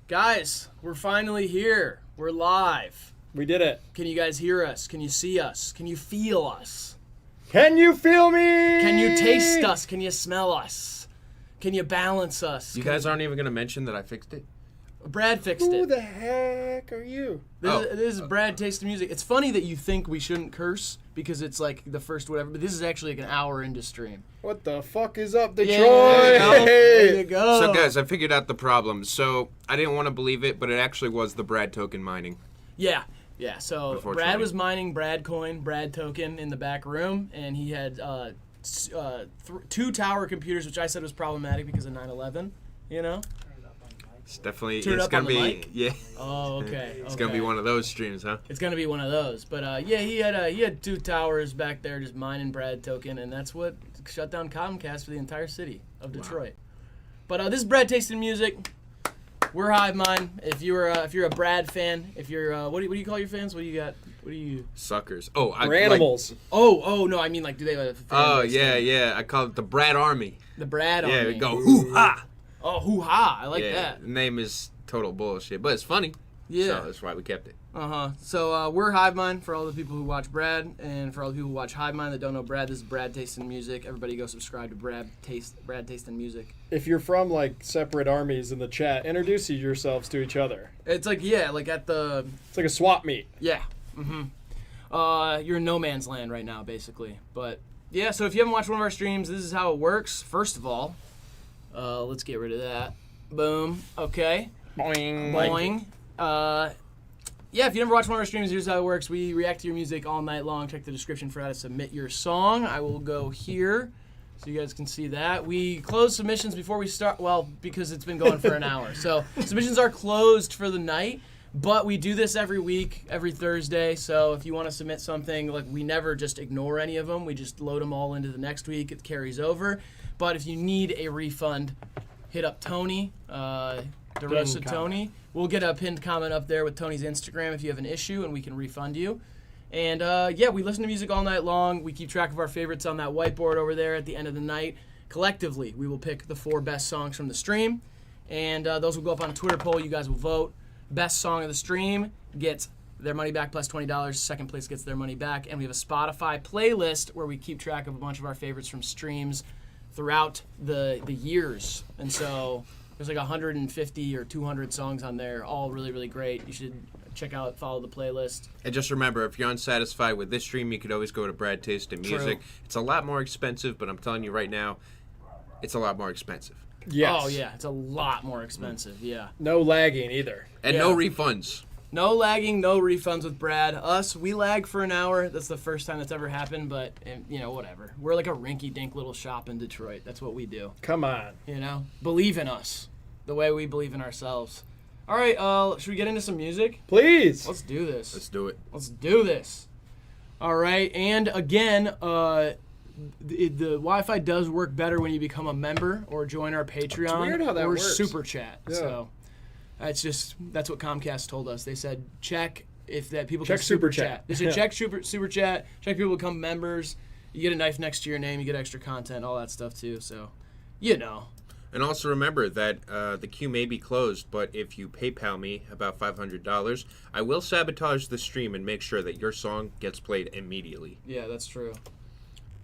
Guys, we're finally here. We're live. We did it. Can you guys hear us? Can you see us? Can you feel us? Can you feel me? Can you taste us? Can you smell us? Can you balance us? You guys aren't even going to mention that I fixed it? Brad fixed Who it. the heck are you? This is Brad Tasting Music. It's funny that you think we shouldn't curse because it's like the first whatever, but this is actually like an hour into stream. What the fuck is up, Detroit? Yeah, there you go. So, guys, I figured out the problem. So, I didn't want to believe it, but it actually was the Brad token mining. Yeah. So Unfortunately. Brad was mining Brad coin, Brad token in the back room, and he had two tower computers, which I said was problematic because of 9/11. You know. It's definitely, Turn it it's up going on to the be, mic? yeah. Oh, okay. It's going to be one of those streams, huh? It's gonna be one of those, but yeah, he had two towers back there just mining Brad token, and that's what shut down Comcast for the entire city of Detroit. But this is Brad Tasting Music. We're HIVEMIND. If you're a Brad fan, if you're what do you call your fans? What do you got? What do you? Suckers. Oh, We're animals. Oh no, I mean like do they have a fan Oh, base yeah, thing? yeah. I call it the Brad Army. The Brad Yeah, Army. we go hoo-ha. Oh, hoo-ha. I like Yeah, that. the name is total bullshit, but it's funny. Yeah. So, that's why we kept it. So we're HIVEMIND for all the people who watch Brad, and for all the people who watch HIVEMIND that don't know Brad, this is Brad Tasting Music. Everybody go subscribe to Brad Tasting Music. If you're from like separate armies in the chat, introduce yourselves to each other. It's like like at the It's like a swap meet. yeah. You're in no man's land right now, basically. But yeah, so if you haven't watched one of our streams, this is how it works. First of all, let's get rid of that. Boom. Okay. Boing. Boing. Yeah, if you never watched one of our streams, here's how it works. We react to your music all night long. Check the description for how to submit your song. I will go here so you guys can see that. We close submissions before we start, well, because it's been going for an hour. So submissions are closed for the night, but we do this every week, every Thursday. So if you want to submit something, like we never just ignore any of them. We just load them all into the next week. It carries over. But if you need a refund, hit up Tony, DeRosa Tony. We'll get a pinned comment up there with Tony's Instagram if you have an issue, and we can refund you. And yeah, we listen to music all night long. We keep track of our favorites on that whiteboard over there at the end of the night. Collectively, we will pick the 4 best songs from the stream, and those will go up on a Twitter poll. You guys will vote. Best song of the stream gets their money back plus $20. Second place gets their money back. And we have a Spotify playlist where we keep track of a bunch of our favorites from streams throughout the years. And so there's like 150 or 200 songs on there, all really, really great. You should check out, follow the playlist. And just remember, if you're unsatisfied with this stream, you could always go to Brad Tasting Music. True. It's a lot more expensive, but I'm telling you right now, it's a lot more expensive. Yes. Oh, yeah, it's a lot more expensive, yeah. No lagging either. And Yeah. no refunds. No lagging, no refunds with Brad. Us, we lag for an hour. That's the first time that's ever happened, but, you know, whatever. We're like a rinky-dink little shop in Detroit. That's what we do, Come on. you know? Believe in us the way we believe in ourselves. All right, should we get into some music? Please. Let's do this. Let's do it. Let's do this. All right, and again, the Wi-Fi does work better when you become a member or join our Patreon weird how that or works. Super Chat. Yeah. So that's what Comcast told us. They said check if that people Check can Super Chat. They said Yeah. check Super Chat. Check people become members. You get a knife next to your name. You get extra content, all that stuff too. So, you know. And also remember that the queue may be closed, but if you PayPal me about $500, I will sabotage the stream and make sure that your song gets played immediately. Yeah, that's true.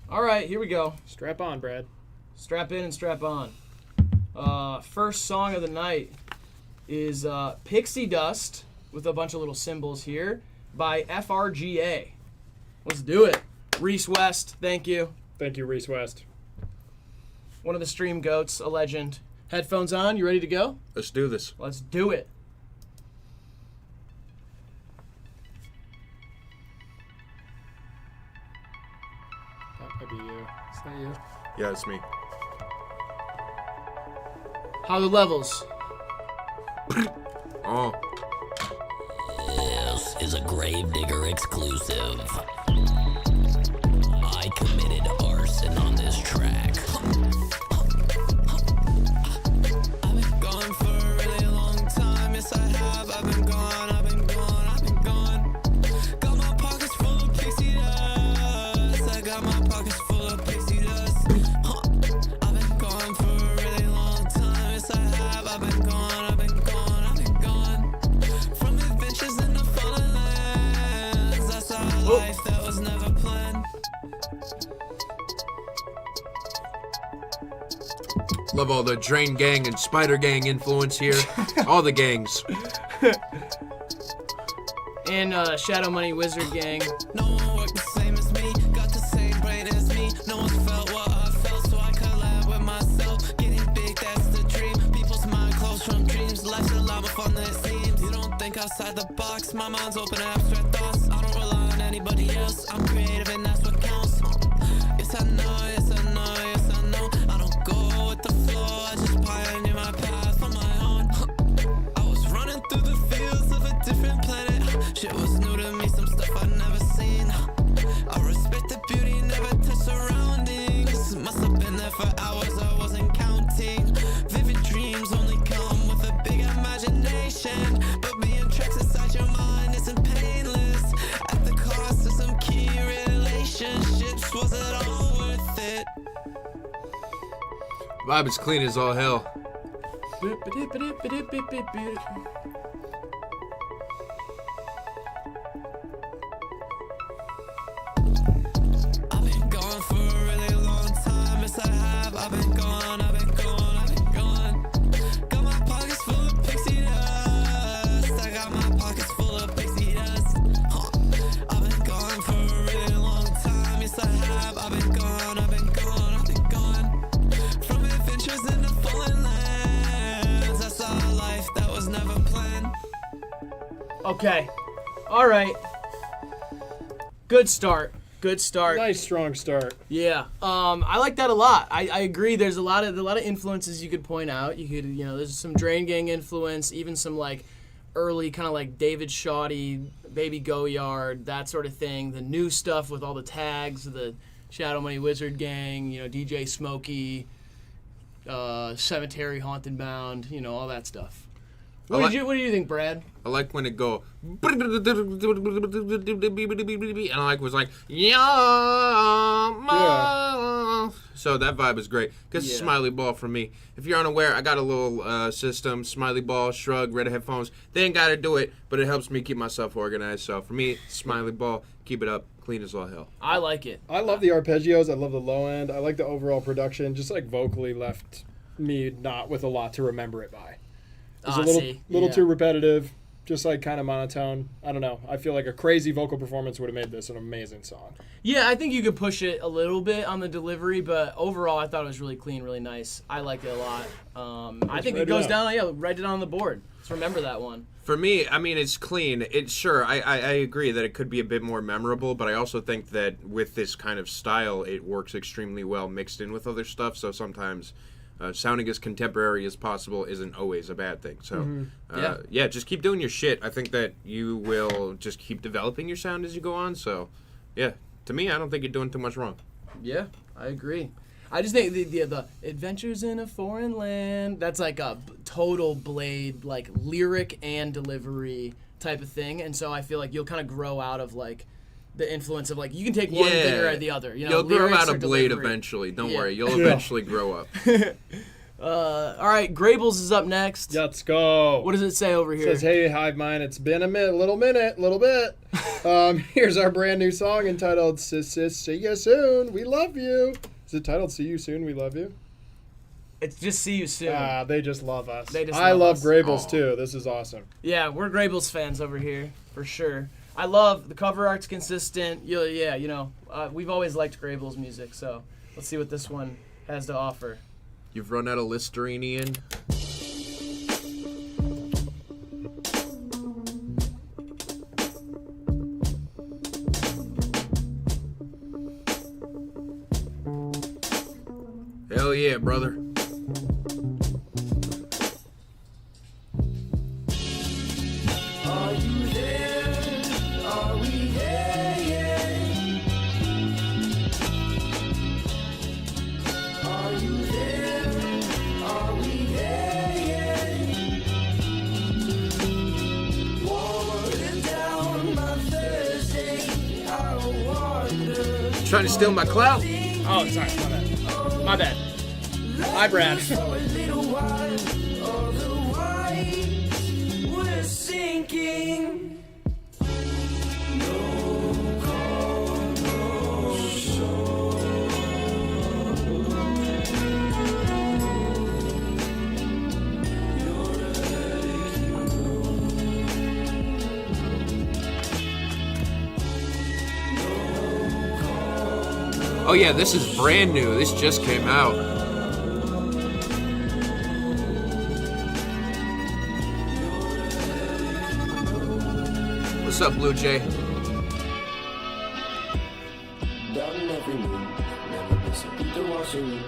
All right, here we go. Strap on, Brad. Strap in and strap on. First song of the night is Pixie Dust, with a bunch of little symbols here, by FRGA. Let's do it. Reese West, thank you. Thank you, Reese West. One of the stream goats, a legend. Headphones on, you ready to go? Let's do this. Let's do it. That might be you. Is that you? Yeah, it's me. How are the levels? Oh. This is a Gravedigger exclusive. I committed arson on this track. I've been gone for a really long time. Yes, I have. I've been gone. Got my pockets full of pixie dust. I got my pockets full of pixie dust. I've been gone for a really long time. Yes, I have. I've been gone. was never planned. Love all the Drain Gang and Spider Gang influence here. All the gangs. And Shadow Money Wizard Gang. No one worked the same as me, got the same brain as me. No one felt what I felt, so I collab with myself. Getting big, that's the dream. People's mind closed from dreams. Life's a lot more fun than it seems. You don't think outside the box. My mind's open to abstract thoughts. I don't rely on anybody else. I'm creative and that's what counts. Yes, I know, yes, I know, yes, I know. I don't go with the flow, I just pioneer my path on my own. I was running through the fields of a different planet. Shit was new to me, some stuff I'd never seen. I respect the beauty, never touch surroundings. Must have been there for hours, I wasn't counting. Vivid dreams only come with a big imagination. But being trapped inside your mind isn't painless. At the cost of some key relationships, was it all worth it? Vibe is clean as all hell. I've been gone for a really long time. Yes, I have. I've been gone, I've been gone, I've been gone. Got my pockets full of pixie dust. I got my pockets full of pixie dust. I've been gone for a really long time. Yes, I have. I've been gone, I've been gone, I've been gone. From adventures in the foreign lands. I saw a life that was never planned. Okay. All right. Good start. Good start. Nice strong start. Yeah. I like that a lot. I agree. There's a lot of influences you could point out. You could, there's some Drain Gang influence, even some like early kind of like David Shawty, Baby Goyard, that sort of thing. The new stuff with all the tags, the Shadow Money Wizard Gang, DJ Smokey, Cemetery Haunted Bound, all that stuff. What do you think, Brad? I like when it go and I was like yeah. So that vibe is great. Because Yeah. Smiley Ball for me. If you're unaware, I got a little system, Smiley Ball, Shrug, Red Headphones. They ain't gotta do it, but it helps me keep myself organized. So for me, Smiley Ball, keep it up, clean as all hell. I like it. I love the arpeggios. I love the low end. I like the overall production. Just like vocally left me not with a lot to remember it by. It's a little too repetitive, just like kind of monotone. I don't know. I feel like a crazy vocal performance would have made this an amazing song. Yeah, I think you could push it a little bit on the delivery, but overall, I thought it was really clean, really nice. I liked it a lot. I think it goes down. Yeah, write it on the board. Let's remember that one. For me, I mean, it's clean. It's sure, I agree that it could be a bit more memorable, but I also think that with this kind of style, it works extremely well mixed in with other stuff. So sometimes sounding as contemporary as possible isn't always a bad thing. So, yeah, just keep doing your shit. I think that you will just keep developing your sound as you go on. So, yeah, to me, I don't think you're doing too much wrong. Yeah, I agree. I just think the Adventures in a Foreign Land, that's like a total Blade, like lyric and delivery type of thing. And so I feel like you'll kind of grow out of like the influence of like, you can take one thing or the other. You'll grow lyrics out of or Blade delivery. eventually. Don't worry. You'll eventually grow up. All right, Grabbles is up next. Let's go. What does it say over here? It says, hey, HIVEMIND, it's been a little bit. Here's our brand new song entitled See You Soon, We Love You. Is it titled See You Soon, We Love You? It's just See You Soon. They just love us. They just I love us. Grabbles, too. This is awesome. Yeah, we're Grabbles fans over here, for sure. I love the cover art's consistent. We've always liked Grabbles music, so let's see what this one has to offer. You've run out of Listerine, Ian. Hell yeah, brother. Are you there? Are we there yet? Are you there? Are we there yet? Walking down my Thursday, I wonder. Trying to steal my clout? Oh, sorry, my bad. Hi, Brad. For a little while, otherwise we're sinking. No call Oh yeah, this is brand new. This just came out. What's up, Blue Jay? Doubting every move, never miss a beat to watching you.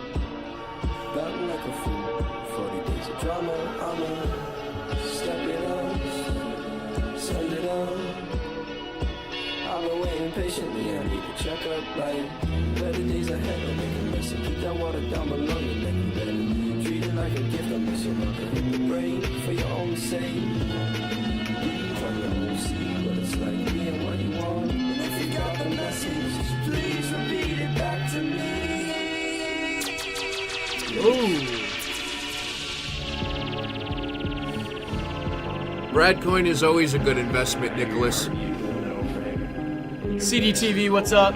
Batting like a fool, 40 days of drama, I'ma step it up, send it up. I've been waiting patiently, I need to check up, like better days ahead, I'll make a mess and keep that water down below your neck. Better treat it like a gift, I'm missing up and hit the brain for your own sake. Trying to see what it's like being what you want. And if you got the message, please repeat it back to me. Brad Coin is always a good investment, Nicholas. CDTV, what's up?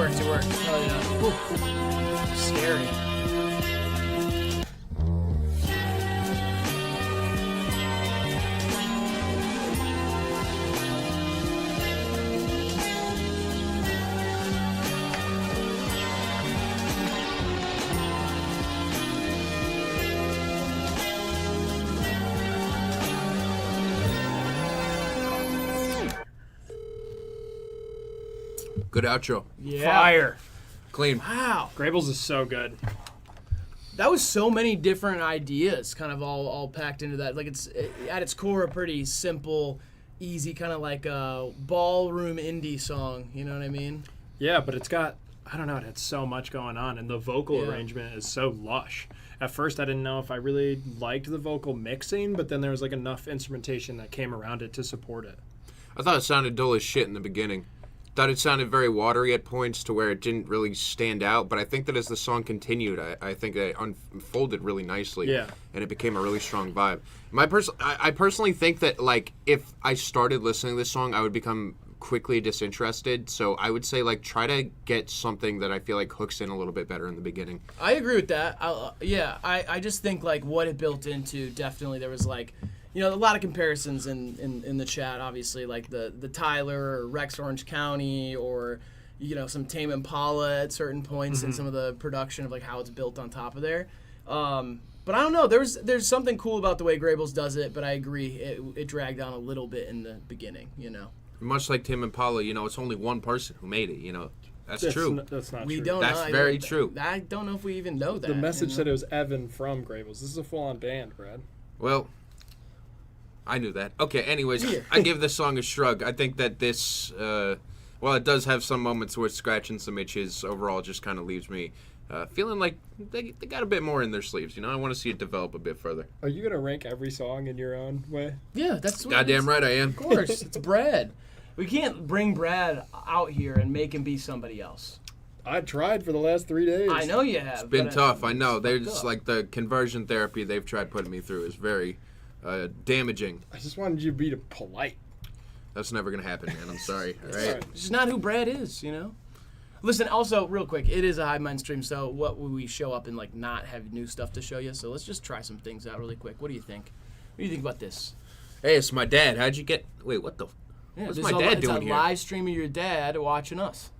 It worked. Oh yeah. Whew. Scary. Good outro. Yeah. Fire. Clean. Wow. Grable's is so good. That was so many different ideas kind of all packed into that. Like it's at its core a pretty simple, easy kind of like a ballroom indie song. You know what I mean? Yeah, but it's got, I don't know, it had so much going on, and the vocal Yeah. arrangement is so lush. At first, I didn't know if I really liked the vocal mixing, but then there was like enough instrumentation that came around it to support it. I thought it sounded dull as shit in the beginning. Thought it sounded very watery at points to where it didn't really stand out, but I think that as the song continued, I think that it unfolded really nicely. Yeah. And it became a really strong vibe. I personally think that, like, if I started listening to this song, I would become quickly disinterested. So I would say, like, try to get something that I feel like hooks in a little bit better in the beginning. I agree with that. I just think like what it built into, definitely there was like, you know, a lot of comparisons in the chat, obviously, like the Tyler or Rex Orange County or, you know, some Tame Impala at certain points and some of the production of like how it's built on top of there. But I don't know. There's something cool about the way Grables does it, but I agree it dragged on a little bit in the beginning, you know. Much like Tame Impala, you know, it's only one person who made it, you know. That's true. That's not We true. don't That's know. very true. I don't know if we even know that. The message you know? said it was Evan from Grables. This is a full-on band, Brad. Well, I knew that. Okay, anyways, Yeah. I give this song a shrug. I think that this, while it does have some moments where it's scratching some itches, overall it just kind of leaves me feeling like they got a bit more in their sleeves. You know, I want to see it develop a bit further. Are you going to rank every song in your own way? Yeah, that's what Goddamn right I am. Of course, it's Brad. We can't bring Brad out here and make him be somebody else. I tried for the last 3 days. I know you have. It's been but, tough, I know. it's They're fucked just up. like the conversion therapy they've tried putting me through is very damaging. I just wanted you to be polite. That's never going to happen, man. I'm sorry. All It's right. alright. It's just not who Brad is, you know? Listen, also, real quick, it is a HIVEMIND stream, so what would we show up and, like, not have new stuff to show you? So let's just try some things out really quick. What do you think? What do you think about this? Hey, it's my dad. How'd you get... Wait, what the... Yeah, What's this my is dad it's doing a here? live stream of your dad watching us.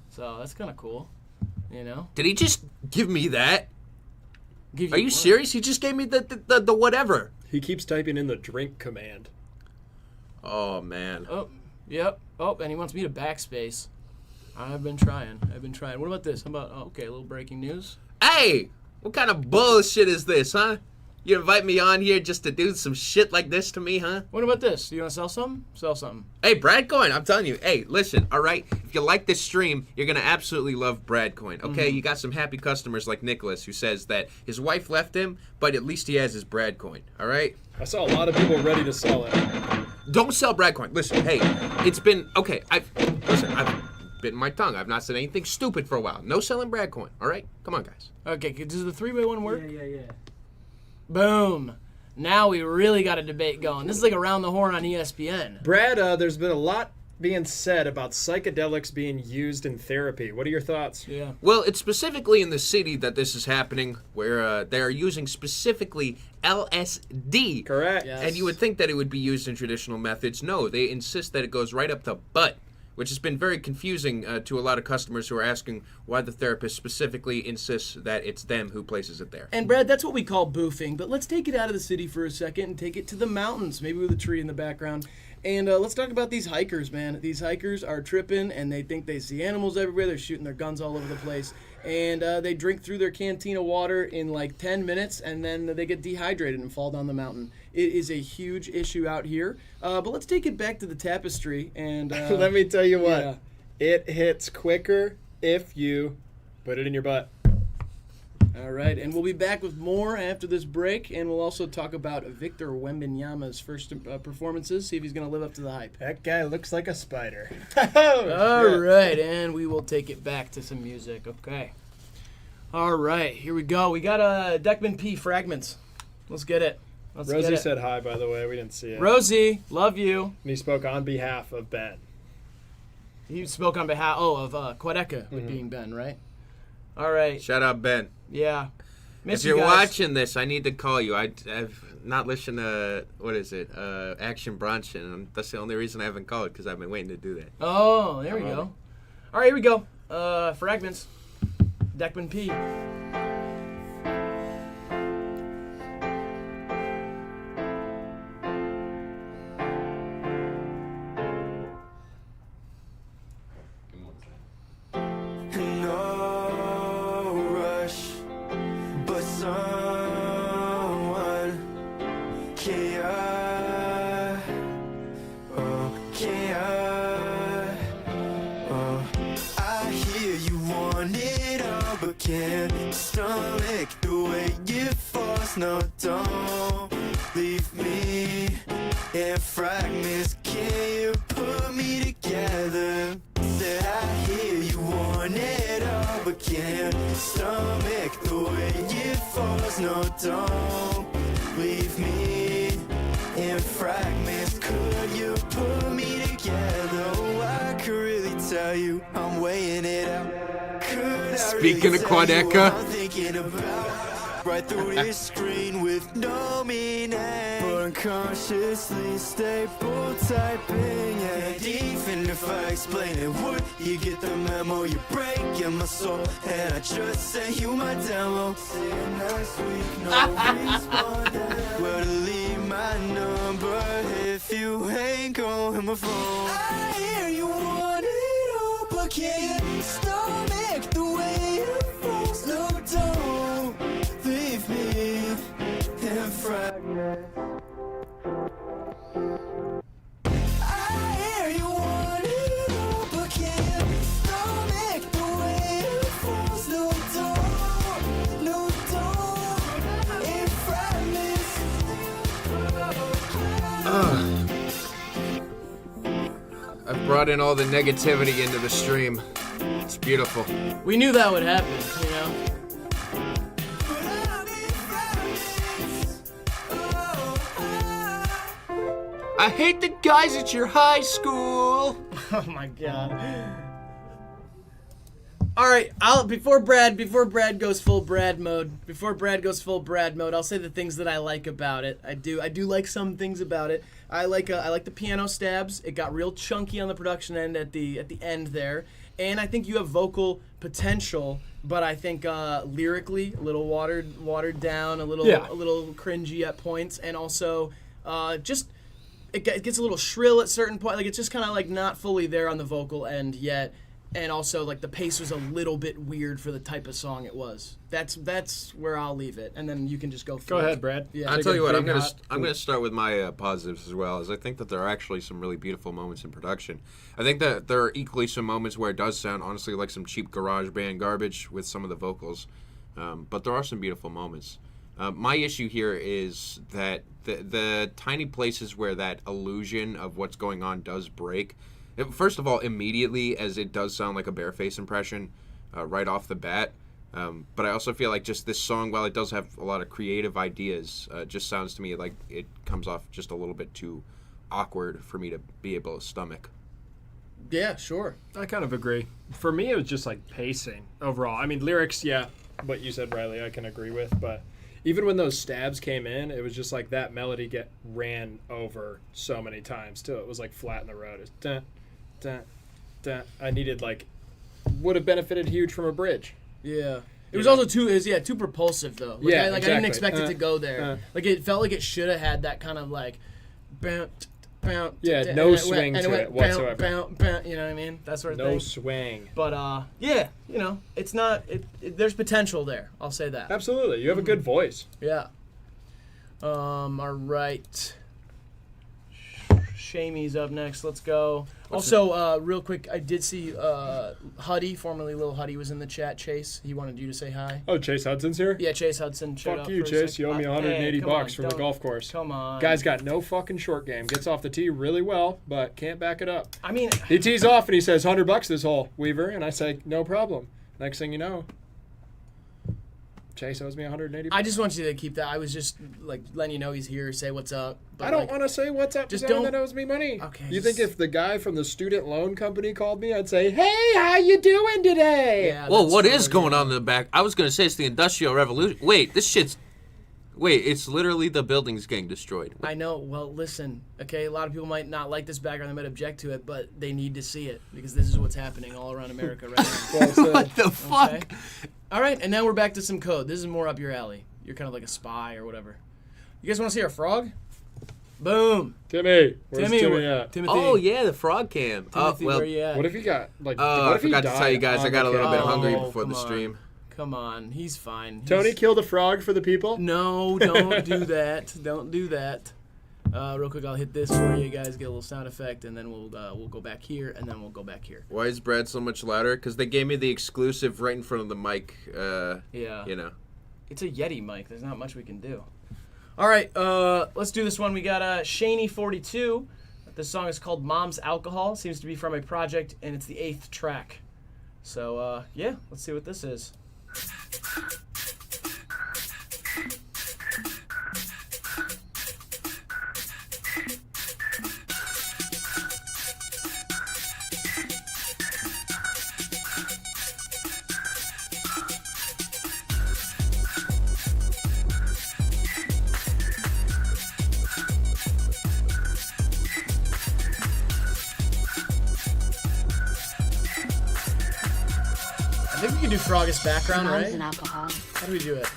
So that's kind of cool, you know? Did he just give me that? Give Are you what? serious? He just gave me the whatever. He keeps typing in the drink command. Oh, man. Oh, yep. Oh, and he wants me to backspace. I've been trying. What about this? How about, okay, a little breaking news. Hey! What kind of bullshit is this, huh? You invite me on here just to do some shit like this to me, huh? What about this? You want to sell something? Sell something. Hey, Brad Coin, I'm telling you. Hey, listen, all right? If you like this stream, you're going to absolutely love Brad Coin, okay? You got some happy customers like Nicholas who says that his wife left him, but at least he has his Brad Coin, all right? I saw a lot of people ready to sell it. Don't sell Brad Coin. Listen, hey, it's been, okay, I've bitten my tongue. I've not said anything stupid for a while. No selling Brad Coin, all right? Come on, guys. Okay, does the 3-by-1 work? Yeah. Boom. Now we really got a debate going. This is like around the horn on ESPN. Brad, there's been a lot being said about psychedelics being used in therapy. What are your thoughts? Yeah. Well, it's specifically in the city that this is happening, where they are using specifically LSD. Correct. Yes. And you would think that it would be used in traditional methods. No, they insist that it goes right up the butt, which has been very confusing to a lot of customers who are asking why the therapist specifically insists that it's them who places it there. And Brad, that's what we call boofing, but let's take it out of the city for a second and take it to the mountains, maybe with a tree in the background. And let's talk about these hikers, man. These hikers are tripping, and they think they see animals everywhere. They're shooting their guns all over the place. And they drink through their canteen of water in like 10 minutes, and then they get dehydrated and fall down the mountain. It is a huge issue out here. But let's take it back to the tapestry. And Let me tell you what. yeah. It hits quicker if you put it in your butt. All right, and we'll be back with more after this break, and we'll also talk about Victor Wembanyama's first performances, see if he's going to live up to the hype. That guy looks like a spider. All right, and we will take it back to some music. Okay. All right, here we go. We got Deckman P fragments. Let's get it. Let's Rosie get it. said hi, by the way. We didn't see it. Rosie, love you. And he spoke on behalf of Ben. He spoke on behalf of Quadeca with being Ben, right? All right. Shout out, Ben. Yeah. Miss If you you're guys. watching this, I need to call you. I've not listened to, what is it, Action Bronson. And that's the only reason I haven't called, because I've been waiting to do that. Oh, there we go. All right, here we go. Fragments. Deckman P. No rush, but someone can I hear you want it all, but can't stomach the way it falls. No, don't leave me in fragments. Can you put me together? Said I hear you want it all, but can't stomach the way it falls. No, don't leave me in fragments. Could you put me together? Oh, I could really tell you I'm weighing it out. Could Speaking I of really tell you Quadeca. what I'm thinking about? Right through this screen with no meaning, but unconsciously stable typing. And even if I explain it, would you get the memo? You're breaking my soul, and I just sent you my demo. See you next week, no response. Well, delete my number if you ain't going my phone. I hear you want it all, but can't stomach the way it falls. No, don't leave me in fragments. I hear you want it all, but can't stomach the way it falls. No, don't, in fragments. I've brought in all the negativity into the stream. It's beautiful. We knew that would happen, you know? But I'm in fragments. I hate the guys at your high school. Oh my god. All right, before Brad goes full Brad mode, I'll say the things that I like about it. I do like some things about it. I like the piano stabs. It got real chunky on the production end at the end there, and I think you have vocal potential, but I think lyrically a little watered down, a little cringy at points, and also just it gets a little shrill at certain points. Like it's just kind of like not fully there on the vocal end yet. and also like the pace was a little bit weird for the type of song it was. That's where I'll leave it, and then you can just go. Go ahead, Brad. Yeah, I'll tell you what. I'm big gonna start with my positives as well. As I think that there are actually some really beautiful moments in production. I think that there are equally some moments where it does sound honestly like some cheap garage band garbage with some of the vocals, but there are some beautiful moments. My issue here is that the tiny places where that illusion of what's going on does break. First of all, immediately, as it does sound like a Bareface impression right off the bat. But I also feel like just this song, while it does have a lot of creative ideas, just sounds to me like it comes off just a little bit too awkward for me to be able to stomach. Yeah, sure. I kind of agree. For me, it was just like pacing overall. I mean, lyrics, yeah, what you said, Riley, I can agree with. But even when those stabs came in, it was just like that melody ran over so many times, too. It was like flat in the road. It's dun, dun, dun. I needed would have benefited huge from a bridge. Yeah. It was also too propulsive though. Like, Yeah, I exactly. didn't expect it to go there. Like it felt like it should have had that kind of like, bounce, bounce. Yeah, no swing to it whatsoever. Bounce, you know what I mean? That sort of thing. No swing. But yeah, it's not. There's potential there. I'll say that. Absolutely, you have a good voice. Yeah. All right. Shamey's up next. Let's go. Also, real quick, I did see Huddy, formerly Lil Huddy, was in the chat. Chase, he wanted you to say hi. Oh, Chase Hudson's here? Yeah, Chase Hudson. Fuck you, Chase. You owe me 180 bucks from the golf course. Come on. Guy's got no fucking short game. Gets off the tee really well, but can't back it up. I mean, he tees off and he says, $100 this hole, Weaver. And I say, no problem. Next thing you know, Chase owes me 180 bucks. I just want you to keep that. I was just like letting you know he's here. Say what's up. But I don't want to say what's up to someone that owes me money. Okay. You think if the guy from the student loan company called me, I'd say, hey, how you doing today? Yeah, Whoa, what is going on in the back? I was going to say it's the Industrial Revolution. Wait, it's literally the buildings getting destroyed. I know. Well, listen, okay, a lot of people might not like this background. They might object to it, but they need to see it because this is what's happening all around America right now. What the fuck? Okay? All right, and now we're back to some code. This is more up your alley. You're kind of like a spy or whatever. You guys want to see our frog? Boom. Timmy. Where's Timmy at? Timothy. Oh, yeah, the frog cam. Timothy, where you at? What if he got, I forgot to tell you guys, I got a little bit hungry before the come on. stream. Come on, he's fine. Tony killed a frog for the people? No, don't do that. Don't do that. Real quick, I'll hit this for you guys, get a little sound effect, and then we'll go back here, and then we'll go back here. Why is Brad so much louder? Because they gave me the exclusive right in front of the mic. Yeah. You know. It's a Yeti mic. There's not much we can do. All right, let's do this one. We got Shaney42. This song is called Mom's Alcohol. Seems to be from a project, and it's the 8th track. So, yeah, let's see what this is. I think we can do Frog's background, Mom's right? an alcohol. How do we do it?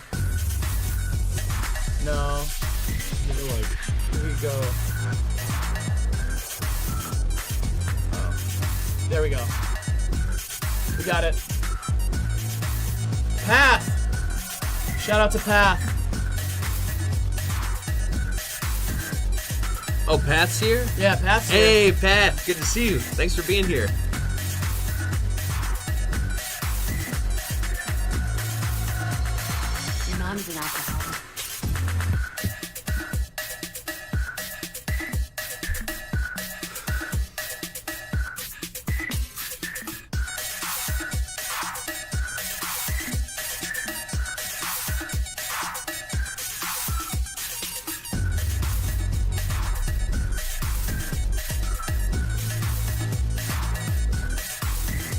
No. Here we go. Oh. There we go. We got it. Path! Shout out to Path. Oh, Pat's here? Yeah, Path's here. Hey, Pat. Good to see you. Thanks for being here. Your mom's an alcoholic.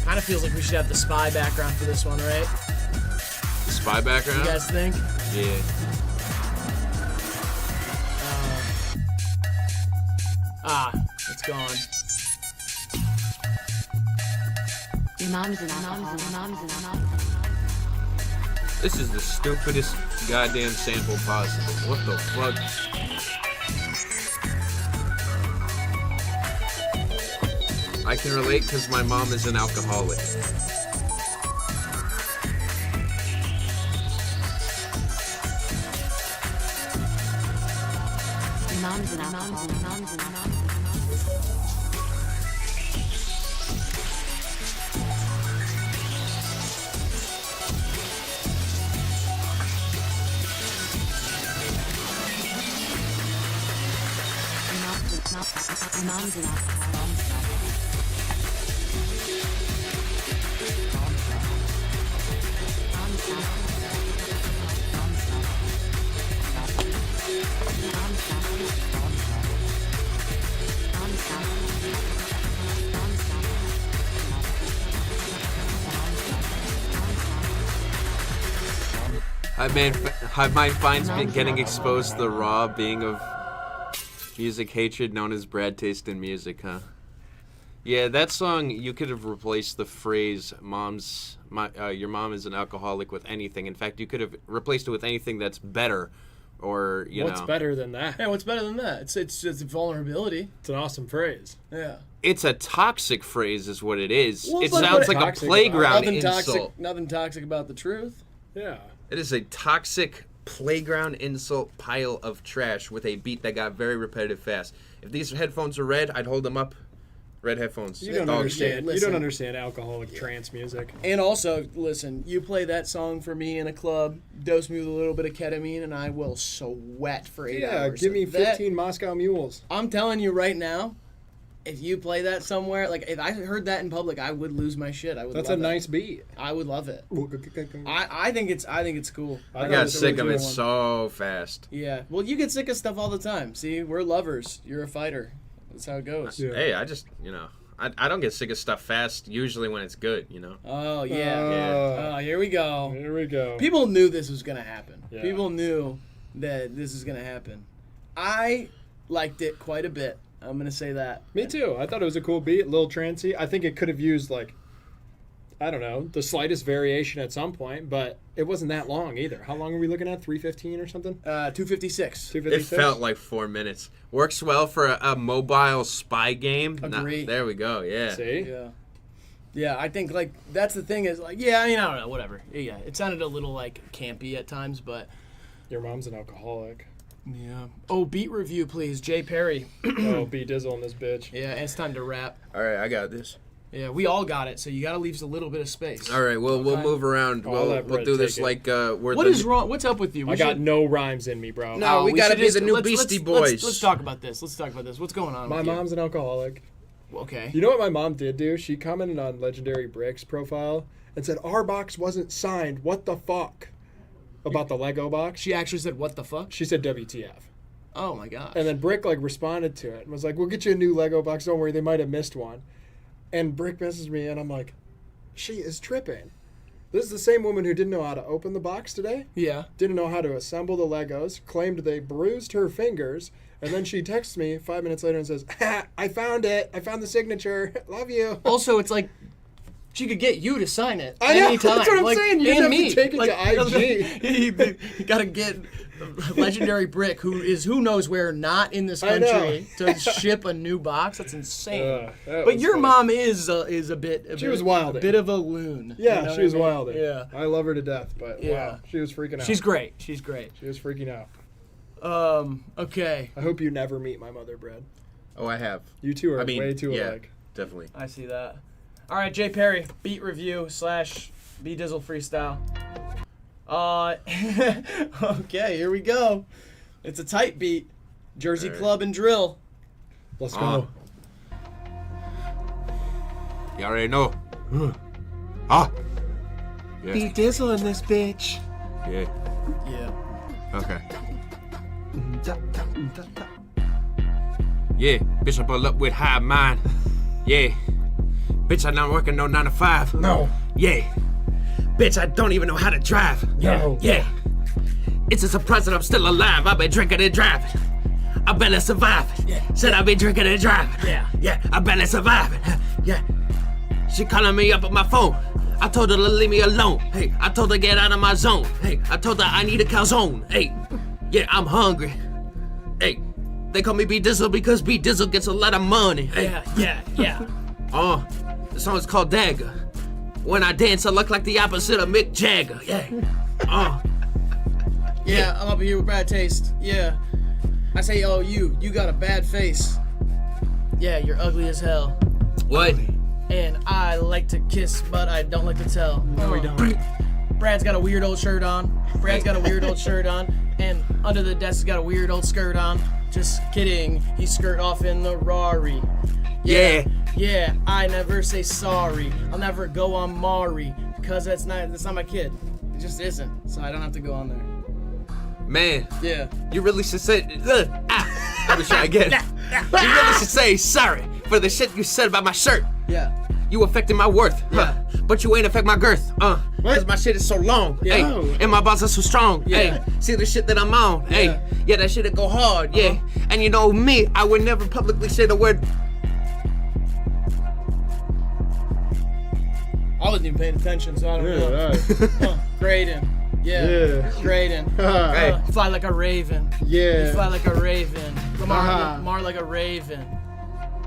Kind of feels like we should have the spy background for this one, right? Spy You background? guys think? Yeah. It's gone. Your mom's an alcoholic. Your mom's an alcoholic. This is the stupidest goddamn sample possible. What the fuck? I can relate because my mom is an alcoholic. Mom's an alcoholic. Mom's an HIVEMIND finds me getting exposed to the raw being of music hatred known as Brad taste in music, huh? Yeah, that song, you could have replaced the phrase your mom is an alcoholic with anything. In fact, you could have replaced it with anything that's better, or, you know. What's better than that? Yeah, what's better than that? It's vulnerability. It's an awesome phrase. Yeah. It's a toxic phrase is what it is. Well, it but sounds what- like a Toxic playground Nothing insult. toxic. Nothing toxic about the truth. Yeah. It is a toxic playground insult pile of trash with a beat that got very repetitive fast. If these headphones were red, I'd hold them up. Red headphones. You don't Dog understand. shit. You listen. don't understand alcoholic trance music. And also, listen, you play that song for me in a club, dose me with a little bit of ketamine, and I will sweat for 8 Yeah, hours. give me That- 15 Moscow mules. I'm telling you right now, if you play that somewhere, like if I heard that in public, I would lose my shit. I would. That's love a it. nice beat. I would love it. I I think it's cool. I thought got it's a sick of really it good one. so fast. Yeah. Well, you get sick of stuff all the time. See, we're lovers. You're a fighter. That's how it goes. Yeah. Hey, I just, I don't get sick of stuff fast, usually when it's good, Oh yeah. Uh, Oh, here we go. Here we go. People knew this was gonna happen. Yeah. People knew that this is gonna happen. I liked it quite a bit. I'm gonna say that. Me too. I thought it was a cool beat, a little trancey. I think it could have used I don't know, the slightest variation at some point, but it wasn't that long either. How long are we looking at? 3:15 or something? 256. 2:56. It felt like 4 minutes. Works well for a mobile spy game. Agree. There we go, yeah. See? Yeah. Yeah, I think that's the thing is yeah, I don't know, whatever. Yeah, it sounded a little campy at times, but Your mom's an alcoholic. yeah. Oh, beat review, please, Jay Perry. Oh, be Dizzle in this bitch. Yeah, it's time to wrap. All right, I got this. Yeah, we all got it, so you got to leave us a little bit of space. All right, we'll move around. I'll let We'll Brett do this take it. we're What is wrong? What's up with you? I got no rhymes in me, bro. No. we gotta should be the new let's- Beastie let's- Boys. Let's talk about this. What's going on? My with you? mom's an alcoholic. Okay. You know what my mom did do? She commented on Legendary Bricks profile and said, our box wasn't signed. What the fuck? About the Lego box. She actually said, "What the fuck?" She said WTF. Oh my gosh. And then Brick responded to it and was like, we'll get you a new Lego box. Don't worry, they might have missed one. And Brick messaged me and I'm like, she is tripping. This is the same woman who didn't know how to open the box today, Yeah. didn't know how to assemble the Legos, claimed they bruised her fingers, and then she texts me 5 minutes later and says, I found it. I found the signature. Love you. Also, it's like she could get you to sign it I know, anytime. that's what I'm saying. You and have to me. take it to IG. You gotta get Legendary Brick, who knows where, not in this I know. country, to ship a new box. That's insane. That But was your funny. mom is a bit. She was wilding. A bit of a loon. Yeah, You know she what was I mean? wild. Yeah. I love her to death, but Yeah. wow, she was freaking out. She's great. She's great. She was freaking out. Okay. I hope you never meet my mother, Brad. Oh, I have. You two are I mean, way too yeah, alike. definitely. I see that. All right, Jay Perry, beat review / B Dizzle freestyle. Okay, here we go. It's a tight beat. Jersey All right. Club and Drill. Let's go. You already know. Ah. Yeah. B Dizzle in this bitch. Yeah. Yeah. Okay. Yeah, bitch, I pull up with HIVEMIND. Yeah. Bitch, I'm not working no 9 to 5. No. Yeah. Bitch, I don't even know how to drive. No. Yeah. It's a surprise that I'm still alive. I've been drinking and driving. I barely surviving. Yeah. Said I've been drinking and driving. Yeah. Yeah, I barely surviving. Yeah. She calling me up on my phone. I told her to leave me alone. Hey, I told her to get out of my zone. Hey, I told her I need a calzone. Hey, yeah, I'm hungry. Hey, they call me B Dizzle because B Dizzle gets a lot of money. Hey, Yeah. The song is called Dagger. When I dance, I look like the opposite of Mick Jagger. Yeah. Yeah, I'm up here with bad taste. Yeah. I say, oh, you got a bad face. Yeah, you're ugly as hell. What? And I like to kiss, but I don't like to tell. No, we don't. Brad's got a weird old shirt on. And under the desk, he's got a weird old skirt on. Just kidding. He skirt off in the Rari. Yeah. Yeah, I never say sorry. I'll never go on Mari, because that's not my kid. It just isn't. So I don't have to go on there. Man, Yeah. you really should say. Let me try again. You really should say sorry for the shit you said about my shirt. Yeah. You affected my worth, but you ain't affect my girth, cause my shit is so long, Yeah. hey, and my balls are so strong, Yeah. hey, see the shit that I'm on, hey, yeah, that shit'll go hard, yeah, and you know me, I would never publicly say the word. I wasn't even paying attention, so I don't know. Yeah. Graydon. Yeah. Graydon. Hey. Fly like a raven. Yeah. You fly like a raven. Ah. Lamar like a raven.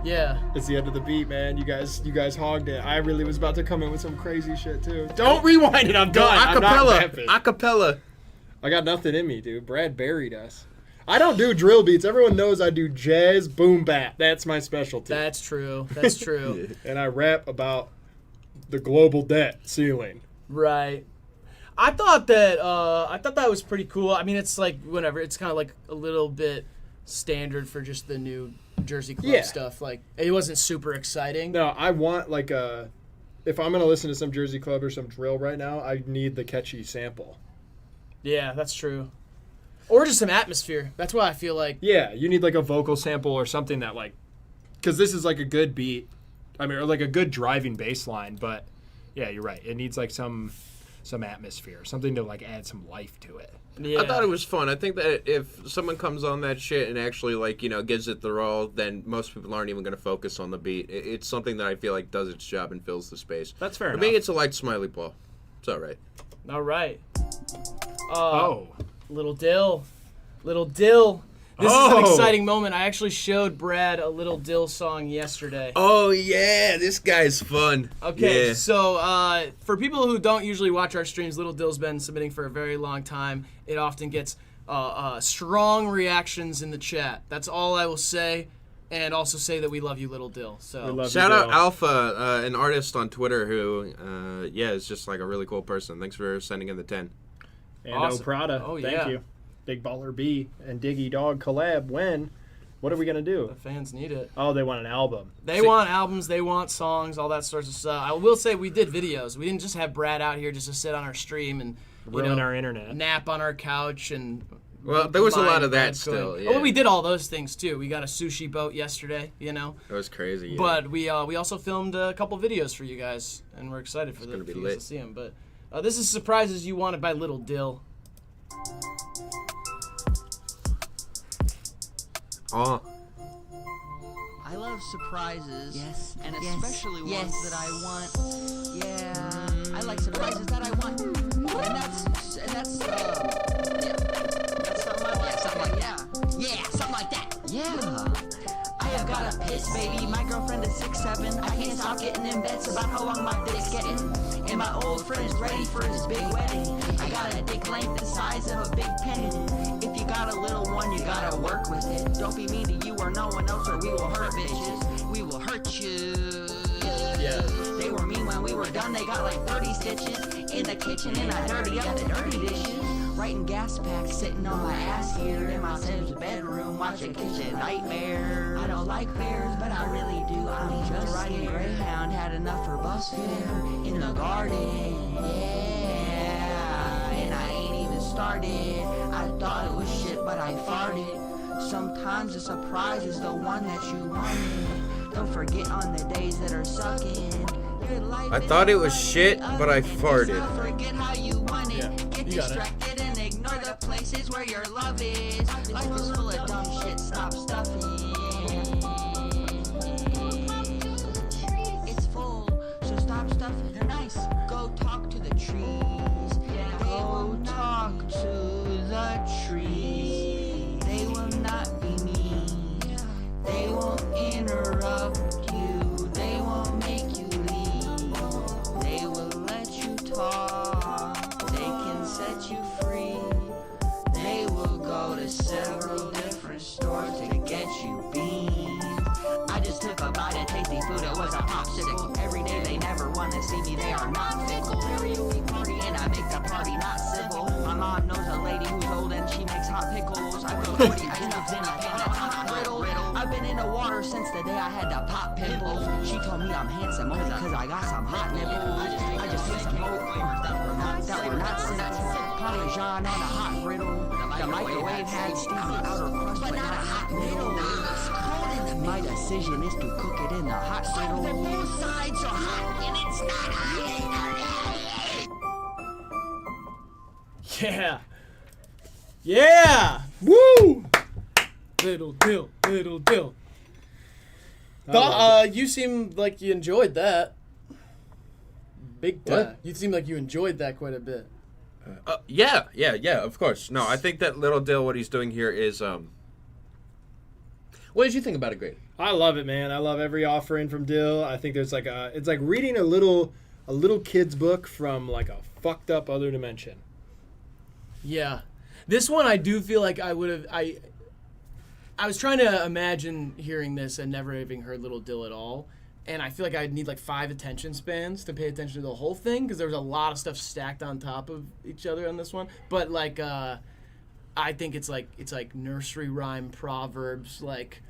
Yeah. It's the end of the beat, man. You guys hogged it. I really was about to come in with some crazy shit too. Don't rewind it. I'm done. I'm not rapping. Acapella. I got nothing in me, dude. Brad buried us. I don't do drill beats. Everyone knows I do jazz, boom, bap. That's my specialty. That's true. That's true. And I rap about the global debt ceiling. Right. I thought that was pretty cool. I mean, it's like whatever. It's kind of like a little bit standard for just the new Jersey Club stuff. Like, it wasn't super exciting. No, I want like a. If I'm gonna listen to some Jersey Club or some drill right now, I need the catchy sample. Yeah, that's true. Or just some atmosphere. That's why I feel like. Yeah, you need like a vocal sample or something that like, because this is like a good beat. I mean, or like a good driving bass line. But yeah, you're right. It needs like some atmosphere, something to like add some life to it. Yeah. I thought it was fun. I think that if someone comes on that shit and actually, like, you know, gives it the role, then most people aren't even going to focus on the beat. It's something that I feel like does its job and fills the space. That's fair For enough. me, it's a light smiley ball. It's all right. All right. Oh. Little Dill. This is an exciting moment. I actually showed Brad a Little Dill song yesterday. Oh yeah, this guy's fun. Okay, Yeah. so for people who don't usually watch our streams, Little Dill's been submitting for a very long time. It often gets strong reactions in the chat. That's all I will say, and also say that we love you, Little Dill. So We love Shout you, out Bill. Alpha, an artist on Twitter who, is just like a really cool person. Thanks for sending in the 10. And Awesome. Prada. Oh, Thank yeah. you. Big Baller B and Diggy Dog collab. When? What are we gonna do? the fans need it. Oh, they want an album. They want albums, they want songs, all that sorts of stuff. I will say we did videos. We didn't just have Brad out here just to sit on our stream and Ruin our internet. nap on our couch and. Well, there was a lot of that Brad's still, going. yeah. Well, we did all those things too. We got a sushi boat yesterday, That was crazy. Yeah. But we also filmed a couple videos for you guys, and we're excited for gonna be you guys lit. to see them. But this is Surprises You Wanted by Little Dill. Oh. I love surprises. Yes, And yes, especially yes. ones that I want. Yeah. I like surprises that I want. And that's yeah. That's something like that. Yeah, something like that. Yeah. I have got a piss, baby. My girlfriend is 6'7". I can't stop getting in beds about how long my dick's getting. And my old friend's ready for his big wedding. I got a dick length the size of a big penny. If you got a little one, you gotta work with it. Don't be mean to you or no one else, or we will hurt bitches. We will hurt you. Yeah. They were mean when we were done. They got like 30 stitches in the kitchen, and I dirty up the dirty dishes. Writing gas packs, sitting on my ass here in my Sim's bedroom, watching Kitchen Nightmare. I don't like bears, but I really do. I'm just riding Greyhound, had enough for bus fare in the garden. Yeah, and I ain't even started. I thought it was shit, but I farted. Sometimes a surprise is the one that you wanted. Don't forget on the days that are sucking. Your life I is thought it was like shit, but I farted. Don't forget how you want it. Yeah, Get you got it. distracted and ignore the places where your love is. Life is full of dumb shit. Stop stuffing. It's full, so stop stuffing. They're nice. Go talk to the trees. Go talk to the trees. They will not be mean. They won't interrupt you. They won't wanna see me, they are not fickle. Karaoke party and I make the party not civil. My mom knows a lady who's old and she makes hot pickles. I put 40 cubes in a top riddle. I've been in the water since the day I had to pop pimples. She told me I'm handsome only cause I got some hot nipples. I just put some hope that were not simple. Parmesan on a hot griddle. The microwave had steamy outer crust but not a hot middle. My decision is to cook it in the hot griddle. Both sides are hot and it's not hot. Yeah. Yeah. Woo! Little Dill, Little Dill. You seem like you enjoyed that. Big time. What? You seem like you enjoyed that quite a bit. Yeah, of course. No, I think that Little Dill, what he's doing here is, what did you think about it, Greg? I love it, man. I love every offering from Dill. I think there's like it's like reading a little kid's book from like a fucked up other dimension. Yeah. This one I do feel like I would have I was trying to imagine hearing this and never having heard Little Dill at all. And I feel like I'd need like 5 attention spans to pay attention to the whole thing because there was a lot of stuff stacked on top of each other on this one. But like I think it's like nursery rhyme proverbs, like,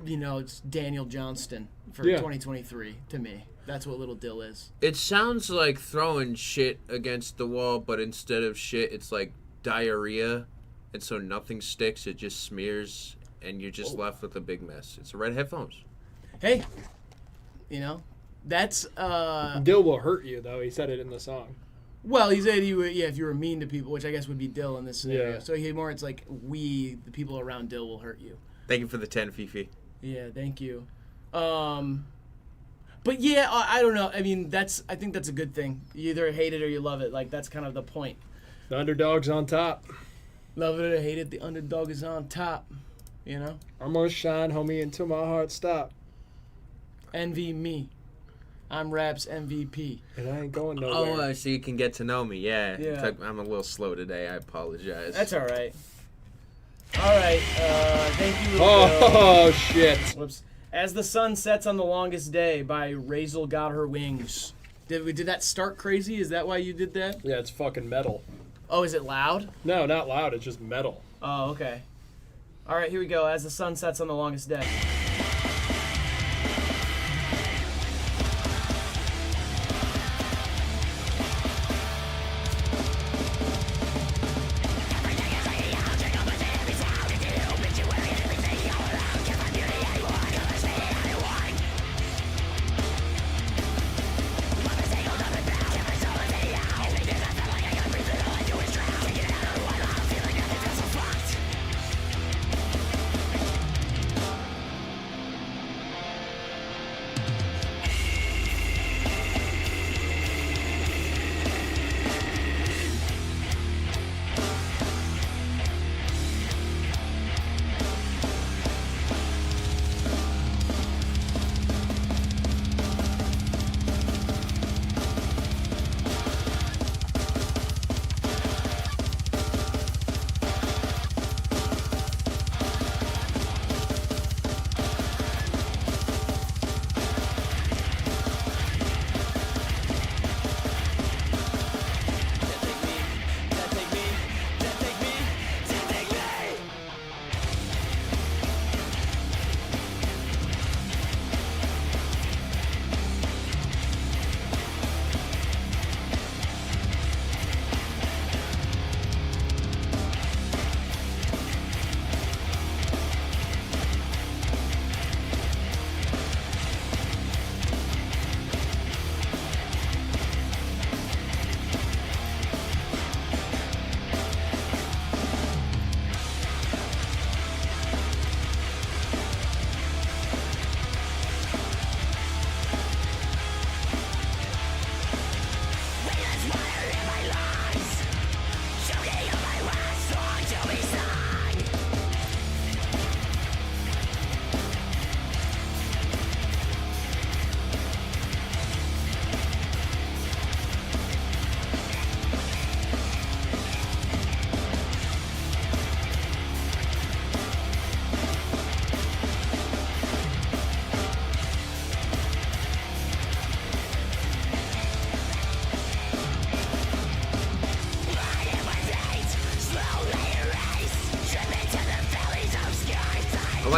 you know, it's Daniel Johnston for 2023 to me. That's what Little Dill is. It sounds like throwing shit against the wall, but instead of shit, it's like diarrhea, and so nothing sticks. It just smears, and you're just left with a big mess. It's the red headphones. Hey, you know, that's Dill will hurt you though. He said it in the song. well, he said if you were mean to people, which I guess would be Dill in this scenario. Yeah. So it's like the people around Dill will hurt you. Thank you for the 10, Fifi. Yeah, thank you. But yeah, I don't know. I mean, I think that's a good thing. You either hate it or you love it. Like, that's kind of the point. The underdog's on top. Love it or hate it, the underdog is on top. You know? I'm gonna shine, homie, until my heart stop. Envy me. I'm rap's MVP. And I ain't going nowhere. Oh, so you can get to know me. Yeah. Yeah. I'm a little slow today. I apologize. That's all right. All right. Thank you. Oh, shit. Whoops. As the Sun Sets on the Longest Day by Razel Got Her Wings. Did that start crazy? Is that why you did that? Yeah, it's fucking metal. Oh, is it loud? No, not loud. It's just metal. Oh, okay. All right, here we go. As the Sun Sets on the Longest Day.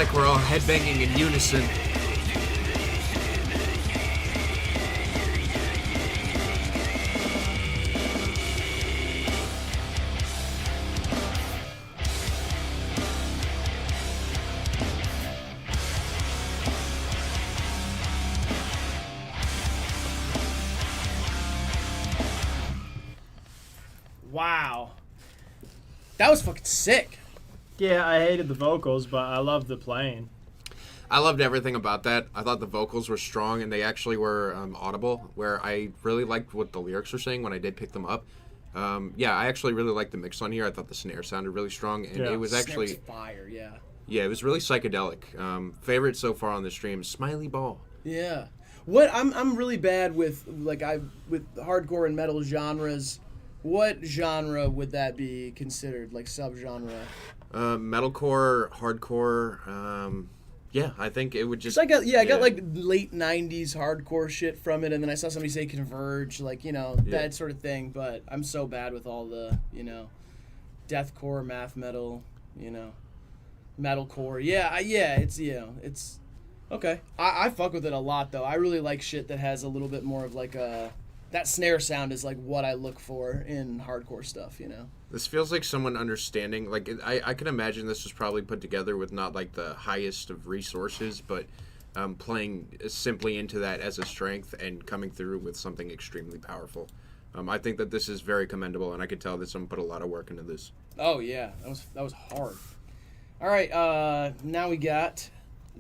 like we're all headbanging in unison. Wow. That was fucking sick. Yeah, I hated the vocals, but I loved the playing. I loved everything about that. I thought the vocals were strong and they actually were audible, where I really liked what the lyrics were saying when I did pick them up. Yeah, I actually really liked the mix on here. I thought the snare sounded really strong, and it was actually Snare's fire, yeah. Yeah, it was really psychedelic. Favorite so far on the stream, Smiley Ball. Yeah. What I'm really bad with with hardcore and metal genres. What genre would that be considered, like subgenre? Metalcore, hardcore. Yeah, I think it would just. I got like late '90s hardcore shit from it, and then I saw somebody say Converge, like that sort of thing. But I'm so bad with all the deathcore, math metal, metalcore. It's okay. I fuck with it a lot though. I really like shit that has a little bit more of like a. That snare sound is like what I look for in hardcore stuff, This feels like someone understanding. Like I can imagine this was probably put together with not like the highest of resources, but playing simply into that as a strength and coming through with something extremely powerful. I think that this is very commendable, and I could tell that someone put a lot of work into this. Oh yeah, that was hard. All right, now we got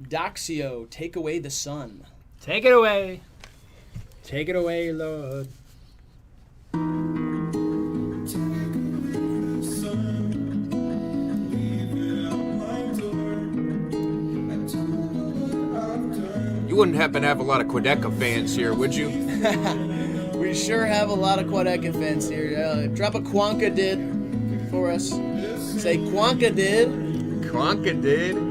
Doxio, Take Away the Sun. Take it away. Take it away, Lord. You wouldn't happen to have a lot of Quedeca fans here, would you? We sure have a lot of Quedeca fans here. Drop a Quanka did for us. Say Quanka did. Quanka did.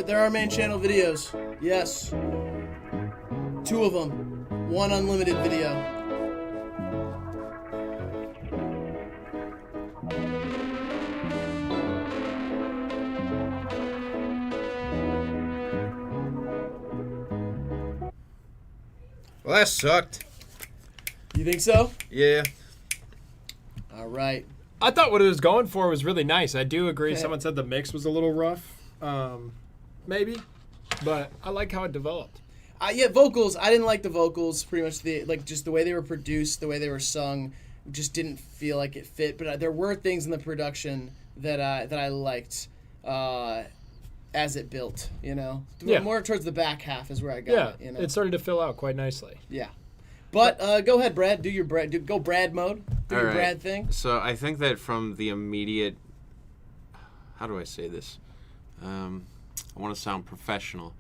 There are main channel videos. Yes. 2 of them. 1 unlimited video. Well, that sucked. You think so? Yeah. All right. I thought what it was going for was really nice. I do agree. Someone said the mix was a little rough, maybe, but I like how it developed. Yeah, vocals. I didn't like the vocals. Pretty much just the way they were produced, the way they were sung, just didn't feel like it fit. But there were things in the production that I liked as it built. You know, more towards the back half is where I got it. You know? It started to fill out quite nicely. Yeah. But go ahead, Brad. Do your Brad. Go Brad mode. Do All your right. Brad thing. So I think that from the immediate, how do I say this? I want to sound professional.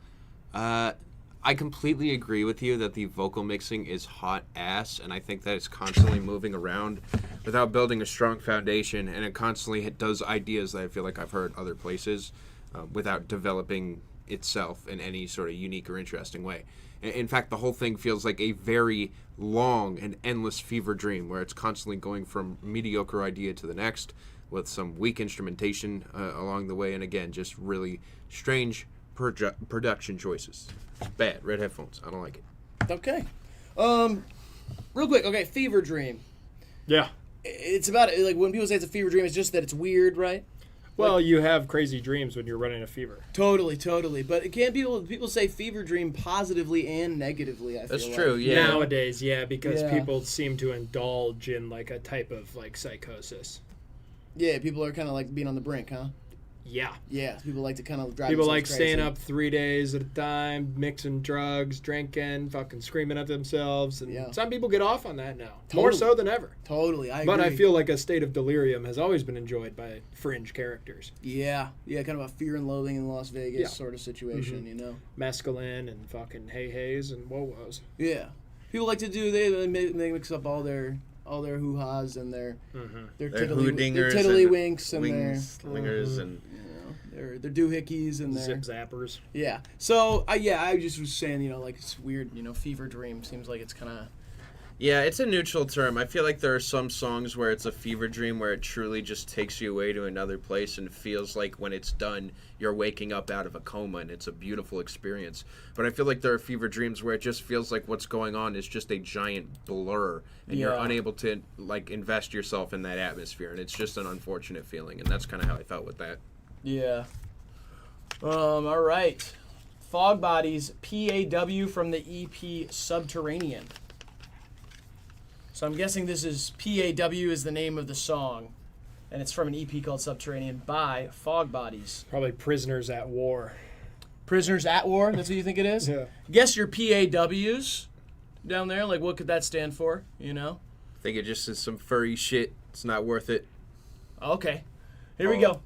I completely agree with you that the vocal mixing is hot ass, and I think that it's constantly moving around without building a strong foundation, and it constantly does ideas that I feel like I've heard other places without developing itself in any sort of unique or interesting way. In fact, the whole thing feels like a very long and endless fever dream where it's constantly going from mediocre idea to the next with some weak instrumentation along the way, and again, just really strange production choices. Bad. Red headphones. I don't like it. Okay. Real quick. Okay, fever dream. Yeah. It's about like when people say it's a fever dream, it's just that it's weird, right? Well, you have crazy dreams when you're running a fever. Totally. But it can't people say fever dream positively and negatively. I feel That's true. like. Yeah. Nowadays, because Yeah. people seem to indulge in like a type of like psychosis. Yeah, people are kind of like being on the brink, huh? Yeah. Yeah, people like to kind of drive. People themselves like crazy. staying up 3 days at a time, mixing drugs, drinking, fucking screaming at themselves, and Yeah. some people get off on that now, more so than ever. Totally, I agree. But I feel like a state of delirium has always been enjoyed by fringe characters. Yeah, kind of a fear and loathing in Las Vegas Yeah. sort of situation, you know. Mescaline and fucking hey-hays and whoa-who's. Yeah, people like to do they mix up all their hoo-has and their Their tiddly, hoodingers their and tiddlywinks and wings, slingers, and their doohickeys and Zip their zappers. yeah. So I just was saying, you know, like it's weird, you know, fever dream seems like it's kind of yeah, it's a neutral term. I feel like there are some songs where it's a fever dream where it truly just takes you away to another place and feels like when it's done, you're waking up out of a coma and it's a beautiful experience. But I feel like there are fever dreams where it just feels like what's going on is just a giant blur and you're unable to like invest yourself in that atmosphere, and it's just an unfortunate feeling, and that's kind of how I felt with that. yeah. All right, Fog Bodies PAW from the EP Subterranean. So I'm guessing this is PAW is the name of the song, and it's from an EP called Subterranean by Fog Bodies. Probably Prisoners at War. Prisoners at War, that's what you think it is? Yeah. Guess your PAWs down there, like what could that stand for, you know? I think it just is some furry shit. It's not worth it. Okay, here we go.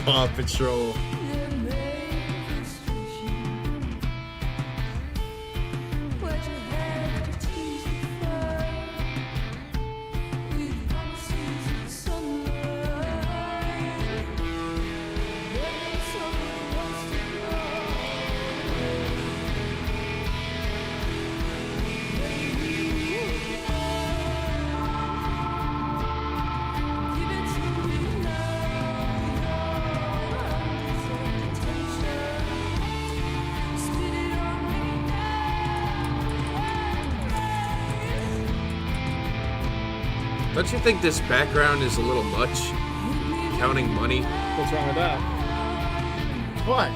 Paw Patrol. Don't you think this background is a little much? Counting money? What's wrong with that? What?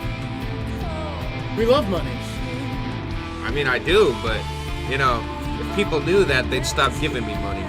We love money. I mean, I do, but, you know, if people knew that, they'd stop giving me money.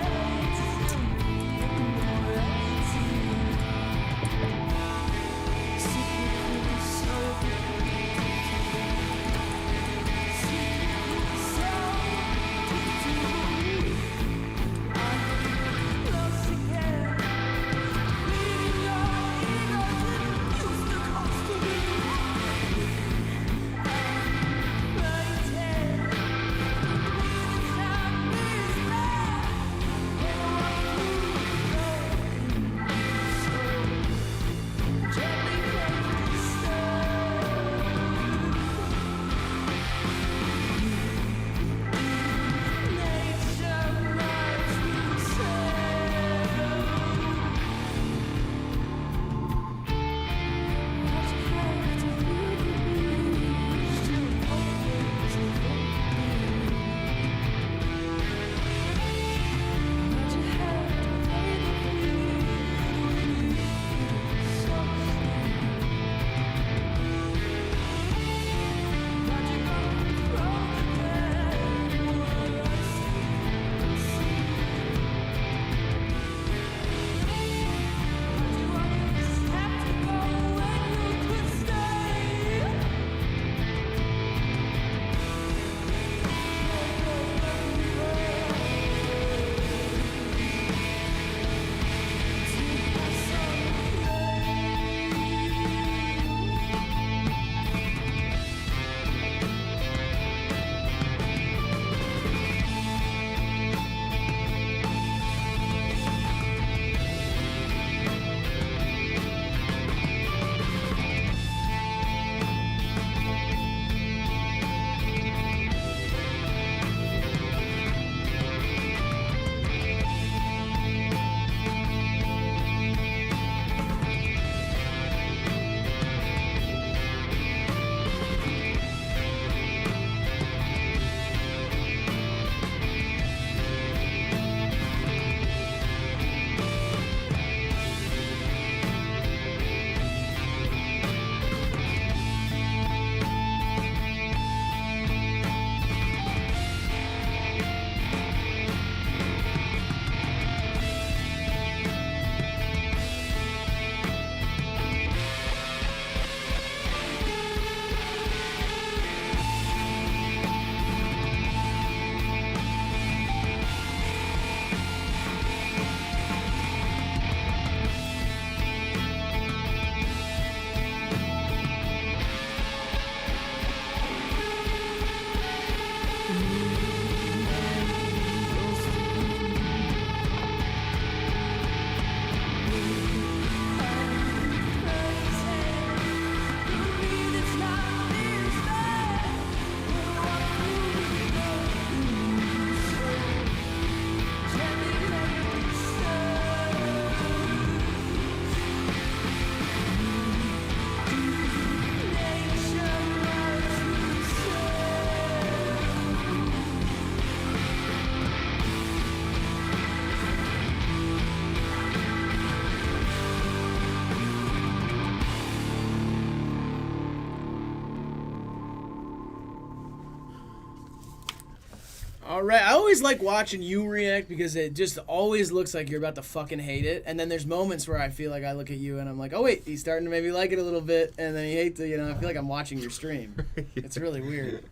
All right. I always like watching you react because it just always looks like you're about to fucking hate it. And then there's moments where I feel like I look at you and I'm like, oh, wait, he's starting to maybe like it a little bit. And then he hates it. I feel like I'm watching your stream. It's really weird.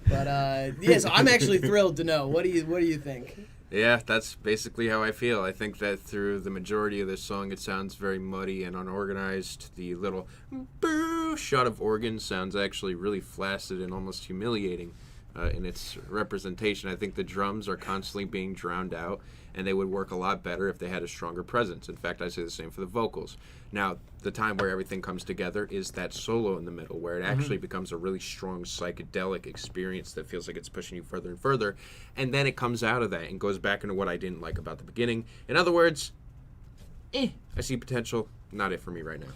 But, so I'm actually thrilled to know. What do you think? Yeah, that's basically how I feel. I think that through the majority of this song, it sounds very muddy and unorganized. The little boo shot of organ sounds actually really flaccid and almost humiliating in its representation. I think the drums are constantly being drowned out, and they would work a lot better if they had a stronger presence. In fact, I say the same for the vocals. Now, the time where everything comes together is that solo in the middle, where it actually becomes a really strong psychedelic experience that feels like it's pushing you further and further, and then it comes out of that and goes back into what I didn't like about the beginning. In other words, I see potential, not it for me right now.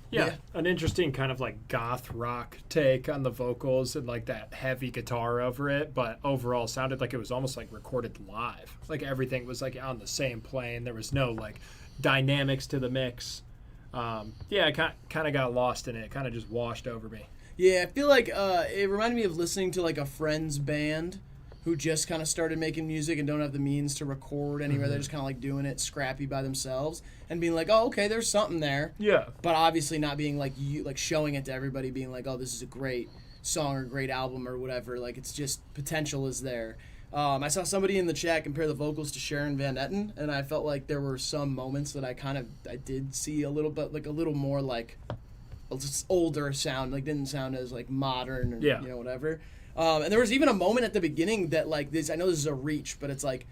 Yeah, an interesting kind of like goth rock take on the vocals and like that heavy guitar over it, but overall sounded like it was almost like recorded live. Like everything was like on the same plane. There was no like dynamics to the mix. I kind of got lost in it. It kind of just washed over me. Yeah, I feel like it reminded me of listening to like a friend's band who just kind of started making music and don't have the means to record anywhere. They're just kind of like doing it scrappy by themselves and being like, oh, okay, there's something there. Yeah. But obviously not being like showing it to everybody, being like, oh, this is a great song or great album or whatever. Like, it's just potential is there. I saw somebody in the chat compare the vocals to Sharon Van Etten, and I felt like there were some moments that I did see a little bit, like a little more like just older sound, like didn't sound as like modern or whatever. And there was even a moment at the beginning that like this, I know this is a reach, but it's like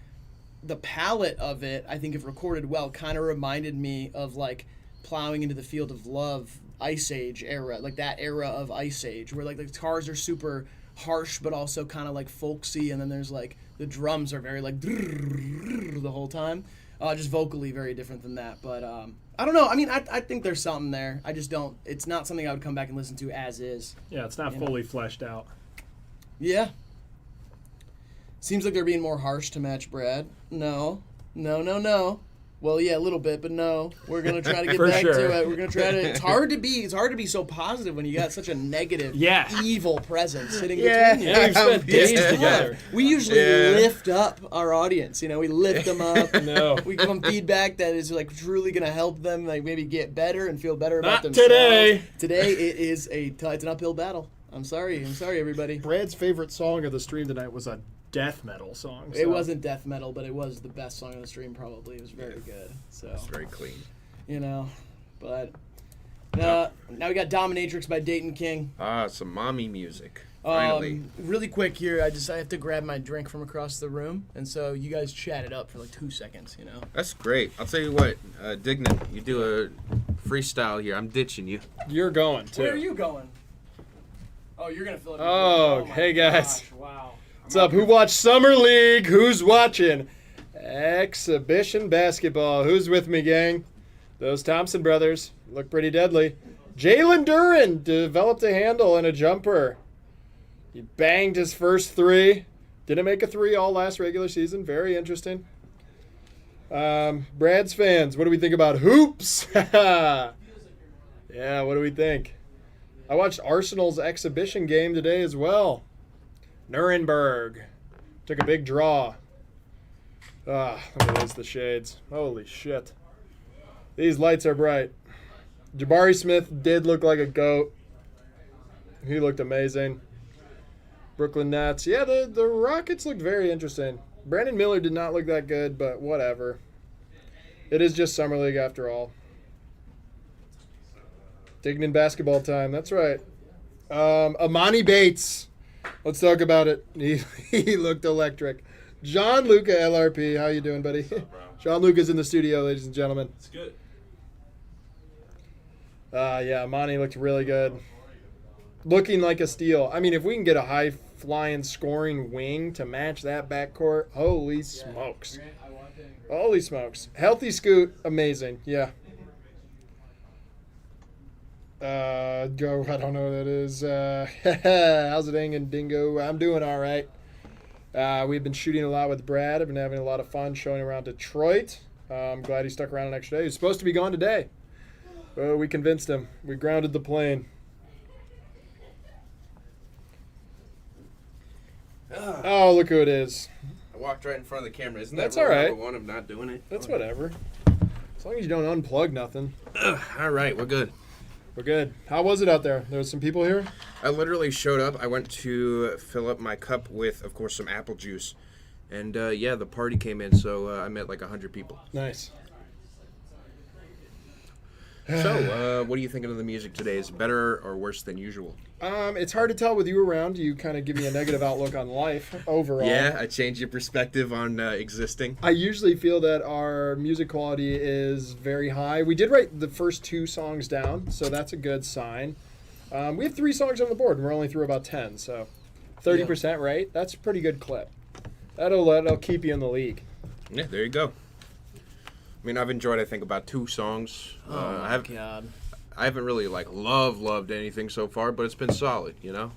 the palette of it, I think if recorded well, kind of reminded me of like Plowing into the Field of Love, Ice Age era, like that era of Ice Age, where like the guitars are super harsh but also kind of like folksy, and then there's like the drums are very like the whole time, just vocally very different than that. But I don't know, I mean, I think there's something there. I just don't, it's not something I would come back and listen to as is. Yeah, it's not fully fleshed out. Yeah, seems like they're being more harsh to match Brad. No. Well, yeah, a little bit, but no. We're gonna try to get back to it. We're gonna try to. It's hard to be so positive when you got such a negative, evil presence sitting between you. Yeah, we've spent days together. We usually lift up our audience. We lift them up. No, we give them feedback that is like truly gonna help them, like maybe get better and feel better about Not themselves. today. Today it is it's an uphill battle. I'm sorry, everybody. Brad's favorite song of the stream tonight was a death metal song. So. It wasn't death metal, but it was the best song on the stream. Probably it was very good. So It's very clean. But now we got Dominatrix by Dayton King. Some mommy music. Finally. Really quick here, I have to grab my drink from across the room, and so you guys chat it up for like 2 seconds. That's great. I'll tell you what, Dignan, you do a freestyle here. I'm ditching you. You're going too. Where are you going? Oh, you're gonna fill it. Oh, hey guys. Gosh, wow. What's up? Who watched Summer League? Who's watching exhibition basketball? Who's with me, gang? Those Thompson brothers look pretty deadly. Jalen Duren developed a handle and a jumper. He banged his first three. Didn't make a three all last regular season. Very interesting. Brad's fans, what do we think about hoops? Yeah, what do we think? I watched Arsenal's exhibition game today as well. Nuremberg took a big draw. Look at these, the shades. Holy shit. These lights are bright. Jabari Smith did look like a goat. He looked amazing. Brooklyn Nets. Yeah, the Rockets looked very interesting. Brandon Miller did not look that good, but whatever. It is just Summer League after all. Dignan basketball time. That's right. Amani Bates. Let's talk about it. He looked electric. John Luca LRP. How you doing, buddy? What's up, bro? John Luca's in the studio, ladies and gentlemen. It's good. Yeah, Amani looked really good. Looking like a steal. I mean, if we can get a high-flying scoring wing to match that backcourt, holy smokes. Holy smokes. Healthy Scoot, amazing. Yeah. I don't know what that is. How's it hanging, Dingo? I'm doing all right. We've been shooting a lot with Brad. I've been having a lot of fun showing around Detroit. I'm glad he stuck around an extra day. He was supposed to be gone today. We convinced him. We grounded the plane. Oh, look who it is. I walked right in front of the camera. Isn't That's that rule all right. number one of not doing it? That's whatever. As long as you don't unplug nothing. All right, we're good. We're good. How was it out there? There was some people here? I literally showed up. I went to fill up my cup with, of course, some apple juice. And, yeah, the party came in, so I met like 100 people. Nice. So, what are you thinking of the music today? Is it better or worse than usual? It's hard to tell with you around. You kind of give me a negative outlook on life overall. Yeah, I changed your perspective on existing. I usually feel that our music quality is very high. We did write the first 2 songs down, so that's a good sign. We have 3 songs on the board, and we're only through about 10, so 30% right? That's a pretty good clip. That'll keep you in the league. Yeah, there you go. I mean, I've enjoyed, I think, about 2 songs. God. I haven't really, like, loved anything so far, but it's been solid, you know?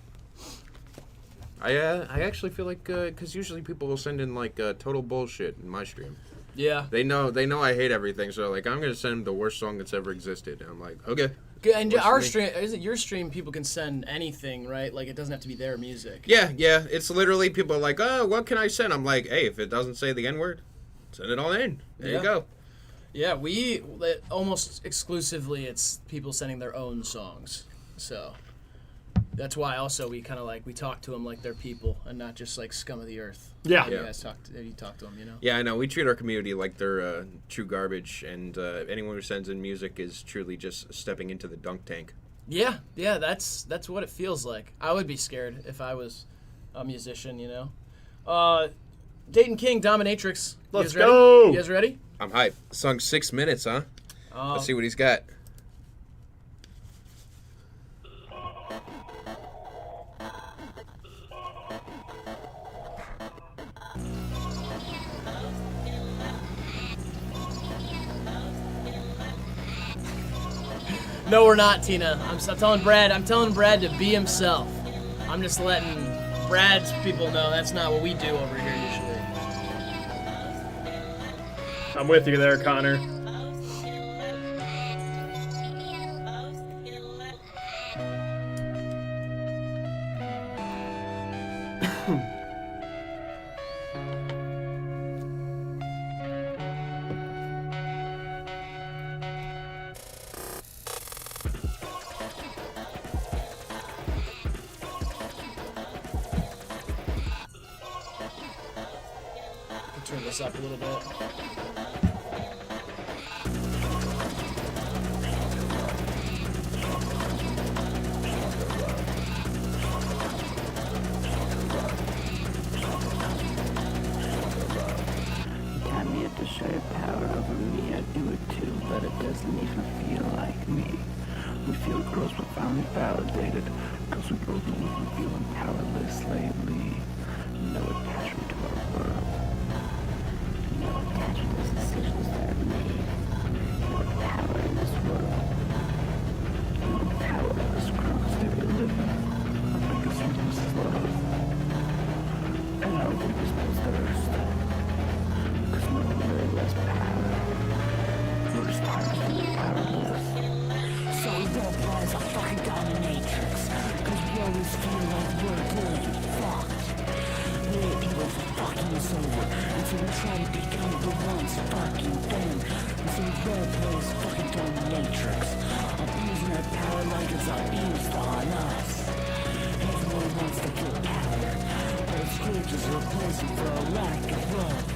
I actually feel like, because usually people will send in, like, total bullshit in my stream. Yeah. They know I hate everything, so, like, I'm going to send them the worst song that's ever existed. And I'm like, okay. And our stream, isn't your stream, people can send anything, right? Like, it doesn't have to be their music. Yeah. It's literally people are like, oh, what can I send? I'm like, hey, if it doesn't say the N-word, send it all in. There you go. Yeah, almost exclusively it's people sending their own songs. So that's why also we kind of like, we talk to them like they're people and not just like scum of the earth. Yeah. You guys talk to them, you know? Yeah, I know. We treat our community like they're true garbage, and anyone who sends in music is truly just stepping into the dunk tank. Yeah, that's what it feels like. I would be scared if I was a musician, you know? Dayton King, Dominatrix. Let's go! You guys ready? I'm hyped. Sung 6 minutes, huh? Let's see what he's got. No, we're not, Tina. I'm telling Brad to be himself. I'm just letting Brad's people know that's not what we do over here usually. I'm with you there, Connor. Turn this up a little bit. To show your power over me, I do it too, but it doesn't even feel like me. We feel gross, profoundly validated, because we both know we've been feeling powerless lately. No attachment to our world. No attachment to decisions that are made. No power in this world. No power in this cross that we live in. Our biggest weakness is love. And our deepest most thirst. Less power. First time to be powerless. So we don't rise a fucking dominatrix. Cause we always feel like we're really fucked. We hate people for fucking us over. And so we try to become the ones fucking them. And so we play this fucking dominatrix. Abusing our power like it's abused on us. Everyone wants to feel power. But it's good just replacing for a lack of love.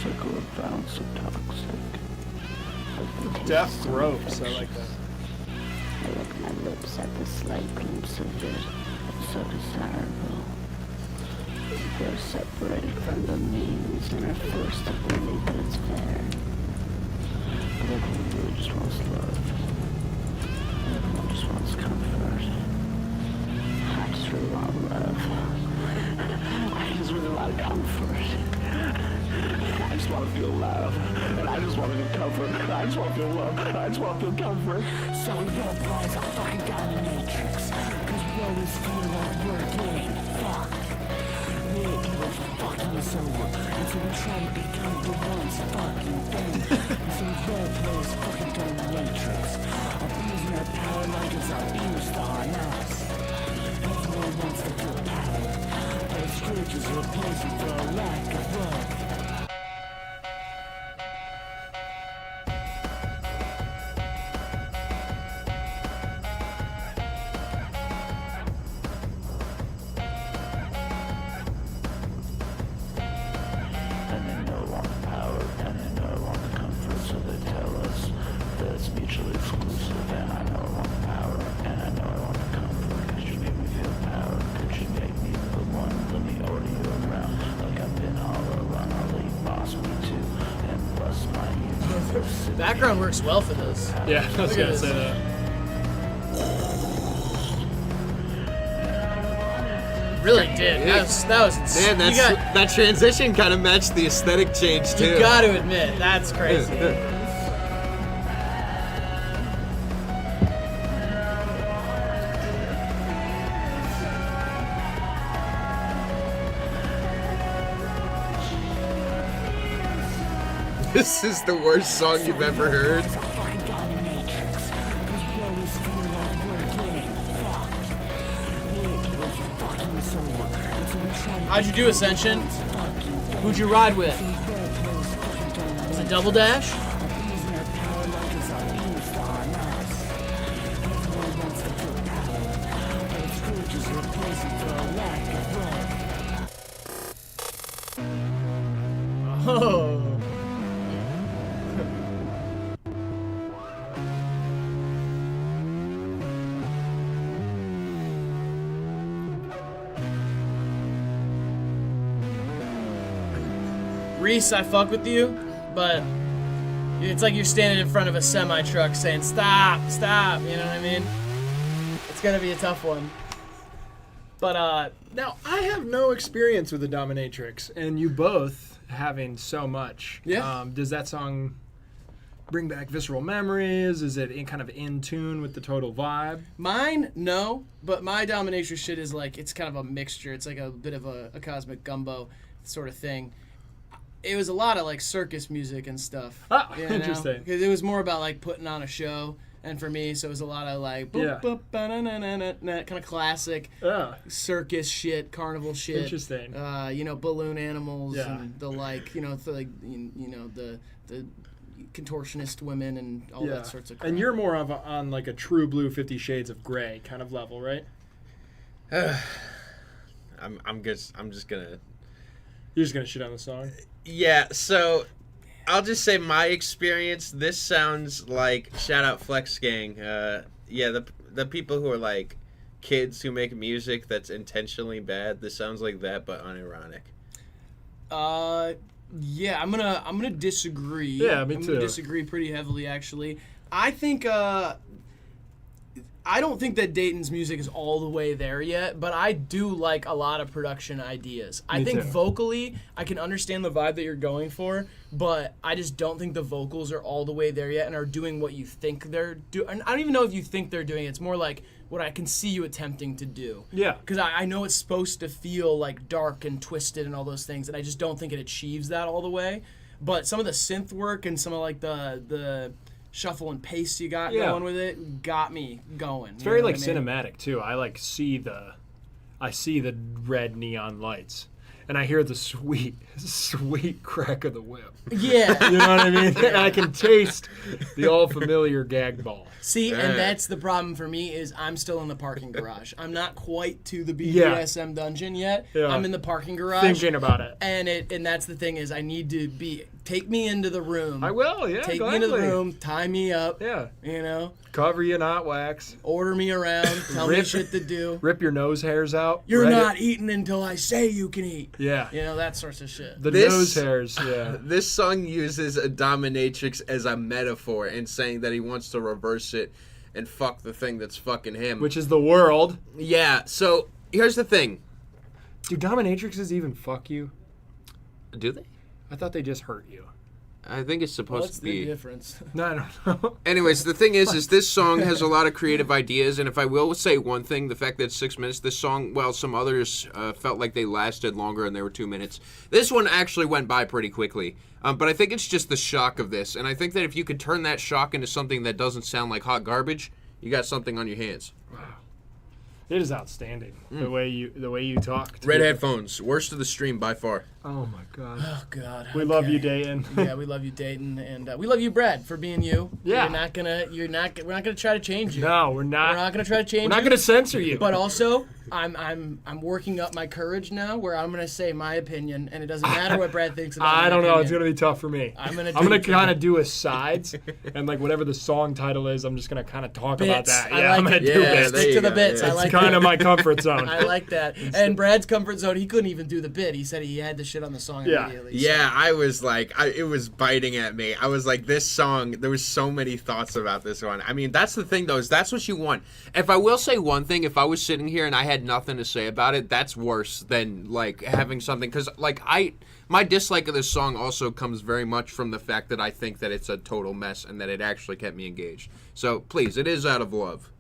Circle of violence so toxic. Death ropes, I like that. I lick my lips at the slight glimpse of it. So desirable. We're separated from the means and are forced to believe that it's fair. But everyone really just wants love. I just want to feel love. I just want to feel comfort. So your boys are fucking dominatrix. Cause we always feel like we're getting fucked. We ain't even fucking us over. And so we try to become the ones fucking them. And so their players fucking dominatrix. Abusing our power like it's abused on us. Everyone wants to feel power. But it's scriptures replacing for a lack of love. Mutually exclusive, and I know I want the power, and I know I want the comfort. Could you make me feel power? Could you make me the one? Let me order you around like I've been all around. I'll let you boss me too, and bless my universe. Background works well for this. Yeah, I was gonna say that. Really did. That was insane. Man, that transition kind of matched the aesthetic change too. You got to admit, that's crazy. This is the worst song you've ever heard. How'd you do, Ascension? Who'd you ride with? Was it Double Dash? Oh. Reese, I fuck with you, but it's like you're standing in front of a semi-truck saying, stop, stop, you know what I mean? It's gonna be a tough one. But, now, I have no experience with the dominatrix, and you both having so much. Yeah. Does that song bring back visceral memories? Is it kind of in tune with the total vibe? mine, no, but my dominatrix shit is like, it's kind of a mixture. It's like a bit of a cosmic gumbo sort of thing. It was a lot of like circus music and stuff. Oh, interesting. Because it was more about like putting on a show, and for me, so it was a lot of like boop, boop, ba-na-na-na-na, kind of classic circus shit, carnival shit. Interesting. Balloon animals and the like, the contortionist women and all that sorts of crap. And you're more of on like a true blue 50 Shades of Grey kind of level, right? I'm just gonna. You're just gonna shit on the song. Yeah, so I'll just say my experience. This sounds like shout out Flex Gang. The people who are like kids who make music that's intentionally bad. This sounds like that, but unironic. Yeah, I'm gonna disagree. Yeah, me too. I'm gonna disagree pretty heavily, actually. I think I don't think that Dayton's music is all the way there yet, but I do like a lot of production ideas. I think vocally, I can understand the vibe that you're going for, but I just don't think the vocals are all the way there yet and are doing what you think they're doing. I don't even know if you think they're doing it. It's more like what I can see you attempting to do. Yeah. Because I know it's supposed to feel like dark and twisted and all those things, and I just don't think it achieves that all the way. But some of the synth work and some of like the shuffle and pace you got going with it got me going. It's very like cinematic too. I see the red neon lights, and I hear the sweet crack of the whip. Yeah, you know what I mean. And I can taste the all familiar gag ball. See, and that's the problem for me is I'm still in the parking garage. I'm not quite to the BDSM dungeon yet. Yeah. I'm in the parking garage thinking about it. And that's the thing is I need to take me into the room. I will, yeah. Take gladly. me into the room, tie me up. Yeah. You cover you in hot wax. Order me around, tell me shit to do. Rip your nose hairs out. You're not eating until I say you can eat. Yeah. That sorts of shit. The nose hairs, yeah. This song uses a dominatrix as a metaphor and saying that he wants to reverse it and fuck the thing that's fucking him. Which is the world. Yeah, so here's the thing. Do dominatrixes even fuck you? Do they? I thought they just hurt you. I think it's supposed What's to be. the difference? No, I don't know. Anyways, the thing is this song has a lot of creative ideas, and if I will say one thing, the fact that it's 6 minutes, this song, while some others felt like they lasted longer and they were 2 minutes, this one actually went by pretty quickly. But I think it's just the shock of this, and I think that if you could turn that shock into something that doesn't sound like hot garbage, you got something on your hands. It is outstanding the way you talk. Red headphones, worst of the stream by far. Oh my god. Oh God. We love you, Dayton. Yeah, we love you, Dayton, and we love you, Brad, for being you. Yeah. We're not gonna try to change you. No, we're not. We're not gonna try to change We're not you. gonna censor you. But also, I'm working up my courage now, where I'm gonna say my opinion, and it doesn't matter what Brad thinks about. I my don't know. opinion. It's gonna be tough for me. I'm gonna kind of do a sides, and like whatever the song title is, I'm just gonna kind of talk about Bits. that. I Yeah, like I'm gonna it. do Yeah, bits. there Stick you to the go, bits. yeah. I like It's kind of my comfort zone. I like that. And Brad's comfort zone, he couldn't even do the bit. He said he had to shit on the song Yeah. immediately. Yeah, I was like, it was biting at me. I was like, this song, there was so many thoughts about this one. I mean, that's the thing, though, is that's what you want. If I will say one thing, if I was sitting here and I had nothing to say about it, that's worse than like having something, because like my dislike of this song also comes very much from the fact that I think that it's a total mess and that it actually kept me engaged. So please, it is out of love.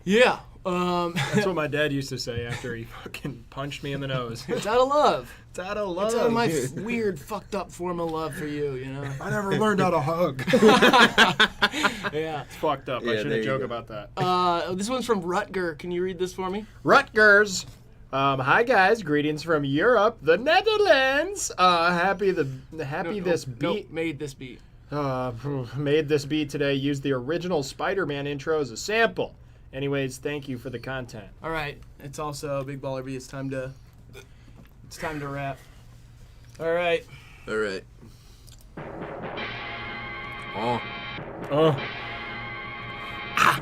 Yeah. That's what my dad used to say after he fucking punched me in the nose. It's out of love. It's out of love. It's out of my weird, fucked up form of love for you, you know? I never learned how to hug. Yeah. It's fucked up. Yeah, I there shouldn't you joke go. about that. This one's from Rutger. Can you read this for me? Rutgers. Hi guys, greetings from Europe, the Netherlands. Happy this beat. Nope, made this beat. Made this beat today. Used the original Spider-Man intro as a sample. Anyways, thank you for the content. All right. It's also Big Baller B. It's time to wrap. All right. All right. Oh. Oh,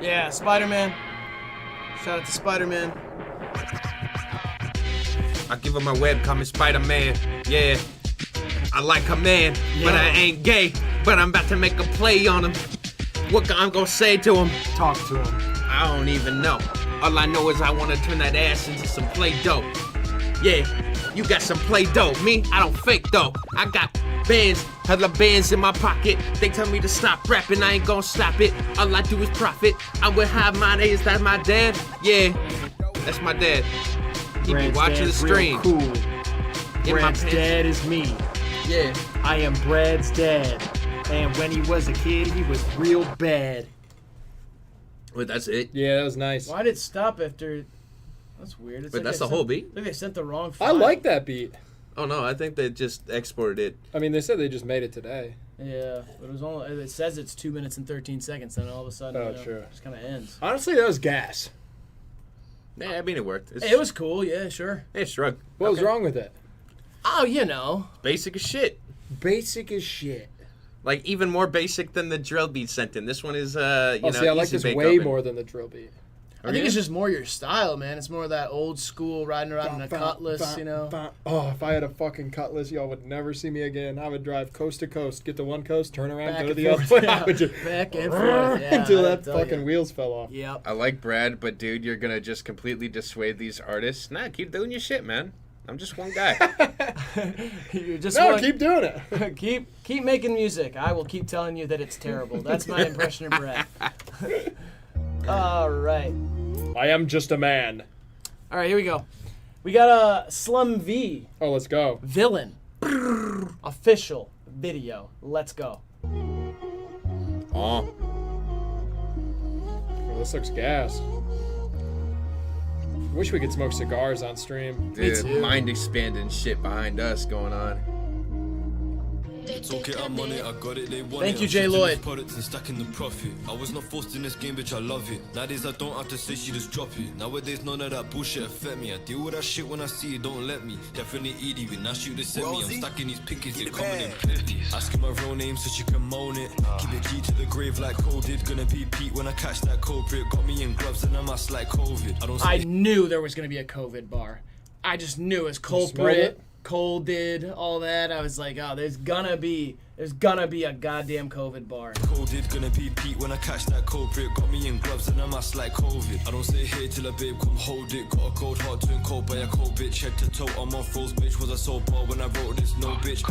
Yeah, Spider-Man. Shout out to Spider-Man. I give him my web, call me Spider-Man. Yeah. I like a man, but I ain't gay. But I'm about to make a play on him. What I'm gonna say to him? talk to him. I don't even know. All I know is I wanna turn that ass into some Play-Doh. Yeah, you got some Play-Doh. Me, I don't fake though. I got bands, hella bands in my pocket. They tell me to stop rapping, I ain't gonna stop it. All I do is profit. I'm with HIVEMIND. Is that my dad? Yeah, that's my dad. He be Brad's watching the dad's stream. real cool. In my Brad's pants. dad is me. Yeah. I am Brad's dad. And when he was a kid, he was real bad. Wait, that's it? Yeah, that was nice. Why did it stop after? That's weird. It's Wait, like that's they the whole sent- beat? I think they sent the wrong I file. like that beat. Oh no, I think they just exported it. I mean, they said they just made it today. Yeah, but it was only. It says it's 2 minutes and 13 seconds, then all of a sudden, Oh, you know, true. it just kind of ends. Honestly, that was gas. Yeah, I mean it worked. It's, It was cool. Yeah, sure. It's shrug. What was wrong with it? Oh, you know. Basic as shit. Basic as shit. Like even more basic than the drill beat sent in. This one is you Oh, know, see, I like easy this bake way oven. more than the drill beat. I think it's just more your style, man. It's more of that old school riding around in a cutlass, you know. Oh, if I had a fucking cutlass, y'all would never see me again. I would drive coast to coast, get to one coast, turn around, Back go to and the other forth, one. yeah. I would just Back and forth, yeah, until I that tell fucking ya. wheels fell off. Yep. I like Brad, but dude, you're gonna just completely dissuade these artists. Nah, keep doing your shit, man. I'm just one guy. You just No, want- keep doing it. keep making music. I will keep telling you that it's terrible. That's my impression of Brad. All right. I am just a man. All right, here we go. We got a Slum V Oh, let's go. villain official video. Let's go. Oh, Oh, this looks gas. Wish we could smoke cigars on stream. dude, too. mind expanding shit behind us going on. Talk it, I'm on it, I got it, they want Thank it. you, I'm Jay shifting Lloyd. these products and stacking the profit. I was not forced in this game, bitch, I love it. Nowadays I don't have to say she just drop it. Nowadays none of that bullshit affect me. I deal with that shit when I see it, don't let me. Definitely Edie, when I shoot they send me. I'm stacking these pickets, they're coming in plenty. Asking my real name so she can moan it. Keep it G to the grave like Cole did. Gonna be Pete when I catch that culprit. Got me in gloves and I'm ass like COVID. I don't I knew there was going to be a COVID bar. I just knew as smelled culprit, it? Cole did all that. I was like, oh, there's gonna be there's gonna be a goddamn COVID bar. Coded, gonna be Pete when I catch that culprit. Got me in gloves and a mask like COVID. I don't stay here till a babe come hold it. Got a cold heart turned cold by a cold bitch. Head to toe, I'm on froze, bitch. Was I so bored when I wrote this? No bitch.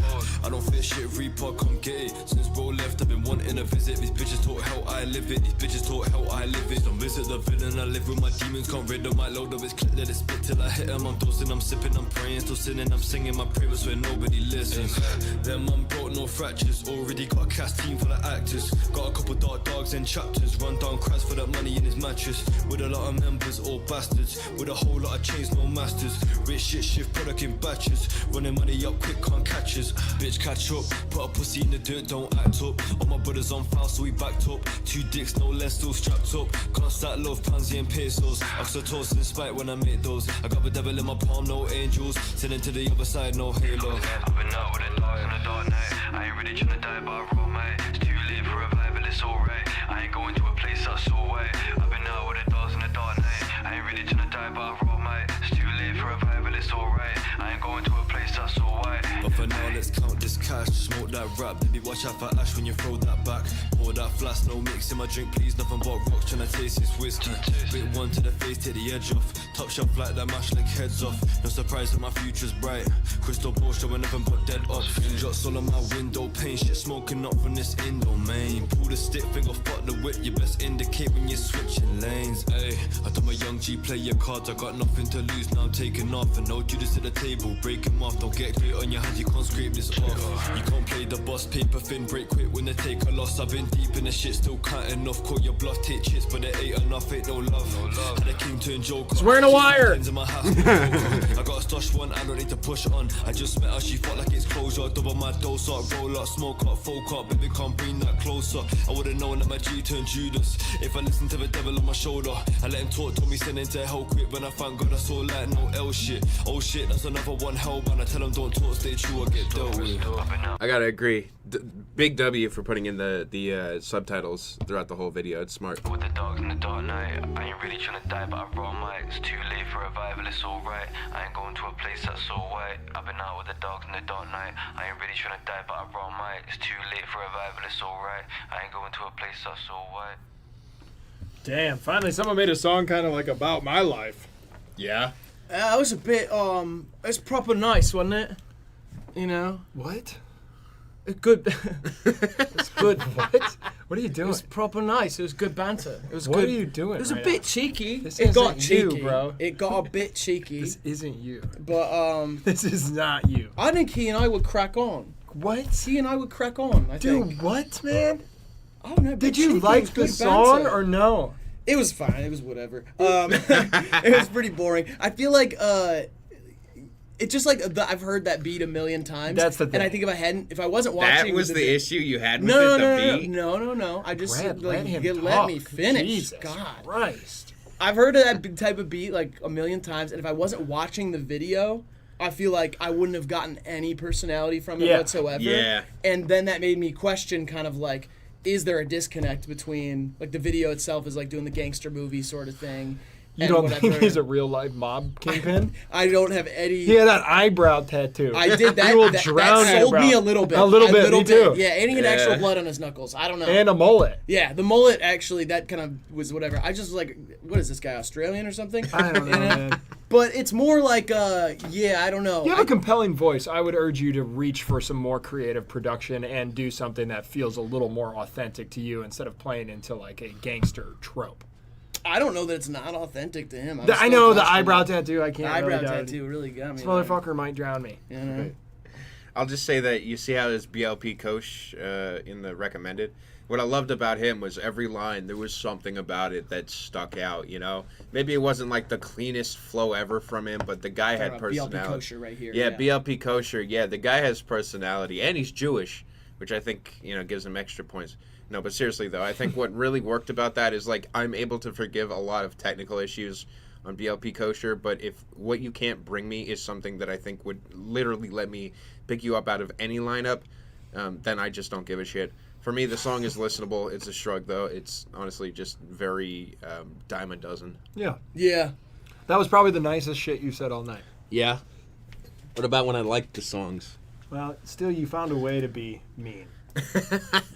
I don't fear shit, Reaper, come get it. Since bro left, I've been wanting a visit. These bitches taught how I live it. These bitches taught how I live it. Don't visit the villain, I live with my demons. Can't rid of my load of his clip, let it spit till I hit him. I'm dosing, I'm sipping, I'm praying, still sinning. I'm singing my prayers where nobody listens. Them I'm broke, no fractures. Already got a cast team full of actors. Got a couple dark dogs and chapters. Run down cracks for that money in his mattress. With a lot of members, all bastards. With a whole lot of chains, no masters. Rich shit, shift product in batches. Running money up quick, can't catch us. Bitch, catch up. Put a pussy in the dirt, don't act up. All my brothers on file, so we backed up. 2 dicks, no less, still strapped up. Can't stack love, pansy and pesos. Oxytocin in spite when I make those. I got the devil in my palm, no angels. Sending to the other side, no halo. I've been out with the dogs in the dark night. I ain't really tryna die, but I roll, mate. It's too late for revival, it's alright. I ain't going to a place that's so white. I've been out with the dogs in the dark night. I ain't really tryna die, but I roll, mate. It's too late for revival, it's alright. I ain't going to a place that's so white. But for now, let's count this cash. Smoke that rap, baby, watch out for ash when you throw that back. Pour that flask, no mix in my drink, please. Nothing but rocks, tryna taste this whiskey. Bit one to the face, take the edge off. Top shelf like that, mash like heads off. No surprise that my future's bright. Crystal ball showing nothing but dead ups. Shots all on my window pane, shit smoking up from this Indo main. Pull the stick, finger, fuck the whip. You best indicate when you're switching lanes. Ayy, I done my young G, play your cards. I got nothing to lose, now I'm taking off. And no Judas at the table, break him off. Don't get clear on your hands, you can't scrape this off. You can't play the boss, paper thin, break quick when they take a loss. I've been deep in the shit, still counting off. Call your bluff, take chits, but it ain't enough, ain't no love. Had a king turn joker. He's wearing a wire. I got a stash one, I don't need to push on. I just met her, she fought like it's closure. Double my dose up, roll up, smoke up, folk up. Baby, can't bring that closer. I would've known that my G turned Judas if I listened to the devil on my shoulder. I let him talk, told me send into hell quick. When I found God, I saw like no L shit. Oh shit, that's another one hell man. I tell him don't talk, stay true or get dealt with. I gotta agree. Big W for putting in the subtitles throughout the whole video. It's smart. With the dogs in the dark night, I ain't really tryna die, but I roll my. It's too late for revival, it's alright. I ain't going to a place that's so white. I've been out with the dogs in the dark night. I ain't really tryna die, but I roll my. It's too late for revival, it's alright. I ain't going to a place that's so white. Damn, finally someone made a song kind of like about my life. Yeah. It was a bit, it's proper nice, wasn't it? You know? What? It's good. It's good. What? What are you It doing? was proper nice. It was good banter. It was What good. are you doing? It was right a bit now? cheeky. This It got isn't you, cheeky, bro. It got a bit cheeky. This isn't you. But This is not you. I think he and I would crack on. What? He and I would crack on. I Dude, think. what, man? I don't know. Did you like the song or no? It was fine. It was whatever. It was pretty boring. I feel like it's just like I've heard that beat a million times. That's the thing. And I think if I wasn't That watching, was the issue you had with No, it, no, the beat? no. I just Brad, like let him you talk. let me finish. Jesus God. Christ. I've heard of that type of beat like a million times, and if I wasn't watching the video, I feel like I wouldn't have gotten any personality from it Yeah. whatsoever. Yeah. And then that made me question kind of like, is there a disconnect between like the video itself is like doing the gangster movie sort of thing? You and don't what I've think heard- he's a real life mob kingpin? I don't have any. He had that eyebrow tattoo. I did that. You will that drown that sold eyebrow. me a little bit. A little bit, me too. Yeah, and he had actual blood on his knuckles. I don't know. And a mullet. Yeah, the mullet actually, that kind of was whatever. I just was like, what is this guy, Australian or something? I don't know, man. But it's more like, yeah, I don't know. You have a compelling voice. I would urge you to reach for some more creative production and do something that feels a little more authentic to you instead of playing into like a gangster trope. I don't know that it's not authentic to him. I know the eyebrow tattoo. I can't. The eyebrow really tattoo really got me. This motherfucker might drown me. You know? I'll just say that you see how there's BLP Koch in the recommended. What I loved about him was every line, there was something about it that stuck out, you know? Maybe it wasn't like the cleanest flow ever from him, but the guy had personality. BLP Kosher right here. Yeah, BLP Kosher. Yeah, the guy has personality. And he's Jewish, which I think, you know, gives him extra points. No, but seriously, though, I think what really worked about that is, like, I'm able to forgive a lot of technical issues on BLP Kosher, but if what you can't bring me is something that I think would literally let me pick you up out of any lineup, then I just don't give a shit. For me, the song is listenable. It's a shrug, though. It's honestly just very dime a dozen. Yeah. Yeah. That was probably the nicest shit you said all night. Yeah. What about when I liked the songs? Well, still, you found a way to be mean.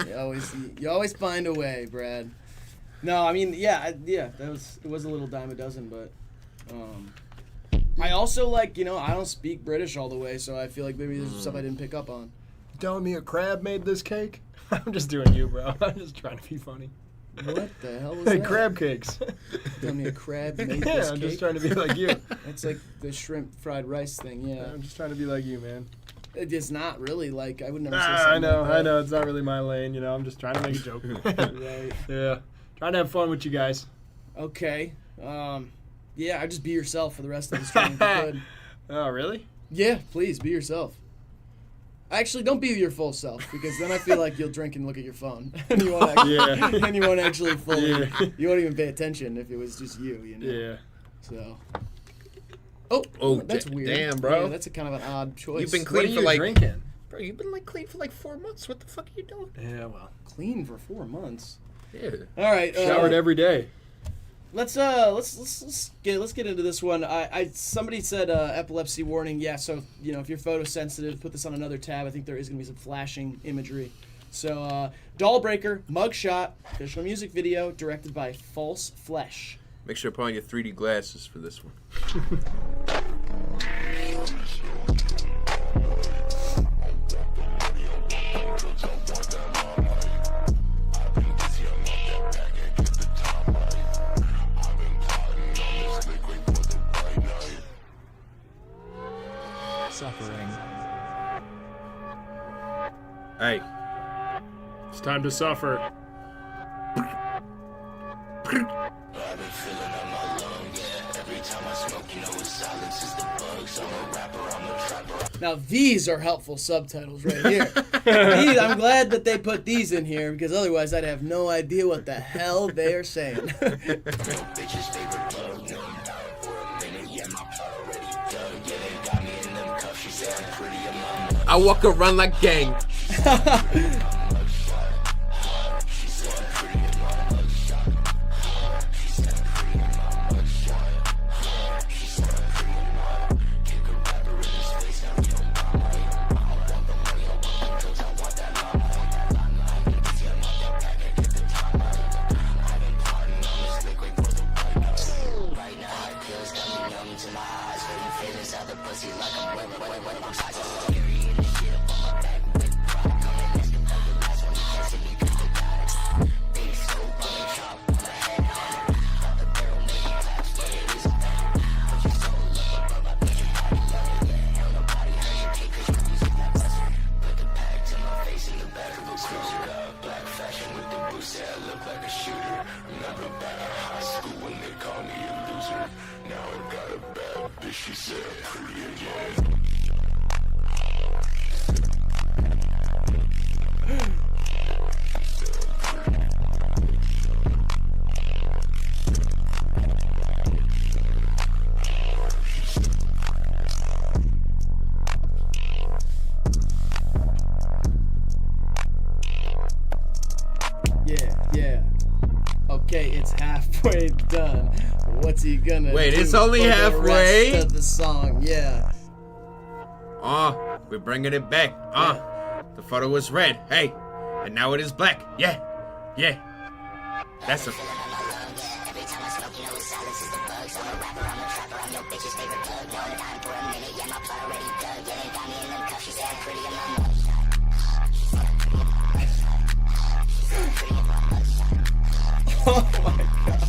You always find a way, Brad. No, I mean, it was a little dime a dozen, but I also like, I don't speak British all the way, so I feel like maybe there's stuff I didn't pick up on. Telling me a crab made this cake? I'm just doing you, bro. I'm just trying to be funny. What the hell was that? Crab cakes. Tell me a crab made Yeah, this I'm cake? just trying to be like you. That's like the shrimp fried rice thing, yeah. I'm just trying to be like you, man. It's not really like, I would never say I something know, like that. I know. It's not really my lane, I'm just trying to make a joke. Right. Yeah. Trying to have fun with you guys. Okay. Yeah, just be yourself for the rest of the stream if you could. Oh, really? Yeah, please, be yourself. Actually, don't be your full self, because then I feel like you'll drink and look at your phone. And you won't actually, and you won't actually fully, you won't even pay attention if it was just you, Yeah. So. Oh, that's weird. damn, bro. Yeah, that's a kind of an odd choice. You've been What are clean for you like drinking? Bro, you've been like clean for like 4 months. What the fuck are you doing? Yeah, well. Clean for 4 months. Yeah. All right. Showered every day. Let's get into this one. Somebody said epilepsy warning. Yeah, so if you're photosensitive, put this on another tab. I think there is gonna be some flashing imagery. So Dollbreaker, Mugshot, official music video directed by False Flesh. Make sure to put on your 3D glasses for this one. Suffering. Hey. It's time to suffer. Now these are helpful subtitles right here. I'm glad that they put these in here because otherwise I'd have no idea what the hell they are saying. I walk around like gang. Yeah. Okay, it's halfway done. What's he gonna Wait, do it's only for the halfway? rest of the song? Yeah. We're bringing it back. The photo was red. Hey, and now it is black. Yeah. That's a. Oh my god.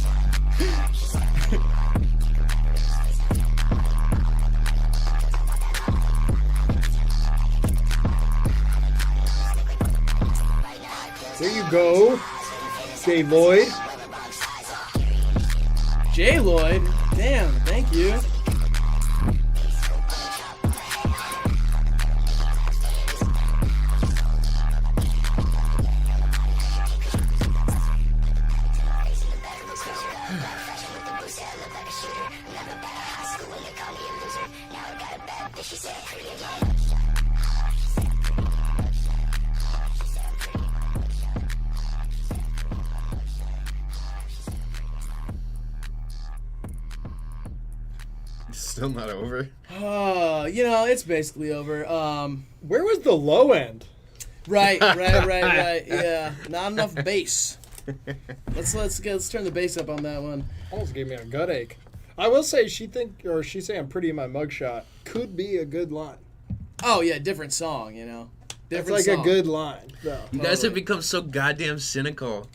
There you go. Jay Lloyd. Jay Lloyd? Damn, thank you. Still not over. It's basically over. Where was the low end? Right. Yeah, not enough bass. Let's turn the bass up on that one. Almost gave me a gut ache. I will say she's saying I'm pretty in my mugshot could be a good line. Oh yeah, different song, you know. It's like a good line. Though. You guys have become so goddamn cynical.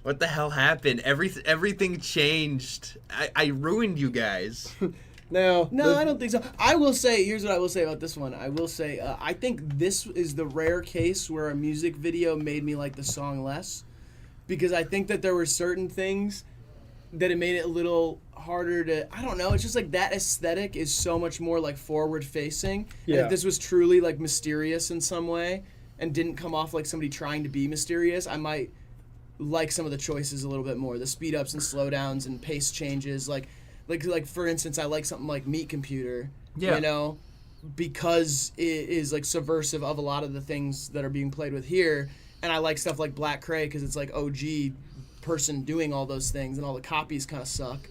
What the hell happened? Everything changed. I ruined you guys. No, I don't think so. I will say, here's what I will say about this one. I will say, I think this is the rare case where a music video made me like the song less, because I think that there were certain things that it made it a little harder to, I don't know, it's just like that aesthetic is so much more like forward facing. Yeah. And if this was truly like mysterious in some way and didn't come off like somebody trying to be mysterious, I might like some of the choices a little bit more. The speed ups and slow downs and pace changes. Like for instance, I like something like Meat Computer, you know, because it is like subversive of a lot of the things that are being played with here. And I like stuff like Black Cray because it's like OG person doing all those things, and all the copies kind of suck.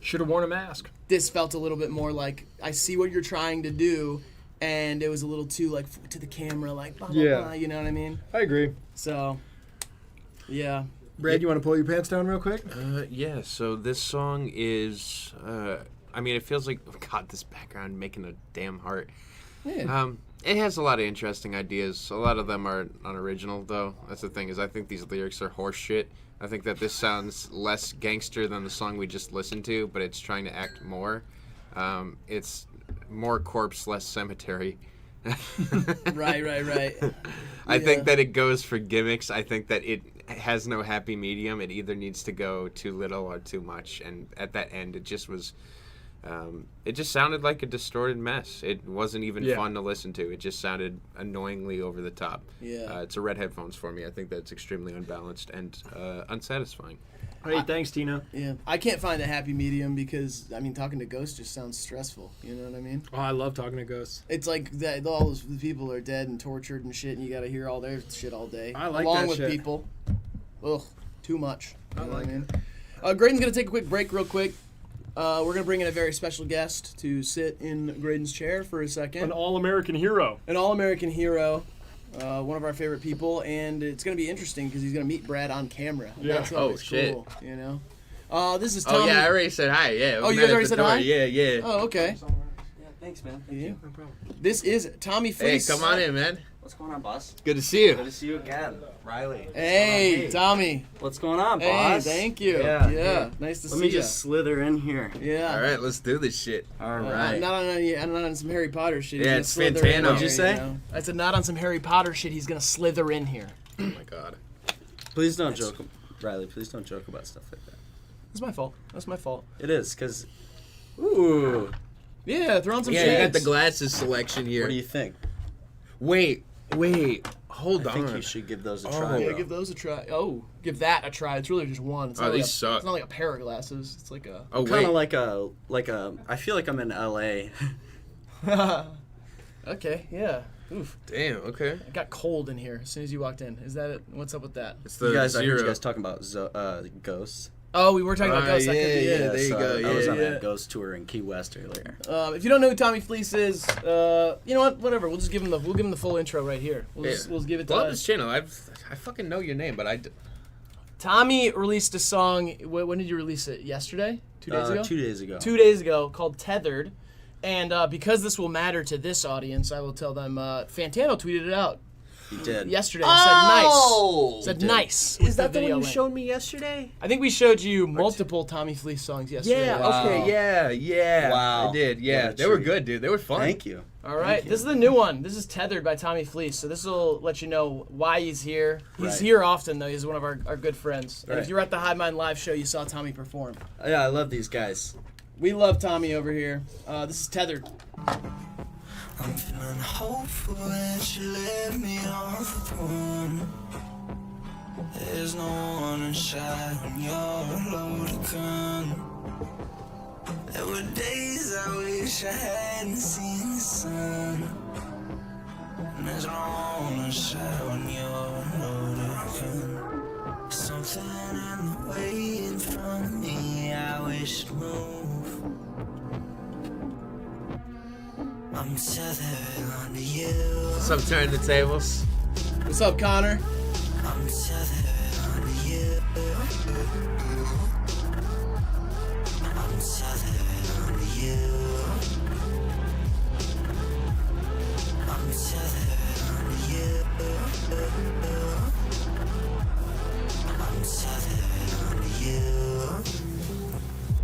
Should have worn a mask. This felt a little bit more like, I see what you're trying to do, and it was a little too like to the camera, like blah blah blah, you know what I mean? I agree. So, yeah. Brad, you want to pull your pants down real quick? Yeah, so this song is, I mean, it feels like, oh God, this background making a damn heart. Yeah. It has a lot of interesting ideas. A lot of them are unoriginal, though. That's the thing, is I think these lyrics are horse shit. I think that this sounds less gangster than the song we just listened to, but it's trying to act more. It's more corpse, less cemetery. Right. I think that it goes for gimmicks. I think that it has no happy medium. It either needs to go too little or too much. And at that end, it just was... it just sounded like a distorted mess. It wasn't even fun to listen to. It just sounded annoyingly over the top. Yeah. It's a red headphones for me. I think that's extremely unbalanced and unsatisfying. Hey, thanks, Tina. Yeah. I can't find a happy medium because, I mean, talking to ghosts just sounds stressful. You know what I mean? Oh, I love talking to ghosts. It's like that all those people are dead and tortured and shit, and you got to hear all their shit all day. I like along that with shit. people. Ugh, too much. You know like what I mean? Graydon's going to take a quick break real quick. We're going to bring in a very special guest to sit in Graydon's chair for a second. An all-American hero. An all-American hero. One of our favorite people, and it's going to be interesting because he's going to meet Brad on camera. Yeah. That's always shit. cool, you know? This is Tommy. Oh, yeah, I already said hi. Yeah. Oh, you guys already said hi? Yeah. Oh, okay. Yeah, thanks, man. Thank you. No problem. This is Tommy Hey, Fleece. come on in, man. What's going on, boss? Good to see you. Good to see you again. Riley. Hey, Tommy. What's going on, Hey, boss? thank you. Yeah. Yeah, nice to see you. Let me just slither in here. Yeah. All right, let's do this shit. All right. Not on some Harry Potter shit. He's Yeah, gonna it's slither in Fantano. here, What'd you say? know? I said not on some Harry Potter shit. He's gonna slither in here. Oh, my God. Please don't joke, Riley. Please don't joke about stuff like that. That's my fault. That's my fault. It is, because... Ooh. Yeah, throw on some Yeah, shades. you got the glasses selection here. What do you think? Wait. Hold I on. think you should give those a Oh. try. Yeah, bro. give those a try. Oh, give that a try. It's really just one. It's Oh, not these like suck. It's not like a pair of glasses. It's like a... Oh, Kind wait. of like a... I feel like I'm in L.A. Okay, yeah. Oof. Damn, okay. It got cold in here as soon as you walked in. Is that it? What's up with that? It's You the guys, I heard zero. you guys talking about ghosts. Oh, we were talking about ghosts. I couldn't- yeah, there you so go, I was yeah, on yeah. a ghost tour in Key West earlier. If you don't know who Tommy Fleece is, you know what? Whatever. We'll just give him the full intro right here. We'll give it to Love us. this channel. I fucking know your name, but I... Tommy released a song. When did you release it? Yesterday? 2 days ago? 2 days ago. 2 days ago, called Tethered. And because this will matter to this audience, I will tell them Fantano tweeted it out He did. yesterday. Oh! Said did. nice. Is that the video one you link. showed me yesterday? I think we showed you multiple Tommy Fleece songs yesterday. Yeah, Wow. okay, yeah. Wow. I did, yeah. What a They were treat. good, dude. They were fun. Thank you. All right, this is the new one. This is Tethered by Tommy Fleece. So this will let you know why he's here. He's Right. here often, though. He's one of our good friends. And if Right. you were at the HIVEMIND live show, you saw Tommy perform. Yeah, I love these guys. We love Tommy over here. This is Tethered. I'm feeling hopeful when she let me off the phone. There's no one inside when you're a loaded gun. There were days I wish I hadn't seen the sun. And there's no one inside when you're a loaded gun. Something in the way in front of me I wish to move. I'm tethered onto you. What's up, turning the tables? What's up, Connor? I'm tethered on you. I'm tethered on you. I'm tethered on you. I'm tethered on you.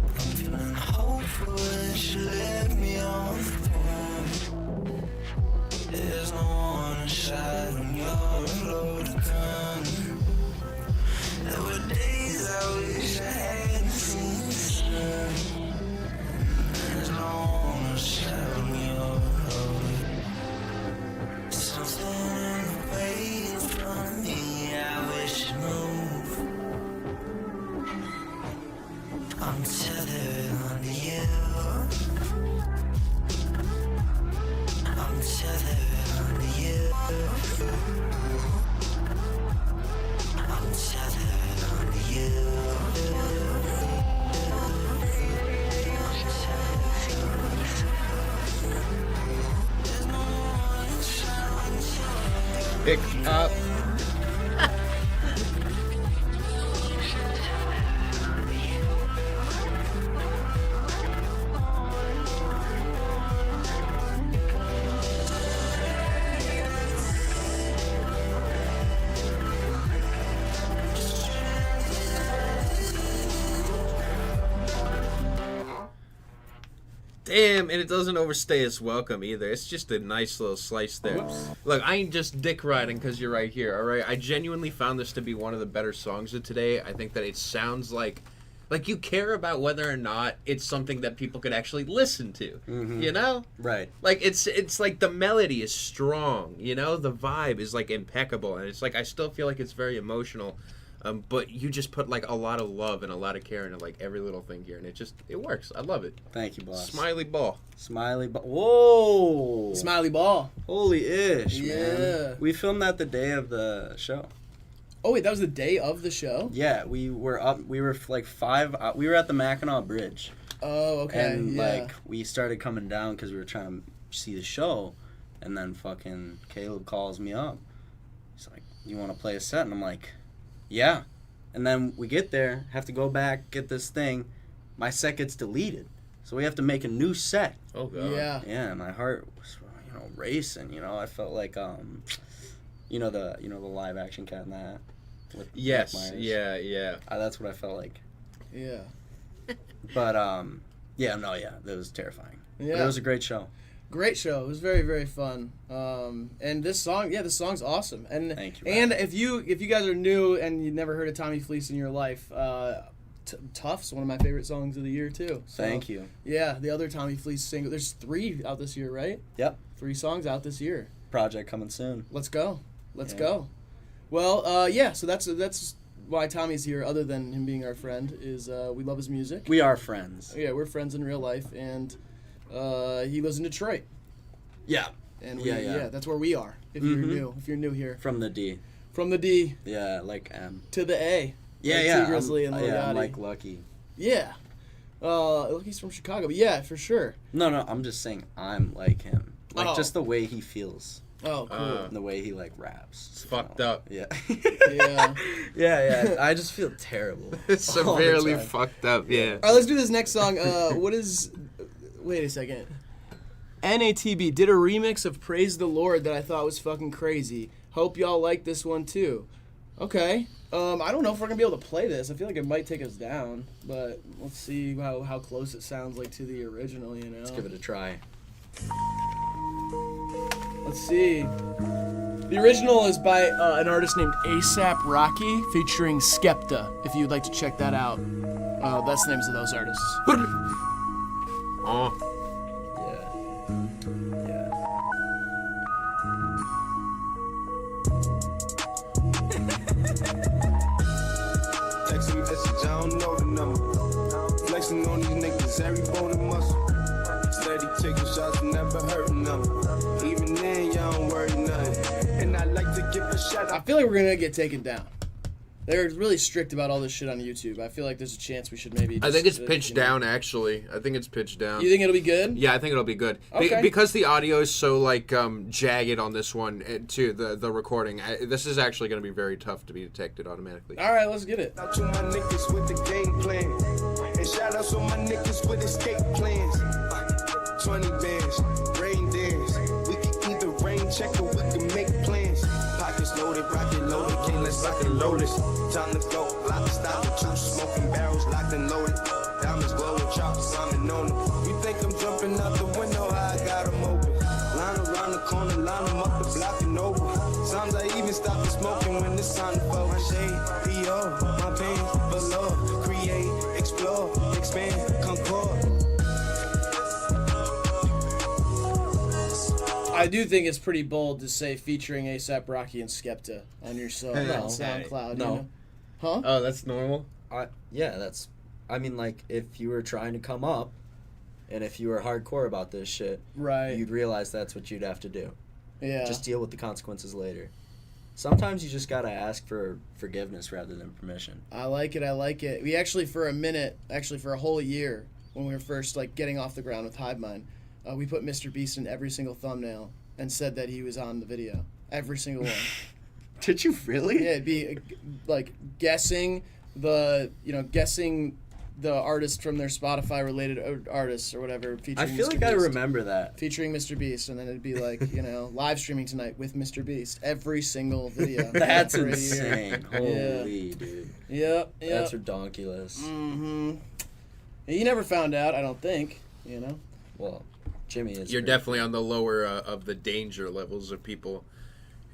I'm feeling hopeful when she left me on the phone. There's no one to shine when you're loaded gun. There were days I wish I hadn't seen the sun. There's no one to shine when you're loaded. Something in the way in front of me, I wish you'd move. I'm tethered onto you. I'm tethered onto you. I'm tethered onto you. Pick up. Damn, and it doesn't overstay its welcome either. It's just a nice little slice there. Whoops. Look, I ain't just dick riding because you're right here, all right? I genuinely found this to be one of the better songs of today. I think that it sounds like you care about whether or not it's something that people could actually listen to, you know? Right. Like, it's like the melody is strong, you know? The vibe is, like, impeccable, and it's like I still feel like it's very emotional. But you just put like a lot of love and a lot of care into like every little thing here, and it works. I love it. Thank you, boss. Smiley ball. Smiley ball. Whoa. Smiley ball. Holy ish, Yeah. man. We filmed that the day of the show. Oh wait, that was the day of the show? Yeah, we were up. We were like we were at the Mackinac Bridge. Oh, okay. And yeah. like we started coming down because we were trying to see the show, and then fucking Caleb calls me up. He's like, "You want to play a set?" And I'm like, "Yeah." And then we get there, have to go back, get this thing. My set gets deleted, so we have to make a new set. Oh god. Yeah. Yeah, my heart was, racing. I felt like the live action Cat in the Hat. With Yes. Mike Myers. Yeah. That's what I felt like. Yeah. But that was terrifying. Yeah. But it was a great show. Great show. It was very, very fun. And this song's awesome. And Thank you, and Ryan. if you guys are new and you've never heard of Tommy Fleece in your life, Tough's one of my favorite songs of the year too. So, Thank you. Yeah, the other Tommy Fleece single. There's 3 out this year, right? Yep. 3 songs out this year. Project coming soon. Let's go. Let's Yeah. go. Well, so that's why Tommy's here, other than him being our friend, is we love his music. We are friends. Yeah, we're friends in real life, and he lives in Detroit. Yeah. And Yeah. that's where we are. If you're new here. From the D. From the D Yeah, like M. to the A. Yeah, like yeah. T. Grizzly and Lil I'm Yachty. like Lucky. Yeah. Lucky's from Chicago, but yeah, for sure. No, I'm just saying I'm like him. Like Oh. just the way he feels. Oh, cool. And the way he like raps. It's fucked up. Yeah. Yeah. yeah. I just feel terrible. It's all the severely time. fucked up. Yeah. All right, let's do this next song. Wait a second. NATB did a remix of Praise the Lord that I thought was fucking crazy. Hope y'all like this one too. Okay. I don't know if we're gonna be able to play this. I feel like it might take us down, but let's see how close it sounds like to the original, you know? Let's give it a try. Let's see. The original is by an artist named ASAP Rocky featuring Skepta, if you'd like to check that out. That's the names of those artists. Oh. Yeah. Text a message, I don't know the number. Flexing on these niggas, every bone and muscle. Steady taking shots, never hurting them. Even then, y'all don't worry nothing. And I like to give a shout I out. feel like we're gonna get taken down. They're really strict about all this shit on YouTube. I feel like there's a chance we should maybe. I think it's just, pitched down. Actually, I think it's pitched down. You think it'll be good? Yeah, I think it'll be good. Okay. Because the audio is so like jagged on this one too. The recording. This is actually going to be very tough to be detected automatically. All right, let's get it. Out to my niggas with the game plan. And shout out to my niggas with escape plans. 20 bands, rain dance. We can either rain check or we can make plans. Pockets loaded, rocket loaded, can't let's lock and load this. Time to go, lock, stop, the two smoking barrels locked and loaded. Diamonds glowing, chops, I'm on them. You think I'm jumping out the window, I got them open. Line around the corner, line them up the block and over. Sometimes I even stop the smoking when it's time to fall. My shade, P.O., my pain, below. Create, explore, expand, concord. I do think it's pretty bold to say featuring A$AP Rocky and Skepta on your song on SoundCloud. No. You know? Huh? Oh, that's normal? Yeah, that's... I mean, like, if you were trying to come up, and if you were hardcore about this shit, right, you'd realize that's what you'd have to do. Yeah. Just deal with the consequences later. Sometimes you just gotta ask for forgiveness rather than permission. I like it. We actually, for a whole year, when we were first, like, getting off the ground with HiveMind, we put Mr. Beast in every single thumbnail and said that he was on the video. Every single one. Did you really? Yeah, it'd be like guessing the artist from their Spotify related artists or whatever. Featuring I feel Mr. like I Beast. remember that. Featuring Mr. Beast, and then it'd be like, live streaming tonight with Mr. Beast. Every single video. That's for a insane. year. Holy dude. Yep. That's redonkulous. Mm-hmm. You never found out, I don't think. Well, Jimmy is. You're definitely on the lower of the danger levels of people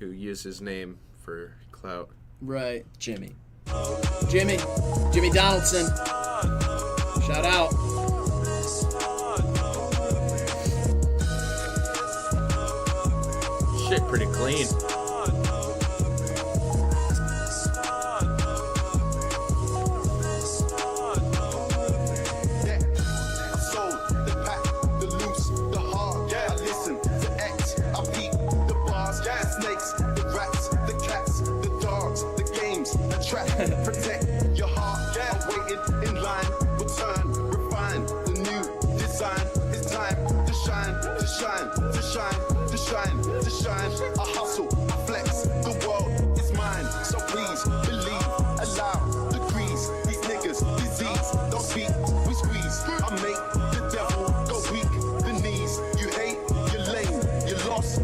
who use his name for clout. Right. Jimmy Donaldson. Shout out. Shit, pretty clean. Protect your heart, I'm waiting in line. Return, refine the new design. It's time to shine, to shine, to shine, to shine, to shine. I hustle, I flex, the world is mine. So please believe, allow degrees. These niggas, disease, don't speak, we squeeze. I make the devil go weak, the knees. You hate, you're lame, you're lost.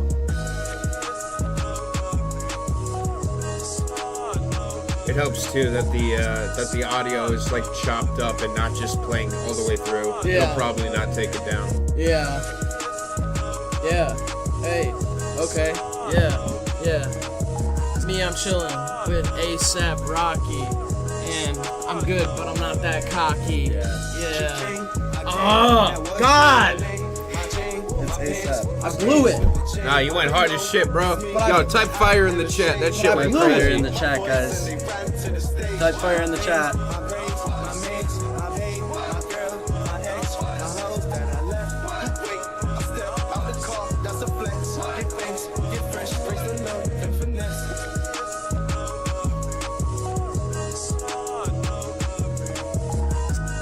It helps too that the audio is like chopped up and not just playing all the way through. Yeah. It'll probably not take it down. Yeah. Hey. Okay. Yeah. It's me, I'm chilling with A$AP Rocky, and I'm good, but I'm not that cocky. Yeah. Oh God. It's A$AP. I blew it. Nah, you went hard as shit, bro. Yo, type fire in the chat. That shit went Fire crazy. in the chat, guys. Type fire in the chat.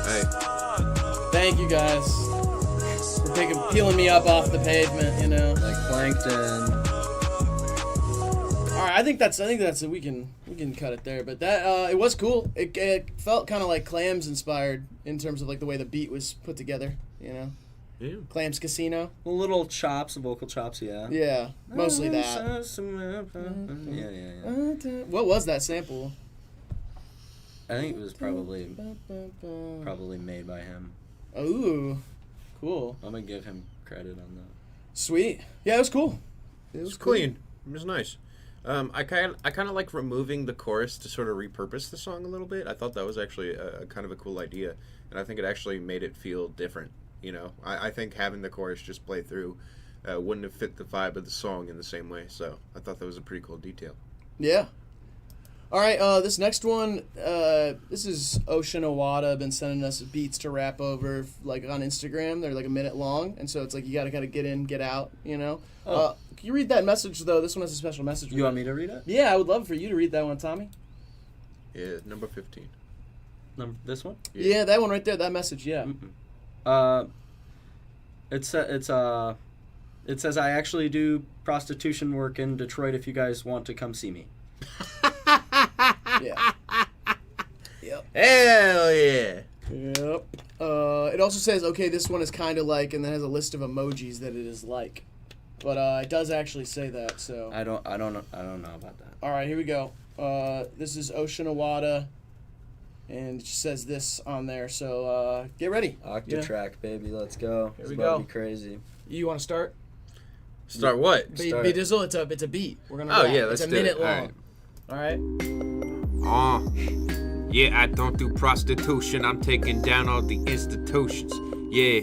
Hey. Thank you guys for peeling me up off the pavement. Like plankton. All right, I think that's it. We can cut it there, but that it was cool. It felt kind of like Clams inspired in terms of like the way the beat was put together. Yeah. Clams Casino. Little chops, vocal chops, yeah. Yeah, mostly that. Yeah. What was that sample? I think it was probably made by him. Ooh, cool. I'm gonna give him credit on that. Sweet. Yeah, it was cool. It was clean. It was nice. I kind of like removing the chorus to sort of repurpose the song a little bit. I thought that was actually a kind of a cool idea, and I think it actually made it feel different. I think having the chorus just play through wouldn't have fit the vibe of the song in the same way. So I thought that was a pretty cool detail. Yeah. All right, this next one, this is Ocean Owada, been sending us beats to rap over, like, on Instagram. They're, like, a minute long, and so it's like you gotta kind of get in, get out, Can you read that message, though? This one has a special message. You want me to read it? Yeah, I would love for you to read that one, Tommy. Yeah, number 15. This one? Yeah, that one right there. That message. Yeah. It says I actually do prostitution work in Detroit. If you guys want to come see me. Yeah. Yep. Hell yeah. Yep. It also says, okay, this one is kind of like, and then has a list of emojis that it is like, but it does actually say that. So I don't know about that. all right, here we go. This is Oceanawada, and it just says this on there. So get ready. Octatrack, baby, let's go. Here It's we about go. to be crazy. You want to start? Start what? Dizzle, it's a beat. We're gonna. Oh rap. yeah, let's it's a do minute it. long. All right. Yeah, I don't do prostitution. I'm taking down all the institutions. Yeah,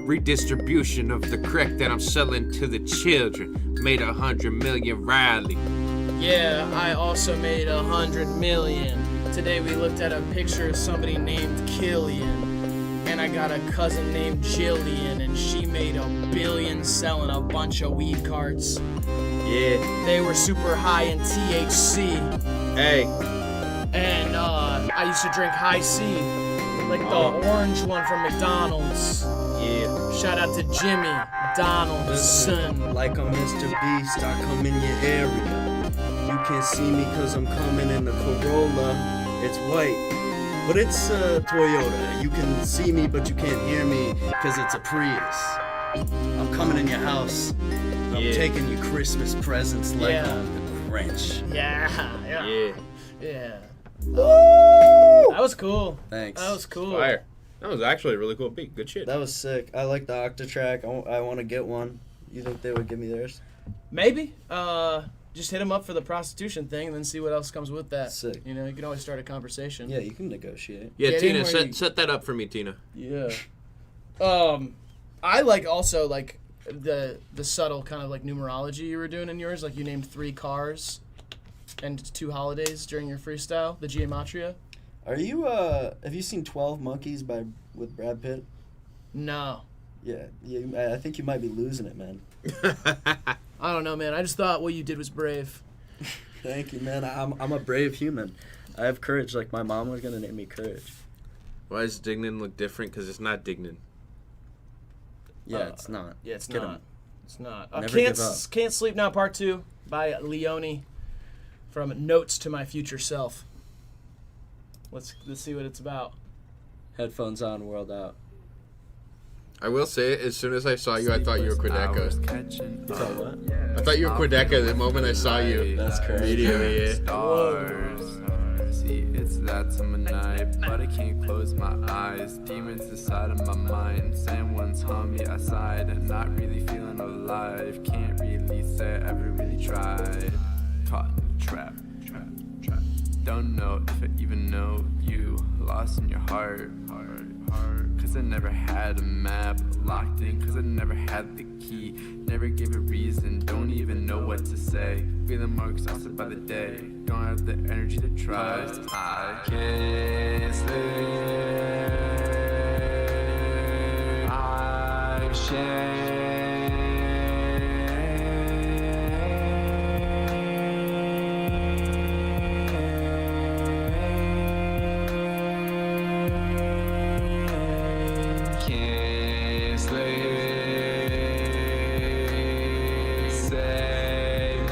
redistribution of the crack that I'm selling to the children. Made 100 million, Riley. Yeah, I also made 100 million. Today we looked at a picture of somebody named Killian. And I got a cousin named Jillian, and she made $1 billion selling a bunch of weed carts. Yeah. They were super high in THC. Hey. And I used to drink High C, like the orange one from McDonald's. Yeah. Shout out to Jimmy Donaldson. Like I'm Mr. Beast, I come in your area. You can't see me cause I'm coming in the Corolla. It's white, but it's a Toyota. You can see me, but you can't hear me cause it's a Prius. I'm coming in your house. I'm taking you Christmas presents like I'm the Grinch. Yeah. Woo! That was cool. Thanks. That was cool. Fire. That was actually a really cool beat. Good shit. That was sick. I like the Octatrack. I want to get one. You think they would give me theirs? Maybe. Just hit them up for the prostitution thing and then see what else comes with that. Sick. You know, you can always start a conversation. Yeah, you can negotiate. Yeah, Get Tina, in where set that up for me, Tina. Yeah. I like also like the subtle kind of like numerology you were doing in yours. Like you named 3 cars and 2 holidays during your freestyle, the gematria. Are you have you seen 12 Monkeys with Brad Pitt? No. Yeah, I think you might be losing it, man. I don't know, man. I just thought what you did was brave. Thank you, man. I'm a brave human. I have courage. Like my mom was gonna name me Courage. Why does Dignan look different? Because it's not Dignan. Yeah, it's not. Yeah, it's Get not. him. It's not. Never give up. Can't Sleep Now Part 2 by Leone from Notes to My Future Self. Let's see what it's about. Headphones on, world out. I will say, as soon as I saw you, I thought you were Quedeca. You thought what? I thought you were Quedeca the moment I saw you. That's crazy. Immediately, yeah. Stars. See, it's that time of night, but I can't close my eyes. Demons inside of my mind, someone's on me outside, and not really feeling alive. Can't release it, ever really tried. Caught in the trap. Don't know if I even know you. Lost in your heart. Cause I never had a map. Locked in cause I never had the key. Never gave a reason, don't even know what to say. Feeling more exhausted by the day. Don't have the energy to try. I can't sleep. I've can't sleep. Save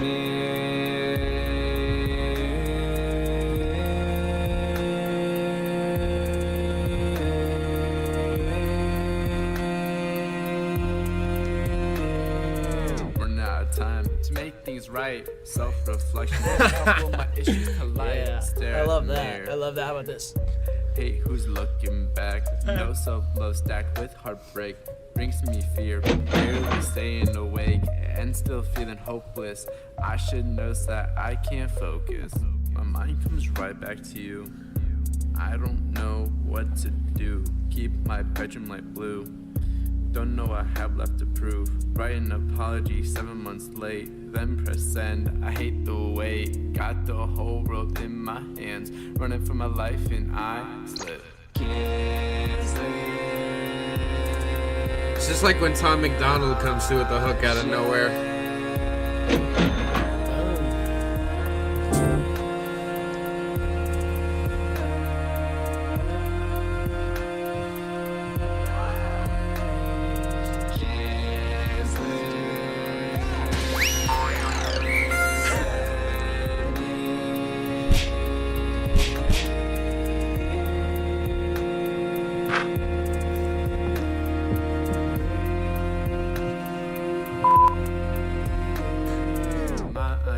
Run out of time to make things right. Self-reflection. Couple my issues collide. Yeah, Stare I at love the that. mirror. I love that. How about this? Hey, who's looking back? No self-love stacked with heartbreak. Brings me fear, barely staying awake and still feeling hopeless. I should notice that I can't focus. My mind comes right back to you. I don't know what to do. Keep my bedroom light blue. Don't know what I have left to prove. Write an apology 7 months late, then press send. I hate the wait. Got the whole world in my hands, running for my life and I slip. Can't sleep. It's just like when Tom McDonald comes through with the hook out of nowhere.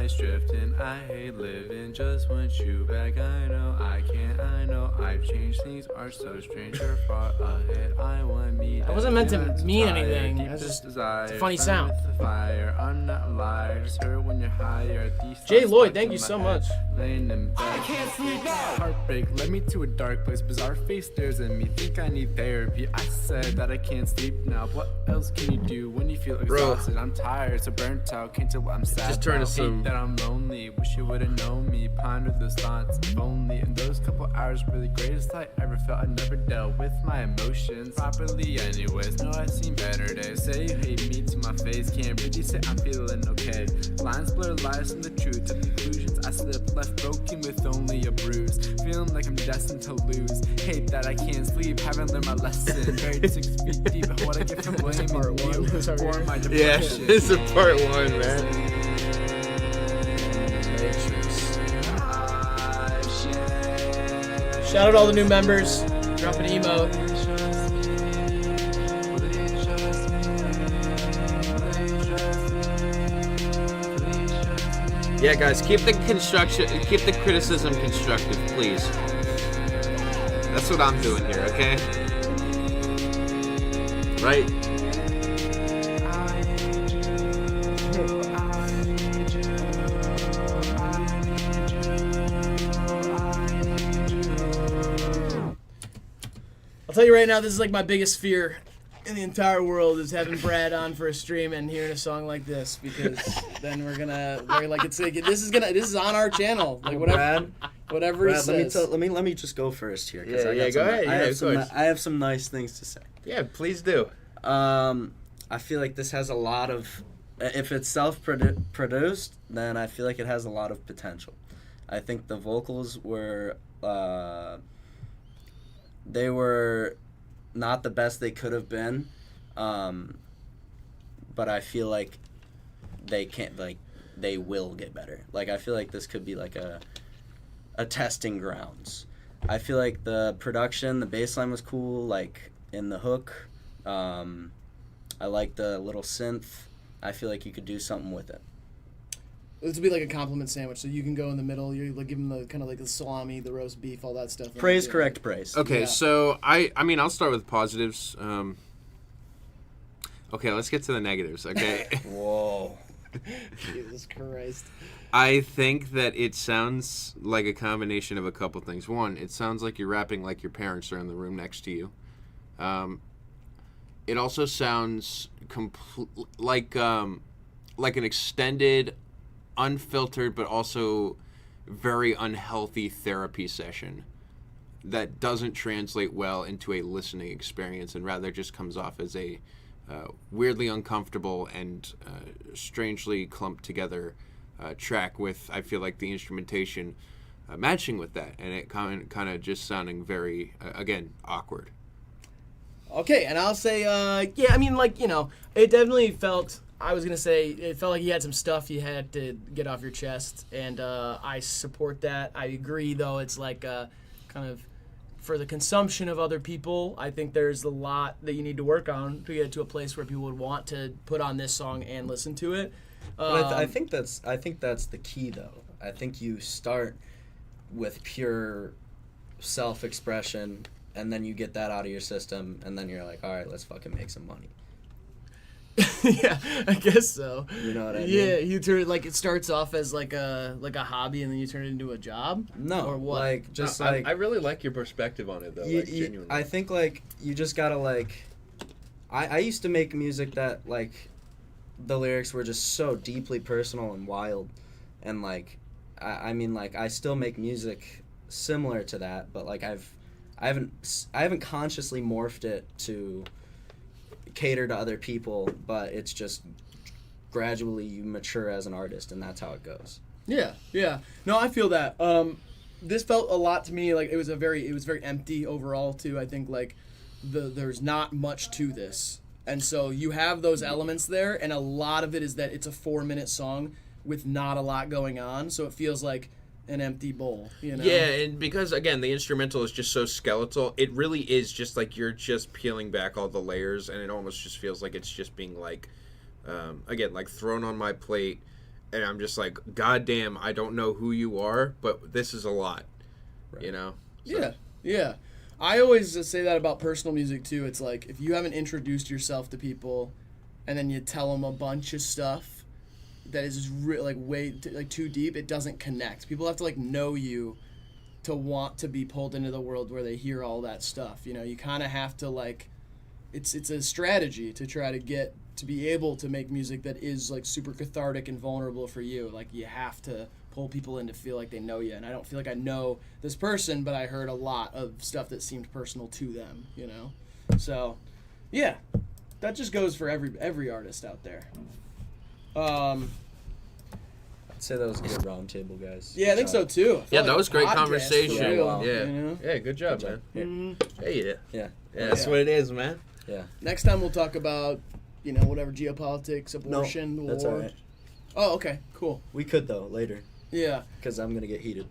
nights drifting. I hate living, just want you back. I know I can't, I know I've changed. Things are so strange, you're far ahead. I want me. I wasn't meant to mean anything. It's just it's a funny sound. Fire. I'm not a liar, just hurt when you're higher. Jay Lloyd, thank you so much. I can't sleep now. Heartbreak led me to a dark place. Bizarre face stares at me. Think I need therapy. I said that I can't sleep now. What else can you do when you feel exhausted? I'm tired, so burnt out. Can't tell what I'm sad. Just turn to some. Hate that I'm lonely. Wish you would've known me. Ponder those thoughts if only. And those couple hours were the greatest I ever felt. I never dealt with my emotions properly. Anyways, no, I've seen better days. Say you hate me to my face. Can't really say I'm feeling okay. Lines blur lies from the truth. To conclusions I slipped, left broken with only a bruise. Feeling like I'm destined to lose. Hate that I can't sleep. Haven't learned my lesson. Buried 6 feet deep. What I get from blaming you for my depression. Yeah, this is part 1, man. Shout out all the new members. Drop an emote. Yeah, guys, keep the criticism constructive, please. That's what I'm doing here, okay? Right? I'll tell you right now, this is like my biggest fear in the entire world is having Brad on for a stream and hearing a song like this, because then we're like this is on our channel, like whatever he says. Let me just go first here. Yeah, go ahead. I have some nice things to say. Yeah, please do. I feel like this has a lot of, if it's self-produced, then I feel like it has a lot of potential. I think the vocals were, they were not the best they could have been, but I feel like they will get better. Like, I feel like this could be like a testing grounds. I feel like the production, the bass line was cool, like in the hook. I like the little synth. I feel like you could do something with it. This would be like a compliment sandwich, so you can go in the middle. You like give them the kind of like the salami, the roast beef, all that stuff. Praise, correct, praise. Okay, Yeah. so I mean, I'll start with positives. Okay, let's get to the negatives. Okay. Whoa. Jesus Christ. I think that it sounds like a combination of a couple things. One, it sounds like you're rapping like your parents are in the room next to you. It also sounds like an extended, unfiltered, but also very unhealthy therapy session that doesn't translate well into a listening experience, and rather just comes off as a weirdly uncomfortable and strangely clumped together track with, I feel like, the instrumentation matching with that, and it kind of just sounding very, again, awkward. Okay, and I'll say, yeah, I mean, like, you know, it definitely felt, I was going to say, it felt like you had some stuff you had to get off your chest, and I support that. I agree, though, it's like kind of for the consumption of other people. I think there's a lot that you need to work on to get to a place where people would want to put on this song and listen to it. But I think that's the key, though. I think you start with pure self-expression, and then you get that out of your system, and then you're like, all right, let's fucking make some money. Yeah, I guess so. You know what I mean? Yeah, you turn like it starts off as like a hobby, and then you turn it into a job. No, or what? like just I really like your perspective on it, though. Genuinely. I think like you just gotta like. I used to make music that like, the lyrics were just so deeply personal and wild, and like, I mean like I still make music similar to that, but like I haven't consciously morphed it to cater to other people, but it's just gradually you mature as an artist, and that's how it goes. Yeah. No, I feel that. This felt a lot to me like it was very empty overall too. I think like there's not much to this, and so you have those elements there, and a lot of it is that it's a 4-minute song with not a lot going on, so it feels like an empty bowl, you know? Yeah, and because, again, the instrumental is just so skeletal, it really is just like you're just peeling back all the layers, and it almost just feels like it's just being, like, again, like thrown on my plate, and I'm just like, God damn, I don't know who you are, but this is a lot, you know? So. Yeah. I always say that about personal music too. It's like if you haven't introduced yourself to people, and then you tell them a bunch of stuff that is way too deep, it doesn't connect. People have to like know you to want to be pulled into the world where they hear all that stuff. You know, you kind of have to like, it's a strategy to try to get to be able to make music that is like super cathartic and vulnerable for you. Like you have to pull people in to feel like they know you. And I don't feel like I know this person, but I heard a lot of stuff that seemed personal to them, you know? So, yeah, that just goes for every artist out there. I'd say that was a good round table, guys. Yeah, I think so too. Yeah, that was great conversation. Real, yeah. You know? Yeah, good job, man. Mm-hmm. Hey, yeah. That's what it is, man. Yeah. Next time we'll talk about, you know, whatever, geopolitics, abortion, no, war. that's all right. Oh, okay, cool. We could though later. Yeah. Because I'm gonna get heated.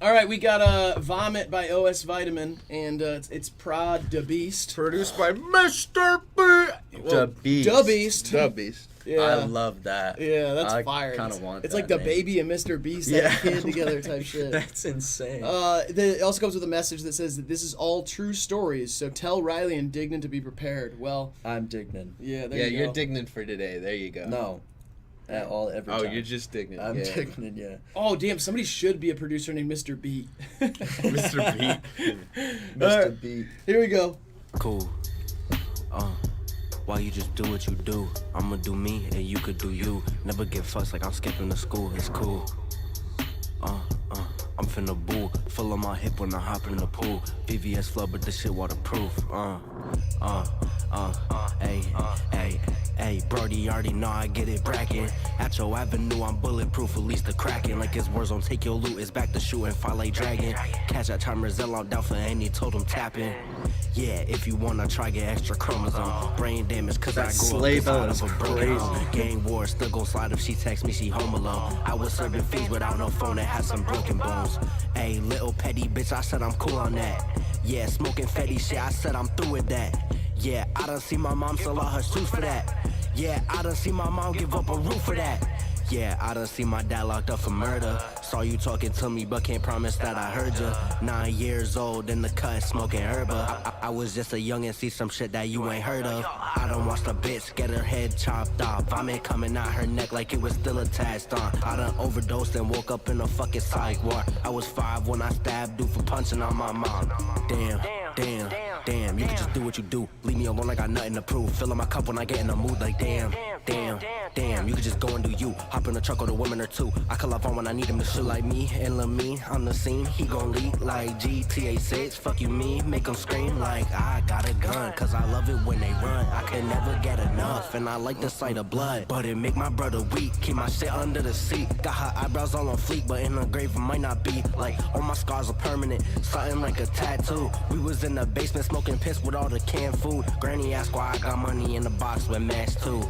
All right, we got Vomit by OS Vitamin, and it's Prod Da Beast. Produced by Mr. B. Da Beast. Da Beast. Da Beast. Yeah. I love that. Yeah, that's I fire. I kind of want It's that like the name. baby and Mr. Beast and kid together type shit. That's insane. It also comes with a message that says that this is all true stories, so tell Riley and Dignan to be prepared. Well, I'm Dignan. Yeah, there you go. You're Dignan for today. There you go. No. Every time. You're just Dignan. I'm Dignan, yeah. Oh, damn, somebody should be a producer named Mr. Beat. Mr. Beat. Mr. Beat. Here we go. Cool. Why you just do what you do? I'ma do me and you could do you. Never get fussed like I'm skipping to school. It's cool. I'm finna boo. Full on my hip when I hop in the pool. VVS flood, but this shit waterproof. Hey, Brody already know I get it brackin'. At your avenue, I'm bulletproof, at least the crackin'. Like his words don't take your loot, it's back to shootin', fight like dragon. Catch that timer, Zell down for any totem tapping. Yeah, if you wanna try, get extra chromosome. Brain damage, cause I grew up inside of a broken home. Gang war, still gon' slide if she text me, she home alone. I was serving fiends without no phone that had some broken bones. Hey, little petty bitch, I said I'm cool on that. Yeah, smoking fetty shit, I said I'm through with that. Yeah, I done see my mom sell all her shoes for that. Yeah, I done see my mom give up a roof for that. Yeah, I done see my dad locked up for murder. Saw you talking to me, but can't promise that I heard ya. 9 years old in the cut, smoking herba. I was just a young and see some shit that you ain't heard of. I done watched a bitch get her head chopped off. Vomit coming out her neck like it was still attached on. I done overdosed and woke up in a fucking psych ward. I was 5 when I stabbed dude for punching on my mom. Damn, you can just do what you do. Leave me alone, I got nothing to prove. Filling my cup when I get in the mood like damn, you can just go and do you. Hop in the truck with a woman or two. I call up on when I need him to shoot like me and Lamine on the scene. He gon' lead like GTA 6. Fuck you, me, make him scream like I got a gun. Cause I love it when they run. I can never get enough, and I like the sight of blood. But it make my brother weak. Keep my shit under the seat. Got her eyebrows all on fleek, but in the grave it might not be. Like all my scars are permanent, something like a tattoo. We was in the basement smoking piss with all the canned food. Granny asked why I got money in the box with max too.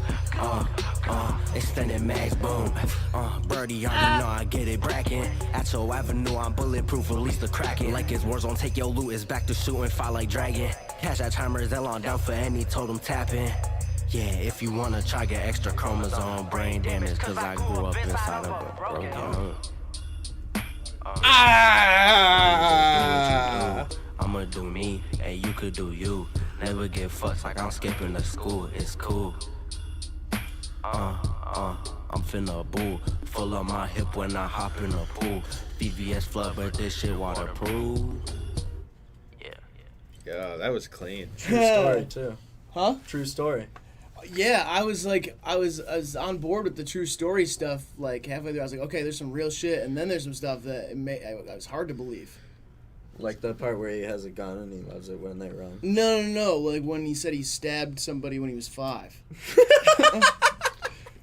Extended max, boom. Birdie already know I get it brackin'. At your avenue, I'm bulletproof, release the crackin'. Like his words don't take your loot, it's back to shootin', fight like dragon. Catch that timer, Zell down for any totem tapping. Yeah, if you wanna try, get extra chromosome. Brain damage, cause I grew up inside of a broken home. I'ma do me, and you could do you. Never get fucked like I'm skipping to school, it's cool. I'm finna boo. Full on my hip when I hop in the pool. VVS flood, but this shit waterproof. Yeah, that was clean. True story too. Huh? True story. Yeah, I was on board with the true story stuff. Like halfway through, I was like, okay, there's some real shit, and then there's some stuff that it was hard to believe. Like the part where he has a gun and he loves it when they run. No. Like when he said he stabbed somebody when he was 5.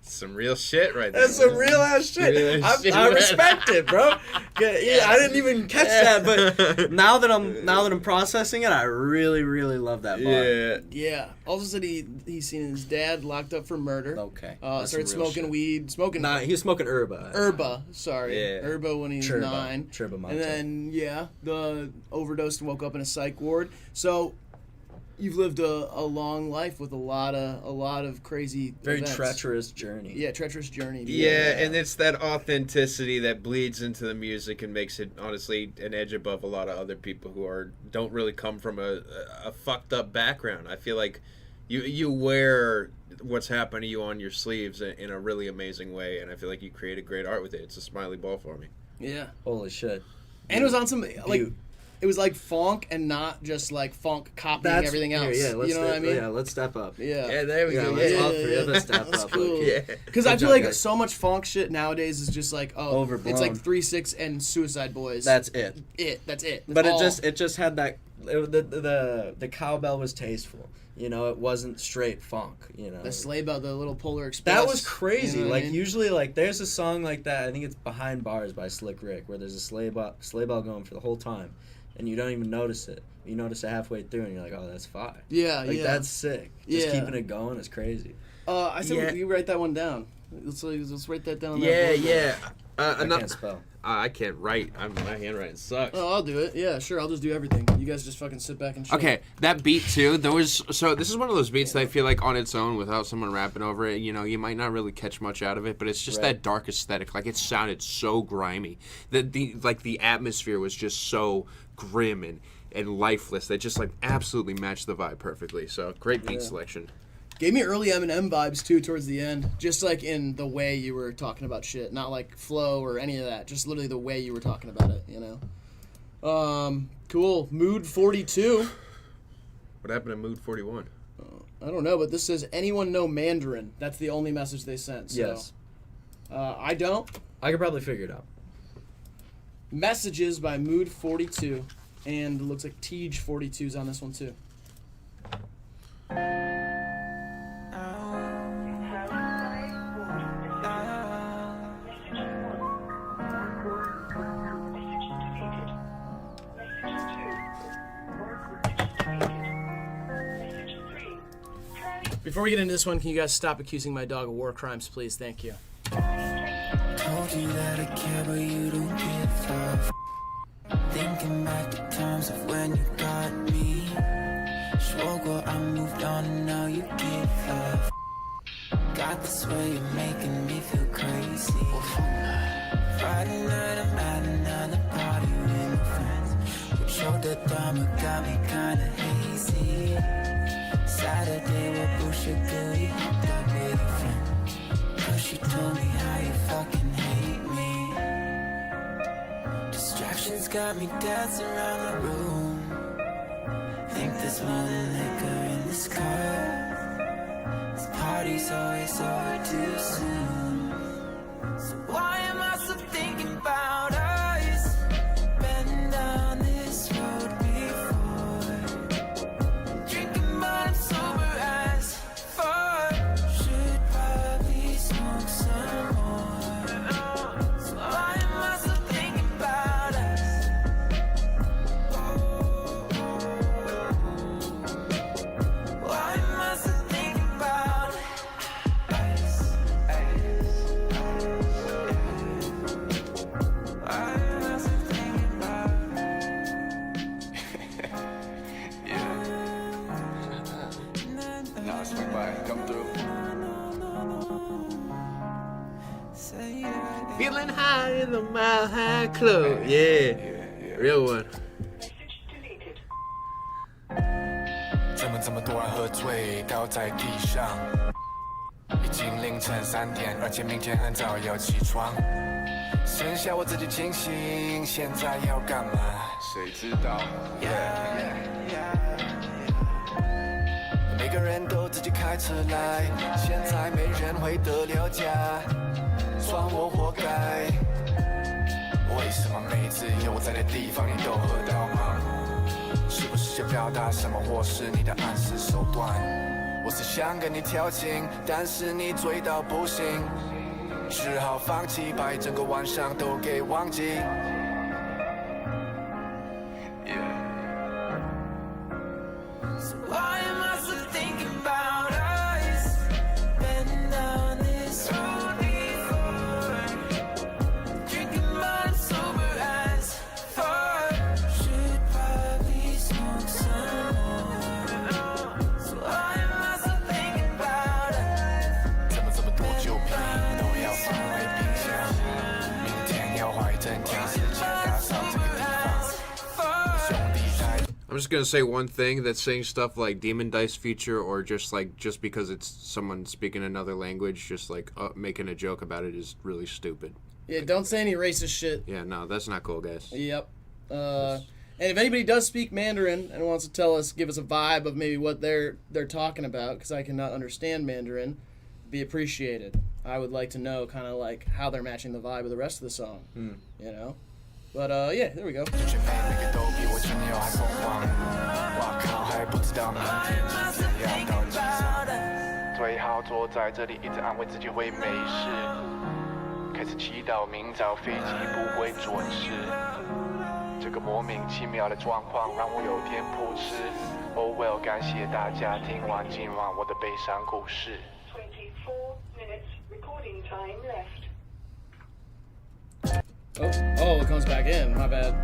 Some real shit right there. That's some real ass shit. I respect it, bro. Yeah, I didn't even catch that, but now that I'm processing it, I really, really love that bar. Yeah. Also said he's seen his dad locked up for murder. Okay. Started smoking weed. Nah, he was smoking herba. Herba when he was 9. Chirba and then the overdosed and woke up in a psych ward. So you've lived a long life with a lot of crazy Very events. treacherous journey. Yeah, treacherous journey. Yeah, and it's that authenticity that bleeds into the music and makes it honestly an edge above a lot of other people who don't really come from a fucked up background. I feel like you wear what's happened to you on your sleeves in a really amazing way, and I feel like you created great art with it. It's a smiley ball for me. Yeah. Holy shit. And it was on some like. It was like funk and not just like funk copying everything else. Yeah, you know what I mean? Yeah, let's step up. Yeah, there we go. Let's step That's up. cool. Yeah. Because I feel like so much funk shit nowadays is just like, overblown. It's like 3-6 and Suicide Boys. That's it. That's it. But it just had that. The cowbell was tasteful. You know, it wasn't straight funk. You know, the sleigh bell, the little Polar Express. That was crazy. You know like I mean? usually, like there's a song like that. I think it's Behind Bars by Slick Rick, where there's a sleigh bell going for the whhole time, and you don't even notice it. You notice it halfway through, and you're like, "Oh, that's fire." Yeah, like, yeah. That's sick. Just keeping it going is crazy. I said you write that one down. Let's write that down. On that board. Yeah. I can't spell. I can't write. My handwriting sucks. Oh, I'll do it. Yeah, sure. I'll just do everything. You guys just fucking sit back and chill. Okay, that beat too. This is one of those beats that I feel like on its own, without someone rapping over it, you know, you might not really catch much out of it. But it's just that dark aesthetic. Like it sounded so grimy. The atmosphere was just so grim and lifeless. That just like absolutely matched the vibe perfectly. So great beat selection. Gave me early Eminem vibes too towards the end, just like in the way you were talking about shit, not like flow or any of that, just literally the way you were talking about it, you know. Cool. Mood 42. What happened to Mood 41? I don't know, but this says anyone know Mandarin. That's the only message they sent. So. Yes. I don't. I could probably figure it out. Messages by Mood 42, and it looks like Tej 42's on this one too. Before we get into this one, can you guys stop accusing my dog of war crimes, please? Thank you. Told you that I care, but you don't give a Thinking back to times of when you got me. 说过 I moved on and now you give up. Got this way of making me feel crazy. Friday night I'm at another party with my friends. Your shoulder drama got me kinda hazy. Saturday we're bullshit girl, you hooked up with your friend. Cause she told me how you fucking hate me. Distractions got me dancing around the room. Think there's more than liquor in this cup. This party's always over too soon. So why am I still thinking about us? Been down this road before. Drinking but I'm sober as fuck. Should probably smoke some more. So why am I still thinking about us? Why am I still thinking about us? Why am I still thinking about Nah, swing by, come through. Feeling high in the Mile High Club. Yeah. Real one. 这么多人喝醉倒在地上，已经凌晨3点，而且明天很早要起床。剩下我自己清醒，现在要干嘛？谁知道？每个人都自己开车来，现在没人会得了家，算我活该。为什么每次有我在的地方你都喝到吗？是不是想表达什么，或是你的暗示手段？我是想跟你调情，但是你醉到不行，只好放弃，把一整个晚上都给忘记。So why am I still thinking about us? Been down this road before. Drinking but I'm sober as fuck. Should probably smoke some more. I'm just gonna say one thing, that saying stuff like Demon Dice feature, or just because it's someone speaking another language, just like making a joke about it, is really stupid. Yeah, don't say any racist shit. Yeah, no, that's not cool, guys. Yep. And if anybody does speak Mandarin and wants to give us a vibe of maybe what they're talking about, because I cannot understand Mandarin, be appreciated. I would like to know kind of like how they're matching the vibe of the rest of the song. You know? But yeah, there we go. Oh well， 感谢大家听完今晚我的悲伤故事。24 minutes recording time left. Oh, it comes back in. My bad.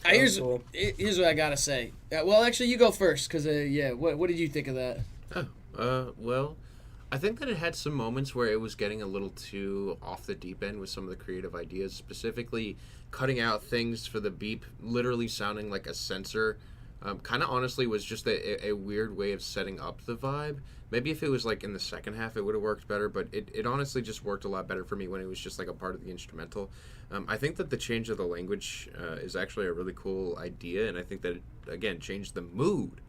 Here's what I gotta say. Well, actually, you go first, because what did you think of that? Well, I think that it had some moments where it was getting a little too off the deep end with some of the creative ideas, specifically cutting out things for the beep, literally sounding like a sensor. Kind of honestly was just a weird way of setting up the vibe. Maybe if it was like in the second half, it would have worked better, but it honestly just worked a lot better for me when it was just like a part of the instrumental. I think that the change of the language is actually a really cool idea, and I think that it, again, changed the mood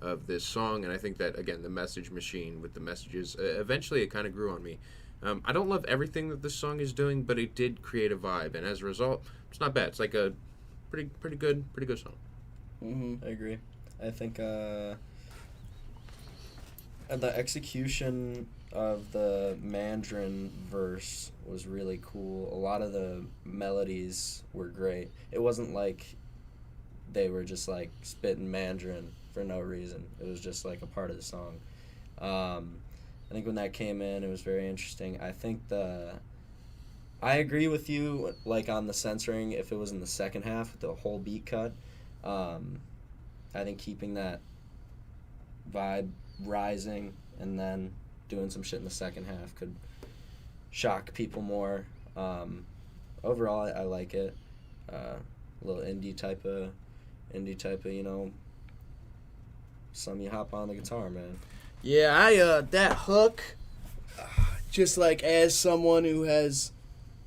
of this song, and I think that, again, the message machine with the messages, eventually it kind of grew on me. I don't love everything that this song is doing, but it did create a vibe, and as a result, it's not bad. It's like a pretty good song. I agree. I think the execution of the Mandarin verse was really cool. A lot of the melodies were great. It wasn't like they were just like spitting Mandarin for no reason. It was just like a part of the song. I think when that came in, it was very interesting. I think I agree with you, like on the censoring, if it was in the second half, the whole beat cut. I think keeping that vibe rising and then doing some shit in the second half could shock people more. Overall, I like it. A little indie type of, you know, some you hop on the guitar, man. Yeah, that hook, just like as someone who has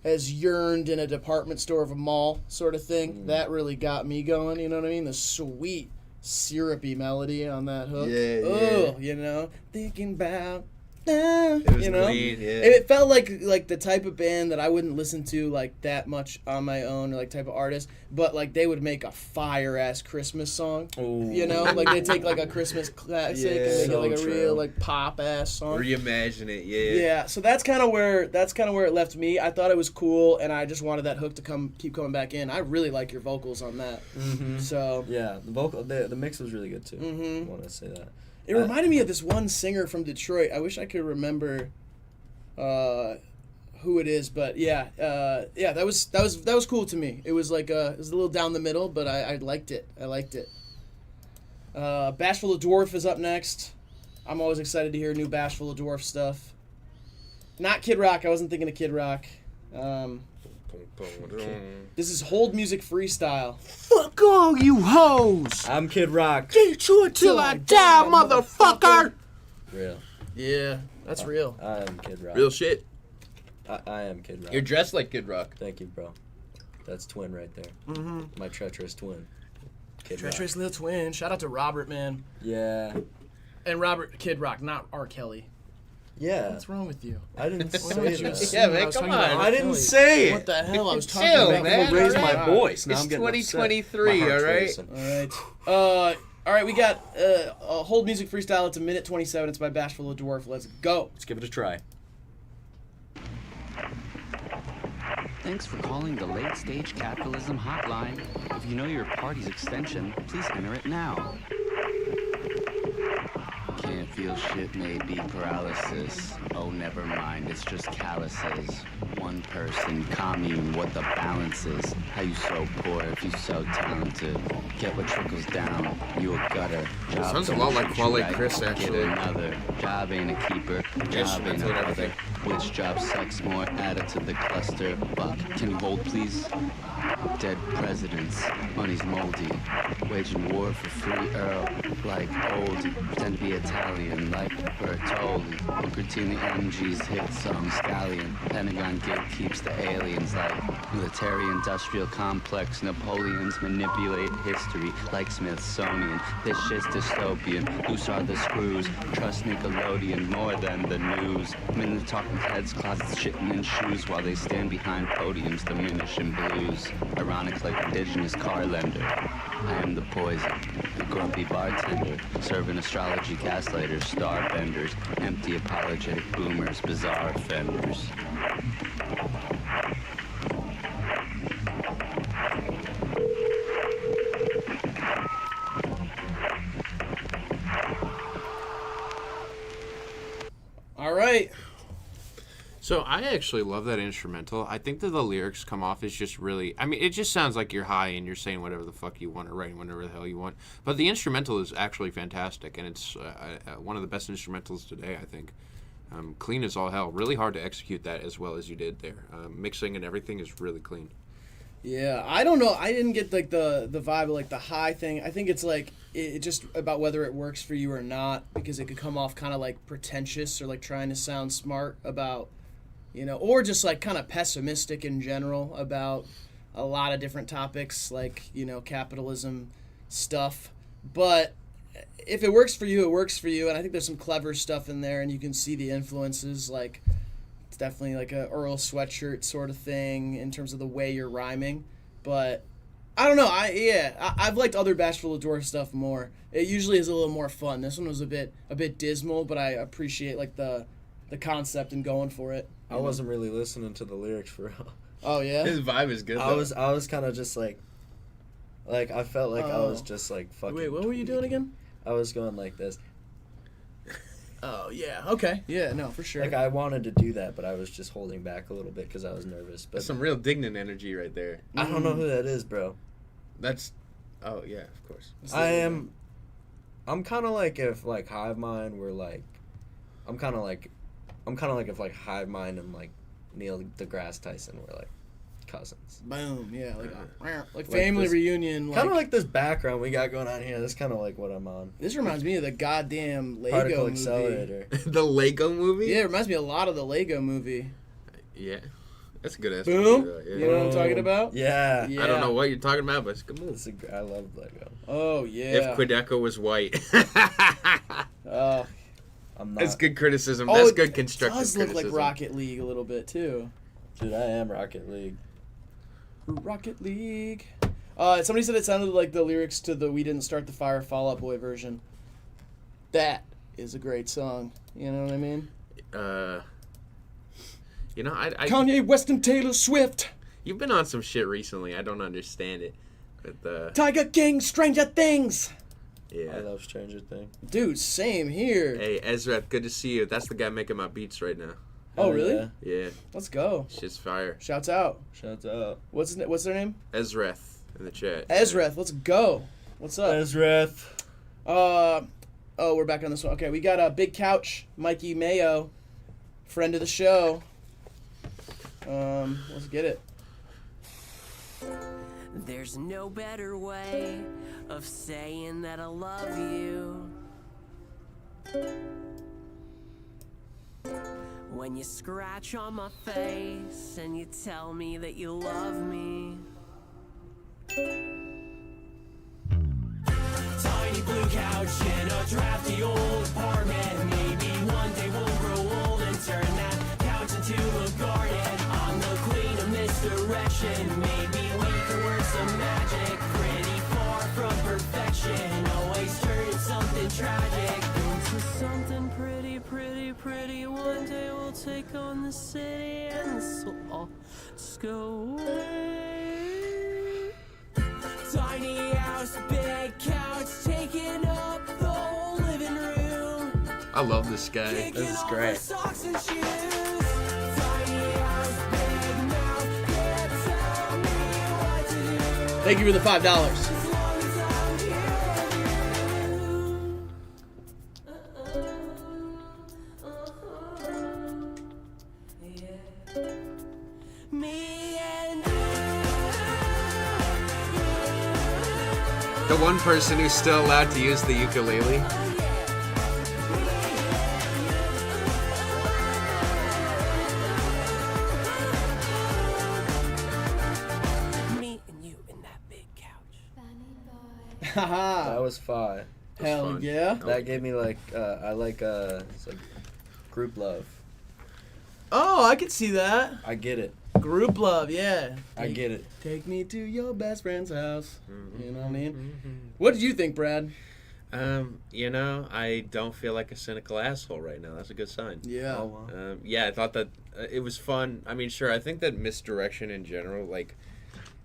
yearned in a department store of a mall sort of thing, that really got me going, you know what I mean? The sweet, syrupy melody on that hook. Oh, you know, thinking about, you know? Clean, yeah. It felt like the type of band that I wouldn't listen to like that much on my own, or like type of artist, but like they would make a fire-ass Christmas song. Ooh. You know? Like they take like a Christmas classic and make it like a real like pop-ass song. Reimagine it, yeah. Yeah, so that's kind of where it left me. I thought it was cool, and I just wanted that hook to keep coming back in. I really like your vocals on that. So yeah, the mix was really good too. I want to say that. It reminded me of this one singer from Detroit. I wish I could remember who it is, but that was cool to me. It was like it was a little down the middle, but I liked it. Bashful the Dwarf is up next. I'm always excited to hear new Bashful the Dwarf stuff. Not Kid Rock. I wasn't thinking of Kid Rock. This is Hold Music Freestyle. Fuck all you hoes! I'm Kid Rock. Get you till I die, motherfucker! Real. Yeah, that's real. I am Kid Rock. Real shit. I am Kid Rock. You're dressed like Kid Rock. Thank you, bro. That's twin right there. My treacherous twin. Kid Treacherous Rock. little twin. Shout out to Robert, man. Yeah. And Robert, Kid Rock, not R. Kelly. Yeah. What's wrong with you? I didn't say that. Yeah, man, come on. I didn't say it. What the hell? I was talking Chill, about. man. Raise my voice. Now It's I'm getting 2023, upset. My heart's all right? racing. All right, we got Hold Music Freestyle. It's a minute 27. It's by Bashful the Dwarf. Let's go. Let's give it a try. Thanks for calling the Late Stage Capitalism Hotline. If you know your party's extension, please enter it now. Can't feel shit, may be paralysis. Oh, never mind, it's just calluses. One person, commune, what the balance is. How you so poor if you so talented? Get what trickles down, you a gutter. Job Sounds a don't lot like treat you Quali right, Chris, get actually. another. Job ain't a keeper, Yes, job ain't that's a what I brother. think. Which job sucks more? Add it to the cluster. Buck, can you hold please? Dead presidents, money's moldy. Waging war for free Earl, like old. Pretend to be Italian, like Bertolli. Booker T and the MG's hit song Stallion. Pentagon gatekeeps the aliens like military-industrial complex. Napoleons manipulate history like Smithsonian. This shit's dystopian. Loose are the screws. Trust Nickelodeon more than the news. Men in the talking heads, closets shitting in shoes while they stand behind podiums, diminishing blues. Ironic like indigenous car lender. I am the poison, the grumpy bartender, serving astrology gaslighters, star benders, empty apologetic boomers, bizarre offenders. All right. So I actually love that instrumental. I think that the lyrics come off as just really... I mean, it just sounds like you're high and you're saying whatever the fuck you want or writing whatever the hell you want. But the instrumental is actually fantastic, and it's one of the best instrumentals today, I think. Clean as all hell. Really hard to execute that as well as you did there. Mixing and everything is really clean. Yeah, I don't know. I didn't get like the vibe of like the high thing. I think it's like it just about whether it works for you or not, because it could come off kind of like pretentious or like trying to sound smart about, you know, or just like kind of pessimistic in general about a lot of different topics like, you know, capitalism stuff. But if it works for you, it works for you. And I think there's some clever stuff in there, and you can see the influences. Like, it's definitely like a Earl Sweatshirt sort of thing in terms of the way you're rhyming. But I don't know. I've liked other Bashful of Dwarf stuff more. It usually is a little more fun. This one was a bit dismal, but I appreciate like the concept and going for it. I wasn't really listening to the lyrics for real. Oh yeah. His vibe is good. I was kind of just like I felt like I was just like fucking. Wait, what were you doing again? I was going like this. Oh yeah. Okay. Yeah. No, for sure. Like I wanted to do that, but I was just holding back a little bit because I was nervous. But That's some real Dignan energy right there. I don't know who that is, bro. That's... Oh, yeah, of course. I'm kind of like if like HIVEMIND were like... I'm kind of like if like HIVEMIND and like Neil deGrasse Tyson were like cousins. Boom. Yeah. Like family reunion. Kind of like this background we got going on here. That's kind of like what I'm on. This reminds me of the goddamn Lego Particle movie. Accelerator. The Lego movie? Yeah, it reminds me a lot of the Lego movie. Yeah. That's a good ass Boom. movie. Yeah. You know what I'm talking about? Yeah. I don't know what you're talking about, but it's a good movie. I love Lego. Oh, yeah. If Quedeco was white. Oh. I'm not. That's good criticism. That's good It constructive does look criticism. like Rocket League a little bit, too. Dude, I am Rocket League. Rocket League. Somebody said it sounded like the lyrics to the We Didn't Start the Fire Fall Out Boy version. That is a great song. You know what I mean? You know, I Kanye West and Taylor Swift. You've been on some shit recently. I don't understand it. But Tiger King, Stranger Things. Yeah. I love Stranger Things. Dude, same here. Hey, Ezra, good to see you. That's the guy making my beats right now. Oh, really? Yeah. Yeah. Let's go. Shit's fire. Shouts out. Shouts out. What's their name? Ezreth in the chat. Ezreth. Let's go. What's up? Ezreth. Oh, we're back on this one. Okay, we got a Big Couch, Mikey Mayo, friend of the show. Let's get it. There's no better way of saying that I love you. When you scratch on my face and you tell me that you love me. Tiny blue couch in a drafty old apartment. Maybe one day we'll grow old and turn that couch into a garden. I'm the queen of misdirection. Maybe we can work some magic. Pretty far from perfection. Always turn something tragic into something pretty, pretty, pretty. One day we'll take on the city and this will all just go away. Tiny house, big couch, taking up the whole living room. I love this guy. This is great. Thank you for the $5. The one person who's still allowed to use the ukulele. Me and you in that big couch. That was fire. Hell fun. yeah. That gave me like I like it's like group love. Oh, I could see that. I get it. Group love, yeah. I get it. Take me to your best friend's house. You know what I mean? What did you think, Brad? You know, I don't feel like a cynical asshole right now. That's a good sign. Yeah. Oh, wow. Yeah, I thought that it was fun. I mean, sure, I think that misdirection in general, like,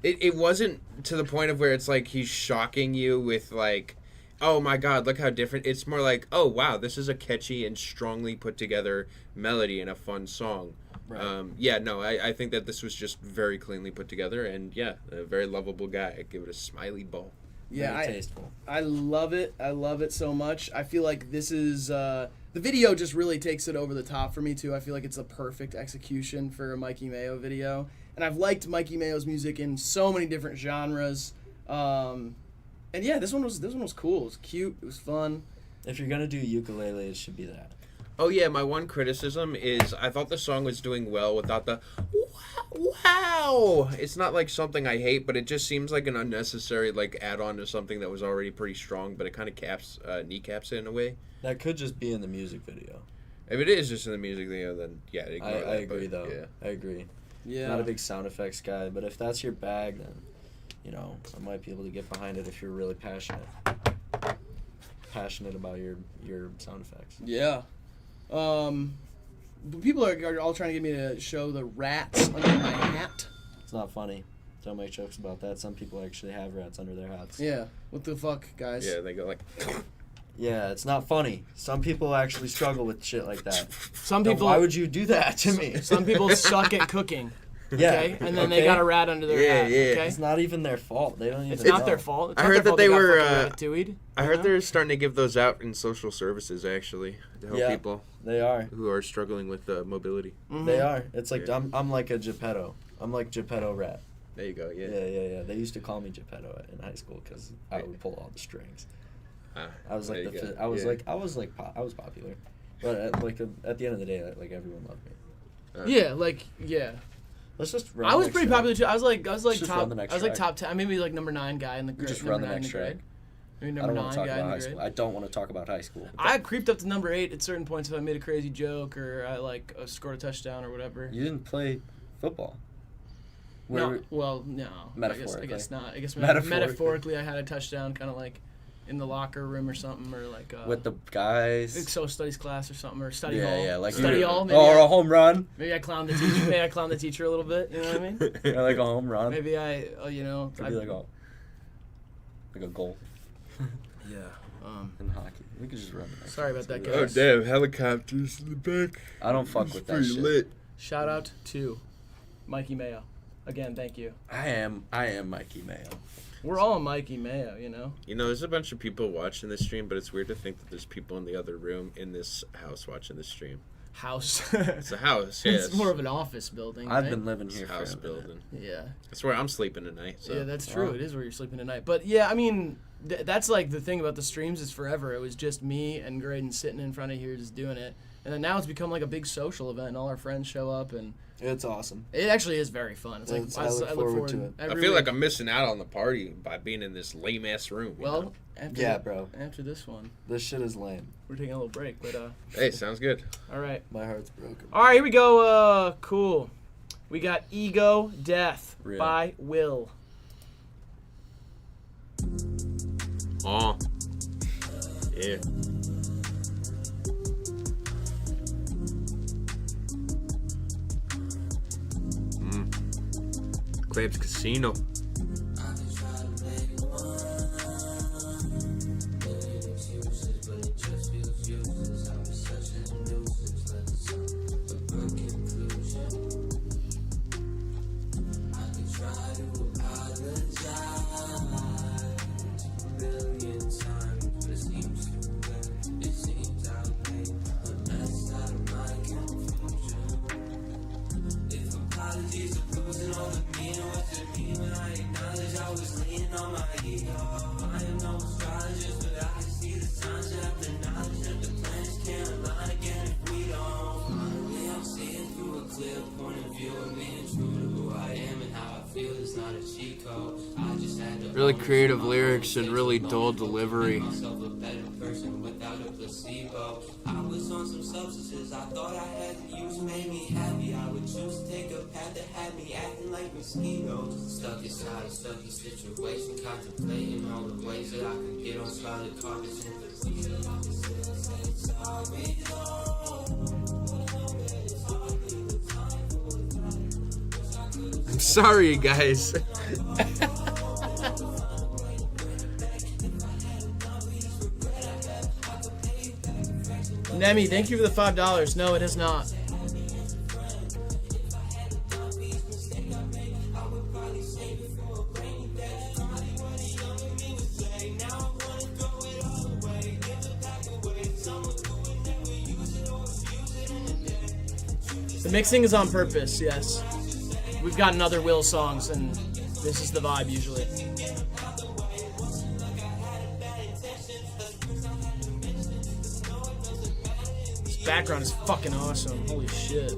it wasn't to the point of where it's like he's shocking you with, like, oh my god, look how different. It's more like, oh wow, this is a catchy and strongly put together melody and a fun song. Right. Yeah, no, I think that this was just very cleanly put together, and yeah, a very lovable guy. I'd give it a smiley ball. Yeah, Very tasteful. I love it. I love it so much. I feel like this is the video just really takes it over the top for me too. I feel like it's a perfect execution for a Mikey Mayo video, and I've liked Mikey Mayo's music in so many different genres. And yeah, this one was cool. It was cute. It was fun. If you're gonna do ukulele, it should be that. Oh yeah, my one criticism is I thought the song was doing well without the wow. It's not like something I hate, but it just seems like an unnecessary like add-on to something that was already pretty strong, but it kind of kneecaps it in a way. That could just be in the music video. If it is just in the music video, then yeah, I agree though. Yeah. I agree. Yeah. Not a big sound effects guy, but if that's your bag, then you know I might be able to get behind it if you're really passionate about your sound effects. Yeah. People are all trying to get me to show the rats under my hat. It's not funny. Don't make jokes about that. Some people actually have rats under their hats. Yeah. What the fuck, guys? Yeah, they go like. Yeah, it's not funny. Some people actually struggle with shit like that. Some Now, people. why would you do that to me? Some people suck at cooking. Yeah. Okay? And then they got a rat under their hat. Yeah. Okay? It's not even their fault. They don't even. It's not know. their fault. It's I not heard their that fault they got were. fucking ratatouilleed, I you heard know? they're starting to give those out in social services actually to help Yeah, people. They are. Who are struggling with mobility. Mm-hmm. They are. It's like Yeah. I'm like a Geppetto. I'm like Geppetto rat. There you go. Yeah. Yeah. They used to call me Geppetto in high school because I would pull all the strings. I was like there you go. I was Yeah. I was popular, but at the end of the day, like everyone loved me. Yeah. Let's just. Run I the was next pretty track. popular too. I was like Let's just top. run the next I was like track. top 10. Maybe like number 9 guy in the grade. Just number run the 9 in next the grade. track. Maybe I number don't want 9 to talk guy in about the high grade. school. I don't want to talk about high school. I creeped up to number 8 at certain points if I made a crazy joke or I like scored a touchdown or whatever. You didn't play football. No, well, no. Metaphorically. I guess not. I guess Metaphorically. metaphorically, I had a touchdown, kind of like in the locker room or something, or like With the guys. like social studies class or something, or study hall. Yeah, like study hall. Maybe or a home run. Maybe I clowned the teacher. Maybe I clowned the teacher a little bit. You know what I mean? Yeah, like a home run. Maybe I, you know, Could be like a goal. Yeah. In hockey, we could just run. The next Sorry one. about that, Oh guys. damn! Helicopters in the back. I don't fuck with that Pretty shit. lit. Shout out to Mikey Mayo. Again, thank you. I am Mikey Mayo. We're all Mikey Mayo, you know. You know, there's a bunch of people watching this stream, but it's weird to think that there's people in the other room in this house watching this stream. House. It's a house. Yes. It's more of an office building. I've right? been living here It's a for house a minute. building. Yeah. That's where I'm sleeping tonight. So. Yeah, that's true. It is where you're sleeping tonight. But yeah, I mean, that's like the thing about the streams is forever. It was just me and Graydon sitting in front of here just doing it. And then now it's become like a big social event and all our friends show up and It's awesome. it actually is very fun. It's like I look forward to it. I feel like I'm missing out on the party by being in this lame ass room. you Well, know? after bro. After this one, This shit is lame. we're taking a little break, but Hey, sounds good. all right. My heart's broken. All right, here we go. Cool. We got Ego Death Real. by Will. Oh. Yeah. Claims Casino. apologies of losing all of me and what you mean when I acknowledge I was leaning on my ego. I am no astrologist, but I can see the signs that have the knowledge that the planets can't align again if we don't. Finally, I'm seeing through a clear point of view of being true to who I am and how I feel. It's not a cheat code. I just had to Really creative lyrics and really dull delivery. myself a better person without a placebo. I was on some substances I thought I had to use made me happy. I would choose to take a path that had me acting like mosquitoes. Stuck inside a stucky situation, contemplating all the ways that I could get on scarlet carpets in the I'm sorry, guys. Nemi, thank you for the $5. No, it is not. The mixing is on purpose, yes. We've gotten other Will songs, and this is the vibe usually. This background is fucking awesome. Holy shit.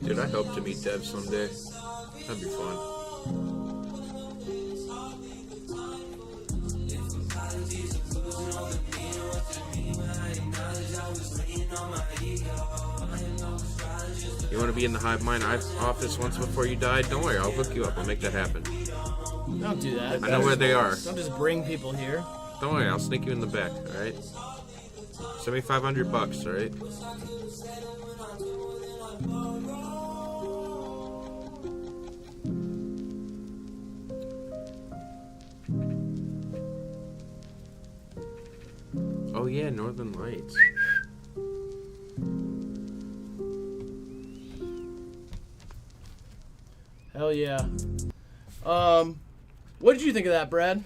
Dude, I hope to meet Dev someday. That'd be fun. You want to be in the HiveMind office once before you die? Don't worry, I'll hook you up. I'll make that happen. Don't do that. I know where they are. Don't just bring people here. Don't worry, I'll sneak you in the back, alright? Send me $500, alright? Oh yeah, Northern Lights. Hell yeah. What did you think of that, Brad?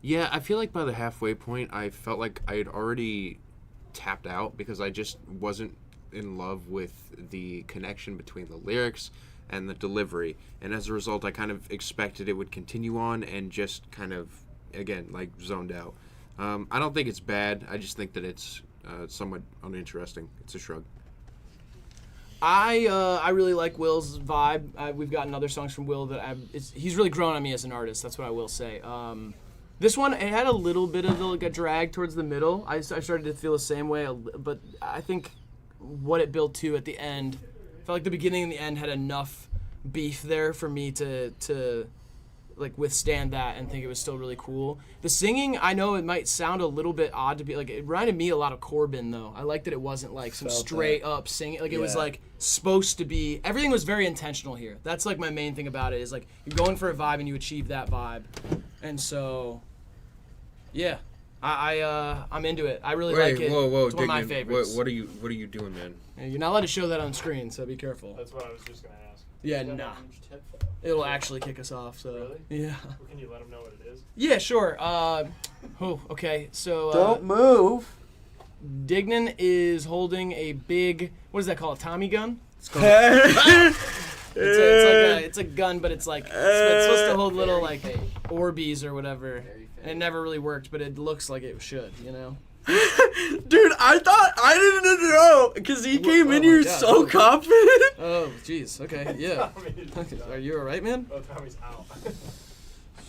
Yeah, I feel like by the halfway point, I felt like I had already tapped out because I just wasn't in love with the connection between the lyrics and the delivery. And as a result, I kind of expected it would continue on and just kind of, again, like zoned out. I don't think it's bad. I just think that it's somewhat uninteresting. It's a shrug. I really like Will's vibe. We've gotten other songs from Will that he's really grown on me as an artist. That's what I will say. This one, it had a little bit of a drag towards the middle. I started to feel the same way, but I think what it built to at the end, felt like the beginning and the end had enough beef there for me to like withstand that and think it was still really cool. The singing, I know it might sound a little bit odd to be like, it reminded me a lot of Corbin though. I liked that it wasn't like some straight up singing. Like it was like supposed to be, everything was very intentional here. That's like my main thing about it is like you're going for a vibe and you achieve that vibe. And so, yeah, I'm into it. I really like it. Whoa, it's one of my favorites. What are you doing, man? And you're not allowed to show that on screen, so be careful. That's what I was just gonna ask. Yeah, nah. It'll actually kick us off. So really? Yeah. Well, can you let them know what it is? Yeah, sure. Okay. So Don't move. Dignan is holding a big. What is that called? A Tommy gun? It's called. It's a gun, but it's like it's supposed to hold little like Orbeez or whatever. And it never really worked, but it looks like it should, you know. Dude, I thought I didn't know because he came in here so confident. Oh, jeez. Okay, yeah. Are you all right, man? Oh, Tommy's out.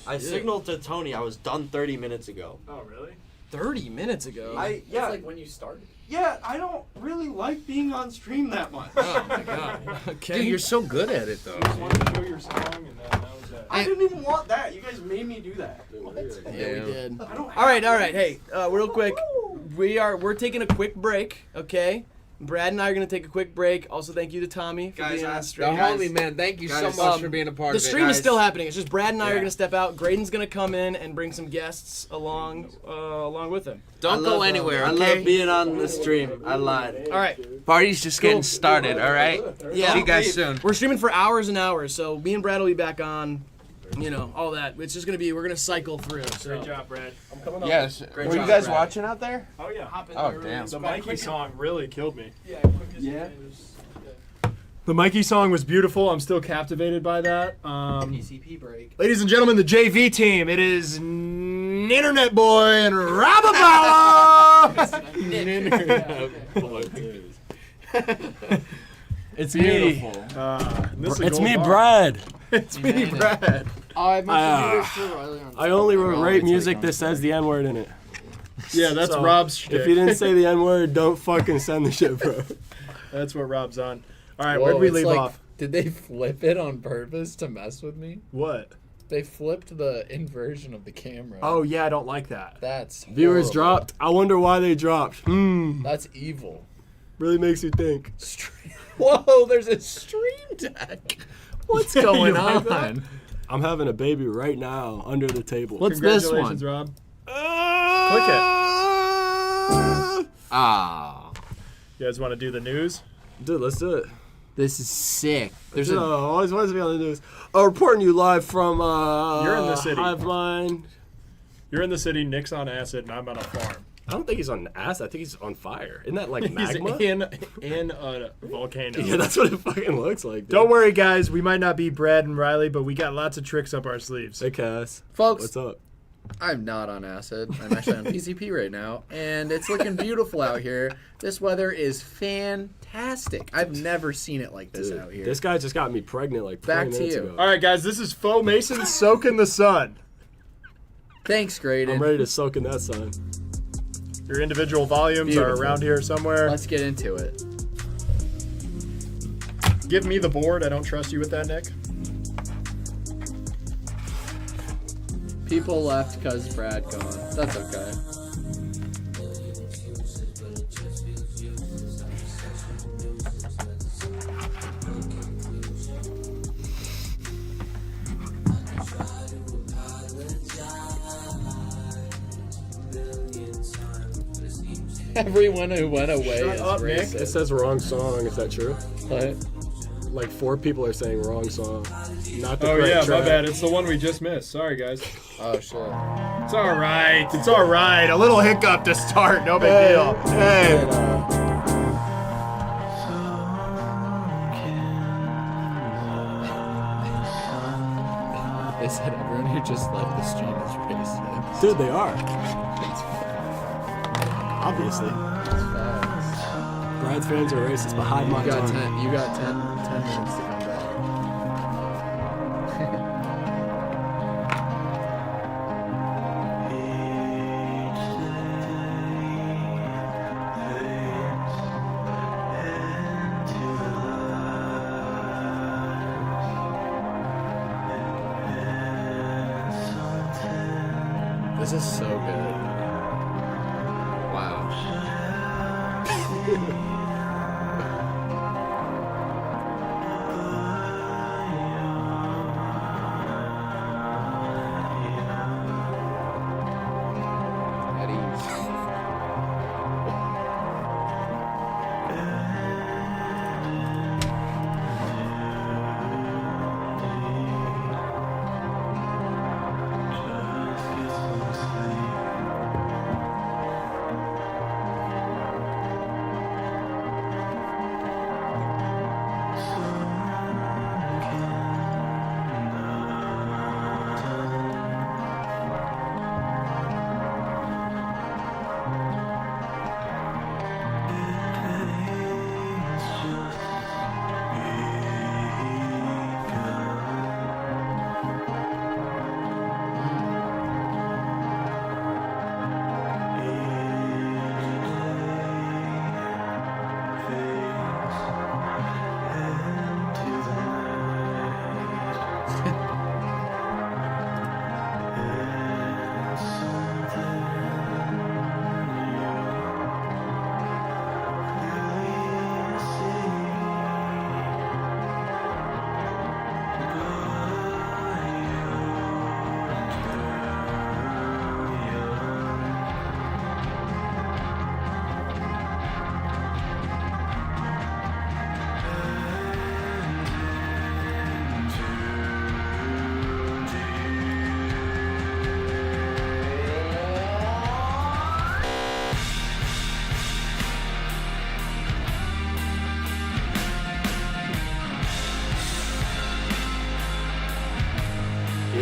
I signaled to Tony I was done 30 minutes ago. Oh, really? 30 minutes ago? It's like when you started. Yeah, I don't really like being on stream that much. Oh my god. Okay. Dude, you're so good at it though. You just wanted to show your song, and then that was that. I didn't even want that. You guys made me do that. Yeah, we did. All right. Hey, real quick, we're taking a quick break. Okay, Brad and I are going to take a quick break. Also, thank you to Tommy for being on the The stream. homie, man, thank you so much for being a part The of it. stream is guys. still happening. It's just Brad and I are Yeah. going to step out. Graydon's going to come in and bring some guests along with him. Don't go anywhere, I okay? love being on the stream. I lied. All right. Party's just getting started, all right? Yeah. See you guys soon. We're streaming for hours and hours, so me and Brad will be back on, all that. It's just going to be, we're going to cycle through. So. Great job, Brad. I'm coming up. Yes. Great Were job, you guys Brad. watching out there? Oh, yeah. Oh, damn. The Mikey song really killed me. Yeah. The Mikey song was beautiful. I'm still captivated by that. PCP break. Ladies and gentlemen, the JV team. It is Internet Boy and Rababala. It's me. This is It's gold me, bar. Brad. It's me, Brad. I mentioned you this to Riley on I only rate music that says the N word in it. Yeah, that's So, Rob's If shtick. you didn't say the N word, don't fucking send the shit, bro. That's what Rob's on. All right, where'd we leave off? Did they flip it on purpose to mess with me? What? They flipped the inversion of the camera. Oh, yeah, I don't like that. That's Viewers horrible. dropped. I wonder why they dropped. That's evil. Really makes you think. Whoa, there's a stream deck. What's going You like that? on? I'm having a baby right now under the table. What's this one? Congratulations, Rob. Click it. Ah. You guys want to do the news? Dude, let's do it. This is sick. There's no, always wants to be on the news. Reporting you live from You're in the city. HIVEMIND. You're in the city, Nick's on acid, and I'm on a farm. I don't think he's on acid. I think he's on fire. Isn't that like magma? He's in a volcano. Yeah, that's what it fucking looks like. Dude. Don't worry, guys. We might not be Brad and Riley, but we got lots of tricks up our sleeves. Hey, Cass. Folks, What's up? I'm not on acid. I'm actually on PCP right now, and it's looking beautiful out here. This weather is fantastic. I've never seen it like this out here. This guy just got me pregnant like 20 Back to minutes you. ago. All right, guys. This is Faux Mason Soak in the Sun. Thanks, Graydon. I'm ready to soak in that sun. Your individual volumes are Beautiful. around here somewhere. Let's get into it. Give me the board. I don't trust you with that, Nick. People left because Brad gone. That's okay. Everyone who went away is racist. It says wrong song. Is that true? What? Like 4 people are saying wrong song. Not the Oh correct yeah, track. my bad. It's the one we just missed. Sorry, guys. Oh shit. It's all right. It's all right. A little hiccup to start. No big deal. Hey. They said everyone who just left the stream is racist. Dude, they are. Obviously. Brad's fans are racist, but hide my You got tongue. 10. You got 10 minutes to come back. This is so good. Wow.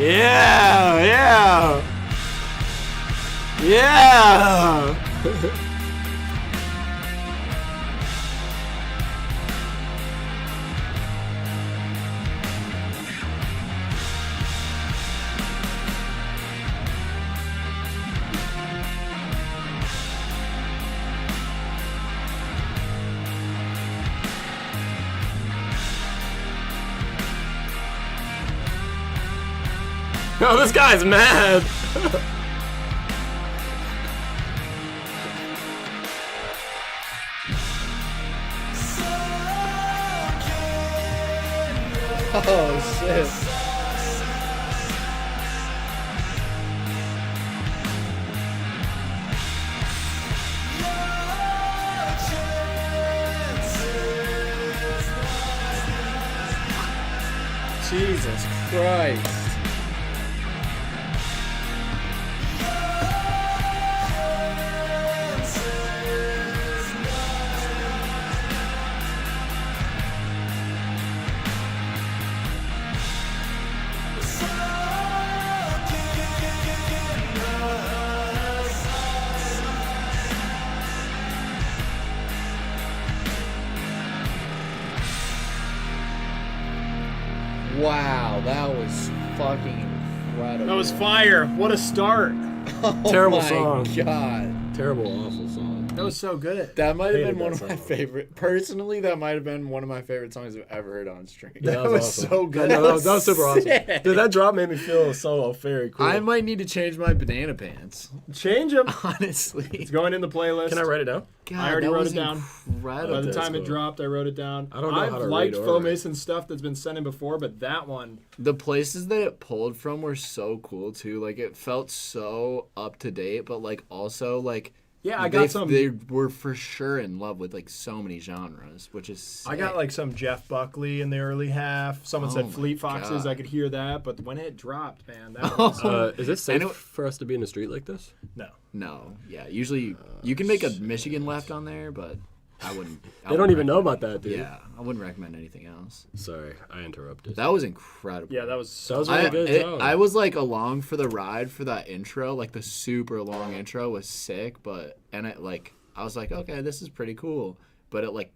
Yeah! Yeah! Oh, this guy's mad. Oh shit. Jesus Christ. Wow, that was fucking incredible. That was fire. What a start. Terrible my song. God. Terrible, awful song. That was so good. That might have Hated been one that of my song. favorite. Personally, that might have been one of my favorite songs I've ever heard on stream. That was awesome. so good. I know, that was super awesome. sick. Dude, that drop made me feel so very cool. I might need to change my banana pants. Change them. Honestly. It's going in the playlist. Can I write it down? God, I already that wrote was it down. incredible. By the That's time it cool. dropped, I wrote it down. I don't know how I've to liked read Faux order. Mason stuff that's been sent in before, but that one. The places that it pulled from were so cool too. Like it felt so up to date, but like also like Yeah, I got some. They were for sure in love with like so many genres, which is sick. I got like some Jeff Buckley in the early half. Someone Oh said my Fleet Foxes. God. I could hear that, but when it dropped, man, that was Is it safe I know- for us to be in the street like this? no. No, yeah. Usually you can make a Michigan left on there, but I wouldn't. They don't even know about that, dude. Yeah, I wouldn't recommend anything else. Sorry, I interrupted. That was incredible. Yeah, that was. That was really good. song. I was like along for the ride for that intro, like the super long intro was sick, I was like, okay, this is pretty cool, but it like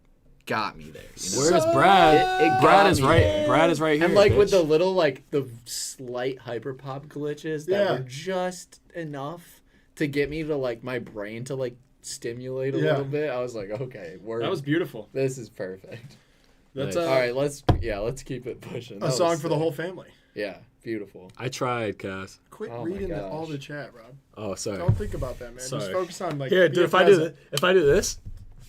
got me there. You know? Where's Brad? It got Brad is me right. there. Brad is right here. And like with bitch. the little like the slight hyperpop glitches that Yeah. were just enough to get me to like my brain to like stimulate a Yeah. little bit. I was like, okay, That was beautiful. this is perfect. That's Nice. All right, let's keep it pushing. a That song was for the sick. whole family. Yeah, beautiful. I tried, Cass. Quit Oh my reading gosh. all the chat, Rob. Oh, sorry. Don't think about that, man. Just Sorry. focus on like. Here, be dude. a If I do present. this,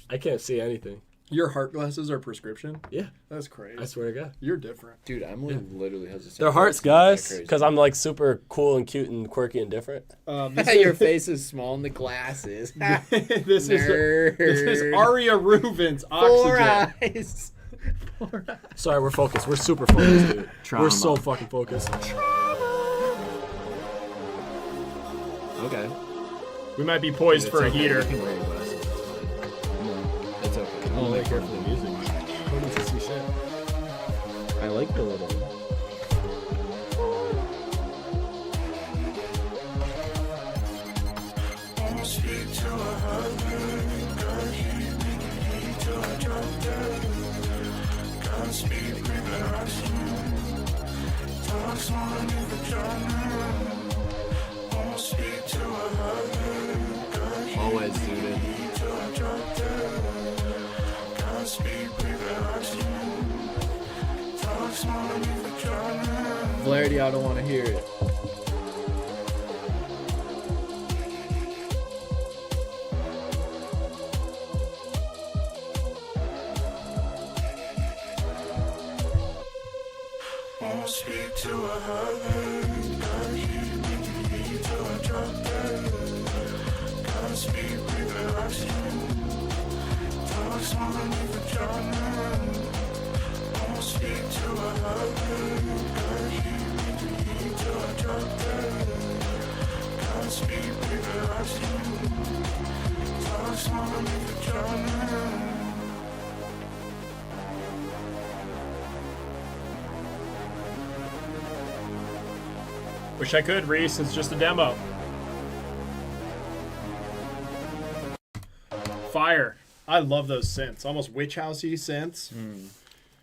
I can't see anything. Your heart glasses are prescription. Yeah, That's crazy. I swear to God. You're different. Dude, Emily literally has the same They're hearts, face. It's kinda guys, crazy. because I'm like super cool and cute and quirky and different. Your face is small in the glasses. this is Aria Rubin's Four Oxygen. eyes. Sorry, we're focused. We're super focused, dude. Trauma. We're so fucking focused. Okay. We might be poised for a heater. You can wear your glasses. It's okay. I'm only here for the music. I don't need to see shit. I like the little. Always suited. Flaherty, I don't want to hear it. Speak to a heaven, God, hear me till I drop dead. God, speak with oxygen. Talk small beneath the vagina. Won't speak to a heaven, God, hear me till I drop dead. God, speak with oxygen. Talk small beneath the vagina. Wish I could, Reese. It's just a demo. Fire. I love those synths. Almost witch housey synths.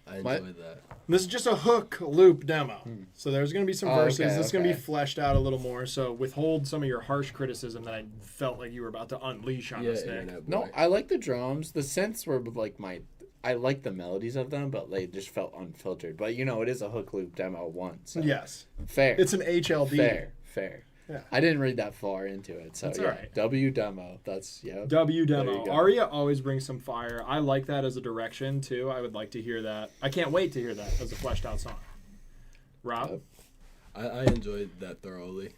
I enjoyed that. This is just a hook loop demo. So there's going to be some verses. okay, This is going to be fleshed out a little more. So withhold some of your harsh criticism that I felt like you were about to unleash on us, Nick. No, I like the drums. The synths were like I like the melodies of them, but they just felt unfiltered. But it is a hook loop demo once. So. Yes. Fair. It's an HLD. Fair. Yeah. I didn't read that far into it, so That's all right. W demo. That's W There demo. you go. Aria always brings some fire. I like that as a direction too. I would like to hear that. I can't wait to hear that as a fleshed out song. Rob? I enjoyed that thoroughly.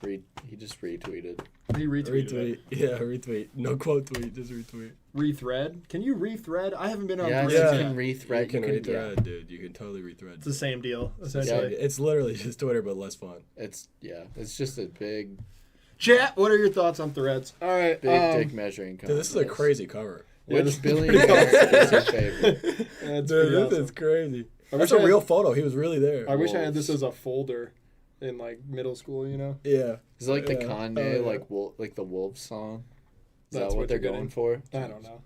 He just retweeted. He retweeted Retweet. it. Yeah, retweet. No quote tweet, just retweet. Rethread? Can you rethread? I haven't been on Yes, Threads you yet. can rethread. You can You can- rethread, dude. You can totally rethread. It's the same deal, Yeah, essentially. it's literally just Twitter, but less fun. It's just a big Chat, what are your thoughts on Threads? All right. big dick measuring contest. Dude, this is a crazy cover. Which billionaire is your favorite? That's Dude, pretty this awesome. is crazy. I That's wish a I real had- photo. He was really there. I wish I had this as a folder in middle school, Yeah. Is it like the Yeah. Kanye, Oh, yeah. like the Wolves song? Is That's that what they're you're going getting? for? I don't know.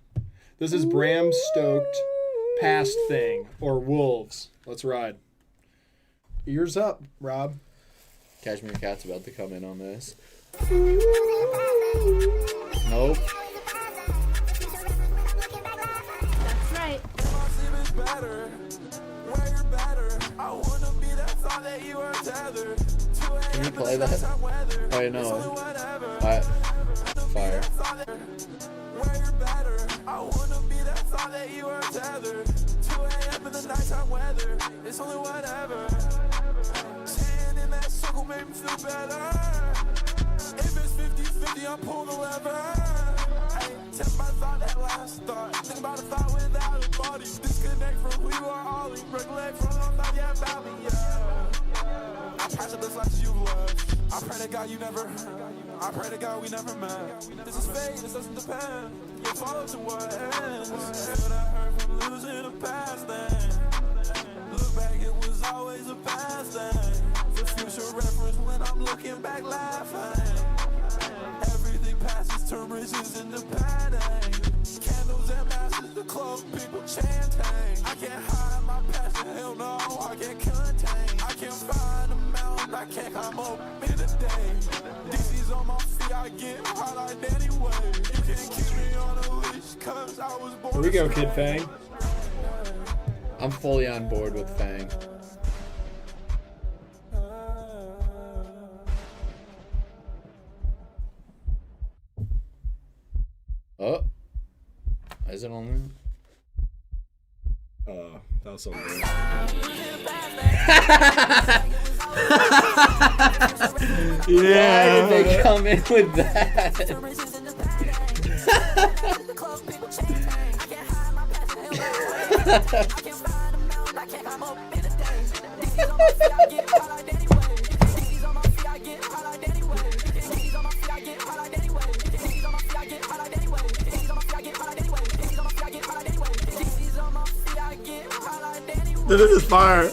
This is Bram Stoked, Past Thing, or Wolves. Let's ride. Ears up, Rob. Cashmere Cat's about to come in on this. Nope. That's right. Can you play that? Oh, I know. Fire. I wanna be that thought that you are tethered. 2 a.m. in the nighttime weather. It's only whatever. Staying in that circle made me feel better. If it's 50-50, I'll pull the lever. Hey, tell my thought that last thought. Think about a thought without a body. Disconnect from who you are, Ollie. Recollect from long thought, yeah, about me, yeah. I passion this life you've loved. I pray to God you never. I pray to God we never met. This is fate, this doesn't depend. You follow to what ends. What I heard from losing the past then. Look back, it was always a past then. For future reference when I'm looking back laughing. Everything passes, turn bridges into padding. Candles and masses, the club, people chanting. I can't hide my passion, hell no, I can't contain. I can't find a mountain, I can't climb up in a day. DC's on my feet, I get highlight anyway. You can't keep me on a leash, cause I was born. Here we go, Kid Fang. I'm fully on board with Fang. Oh. Is it on That was so good. Yeah. Why did they come in with that? Dude, this is fire.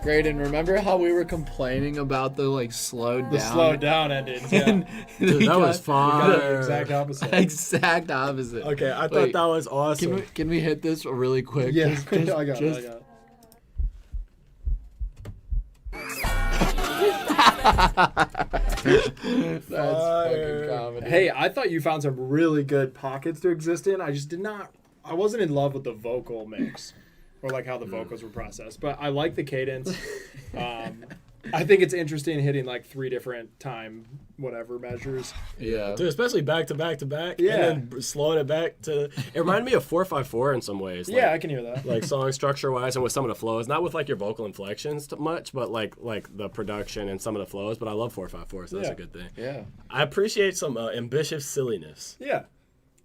Great, and remember how we were complaining about the slowed The down? slowed down endings, yeah. And Dude, we that was got fire. The exact opposite. Exact opposite. Okay, I thought Wait, that was awesome. Can we hit this really quick? Yeah, Just- I got just- it. That's fucking comedy. Hey, I thought you found some really good pockets to exist in. I just did not. I wasn't in love with the vocal mix, or how the vocals were processed. But I like the cadence. I think it's interesting hitting 3 different time whatever measures. Yeah. Dude, especially back to back to back. Yeah. And then slowing it back to. It reminded me of 4/5/4 in some ways. Yeah, I can hear that. Song structure wise and with some of the flows. Not with your vocal inflections much, but like the production and some of the flows. But I love 4/5/4, so that's a good thing. Yeah. I appreciate some ambitious silliness. Yeah.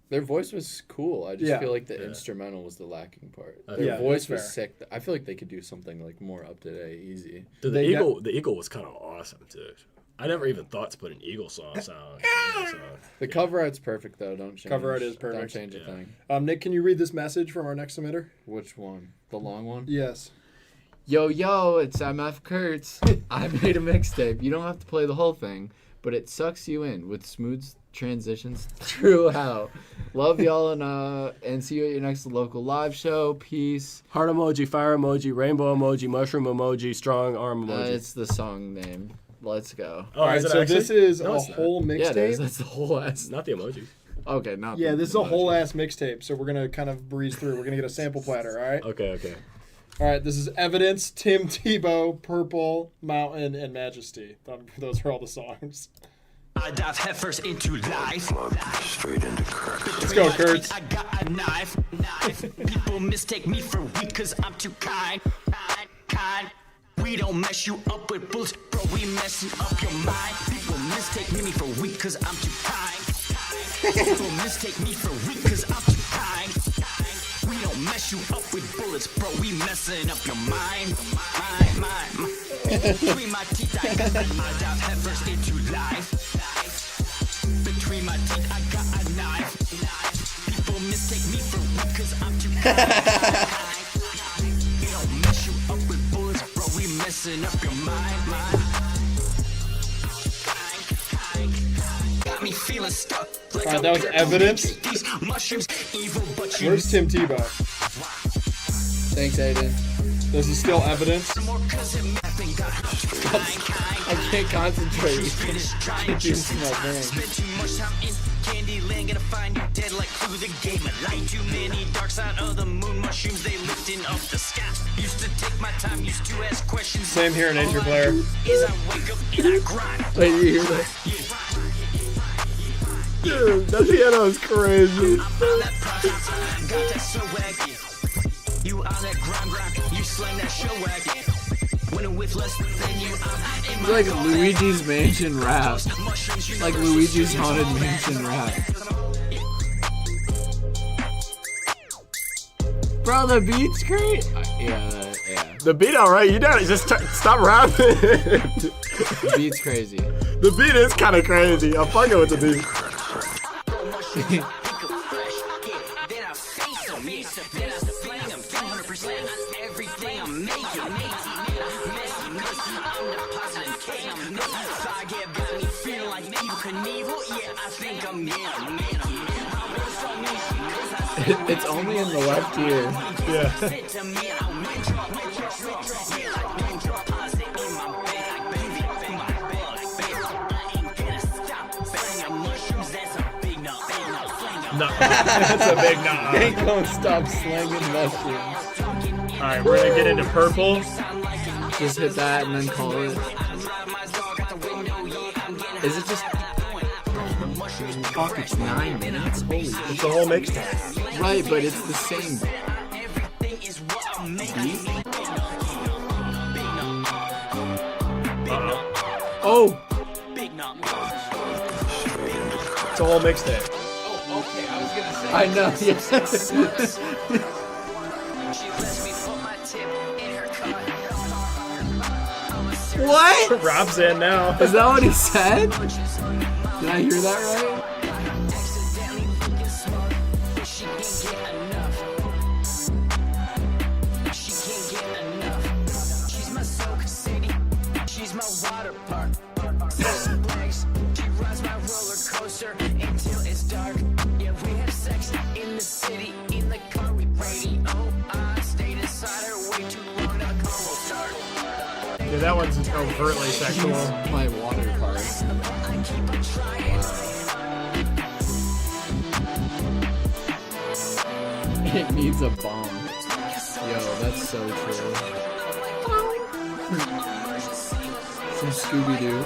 Their voice was cool. I just Yeah. feel like the instrumental was the lacking part. Yeah, Their voice that's was sick. I feel like they could do something more up to date, easy. Dude, the Eagle was kind of awesome too. I never even thought to put an Eagle song sound. The cover art's perfect though. Don't change. Cover art is perfect. Don't change a thing. Nick, can you read this message from our next submitter? Which one? The long one? Yes. Yo, it's MF Kurtz. I made a mixtape. You don't have to play the whole thing, but it sucks you in with smooth transitions through how. Love y'all and see you at your next local live show. Peace. Heart emoji, fire emoji, rainbow emoji, mushroom emoji, strong arm emoji. It's the song name. Let's go. All right, so this is a it's whole not. mixtape. Yeah, it is. That's the whole ass. Not the emojis. Okay, not. Yeah, the this is a emoji. whole ass mixtape. So we're gonna kind of breeze through. We're gonna get a sample platter. All right. Okay. All right. This is Evidence, Tim Tebow, Purple, Mountain, and Majesty. Those are all the songs. I dive headfirst into life. Straight into crack. Let's go, Kurtz. I got a knife. People mistake me for weak cause I'm too kind. We don't mess you up with bullets, bro. We messing up your mind. People mistake me for weak cause I'm too kind. People mistake me for weak cause I'm too kind. We don't mess you up with bullets, bro. We messing up your mind. Mind. Between my teeth, I dive headfirst into life. Between my teeth, I got a knife. People mistake me for weak cause I'm too kind. We don't mess you up with bullets, bro. We messing up your mind. Got me feeling stuck. Like All right, that was Evidence. These mushrooms evil, but you Where's Tim Tebow? Thanks, Aiden. This is still Evidence. I can't concentrate. Can't do my brain. Spend too much time in Candyland, gonna find you dead like Clue the Game. Light too many dark side of the moon mushrooms, they lifting up the sky. Used to take my time, used to ask questions. Same here, Nature Player. Is I wake up and I grind. Wait, you hear that? Dude, that piano is crazy. Got that so wacky. You on that grind, you slang that show wacky. Winning with less than you, I'm in It's my like car. Luigi's Mansion rap. Like Luigi's Haunted Mansion rap. Bro, the beat's great. Yeah. The beat, alright. You done it. Just stop rapping. The beat's crazy. The beat is kind of crazy. I'm fucking with the beat. Everything I'm making, got me feeling like Evil Knievel. Yeah, I think I'm It's only in the left ear. No, that's a big no. Ain't gonna stop slanging mushrooms. All right, we're gonna get into Purple. Just hit that and then call it. Is it just? Fuck, it's 9 minutes. Holy. It's the whole mixtape. Right, but it's the same beat. Oh. It's a whole mixtape. Okay, I was gonna say. I know. Yes. What? Rob's in now. Is that what he said? Did I hear that right? She's my soak city. She's my water park. She rides my roller coaster until it's dark. Yeah, we have sex in the city, in the car we radio. I stayed inside her way too long. Now the car will start. Yeah, that one's overtly sexual. My water park. I keep on trying. It needs a bomb. Yo, that's so true. Some Scooby-Doo.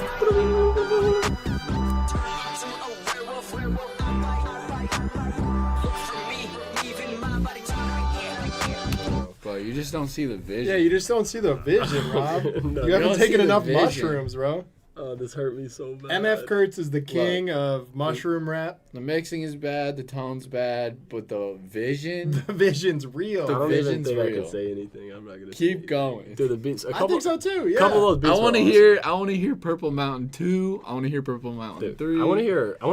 Bro, you just don't see the vision. Yeah, you just don't see the vision, Rob. No, you haven't don't taken see the enough vision. mushrooms, bro. Oh, this hurt me so bad. MF Kurtz is the king of mushroom rap. The mixing is bad, the tone's bad, but the vision. The vision's real. I don't even think I real. can say anything. I'm not gonna Keep going. Dude, the beats. I think so too. Yeah. Couple of those beats. I want to hear Purple Mountain 2. I want to hear Purple Mountain 3. I want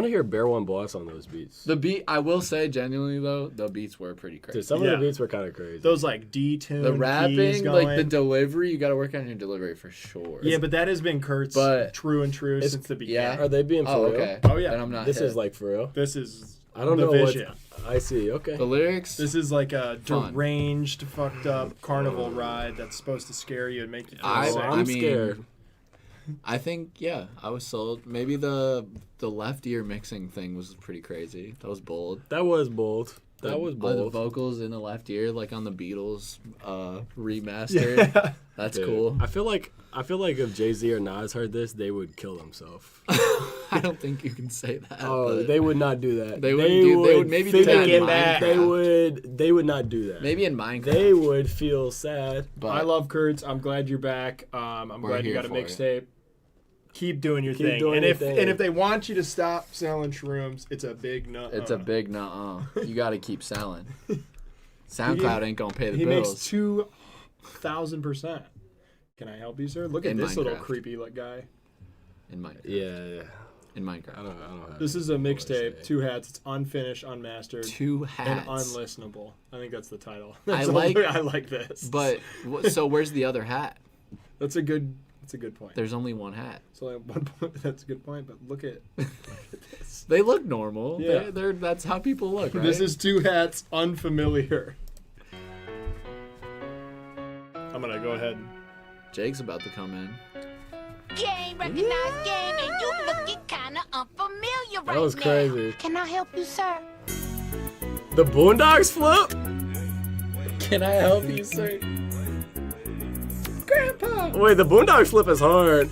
to hear Bear One Boss on those beats. The beat. I will say genuinely though, the beats were pretty crazy. Dude, some of the beats were kind of crazy. Those like D-tune The keys rapping, going. like the delivery, you got to work on your delivery for sure. Yeah, but that has been Kurt's true and true since the beginning. Yeah. Are they being for real? Okay. Oh yeah. Then I'm not. This hit. is like for real. This is. I don't the know vision. what. I see. Okay. The lyrics. This is like a Fun. deranged, fucked up carnival ride that's supposed to scare you and make you feel sick. I'm scared. I think I was sold. Maybe the left ear mixing thing was pretty crazy. That was bold. That was bold. That was The bold. vocals in the left ear, like on the Beatles remastered. Yeah. That's Dude, cool. I feel like if Jay-Z or Nas heard this, they would kill themselves. I don't think you can say that. Oh, but they would not do that. They would maybe do that in Minecraft. They would not do that. Maybe in Minecraft. They would feel sad. But I love Kurtz. I'm glad you're back. I'm glad you here got a for it. mixtape. Keep doing your Keep thing. doing And your if thing. and if they want you to stop selling shrooms, it's a big no. It's a big nuh-uh. You got to keep selling. SoundCloud ain't gonna pay the he bills. makes 2,000%. Can I help you, sir? Look at In this little Minecraft. creepy guy. In Minecraft. Yeah. In Minecraft. I don't have This is a mixtape, 2 hats. It's unfinished, unmastered, 2 and hats. unlistenable. I think that's the title. I I like this. But so where's the other hat? That's a good point. There's only one hat. So like one point. That's a good point. But look at this. They look normal. Yeah. They're that's how people look, right? This is 2 hats, unfamiliar. I'm gonna go ahead. Jake's about to come in. Game, recognized game, and you looking kinda unfamiliar right was now. crazy. Can I help you, sir? The Boondocks flip? Can I help you, sir? Grandpa! Wait, the Boondocks flip is hard.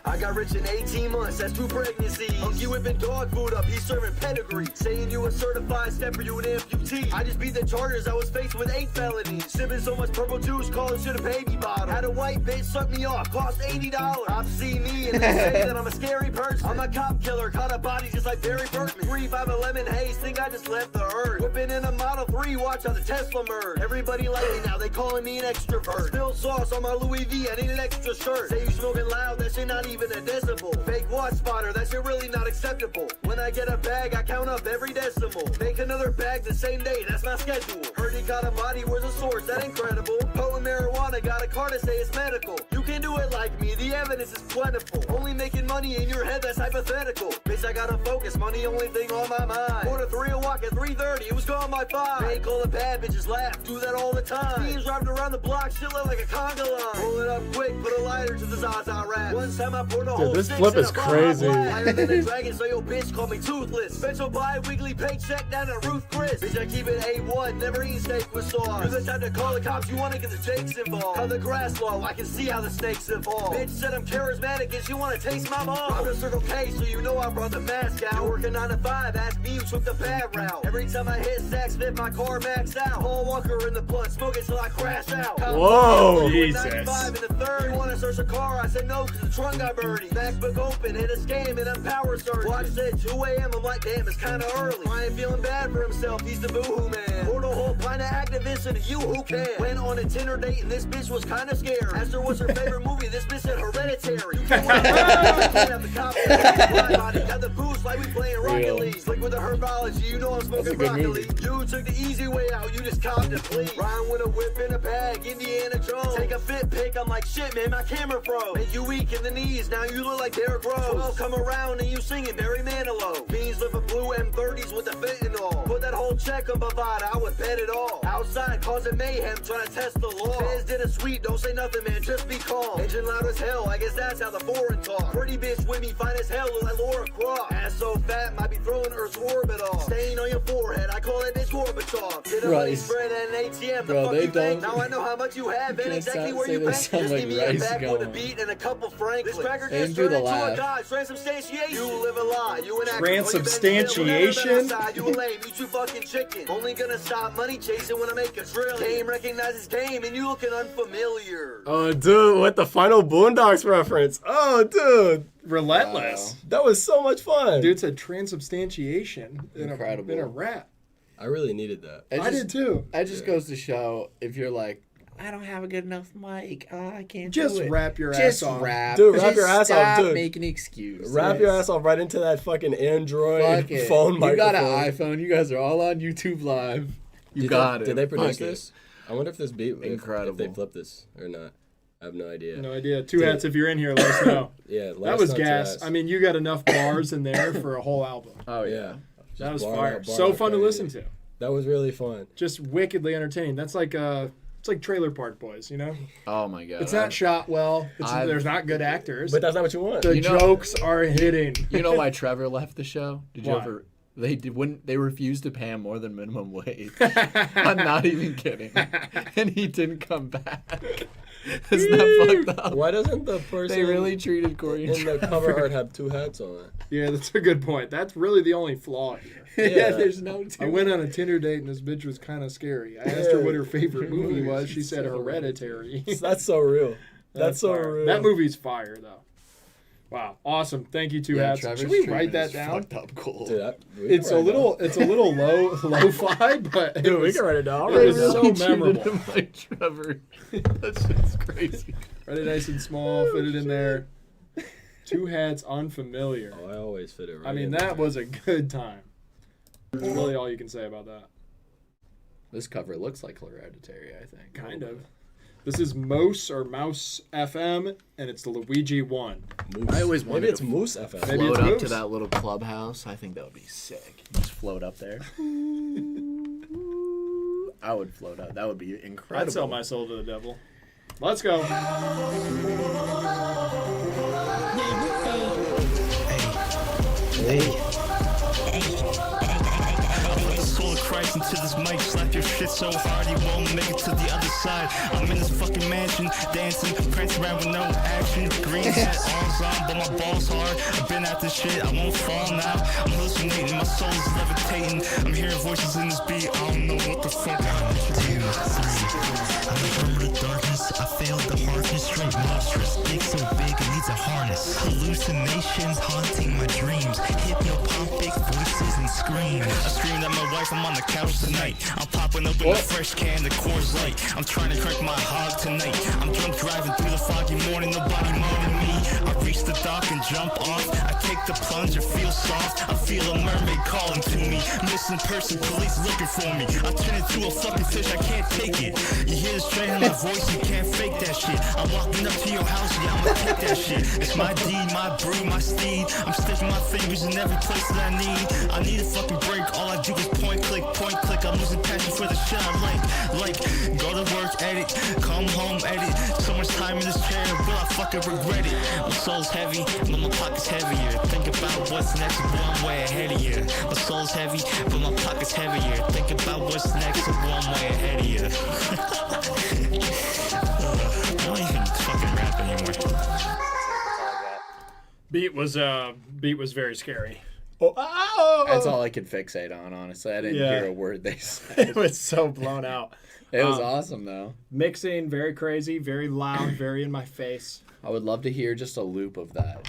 I got rich in 18 months, that's 2 pregnancies. Monkey whipping dog food up, he's serving pedigree. Saying you a certified stepper, you an amputee. I just beat the charges, I was faced with 8 felonies. Sipping so much purple juice, call it shit a baby bottle. Had a white bitch suck me off, cost $80. Cops see me and they say that I'm a scary person. I'm a cop killer, caught a body just like Barry Burtman. 3-5 lemon haze, think I just left the earth. Whipping in a Model 3, watch how the Tesla merge. Everybody like me now, they calling me an extrovert. Spilled sauce on my Louis V, I need an extra shirt. Say you smoking loud, that shit not even a decibel. Fake watch spotter, that shit really not acceptable. When I get a bag, I count up every decimal. Make another bag the same day, that's my schedule. Heard he got a body, where's the source? That incredible. Potent marijuana, got a card to say it's medical. You can do it like me, the evidence is plentiful. Only making money in your head, that's hypothetical. Bitch, I gotta focus, money only thing on my mind. Order 3 o'clock at 3:30, it was gone by 5. They call it bad, bitches laugh, do that all the time. Teams driving around the block, shit look like a conga line. Roll it up quick, put a lighter to the Zaza rap. One time I poured a whole this 6 flip in is a Baja crazy. Blast. Higher than a dragon, so your bitch call me toothless. Special bi-weekly paycheck down at Ruth Chris. Bitch, I keep it A1, never eat steak with sauce. You're the type to call the cops, you wanna get the jakes involved. How the grass low, I can see how the snakes evolve. Bitch said I'm charismatic and she wanna taste my mom. Robbed a Circle K, so you know I brought the mask out. You're working 9 to 5, ask me who took the bad route. Every time I hit Saks Fit, my car maxed out. Paul Walker in the blood, smoking till I crash out. Whoa, Jesus. 95 in the third. You wanna search a car? I said no, cause the trunk got birdie. MacBook open, hit a scam and I'm power surge. Watch said 2 a.m. I'm like, damn, it's kinda early. Ryan feeling bad for himself, he's the boohoo man. Poured a whole pint of activist into you who can. Went on a Tinder date and this bitch was kinda scared. Asked her what's her favorite movie, this bitch said Hereditary. You can't have the cops. Got the boost like we playing Rocket League. Slick with the herbology, you know I'm smoking broccoli. You took the easy way out, you just copped it, please. Ryan with a whip in a bag, Indiana Jones. Take a fit pic, I'm like, shit, man, my camera froze. Make you weak in the knees, now you look like Derrick Rose. 12 come around and you singing Barry Manilow. Beans live a blue M30s with the fentanyl. Put that whole check on Bovada, I would bet it all. Outside causing mayhem, trying to test the law. Fans did a sweep, don't say nothing, man, just be calm. Engine loud as hell, I guess that's how the foreign talk. Pretty bitch with me, fine as hell, look like Laura Croft. Ass so fat, might be throwing Earth's orbit off. Stain on your forehead, I call that bitch Gorbachev. Get a money spread at an ATM, the fuck you think? Now I know how much you have and exactly where you bank. Just give me a bag with a beat and a couple Franklins. This cracker just turned into a god, transubstantiation. You live a lie, you an actor. Transubstantiation? You a lame, you too fucking chicken. Only gonna stop money chasing when I make a trillion. Game recognizes game and you looking unfamiliar. Oh, dude, what the final Boondocks reference? Oh, dude. Relentless. That was so much fun. Dude, it's a transubstantiation Incredible. in a rap. I really needed that. I did too. It just goes to show if you're like, I don't have a good enough mic. I can't Just do it. rap your Just ass off. rap. Dude, Just rap your ass off, stop dude. making excuses. Wrap your ass off right into that fucking Android Fuck it. phone microphone. You got an iPhone. You guys are all on YouTube Live. You got it. Did they produce Fuck it. this? I wonder if this beat, Incredible. if they flipped this or not. I have no idea. No idea. Two Hats, if you're in here, let us know. Yeah, that was gas. I mean, you got enough bars in there for a whole album. Oh, yeah. That was bar fire. out, bar So out, fun to crazy. listen to. That was really fun. Just wickedly entertaining. That's like it's like Trailer Park Boys, you know? Oh, my God. It's not shot well. There's not good actors. But that's not what you want. The jokes are hitting. You know why Trevor left the show? Did you Why? ever? They refused to pay him more than minimum wage. I'm not even kidding. And he didn't come back. Isn't that fucked up? Why doesn't the person They really treated Corey in the cover art have two hats on? Yeah, that's a good point. That's really the only flaw here. Yeah, there's no two. I went on a Tinder date and this bitch was kind of scary. I asked her what her favorite movie was. She said Hereditary. That's so real. That's so fire. real. That movie's fire, though. Wow, awesome! Thank you, Two Yeah, Hats. Trevor's Should we stream write that is down? fucked up cool. Dude, It's a little lo-fi, but it Dude, we was, can write it down. It was They really so treated memorable. him like Trevor. That's just crazy. Write it nice and small, fit it in there. Two Hats, unfamiliar. Oh, I always fit it right. I mean, in that there. was a good time. That's really all you can say about that. This cover looks like Hereditary, I think. Kind of. This is Mouse FM, and it's the Luigi 1. Moose. I always Maybe wanted it's to Moose FM. Maybe float it's up Moose. to that little clubhouse. I think that would be sick. Just float up there. I would float up. That would be incredible. I'd sell my soul to the devil. Let's go. Soul of Christ into this mic, slap your shit so hard you won't make it to the other side. I'm in this fucking mansion, dancing, prancing around with no action. Green set, arms on, but my balls hard. I've been at this shit, I won't fall now. I'm hallucinating, my soul is levitating. I'm hearing voices in this beat, I don't know what the fuck. 1, 2, 3. I'm from the darkness, I failed the hardness, straight monstrous. Dick so big it needs a harness. Hallucinations haunting my dreams. Hypnopompic voices and screams. I screamed at my wife, I'm on the couch tonight. I'm popping open a fresh can of Coors Light. I'm trying to crank my hog tonight. I'm drunk driving through the foggy morning, nobody moaning me. I reach the dock and jump off. I take the plunge and feel soft. I feel a mermaid calling to me. Missing person, police looking for me. I turn into a fucking fish, I can't take it. You hear the strain in my voice, you can't fake that shit. I'm walking up to your house, yeah, I'ma take that shit. It's my deed, my brew, my steed. I'm sticking my fingers in every place that I need. I need a fucking break, all I do is point click. I'm losing passion for the shit I like, go to work, edit, come home, edit. So much time in this chair, will I fucking regret it? My soul's heavy, but my pocket's heavier. Think about what's next, one way ahead of you. My soul's heavy, but my pocket's heavier. Think about what's next, one way ahead of you. I don't even fucking rap anymore. Beat was very scary. That's all I could fixate on, honestly. I didn't hear a word they said. It was so blown out. It was awesome, though. Mixing, very crazy, very loud, very in my face. I would love to hear just a loop of that.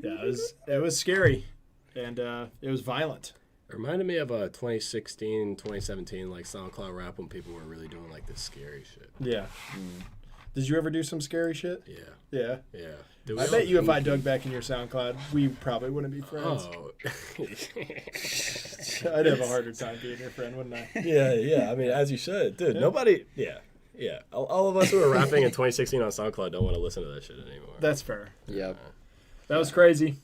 Yeah, it was scary, and it was violent. It reminded me of 2016, 2017, like SoundCloud rap when people were really doing like this scary shit. Yeah. Did you ever do some scary shit? Yeah. Yeah. Yeah. I bet you if I dug back in your SoundCloud, we probably wouldn't be friends. Oh. I'd have a harder time being your friend, wouldn't I? Yeah. I mean, as you should. Dude, nobody... Yeah. All of us who were rapping in 2016 on SoundCloud don't want to listen to that shit anymore. That's fair. Yep. That was crazy.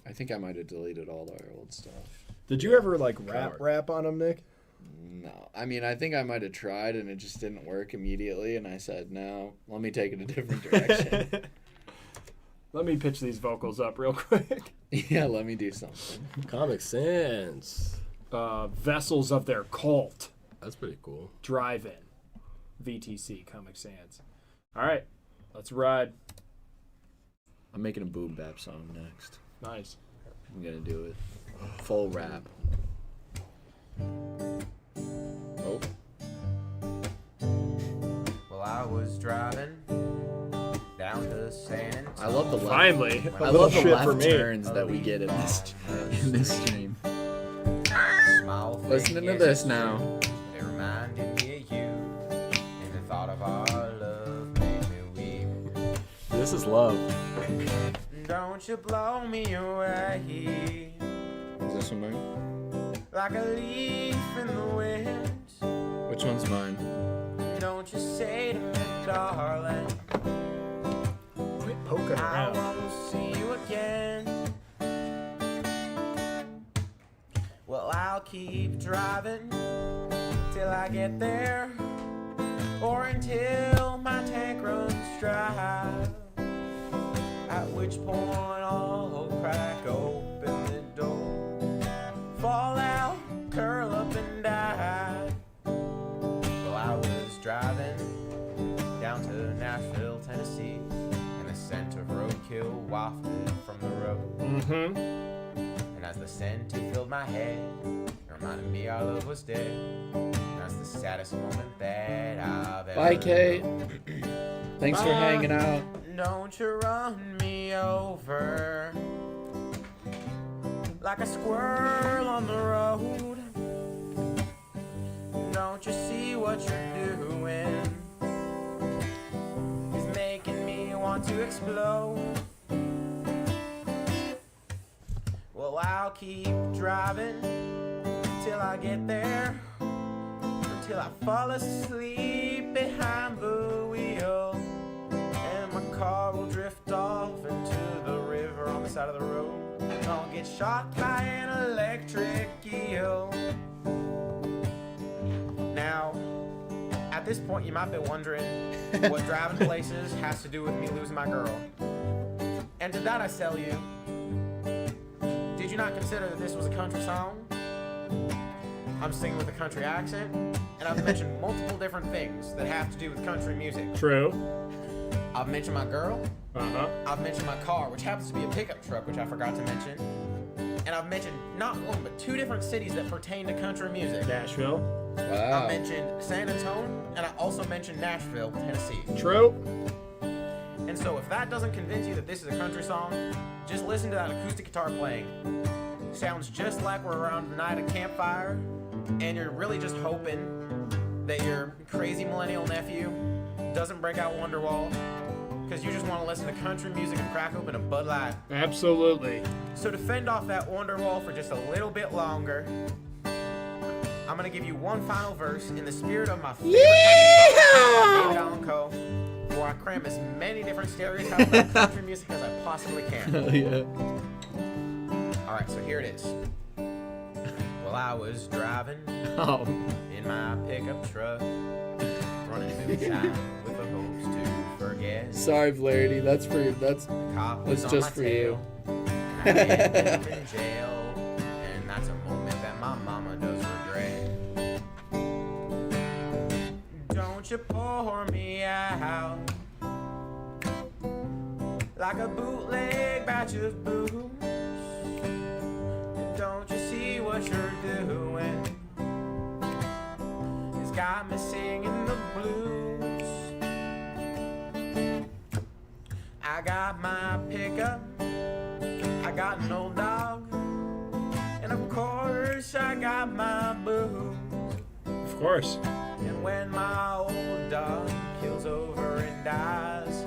I think I might have deleted all our old stuff. Did you ever, like, rap on them, Nick? No. I mean, I think I might have tried, and it just didn't work immediately, and I said, no, let me take it a different direction. Let me pitch these vocals up real quick. Yeah, let me do something. Comic Sans. Vessels of their cult. That's pretty cool. Drive-in. VTC, Comic Sans. All right, let's ride. I'm making a boom bap song next. Nice. I'm going to do it. Full rap. Oh. Well, I was driving down to San Antonio. I love the left. Finally. I A love the little shit for left me. turns that we get in this stream. Smile Listening to this now. It reminded me of you, and the thought of our love made me weep. This is love. Don't you blow me away Is this one mine? like a leaf in the wind. Which one's mine? Don't you say to me, darling, Quit poking I around. won't see you again. Well, I'll keep driving till I get there, or until my tank runs dry. At which point I'll crack open the door, fall out, curl up and die. Well, I was driving down to Nashville, Tennessee, and the scent of roadkill wafted from the road. Mm-hmm. And as the scent it filled my head, it reminded me our love was dead. And that's the saddest moment that I've ever Bye, Kate. known. Thanks for Bye. hanging out. Don't you run me over like a squirrel on the road. Don't you see what you're doing? It's making me want to explode. Well, I'll keep driving till I get there, or till I fall asleep behind the wheel, and my car will drift off into the river on the side of the road. I'll get shot by an electric eel. Now, at this point, you might be wondering what driving places has to do with me losing my girl. And to that I tell you, did you not consider that this was a country song? I'm singing with a country accent, and I've mentioned multiple different things that have to do with country music. True. I've mentioned my girl. Uh-huh. I've mentioned my car, which happens to be a pickup truck, which I forgot to mention. And I've mentioned not one, but two different cities that pertain to country music. Nashville. Wow. I mentioned San Antonio, and I also mentioned Nashville, Tennessee. True. And so if that doesn't convince you that this is a country song, just listen to that acoustic guitar playing. Sounds just like we're around the night of campfire, and you're really just hoping that your crazy millennial nephew doesn't break out Wonderwall, because you just want to listen to country music and crack open a Bud Light. Absolutely. So to fend off that Wonderwall for just a little bit longer, I'm going to give you one final verse in the spirit of my favorite David Allan Coe, where I cram as many different stereotypes about country music as I possibly can. Hell yeah. Alright, so here it is. Well, I was driving in my pickup truck, running moonshine with the hopes to forget. Sorry, Flaherty. That's for you. That's just for you. I ended up in jail, and that's a moment that my mama does regret. Don't you pour me out like a bootleg batch of booze. Don't you see what you're doing? It's got me singing the blues. I got my pickup, I got an old dog, and of course I got my booze. Of course. And when my old dog kills over and dies,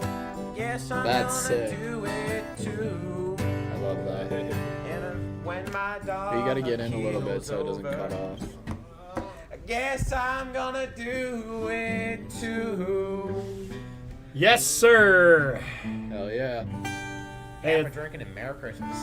yes, I'm That's gonna sick. do it too. I love that. And when my dog You gotta get in a little bit so it doesn't kills cut over, off. I guess I'm gonna do it too. Yes, sir. Hell yeah. Hey, Half a drinking and Merry Christmas.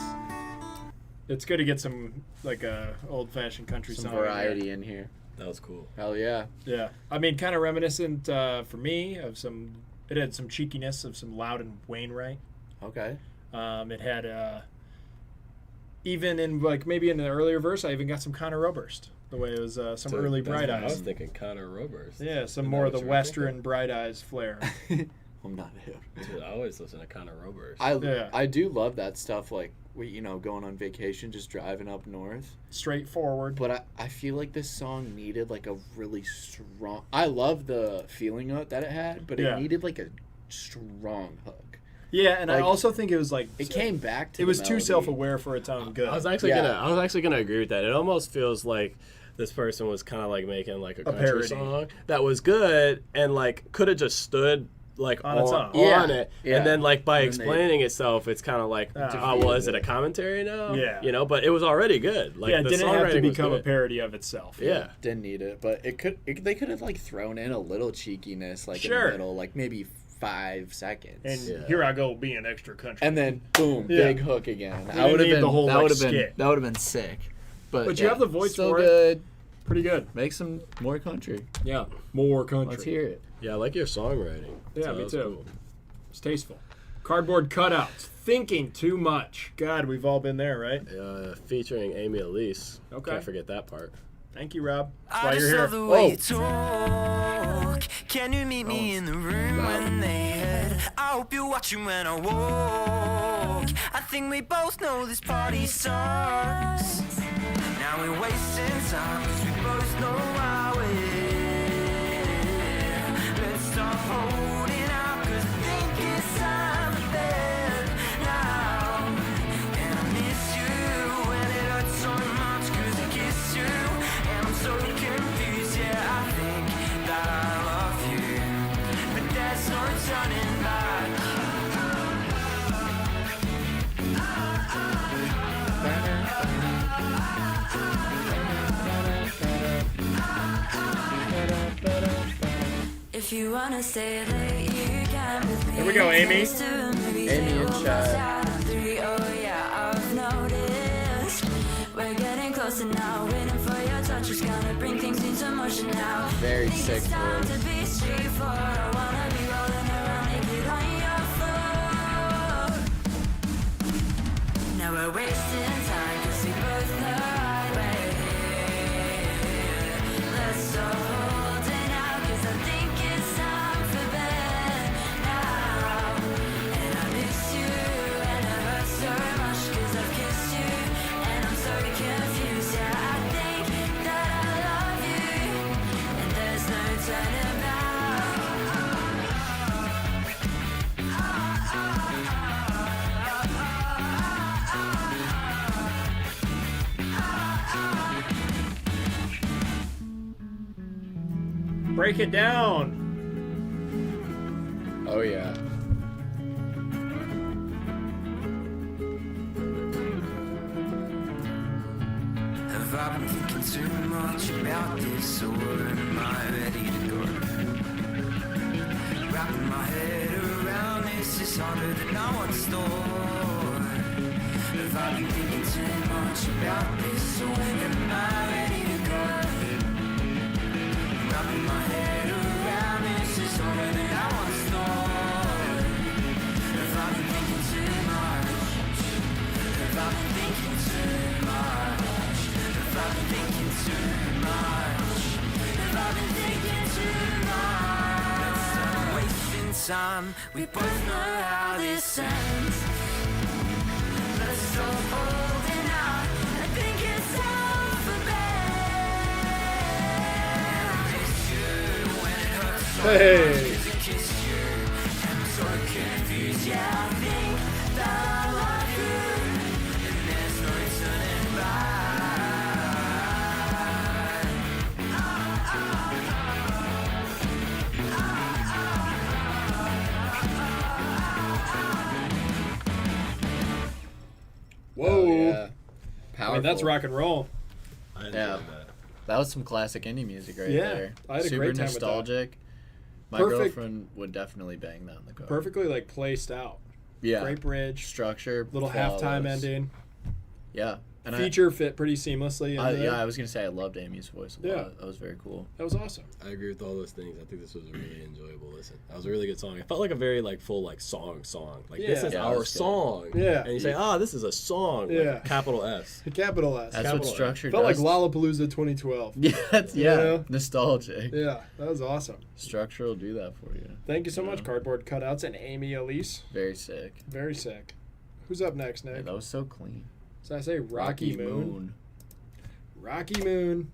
it's good to get some like old-fashioned country Some song variety in here. That was cool. Hell yeah. Yeah, I mean, kind of reminiscent for me of some. It had some cheekiness of some Loudon Wainwright. Okay. It had even in like maybe in the earlier verse, I even got some Connor Oberst. The way it was some early Bright I was Eyes. thinking Connor Roberts. Yeah, some Isn't more that of the what you were Western Bright Eyes flair. I'm not hip. Dude, I always listen to Conor Roberts. I do love that stuff. Like going on vacation, just driving up north. Straightforward. But I feel like this song needed like a really strong. I love the feeling that it had, but it needed like a strong hook. Yeah, and like, I also think it was like it came back to. It was too self-aware for its own good. I was actually gonna agree with that. It almost feels like this person was kind of like making like a country parody song that was good and like could have just stood like on it, and then like by explaining itself, it's kind of like, is it a commentary now? Yeah, but it was already good. Like, it didn't have to become a parody of itself. Yeah, didn't need it, but they could have like thrown in a little cheekiness, like in the middle, like maybe 5 seconds. And here I go being extra country. And then boom, big hook again. That would have been sick. But you have the voice still for good. it. Pretty good. Make some more country. Yeah, more country. Let's hear it. Yeah, I like your songwriting. Yeah, so me too. Cool. It's tasteful. Cardboard cutouts. Thinking too much. God, we've all been there, right? Featuring Amy Elise. Okay. Can't forget that part. Thank you, Rob. That's I why just you're here. love the way you talk. Can you meet me in the room when they head? I hope you're watching when I walk. I think we both know this party sucks. Now we're wasting time 'cause we both know how it is. Let's stop holding out 'cause I think it's time for bed now. And I miss you when it hurts so much 'cause I kiss you. And I'm so confused, yeah, I think that I love you. But there's no turning back. If you wanna stay late, you can with me. Here we go, Amy. Amy and Chad. Oh yeah, I've noticed. We're getting closer now, waiting for your touch. It's gonna bring things into motion now. Very sick Time voice. to be straightforward. I wanna be rolling around naked on your floor. Now we're wasting time 'cause we both know right way. Let's stop holding out 'cause I think it's time for bed now. And I miss you and it hurts so much 'cause I've kissed you and I'm so confused. Yeah, I think that I love you and there's no turning back. Break it down. Oh yeah. Have I been thinking too much about this, or am I ready to go? Wrapping my head around this is harder than I once thought. Have I been thinking too much about this, or am I ready to go? Wrapping my head around this is harder than I once thought. Have I been thinking too much? Have I been thinking too much? Have I been thinking too much? Have I been thinking too much? Let's stop wasting time. We both know how this ends. Let's stop holding out. I think it's time for bed. I miss you when it hurts so Hey. much 'cause I kissed you. And I'm so confused. Yeah, I think that I love you. And there's no turning back. Whoa. Oh, yeah. I mean, that's rock and roll. Yeah. That was some classic indie music right Yeah, there. I had a Super great time with that. nostalgic. My Perfect. girlfriend would definitely bang that in the car. Perfectly placed out. Yeah. Great bridge. Structure. Little flawless. halftime ending. Yeah. And feature fit pretty seamlessly. Yeah, I was gonna say I loved Amy's voice a lot. That was very cool. That was awesome. I agree with all those things. I think this was a really enjoyable listen. That was a really good song. It felt like a very like full like song. Like this is our song. Yeah. And you say, this is a song. Yeah. Like, capital S. Capital S. That's what structure Felt does. like Lollapalooza 2012. Yeah, nostalgic. Yeah, that was awesome. Structure will do that for you. Thank you so much, Cardboard Cutouts and Amy Elise. Very sick. Very sick. Who's up next, Nick? Yeah, that was so clean. So I say Rocky Moon. Rocky Moon.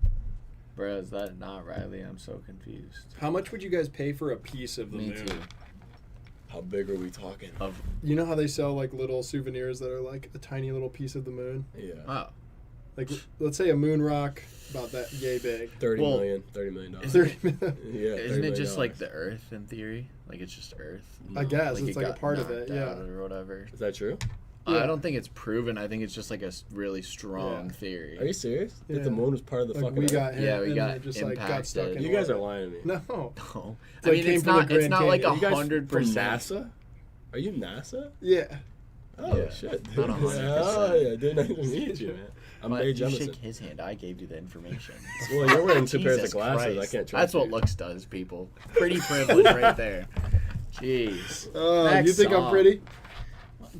Bro, is that not Riley? I'm so confused. How much would you guys pay for a piece of the Me moon? too. How big are we talking? You know how they sell like little souvenirs that are like a tiny little piece of the moon? Yeah. Oh. Like, let's say a moon rock about that yay big. $30 million dollars. 30 million. Yeah. Isn't it just like the Earth in theory? Like it's just Earth. I guess Like it's like a got part of knocked it. Yeah. out or whatever. Is that true? Yeah. I don't think it's proven. I think it's just like a really strong theory. Are you serious? Yeah. That the moon was part of the Like fucking we Earth? got hit Yeah, we and got then it just like got stuck in You guys are orbit. lying to me. No. No. It's I like mean, came it's from the not. It's Grand not like Canyon. You guys 100%. from NASA? Are you NASA? Yeah. Oh Yeah. shit! Dude. Not 100%. Oh yeah, dude. Nice to meet you, man. I'm But Bay you Jemison. shake his hand. I gave you the information. Well, you're wearing two pairs of Jesus glasses. I Christ. can't trust That's what you. looks does, people. Pretty privilege right there. Jeez. You Next think I'm song. pretty?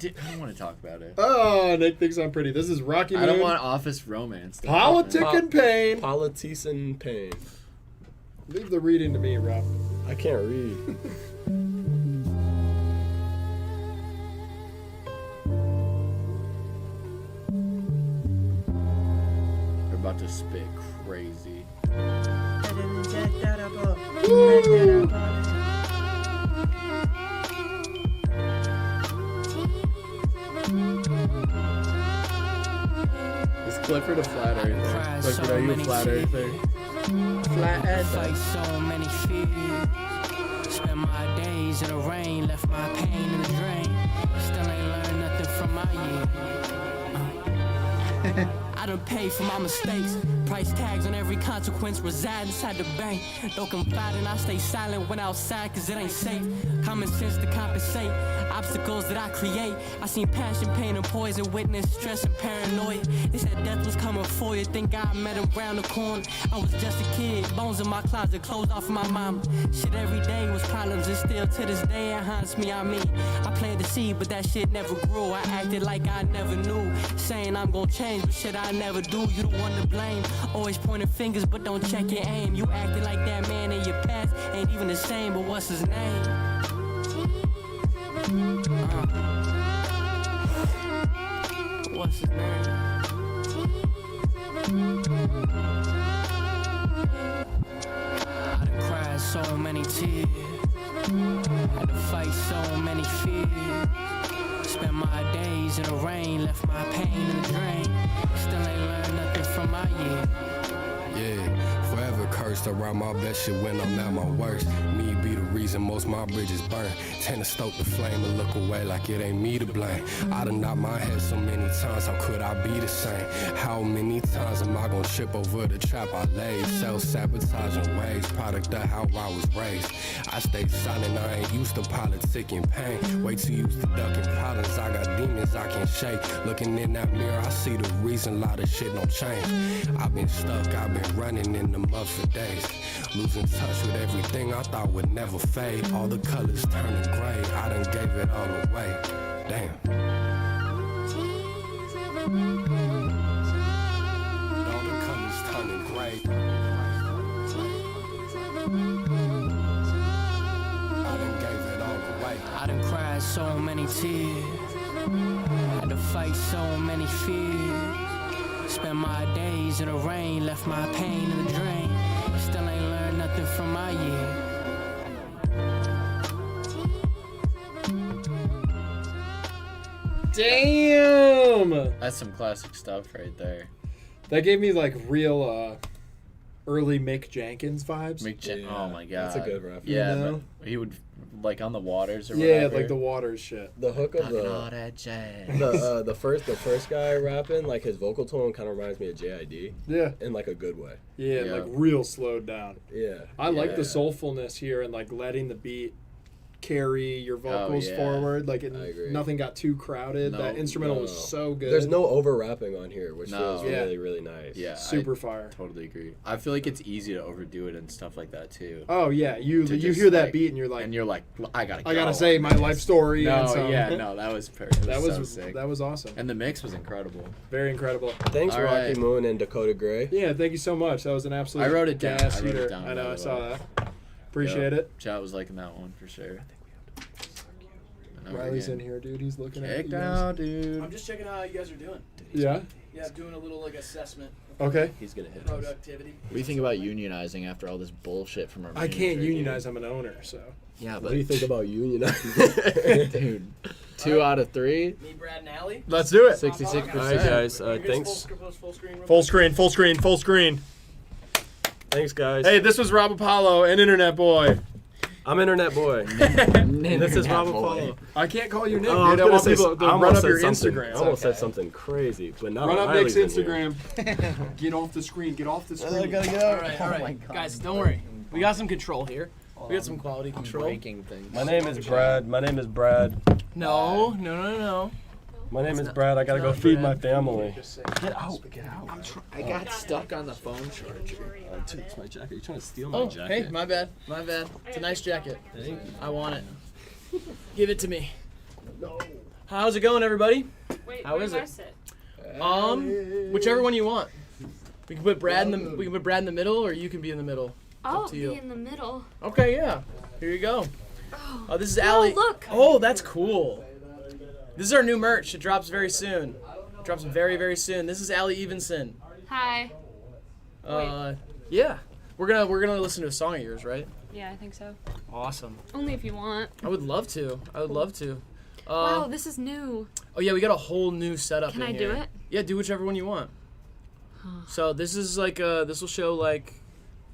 I don't want to talk about it. Oh, Nick thinks I'm pretty. This is Rocky Moon. I don't want office romance. Politic and pain. Politics and pain. Leave the reading to me, Rob. I can't read. We're about to spit crazy. Is Clifford a flat earther? Clifford, are you a flat earther? Flat Fight so many fears. Spend my days in the rain, left my pain in the drain. Still ain't learned nothing from my years. I done paid for my mistakes. Price tags on every consequence reside inside the bank. Don't confide and I stay silent when outside cause it ain't safe. Common sense to compensate obstacles that I create. I seen passion, pain, and poison, witness stress and paranoia. They said death was coming for you. Think I met him round the corner. I was just a kid, bones in my closet, clothes off of my mama. Shit every day was problems and still to this day it haunts me. I mean, I planted the seed, but that shit never grew. I acted like I never knew, saying I'm gonna change, but shit I never do. You the one to blame. Always pointing fingers, but don't check your aim. You acting like that man in your past ain't even the same, but what's his name? What's his name? I done cried so many tears. Had to fight so many fears. Spent my days in the rain, left my pain in the drain. Still ain't learned nothing from my years. Yeah, forever cursed around my best shit when I'm at my worst. Me be the reason most my bridges burn. Tend to stoke the flame and look away like it ain't me to blame. I done knocked my head so many times, how could I be the same? How many times am I gonna trip over the trap I laid? Self-sabotaging ways, product of how I was raised. I stayed silent, I ain't used to politicking pain. Way too used to ducking problems, I got demons I can't shake. Looking in that mirror, I see the reason a lot of shit don't change. I've been stuck, I've been running in the mud for days. Losing touch with everything I thought would never fade. All the colors turning gray, I done gave it all away. Damn. All the colors turning gray. I done gave it all away. I done cried so many tears. Had to fight so many fears. Spent my days in the rain, left my pain in the drain. Still ain't learned nothing from my years. Damn! That's some classic stuff right there. That gave me like real early Mick Jenkins vibes. Oh my god. That's a good reference. Yeah, You know? but he would like on the waters or Yeah, whatever. like the Waters shit. The hook of Talking all that jazz. the first guy rapping, like his vocal tone kind of reminds me of JID. Yeah. In like a good way. Yeah, like real slowed down. Yeah. I like the Yeah. soulfulness here and like letting the beat carry your vocals yeah. forward. Like I agree. nothing got too crowded. That instrumental No. was so good. There's no over-rapping on here, which feels Yeah. really, really nice. Yeah, Super I fire. Totally agree. I feel like it's easy to overdo it and stuff like that too. Oh yeah, you To you just, hear that like- beat and you're like, I gotta. I gotta go say on my this. life story. No, and some- yeah, no, that was perfect. that was so sick. that was awesome. And the mix was incredible. Very incredible. Thanks, All Rocky right. Moon and Dakota Gray. Yeah, thank you so much. That was an absolute. I wrote it down. gas I wrote it eater. down, I know. by I the saw way. that. Appreciate it. Chat was liking that one for sure. I know we're Riley's in getting here, dude. He's looking at kicked you guys. out, dude. I'm just checking out how you guys are doing. Yeah. Yeah, doing a little like assessment. Okay. He's gonna hit us. Productivity. What do you think about unionizing after all this bullshit from our I can't manager, unionize. I'm an owner, so. Yeah, but What do you think about unionizing? dude, 2 out of 3. Me, Brad, and Allie. Let's do it. 66%. All right, guys. Can you Thanks. full screen real Full quick? screen. Full screen. Full screen. Thanks, guys. Hey, this was Rob Apollo, an internet boy. I'm Internet Boy. And this is Rob Apollo. I can't call you Nick. Oh, dude. I want people to run up your Instagram. I almost said something crazy, but now Run up Riley's Nick's in here. Instagram. Get off the screen. Get off the screen. All right, all right. Guys, don't worry. We got some control here. We got some quality control. Breaking things. My name is Brad. My name is Brad. No, no, no, no. My name is Brad. I gotta go feed my family. Get out. Get out. I got stuck on the phone charger. Dude, it's my jacket. You're trying to steal my Oh, jacket. hey, my bad. My bad. It's a nice jacket. Thank you. I want it. Give it to me. How's it going, everybody? Wait, How where is do I it? sit? Whichever one you want. We can put Brad in the middle, or you can be in the middle. I'll Up to you. be in the middle. Okay, yeah. Here you go. Oh, this is Oh, Allie. look. Oh, that's cool. This is our new merch. It drops very soon. It drops very, very soon. This is Allie Evenson. Hi. Yeah. We're gonna listen to a song of yours, right? Yeah, I think so. Awesome. Only if you want. I would love to. I would love to. Wow, this is new. Oh yeah, we got a whole new setup. Can in I do here. it? Yeah, do whichever one you want. So this is like this will show like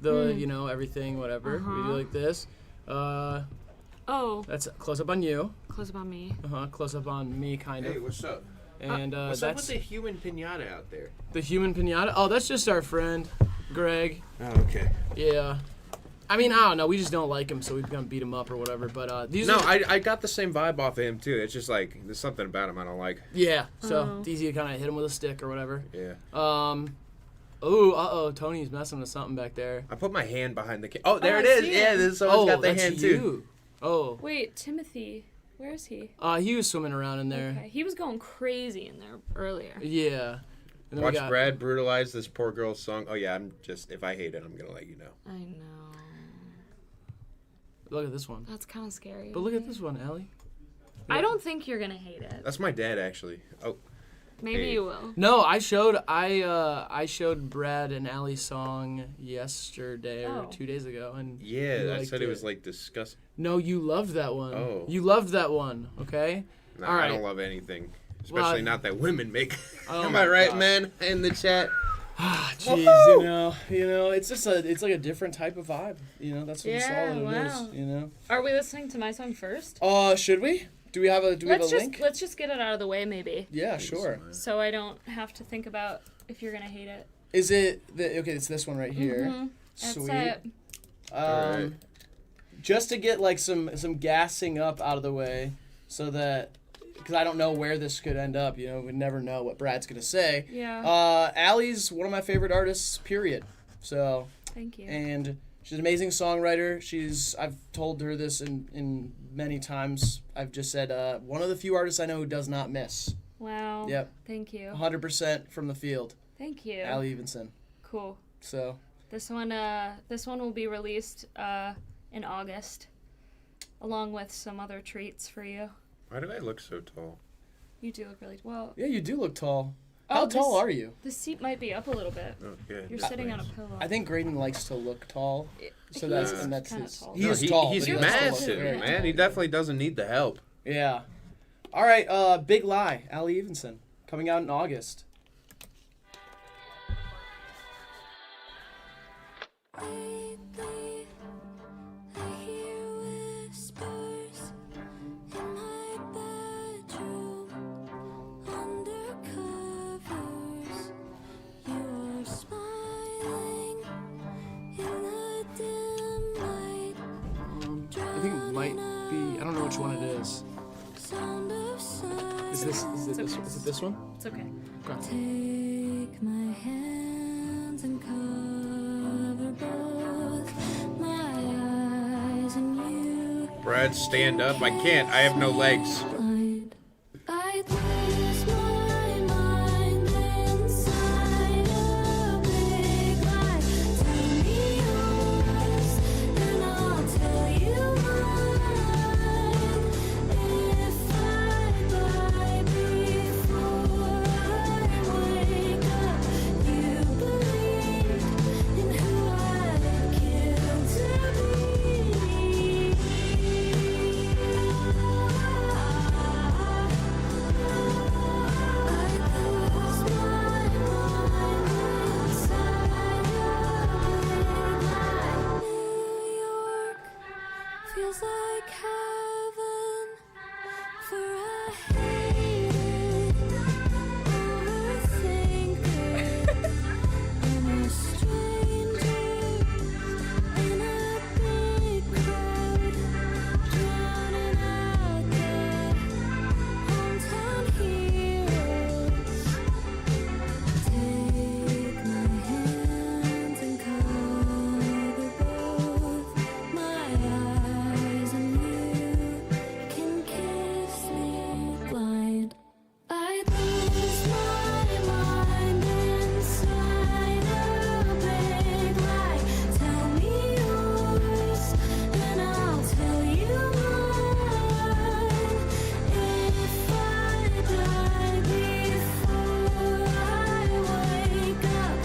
the everything whatever. We do like this. Oh. That's close up on you. Close up on me. Close up on me, kind of. Hey, what's up? And what's that's up with the human pinata out there? the human pinata. Oh, that's just our friend, Greg. Oh, okay. Yeah. I mean, I don't know. We just don't like him, so we've gonna beat him up or whatever. But these No, are I got the same vibe off of him too. It's just like there's something about him I don't like. yeah. So Oh. it's easy to kind of hit him with a stick or whatever. Yeah. Oh, Tony's messing with something back there. I put my hand behind the oh, there Oh, it I is. see Yeah, it. this someone's got the that's hand you. too. Oh. Wait, Timothy. Where is he? He was swimming around in there. Okay. He was going crazy in there earlier. Yeah. And then we Watch got- Brad brutalize this poor girl's song. Oh yeah, I'm just if I hate it, I'm gonna let you know. I know. Look at this one. That's kind of scary. But look at this one, Allie. I don't think you're gonna hate it. That's my dad actually. Oh. Maybe Hey. you will. No, I showed Brad an Allie song yesterday or Oh. 2 days ago, and Yeah, you I liked said it was like disgusting. No, you loved that one. Oh. You loved that one. Okay. No, All right. I don't love anything, Well, especially not that women make. Oh Am my I right, gosh. man? In the chat. Jeez, you know, it's just it's like a different type of vibe. You know, that's what Yeah, it wow. is. You know. Are we listening to my song first? Should we? Do we have a link? Let's just get it out of the way, maybe. Yeah, sure. So I don't have to think about if you're gonna hate it. Is it okay? It's this one right here. Mhm. That's Sweet. it. Alright. Just to get like some gassing up out of the way, so that because I don't know where this could end up. You know, we never know what Brad's gonna say. Yeah. Allie's one of my favorite artists. Period. So. Thank you. And she's an amazing songwriter. I've told her this in many times. I've just said one of the few artists I know who does not miss. Wow. Yep. Thank you. 100% from the field. Thank you. Allie Evenson. Cool. So. This one will be released in August, along with some other treats for you. Why do I look so tall? You do look really well. Yeah, you do look tall. Oh, How this- tall are you? The seat might be up a little bit. Okay. You're sitting on a pillow. I think Graydon likes to look tall. So He that's is and that's kinda his. tall. He No, is tall. He's but he likes to look massive, very man. tall. He definitely doesn't need the help. Yeah. All right. Big Lie. Allie Evenson coming out in August. I think it might be. I which one it is. Is it this one? It's okay. Take my hands and cover both my eyes and you. Brad, stand up. I can't. I have no legs. I'd lose my mind inside a big lie. Tell me yours, and I'll tell you mine. If I die before I wake up, you believe in who I'd kill to be. Feels like heaven for a hated overthinker. I'm a stranger in a big crowd, drowning out the hometown heroes. Take my hands and cover both my eyes, and you can kiss me blind. I'd lose my mind inside a big lie. Tell me yours, and I'll tell you mine. If I die before I wake up,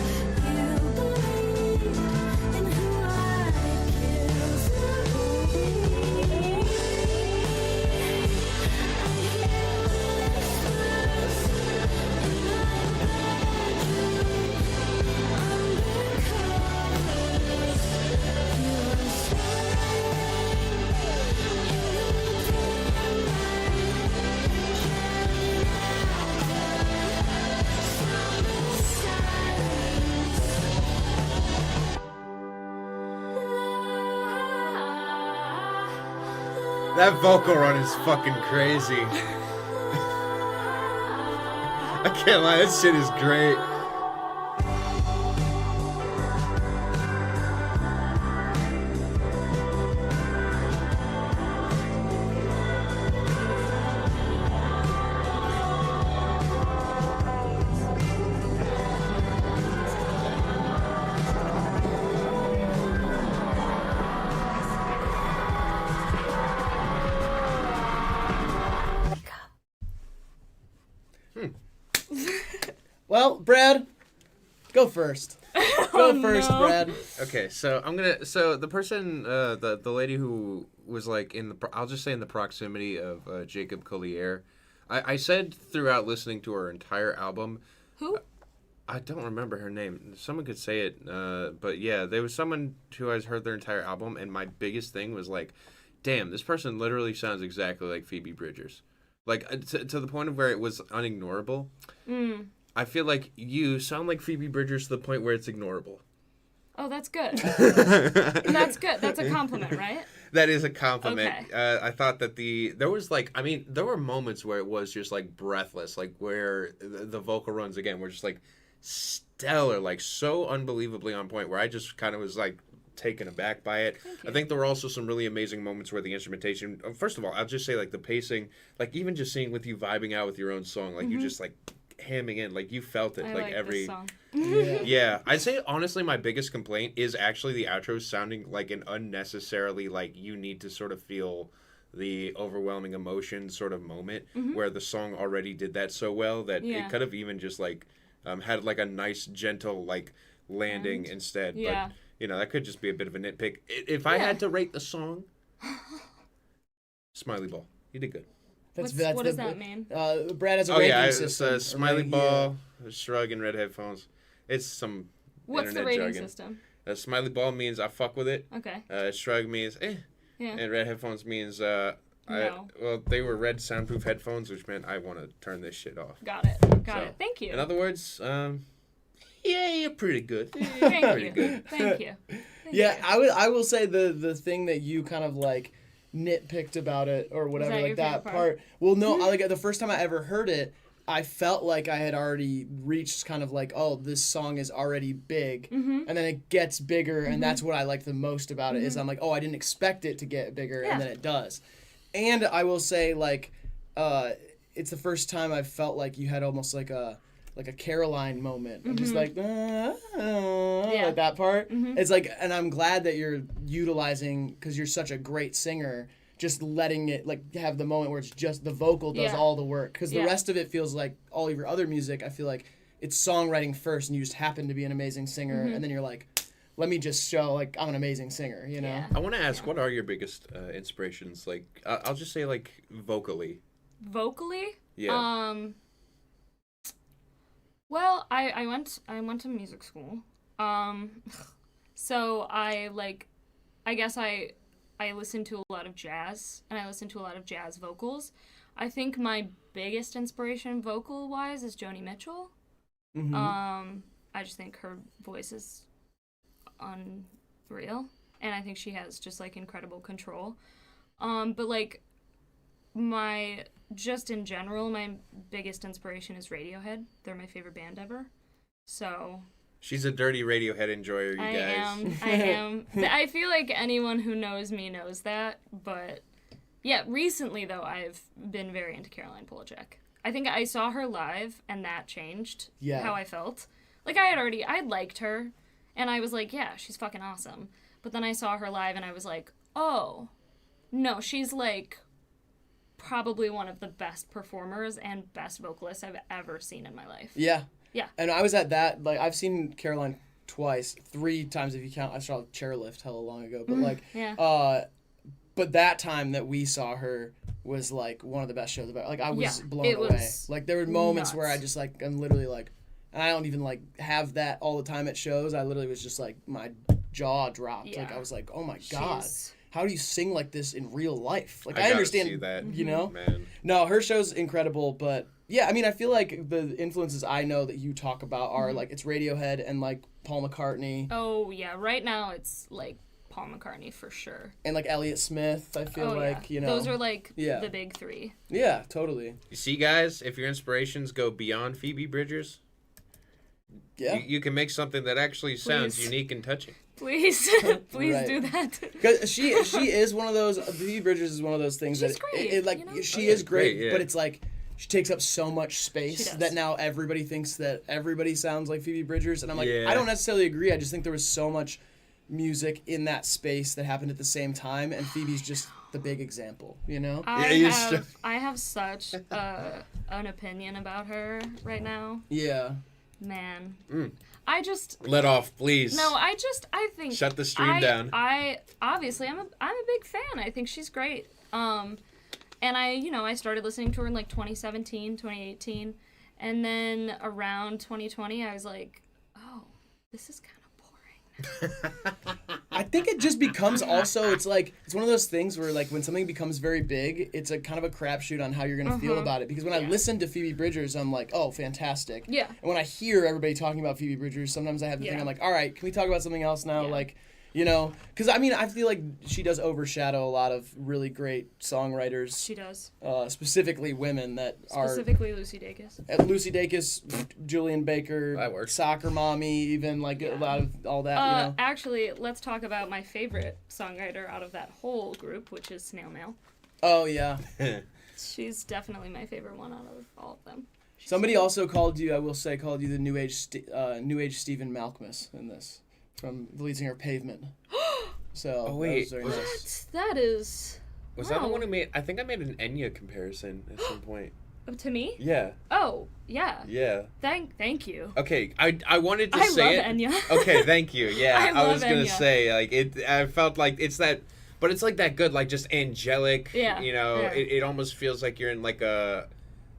you believe in who I'd kill to be. That vocal run is fucking crazy. I can't lie, that shit is great. Well, Brad, go first. Go first, Brad. Okay, so I'm gonna. So the person, the lady who was like in the, I'll just say in the proximity of Jacob Collier. I said throughout listening to her entire album. Who? I don't remember her name. Someone could say it, but yeah, there was someone who has heard their entire album, and my biggest thing was like, damn, this person literally sounds exactly like Phoebe Bridgers, like to the point of where it was unignorable. I feel like you sound like Phoebe Bridgers to the point where it's ignorable. Oh, that's good. That's good. That's a compliment, right? That is a compliment. Okay. I thought that there was like, I mean, there were moments where it was just like breathless, like where the vocal runs again were just like stellar, like so unbelievably on point, where I just kind of was like taken aback by it. I think there were also some really amazing moments where the instrumentation, first of all, I'll just say like the pacing, like even just seeing with you vibing out with your own song, like you just like hamming in, like you felt it, I like every this song. yeah. I'd say honestly my biggest complaint is actually the outro sounding like an unnecessarily, like you need to sort of feel the overwhelming emotion sort of moment, where the song already did that so well that it could have even just like had like a nice gentle like landing instead. Yeah. But you know, that could just be a bit of a nitpick. If I had to rate the song, Smiley Ball, you did good. What does that mean? Brad has a rating It's system. a Smiley Ball, Shrug, and Red Headphones. It's some What's the internet rating jargon. system? Smiley Ball means I fuck with it. Okay. Shrug means eh. Yeah. And Red Headphones means No. well, they were red soundproof headphones, which meant I want to turn this shit off. Got it. Got So, it. Thank you. In other words, yeah, you're pretty good. Thank Pretty you. good. Thank you. Yeah, I will say the thing that you kind of like nitpicked about it or whatever, that like your that favorite part. part? Well, no, I, like the first time I ever heard it, I felt like I had already reached kind of like, oh, this song is already big, Mhm. and then it gets bigger, Mhm. and that's what I like the most about it. Is Mhm. I'm like, oh, I didn't expect it to get bigger, Yeah. and then it does. And I will say, like, it's the first time I've felt like you had almost like a Caroline moment. I'm just Mhm. like, like that part. Mhm. It's like, and I'm glad that you're utilizing, because you're such a great singer, just letting it like have the moment where it's just the vocal does Yeah. all the work. Because the Yeah. rest of it feels like all of your other music, I feel like it's songwriting first, and you just happen to be an amazing singer, Mhm. and then you're like, let me just show like I'm an amazing singer, you know? Yeah. I want to ask, what are your biggest inspirations? Like, I'll just say, like, vocally. Vocally? Yeah. Well, I went to music school. So I guess I listen to a lot of jazz, and I listen to a lot of jazz vocals. I think my biggest inspiration vocal wise is Joni Mitchell. Mhm. I just think her voice is unreal, and I think she has just like incredible control. But like just in general, my biggest inspiration is Radiohead. They're my favorite band ever. So She's a dirty Radiohead enjoyer, you guys. I am. I feel like anyone who knows me knows that. But yeah, recently though, I've been very into Caroline Polachek. I think I saw her live, and that changed how I felt. Like I liked her, and I was like, yeah, she's fucking awesome. But then I saw her live, and I was like, oh, no, she's like probably one of the best performers and best vocalists I've ever seen in my life. Yeah. Yeah. And I was at that, like, I've seen Caroline twice, 3 times if you count. I saw Chairlift hella long ago, but like, yeah. But that time that we saw her was like one of the best shows about. Like, I was blown it away. was Like, there were moments where I nuts. just like, I'm literally like, and I don't even like have that all the time at shows. I literally was just like, my jaw dropped. Like, Yeah. I was like, oh my God. She's- How do you sing like this in real life? Like, I I, gotta understand, see that, you know? man. No, her show's incredible, but yeah, I mean, I feel like the influences I know that you talk about are Mhm. like, it's Radiohead and like Paul McCartney Oh yeah, right now it's like Paul McCartney for sure. and like Elliott Smith, I feel Oh, like, yeah. you know. Those are like Yeah. the big three. Yeah, totally. You see, guys, if your inspirations go beyond Phoebe Bridgers, Yeah. you can make something that actually sounds Please. unique and touching. Please, please Right. do that. Because she is one of those, Phoebe Bridgers is one of those things She's that, great, it like, you know? she is great, Great, yeah. but it's like, she takes up so much She space does. that now everybody thinks that everybody sounds like Phoebe Bridgers, and I'm like, Yeah. I don't necessarily agree. I just think there was so much music in that space that happened at the same time, and Phoebe's just the big example, you know? I have such an opinion about her right now. Yeah. Man. Mm. I just Let off, please. No, I think Shut the stream down. I obviously I'm a big fan. I think she's great. And I started listening to her in like 2017, 2018, and then around 2020 I was like, "Oh, this is kind of boring." I think it just becomes also, it's like, it's one of those things where like when something becomes very big, it's a kind of a crapshoot on how you're going to feel about it. Because when I listen to Phoebe Bridgers, I'm like, oh, fantastic. Yeah. And when I hear everybody talking about Phoebe Bridgers, sometimes I have the thing, I'm like, all right, can we talk about something else now? Like, you know, because I mean, I feel like she does overshadow a lot of really great songwriters. She does. Specifically women that Specifically Lucy Dacus. are... Lucy Dacus, Julian Baker, Soccer Mommy, even like a lot of all that, you know. Actually, let's talk about my favorite songwriter out of that whole group, which is Snail Mail. Oh, yeah. She's definitely my favorite one out of all of them. Somebody also called you, I will say, called you the New Age Stephen Malkmus in this, from the lead singer of Pavement. So, Oh, wait. that was very nice. That is... Was that the one who made... I think I made an Enya comparison at some point. To me? Yeah. Oh, yeah. Yeah. Thank you. Okay, I wanted to I say love it. Enya. Okay, thank you. Yeah, I was love gonna Enya. say like it. I felt like it's that, but it's like that good, like just angelic. Yeah, You know, yeah. it almost feels like you're in like a,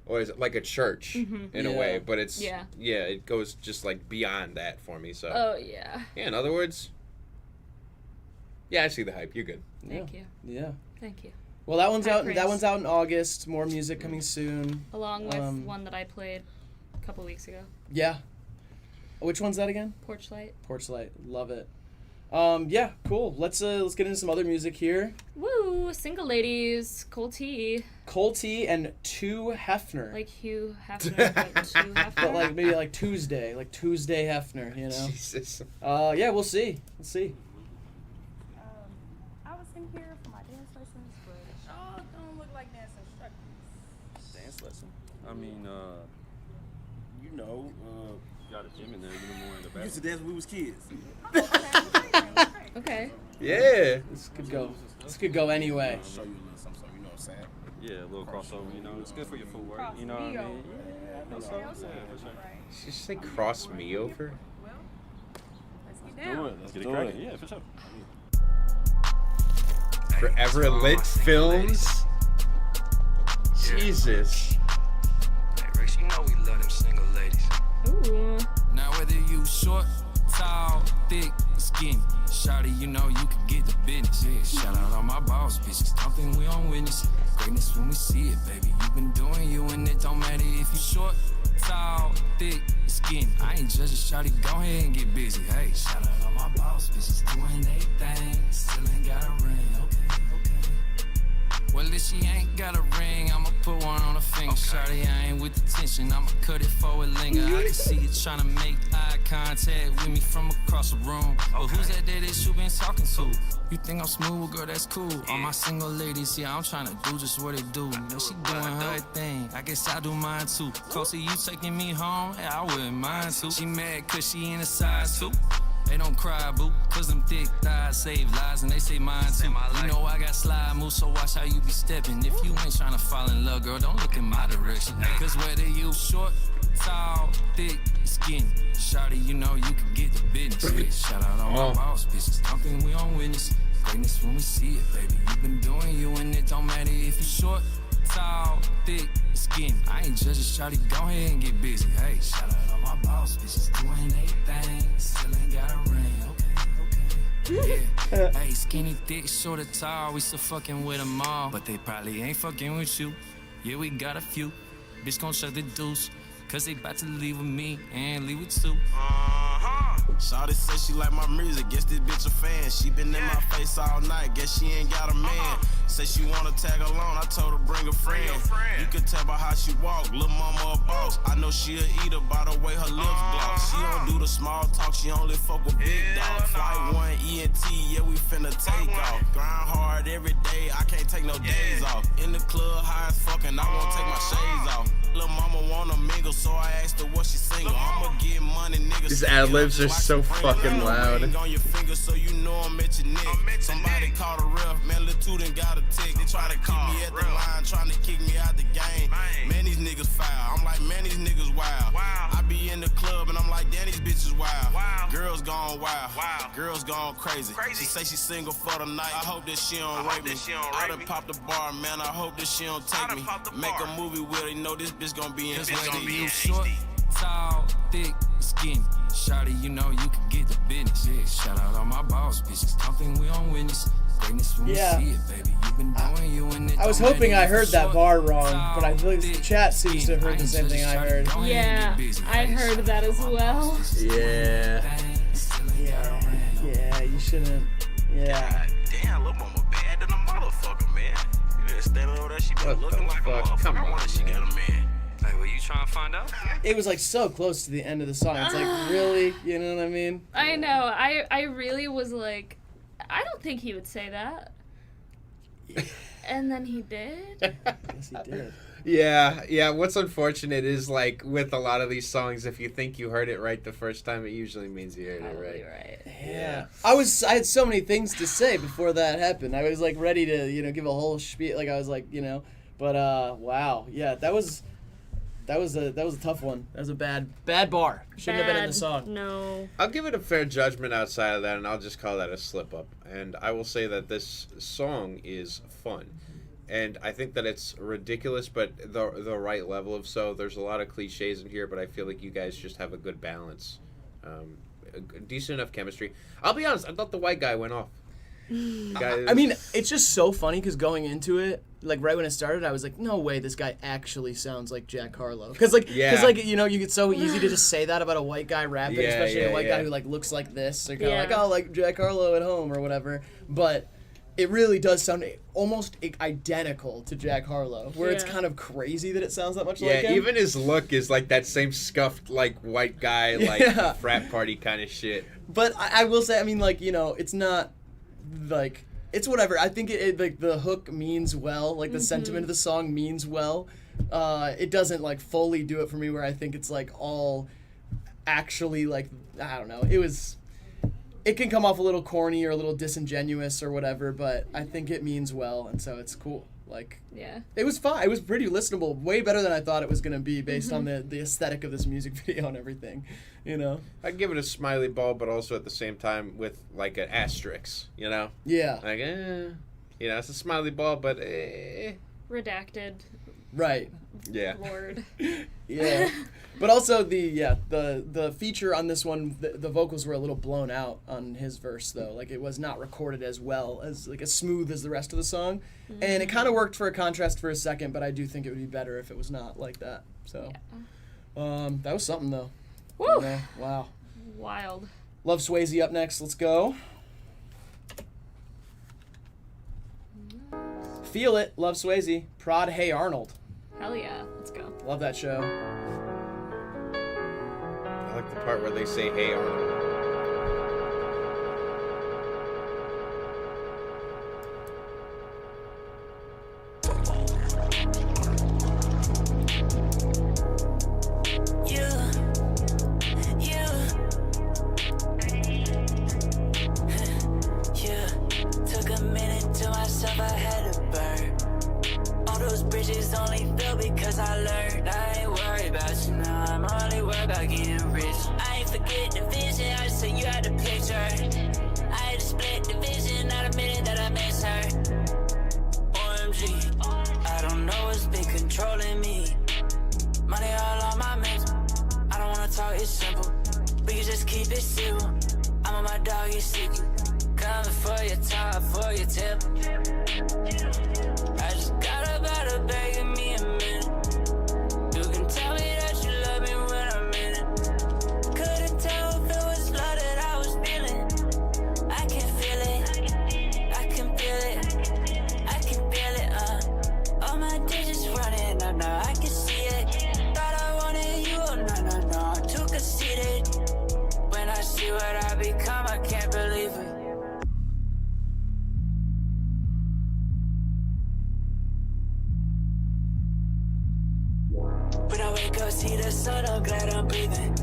or is it like a church in a Yeah. way? But it's Yeah. it goes just like beyond that for me. So. Oh, yeah. Yeah. In other words. Yeah, I see the hype. You're good. Thank you. Yeah. Thank you. Well, that one's High out. praise. That one's out in August. More music coming soon. Along with one that I played a couple weeks ago. Yeah. Which one's that again? Porch Light. Porch Light. Love it. Yeah, cool. Let's get into some other music here. Woo! Single ladies, Cole T. Cole T and 2 Hefner. Like Hugh Hefner, but 2 Hefner. But like maybe like Tuesday Hefner, you know. Jesus. Yeah, we'll see. Let's see. I was in here for my dance lessons, but y'all don't look like dance instructors. Dance lesson? I mean, you know, got a gym in there, you know, more in the back. We used to dance when we was kids. Okay. Yeah. This could go anyway. I'll show you a little something, so you know what I'm saying? Yeah, a little crossover, you know, it's good for your footwork, you know what I mean? Yeah, I think so. Yeah, for sure. Did you say cross me over? Let's get it cracking. Yeah, for sure. Forever Lit Films? Jesus. Hey, Rex, you know we love them single ladies. Ooh. Now whether you short, tall, thick, skinny, shawty, you know you can get the business. Yeah, shout out all my boss bitches. Something we on witness. Greatness when we see it, baby. You been doing you, and it don't matter if you short, tall, thick, skinny. I ain't judging, shawty. Go ahead and get busy. Hey, shout out all my boss bitches doing they thing. Still ain't got a ring. Well, if she ain't got a ring, I'ma put one on her finger. Shawty, I ain't with the tension, I'ma cut it for a linger. I can see you tryna make eye contact with me from across the room. But who's that that you been talking to? You think I'm smooth, girl, that's cool. All my single ladies, yeah, I'm tryna do just what they do. Know she doing her thing, I guess I do mine too. Closer, you taking me home, yeah, I wouldn't mind too. She mad cause she in a size too. They don't cry, boo, cause them thick thighs save lives and they say mine too. You know I got slide moves, so watch how you be stepping. If you ain't tryna fall in love, girl, don't look in my direction. Cause whether you short, tall, thick, skinny, shawty, you know you can get the business. Yeah, shout out all my boss bitches. Something we on witness. Greatness when we see it, baby. You been doing you, and it don't matter if you short, tall, thick, skinny. I ain't judging, shawty. Go ahead and get busy. Hey, shout out all my boss bitches doing they thing. Still ain't got a ring. Yeah. Hey, skinny, thick, short or tall, we still fucking with them all. But they probably ain't fucking with you. Yeah, we got a few. Bitch gon' shut the deuce. Cause they bout to leave with me and leave with 2. Shawty said she like my music, guess this bitch a fan. She been in my face all night, guess she ain't got a man. Say she wanna tag along, I told her bring a friend. You can tell by how she walk, lil' mama a boss. I know she a eater by the way her lips gloss. She don't do the small talk, she only fuck with big dogs. Flight 1 ENT, yeah we finna take off. Grind hard every day, I can't take no days off. In the club high as fuck and I won't take my shades off. Lil' mama wanna mingle, so I asked her what she single. I'ma get money, niggas. These ad-libs are so fucking loud. On your finger so you know I'm at your neck. Somebody called a ref, man, Lil' Two done got a tick. They try to keep me at the line, trying to kick me out the game. Man, these niggas foul. I'm like, man, these niggas wild. I be in the club and I'm like, damn, these bitches wild. Girls gone wild. Girls gone crazy. She say she single for the night. I hope that she don't rape me. I done popped the bar, man. I hope that she don't take me. Make a movie with her, know this bitch gon' be in whether you short, tall, thick, skinny, shawty, you know you can get the business. Yeah, shout out all my boss bitches. Something we on witness. Greatness when we see it, baby. You been doing you, and it I was don't hoping matter I if you heard that short, bar wrong, tall, but I feel like the thick, chat seems to have heard the same thing I heard. Yeah, I heard that as well. Yeah. Yeah, you shouldn't. Yeah. Damn, lil' mama bad than a motherfucker, man. You been standing over there, she been looking like a motherfucker. I wonder she got a man. Hey, were you trying to find out? It was like so close to the end of the song. It's like, really? You know what I mean? I know. I really was like, I don't think he would say that. And then he did. Yes, he did. Yeah. What's unfortunate is, like, with a lot of these songs, if you think you heard it right the first time, it usually means you heard it right. Yeah. I had so many things to say before that happened. I was like ready to, give a whole spiel. Like I was like, but wow. Yeah, that was a tough one. That was a bad bar. Shouldn't have been in the song. No. I'll give it a fair judgment outside of that, and I'll just call that a slip-up. And I will say that this song is fun. And I think that it's ridiculous, but the right level of so. There's a lot of cliches in here, but I feel like you guys just have a good balance. Decent enough chemistry. I'll be honest, I thought the white guy went off. I mean, it's just so funny because going into it, like right when it started, I was like, no way, this guy actually sounds like Jack Harlow. Because you know, it's so easy to just say that about a white guy rapping, especially a white guy who like looks like this. So you're kind of like, oh, like Jack Harlow at home or whatever. But it really does sound almost identical to Jack Harlow, where it's kind of crazy that it sounds that much like him. Yeah, even his look is like that same scuffed, like, white guy, like, frat party kind of shit. But I will say, I mean, like, you know, it's not, like, it's whatever. I think it like, the hook means well, like, the sentiment of the song means well. It doesn't, like, fully do it for me, where I think it's, like, all actually, like, I don't know, it can come off a little corny or a little disingenuous or whatever, but I think it means well, and so it's cool. Like, it was fun. It was pretty listenable, way better than I thought it was going to be based on the aesthetic of this music video and everything, you know? I'd give it a smiley ball, but also at the same time with, like, an asterisk, you know? Yeah. Like, you know, it's a smiley ball, but Redacted. Right. Yeah. Lord. Yeah. But also the feature on this one, the vocals were a little blown out on his verse though. Like it was not recorded as well as like as smooth as the rest of the song. And it kind of worked for a contrast for a second, but I do think it would be better if it was not like that. So that was something though. Woo! You know? Wow. Wild. Love Swayze up next. Let's go. Feel It, Love Swayze. Prod Hey Arnold. Hell yeah. Let's go. Love that show. I like the part where they say, hey, Arnold. Took a minute to myself, I had to burn. All those bridges only fell because I learned. I ain't worried about you now, I'm only worried about getting rich. I ain't forget the vision, I just said you had the picture. I had to split the vision, not admitting that I miss her. OMG, I don't know what's been controlling me. Money all on my mental, I don't wanna talk, it's simple. We can just keep it simple. I'm on my dog, you secret. Coming for your top, for your tip. I just got about to beg me a minute. You can tell me that you love me when I'm in it. Couldn't tell if it was love that I was feeling. I can feel it. I can feel it. I can feel it. All my digits running up now. I can see it. Thought I wanted you. Oh no. Too conceited. When I see what I become, I can't believe it. When I wake up, see the sun, I'm glad I'm breathing.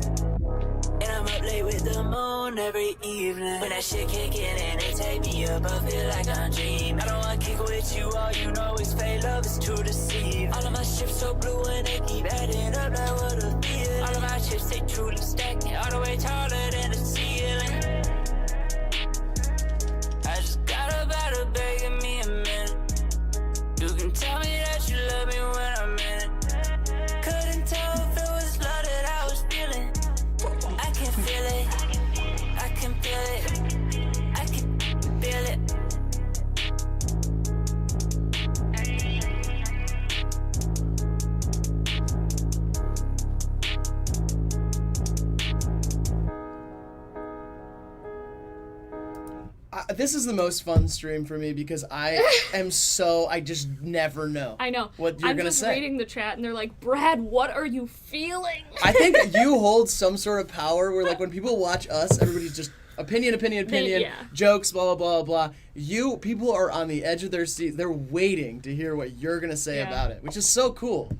And I'm up late with the moon every evening. When that shit kick in and it take me up, I feel like I'm dreaming. I don't wanna kick with you, all you know is fake love is to deceive. All of my ships so blue and they keep adding up like what a feeling. All of my chips, they truly stacking all the way taller than the ceiling. I just got about to begging me a minute. You can tell me that you love me when I'm in it. Couldn't tell if it was love that I was feeling. I can feel it. I can feel it. I can feel it. This is the most fun stream for me because I just never know. I know. What you're I'm gonna just say. reading the chat and they're like, Brad, what are you feeling? I think you hold some sort of power where, like, when people watch us, everybody's just opinion, jokes, blah, blah, blah, blah. People are on the edge of their seats. They're waiting to hear what you're going to say about it, which is so cool.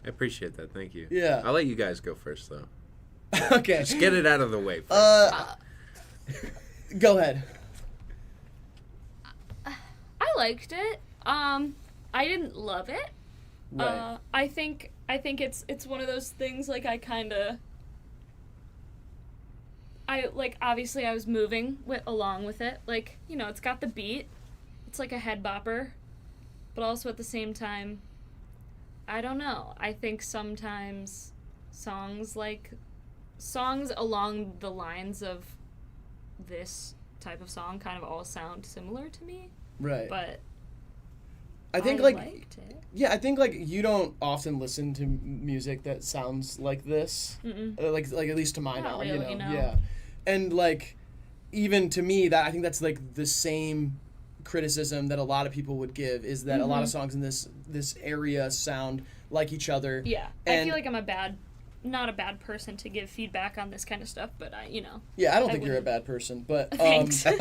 I appreciate that. Thank you. Yeah. I'll let you guys go first, though. Okay. Just get it out of the way first. Go ahead. I liked it. I didn't love it. Right. I think it's one of those things, like, obviously I was moving along with it. Like, you know, it's got the beat. It's like a head bopper. But also at the same time, I don't know. I think sometimes songs along the lines of this type of song kind of all sound similar to me. Right. But I think liked it. Yeah, I think like you don't often listen to music that sounds like this. Like at least to my knowledge, really, no. Yeah. And like even to me that I think that's like the same criticism that a lot of people would give is that a lot of songs in this area sound like each other. Yeah. And I feel like I'm not a bad person to give feedback on this kind of stuff, but Yeah, I don't think you're a bad person, but Thanks. no,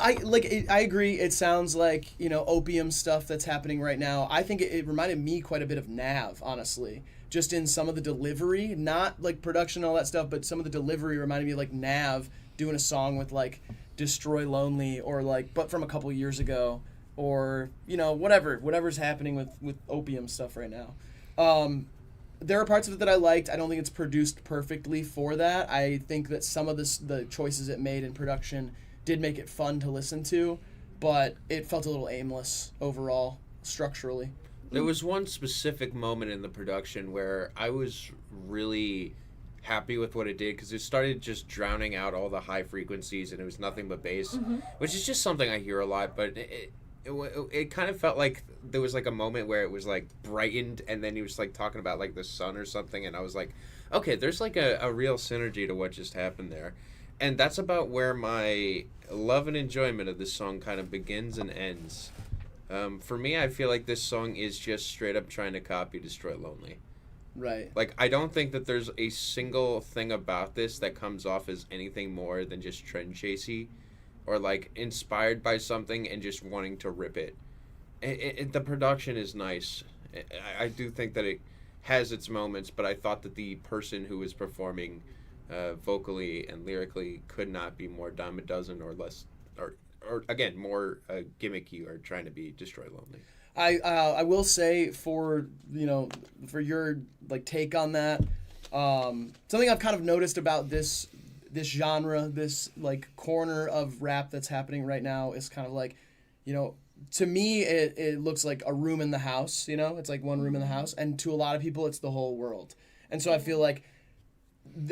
I agree. It sounds like opium stuff that's happening right now. I think it reminded me quite a bit of Nav, honestly. Just in some of the delivery, not like production and all that stuff, but some of the delivery reminded me of like Nav doing a song with like Destroy Lonely or like but from a couple years ago or whatever's happening with opium stuff right now. There are parts of it that I liked. I don't think it's produced perfectly for that. I think that some of the choices it made in production did make it fun to listen to, but it felt a little aimless overall, structurally. There was one specific moment in the production where I was really happy with what it did because it started just drowning out all the high frequencies and it was nothing but bass, which is just something I hear a lot, but it kind of felt like there was like a moment where it was like brightened and then he was like talking about like the sun or something and I was like, okay, there's like a real synergy to what just happened there. And that's about where my love and enjoyment of this song kind of begins and ends. For me, I feel like this song is just straight up trying to copy Destroy Lonely. Right. Like, I don't think that there's a single thing about this that comes off as anything more than just trend chasey or like inspired by something and just wanting to rip it. The production is nice. I do think that it has its moments, but I thought that the person who was performing vocally and lyrically could not be more dime a dozen or less, or again, more gimmicky or trying to be Destroy Lonely. I will say for your like take on that, something I've kind of noticed about this genre, this like corner of rap that's happening right now is kind of like, to me it looks like a room in the house, it's like one room in the house, and to a lot of people it's the whole world. And so I feel like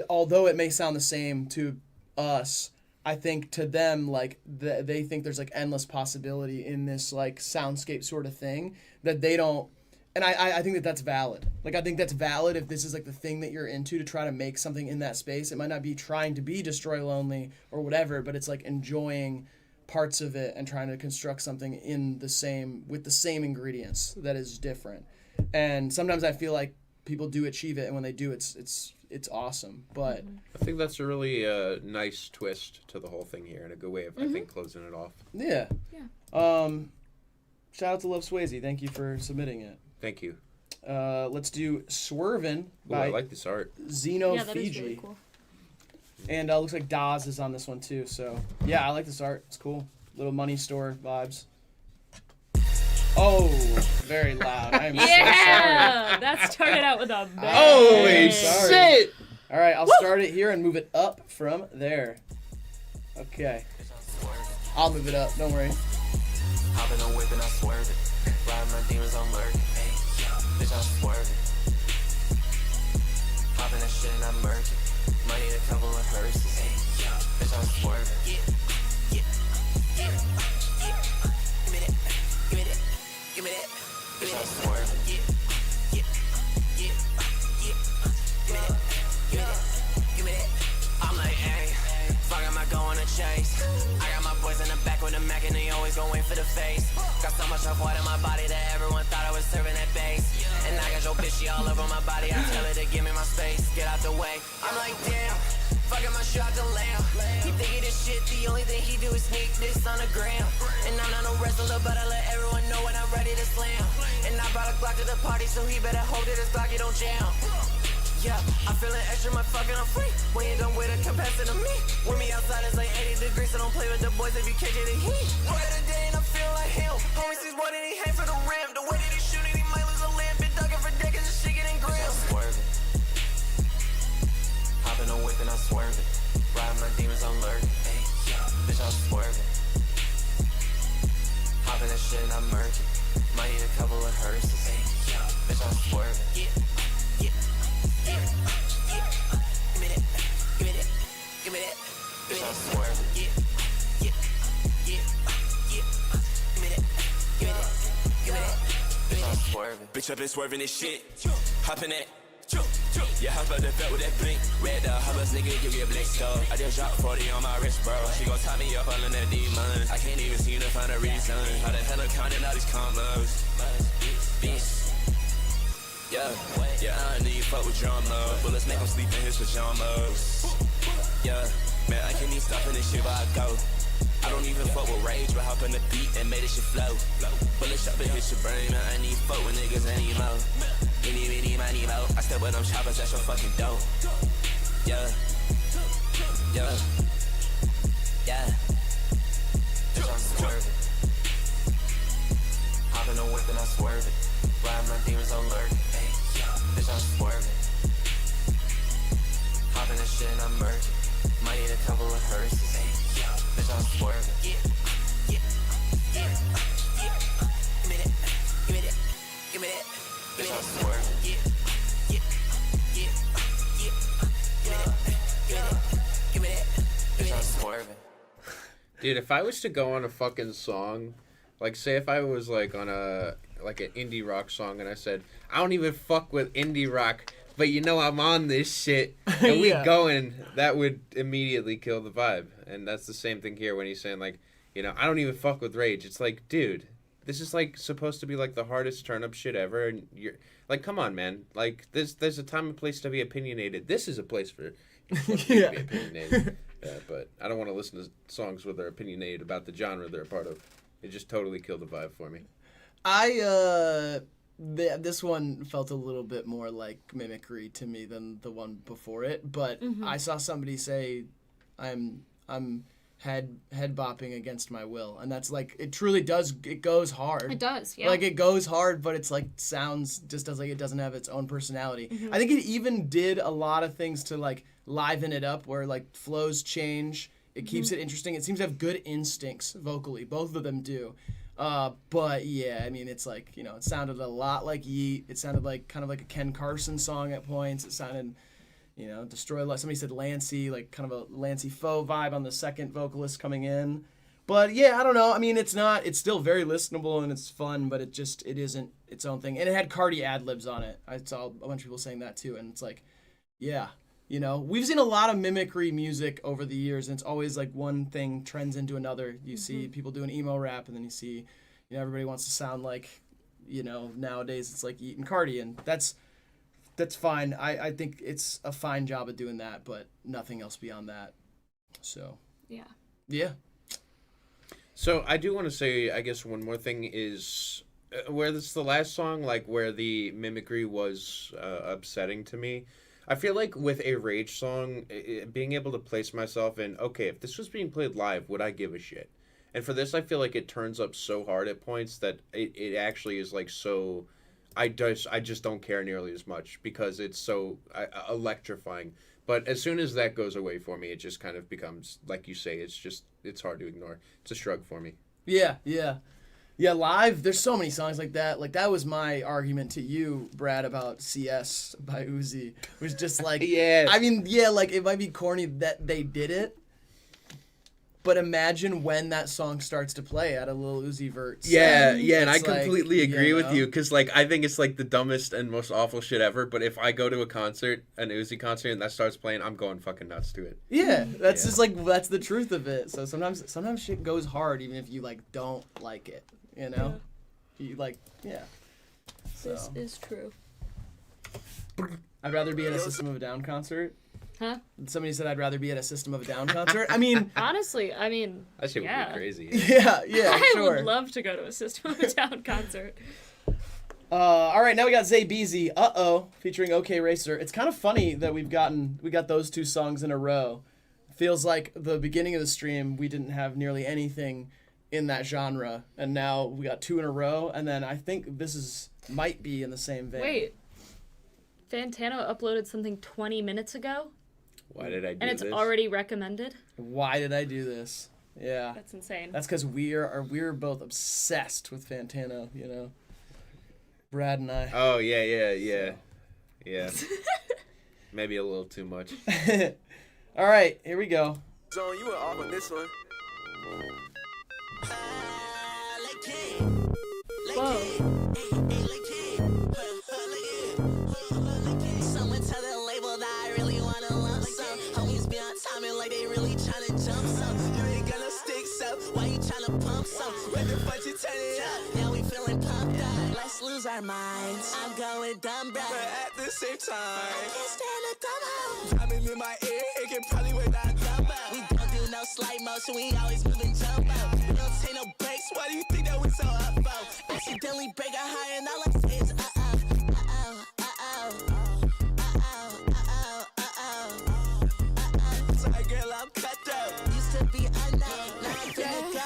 although it may sound the same to us, I think to them, like, they think there's, like, endless possibility in this, like, soundscape sort of thing that they don't... And I think that that's valid. Like, I think that's valid if this is, like, the thing that you're into to try to make something in that space. It might not be trying to be Destroy Lonely or whatever, but it's, like, enjoying parts of it and trying to construct something with the same ingredients that is different. And sometimes I feel like people do achieve it, and when they do, it's awesome. But I think that's a really nice twist to the whole thing here, and a good way of I think closing it off. Yeah. Shout out to Love Swayze. Thank you for submitting it. Thank you. Let's do Swervin' by I like this art. Zeno that Fiji. is really cool. And looks like Daz is on this one too. So yeah, I like this art. It's cool. Little money store vibes. Oh, very loud. I am so sorry. That started out with a bang. Holy shit! All right, I'll start it here and move it up from there. Okay. I'll move it up. Don't worry. Hop in a whip and I swerve it. Ride my demons, I'm lurking. Hey, bitch, I'm swerving. Hop in that shit and I'm murking. Might need a couple of hearses. Hey, bitch, I'm swerving. Give me that. Give me that. Give me that. Bitch, I'm swerving. Give me that. Give me that. Give me that. I'm like, hey, fuck, am I going to chase? I got my boys in the back with the Mac and they always going for the face. Got so much of water in my body that everyone thought I was serving that base. And I got your bitch, she all over my body. I tell her to give me my space, get out the way. I'm like, damn, fucking my shot to lamb. He thinking this shit, the only thing he do is sneak this on the gram. And I'm not no wrestler, but I let everyone know when I'm ready to slam. And I brought a Glock to the party, so he better hope that his Glock, don't jam. Yeah, I'm feeling extra, my fucking I'm free. When you done with a compared to me. With me outside it's like 80 degrees, so don't play with the boys if you catch it in heat. Right of the day and I feel like him. Homie sees one and he hang for the rim. The way that he shooting, he might lose a limb. Been ducking for decades, this shit getting grim. I'm swerving. Hop in a whip and I'm swerving. Ride my demons, I'm lurking. Hey, bitch, I'm swerving. Hop in that shit and I'm murking. Might need a couple of hearses. Hey, bitch, I'm swerving. Give me that. Give me that. Give me that. Bitch, I'm bitch, I've been swerving this shit. Hop in that. Yeah, hop out the belt with that blink. Red dot, hoppers, nigga, you get blinked up. I just dropped 40 on my wrist, bro. She gon' tie me up all in that demon. I can't even seem to find a reason. How the hell I'm counting all these combos? Bitch. Yeah, I need fuck with drama. Bullets make him sleep in his pajamas. Yeah, man, I can't even stop in this shit, but I go. I don't even fuck with rage, but hop on the beat and made this shit flow. Bullet shot, but hit your brain, man. I need fuck with niggas anymore. Any, money, mo. I step with them choppers, that's your fucking dope. Yeah. Bitch, I'm swerving. Hop in the whip and I swerve it. Ride my demons alert. Hey, bitch, I'm swerving. Hop in the shit and I'm merging. Might need a couple of hearses. Hey, bitch, I'm swerving. Give me that. Bitch, I'm swerving. Give me that. Bitch, I'm swerving. Dude, if I was to go on a fucking song, like say if I was like on an indie rock song and I said, I don't even fuck with indie rock, but you know I'm on this shit, and we going, that would immediately kill the vibe. And that's the same thing here when he's saying like, you know, I don't even fuck with rage. It's like, dude, this is like supposed to be like the hardest turn up shit ever, and you're like, come on, man. Like there's a time and place to be opinionated. This is a place for to be opinionated. But I don't want to listen to songs where they're opinionated about the genre they're a part of. It just totally killed the vibe for me. This one felt a little bit more like mimicry to me than the one before it, but I saw somebody say, "I'm head bopping against my will," and that's like it truly does. It goes hard. It does, yeah. Like it goes hard, but it's like sounds just does like it doesn't have its own personality. I think it even did a lot of things to like liven it up, where like flows change. It keeps it interesting. It seems to have good instincts vocally. Both of them do. But yeah, I mean, it's like, you know, it sounded a lot like Yeet. It sounded like kind of like a Ken Carson song at points. It sounded, you know, Destroy Love. Somebody said Lancey, like kind of a Lancey Faux vibe on the second vocalist coming in. But yeah, I don't know. I mean, it's still very listenable and it's fun, but it isn't its own thing. And it had Cardi ad-libs on it. I saw a bunch of people saying that too. And it's like, yeah. You know, we've seen a lot of mimicry music over the years, and it's always like one thing trends into another. You see people doing emo rap, and then you see, you know, everybody wants to sound like, you know, nowadays it's like Yeet and Cardi, and that's fine. I think it's a fine job of doing that, but nothing else beyond that. So yeah. So I do want to say, I guess one more thing is where this is the last song, like where the mimicry was upsetting to me. I feel like with a Rage song, being able to place myself in, okay, if this was being played live, would I give a shit? And for this, I feel like it turns up so hard at points that it actually is like so, I just don't care nearly as much because it's so electrifying. But as soon as that goes away for me, it just kind of becomes, like you say, it's hard to ignore. It's a shrug for me. Yeah, live, there's so many songs like that. Like, that was my argument to you, Brad, about CS by Uzi. It was just like, I mean, yeah, like, it might be corny that they did it, but imagine when that song starts to play at a Lil Uzi Vert. Yeah, and I completely agree with you, because, like, I think it's, like, the dumbest and most awful shit ever, but if I go to a concert, an Uzi concert, and that starts playing, I'm going fucking nuts to it. Yeah, that's just, like, that's the truth of it. So sometimes shit goes hard, even if you, like, don't like it. You know, you like, So. This is true. I'd rather be at a System of a Down concert. Huh? Somebody said I'd rather be at a System of a Down concert. I mean, honestly, that shit would be crazy. Yeah, I sure. would love to go to a System of a Down concert. All right, now we got Zay Beezy, featuring OK Racer. It's kind of funny that we got those two songs in a row. Feels like the beginning of the stream we didn't have nearly anything in that genre, and now we got two in a row, and then I think this might be in the same vein. Wait, Fantano uploaded something 20 minutes ago? Why did I do this? And it's already recommended? Why did I do this? Yeah. That's insane. That's because we're both obsessed with Fantano, you know? Brad and I. Oh, yeah. Maybe a little too much. All right, here we go. So you were off on this one. Whoa. our minds. I'm going dumb, bro. But at the same time, I can't stand a dumb hoe. Diamond in my ear, it can probably wait that dumb out. We don't do no slight motion, we always moving jump out. We don't take no breaks, why do you think that we so up, bro? Accidentally break a high and all I say is Sorry, girl, I'm cut up. Used to be unknown, now I'm finna go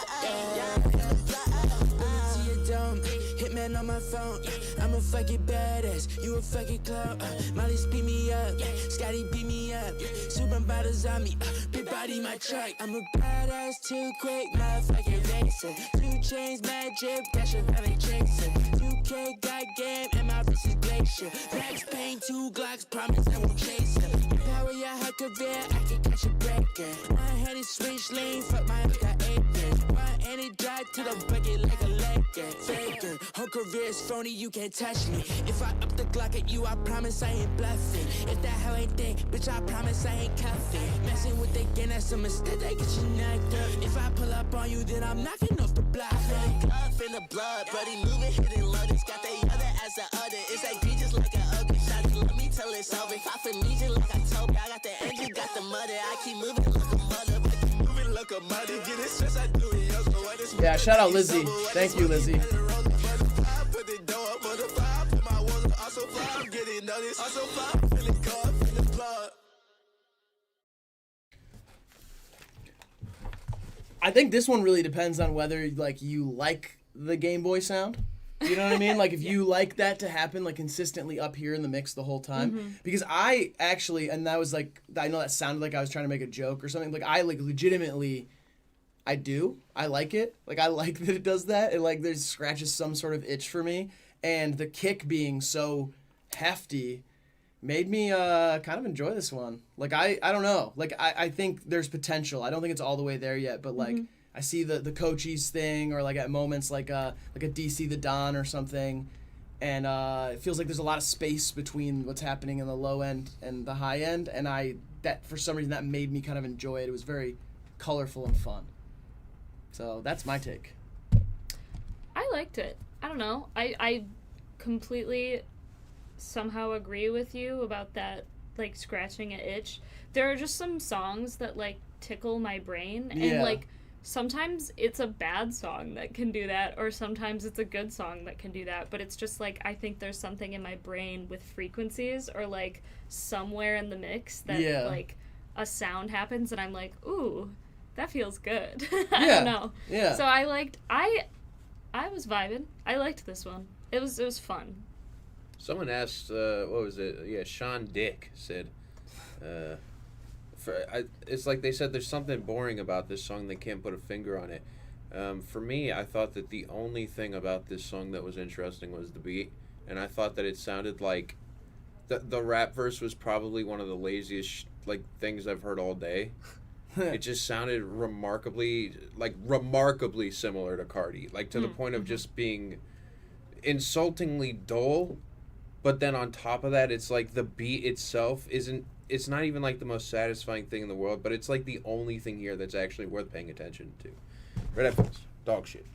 Hitman on my phone, I'm a fucking badass, you a fucking clown. Molly speed me up, Scotty beat me up. Super bottles on me, big body my truck. I'm a badass, too quick, motherfucking racing. 2 chains, mad drip, dash of having chasing. 2K got game, and my wrist is glacier. Max Payne, 2 Glocks, promise I won't chase him. Power your hot career, I can catch a breaker. One-handed switch lane, fuck my got apron. One-handed drive to the bucket like a Laker. Faker, whole career is phony, you can't touch me. If I up the Glock at you, I promise I ain't bluffing. If that hell ain't thick, bitch, I promise I ain't cuffing. Messing with the gang, that's a mistake, they get you knocked up. If I pull up on you, then I'm knocking off the block. Cuff in the blood, buddy moving, hitting loaded. Got the other as the other, it's like be just like an ugly shot. Let me tell it's over. If I for me, just like I told you, I got the engine, got the mother. I keep moving like a mother, I keep moving like a mother. Get it stress, I do it, yo, so what is Yeah, shout out Lizzie. Thank you, Lizzie. I think this one really depends on whether like you like the Game Boy sound. You know what I mean? Like if you like that to happen like consistently up here in the mix the whole time. Because I actually, and that was like, I know that sounded like I was trying to make a joke or something. Like I like legitimately, I do. I like it. Like I like that it does that. It like there's scratches some sort of itch for me. And the kick being so hefty made me kind of enjoy this one. Like I don't know. Like I think there's potential. I don't think it's all the way there yet, but like I see the Cochise thing or like at moments like a DC the Don or something. And it feels like there's a lot of space between what's happening in the low end and the high end, and that for some reason that made me kind of enjoy it. It was very colorful and fun. So that's my take. I liked it. I don't know. I completely somehow agree with you about that, like scratching an itch. There are just some songs that like tickle my brain, and like sometimes it's a bad song that can do that, or sometimes it's a good song that can do that. But it's just like I think there's something in my brain with frequencies or like somewhere in the mix that like a sound happens and I'm like, ooh, that feels good. I don't know. Yeah. So I was vibing. I liked this one. It was fun. Someone asked, what was it? Yeah, Sean Dick said, it's like they said there's something boring about this song. They can't put a finger on it. For me, I thought that the only thing about this song that was interesting was the beat. And I thought that it sounded like the rap verse was probably one of the laziest things I've heard all day. It just sounded remarkably similar to Cardi, like to the point of just being insultingly dull. But then on top of that, it's like the beat itself it's not even like the most satisfying thing in the world, but it's like the only thing here that's actually worth paying attention to. Red headphones, dog shit.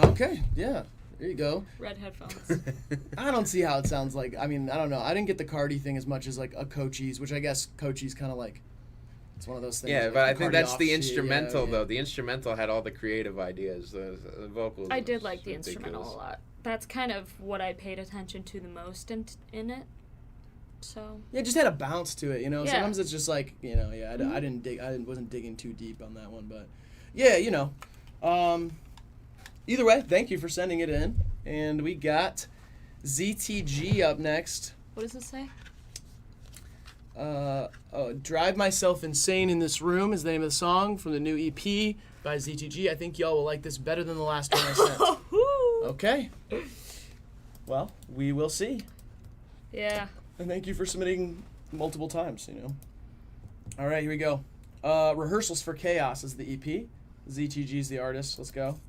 Okay, yeah, there you go. Red headphones. I don't see how it sounds like. I mean, I don't know. I didn't get the Cardi thing as much as like a Cochise, which I guess Cochise kind of like. It's one of those things. Yeah, like but I think that's the offshoot, instrumental though. The instrumental had all the creative ideas. The vocals. I did like the instrumental a lot. That's kind of what I paid attention to the most in it. So. Yeah, it just had a bounce to it, you know. Yeah. Sometimes it's just like, you know, yeah. I wasn't digging too deep on that one, but yeah, you know. Either way, thank you for sending it in, and we got ZTG up next. What does it say? Drive Myself Insane in This Room is the name of the song from the new EP by ZTG. I think y'all will like this better than the last one I sent. Okay. Well, we will see. Yeah. And thank you for submitting multiple times, you know. All right, here we go. Rehearsals for Chaos is the EP. ZTG is the artist. Let's go.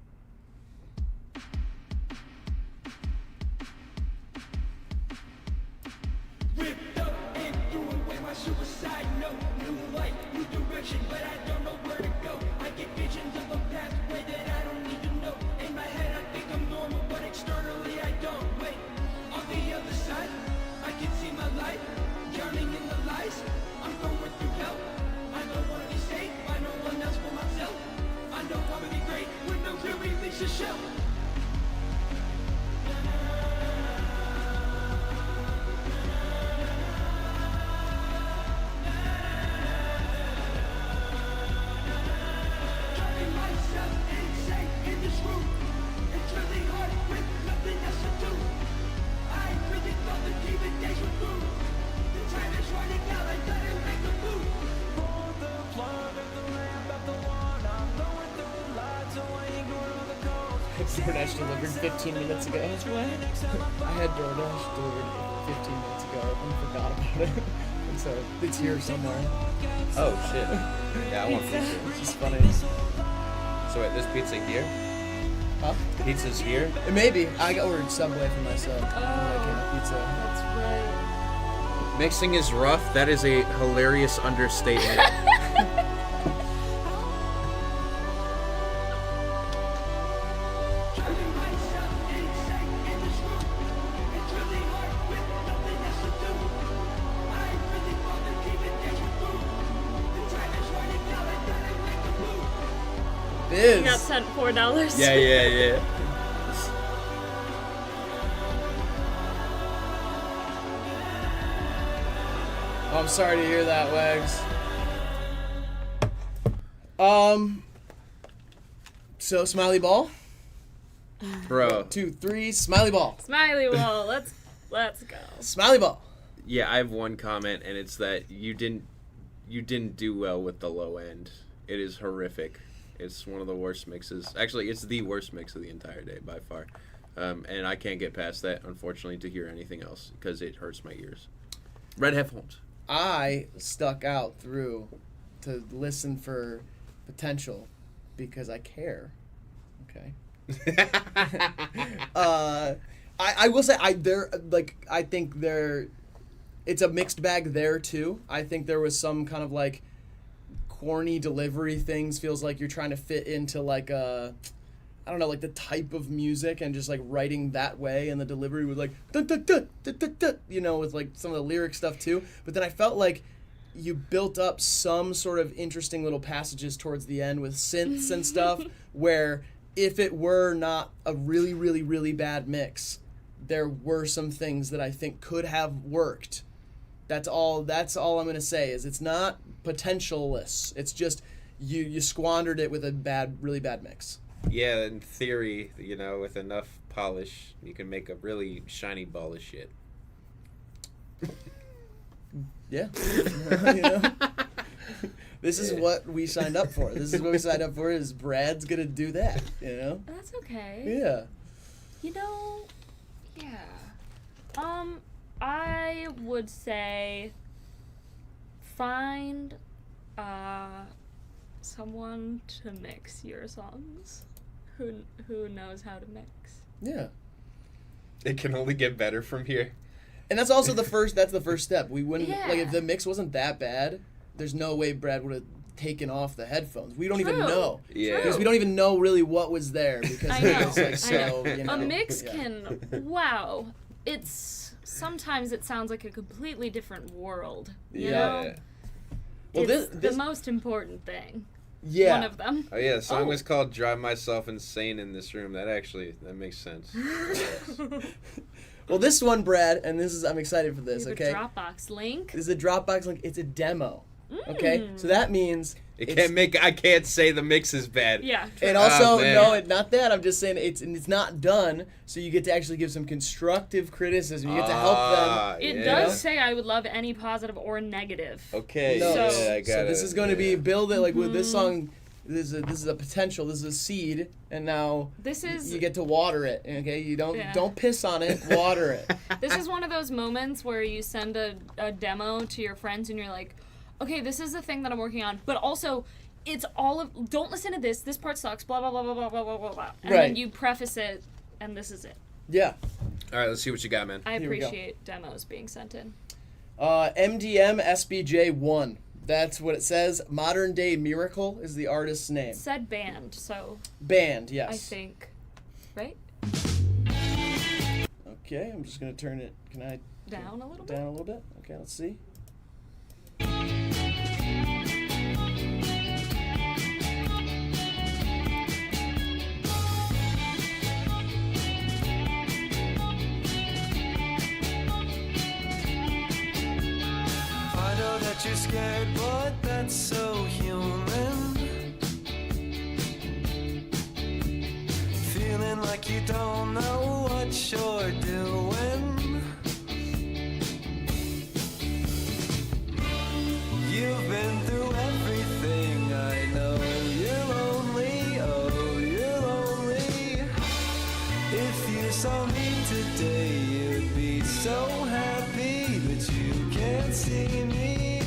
Suicide note, new light, new direction, but I don't know where to go. I get visions of a pathway that I don't need to know. In my head I think I'm normal, but externally I don't. Wait, DoorDash delivered 15 minutes ago. I had DoorDash delivered 15 minutes ago and forgot about it. And so it's here somewhere. Oh shit. Yeah, I want pizza. It's just funny. So wait, this pizza here? Huh? Pizza's here? Maybe. I got ordered Subway for my son. Pizza. That's right. Mixing is rough. That is a hilarious understatement. You got sent $4. Yeah. Oh, I'm sorry to hear that, Wags. So Smiley Ball. Bro. 1, 2, 3, Smiley Ball. Smiley Ball. Let's go. Smiley Ball. Yeah, I have one comment, and it's that you didn't do well with the low end. It is horrific. It's one of the worst mixes. Actually, it's the worst mix of the entire day by far. And I can't get past that, unfortunately, to hear anything else because it hurts my ears. Red headphones. I stuck out through to listen for potential because I care. Okay. I will say I think it's a mixed bag there too. I think there was some kind of like corny delivery things. Feels like you're trying to fit into like a, I don't know, like the type of music and just like writing that way, and the delivery was like dun, dun, dun, dun, dun, dun, you know, with like some of the lyric stuff too. But then I felt like you built up some sort of interesting little passages towards the end with synths and stuff where if it were not a really, really, really bad mix, there were some things that I think could have worked. That's all I'm going to say is it's not potentialless. It's just you squandered it with a really bad mix. Yeah, in theory, you know, with enough polish, you can make a really shiny ball of shit. Yeah. You know? This is what we signed up for. This is what we signed up for is Brad's going to do that, you know? That's okay. Yeah. You know, yeah. I would say find someone to mix your songs who knows how to mix. Yeah. It can only get better from here. And that's also the first step. We wouldn't like if Yeah. the mix wasn't that bad, there's no way Brad would have taken off the headphones. We don't even True. know. Yeah. Because we don't even know really what was there because I it know. was like so, I know. you know. A mix yeah. can wow. Sometimes it sounds like a completely different world. You know? Well, it's this the most important thing. Yeah. One of them. Oh yeah, the song was called "Drive Myself Insane in This Room." That makes sense. Well, this one, Brad, and I'm excited for this. You have Okay. a Dropbox link. This is a Dropbox link. It's a demo. Okay, so that means I can't say the mix is bad. Yeah. And also, not that. I'm just saying it's not done. So you get to actually give some constructive criticism. You get to help them. It does say I would love any positive or negative. Okay. No, yeah, I got so it. this is going to be build it like with this song. This is a potential. This is a seed, and now you get to water it. Okay, you don't piss on it. Water it. This is one of those moments where you send a demo to your friends and you're like, okay, this is the thing that I'm working on, but also it's all of don't listen to this part sucks, blah blah blah blah blah blah blah blah blah. And then you preface it and this is it. Yeah. All right, let's see what you got, man. I appreciate demos being sent in. MDM SBJ1. That's what it says. Modern Day Miracle is the artist's name. It said band, so band, yes. I think. Right? Okay, I'm just gonna turn it down a little bit? Down a little bit? Okay, let's see. I know that you're scared, but that's so human. Feeling like you don't know what you're doing. You've been through everything, I know. You're lonely, oh, you're lonely. see me.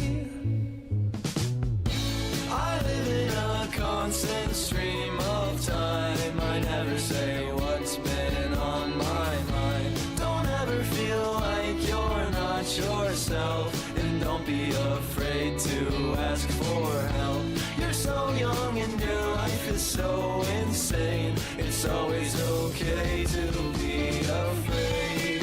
I live in a constant stream of time. I never say what's been on my mind. Don't ever feel like you're not yourself, and don't be afraid to ask for help. You're so young and your life is so insane. It's always okay to be afraid.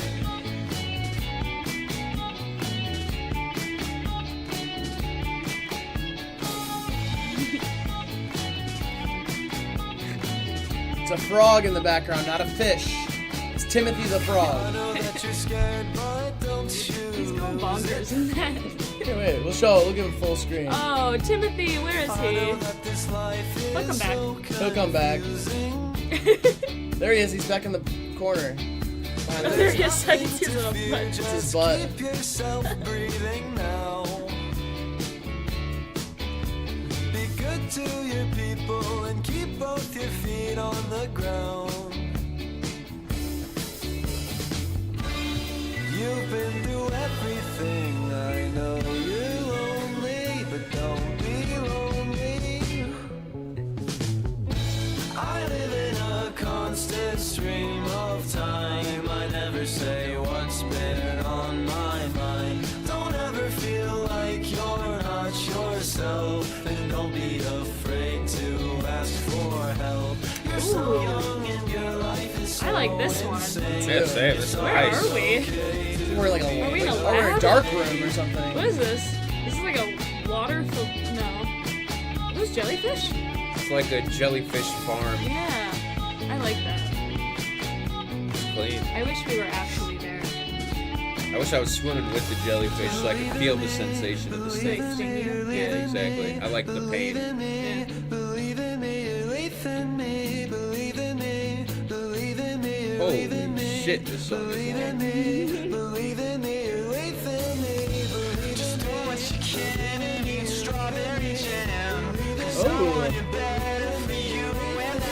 It's a frog in the background, not a fish. It's Timothy the frog. He's going bonkers in that. Okay, wait, we'll give him full screen. Oh, Timothy, where is he? He'll come back. He'll come back. There he is, he's back in the corner. There he is, I can see his little butt. It's his butt. Keep yourself breathing now. Be good to your people and keep both your feet on the ground. You've been through everything, I know you're lonely, but don't be lonely. I live in a constant stream of time. I never say what's been on my mind. Don't ever feel like you're not yourself, and don't be afraid to ask for help. You're so young and your life is so I like this one. Yeah, same. This is Where nice. are we? We're like Are we in a we're in a lab? dark room or something. What is this? This is like a water no. Are those jellyfish? It's like a jellyfish farm. Yeah. I like that. Clean. I wish we were actually there. I wish I was swimming with the jellyfish so I could feel the sensation of the snake. Sting you? Yeah, exactly. I like the pain. Believe in me, believe in me, believe in me, believe in me, Holy shit, this song is long. believe in me, believe in me. Just do what you can and eat strawberry jam. 'Cause I want it better for you and I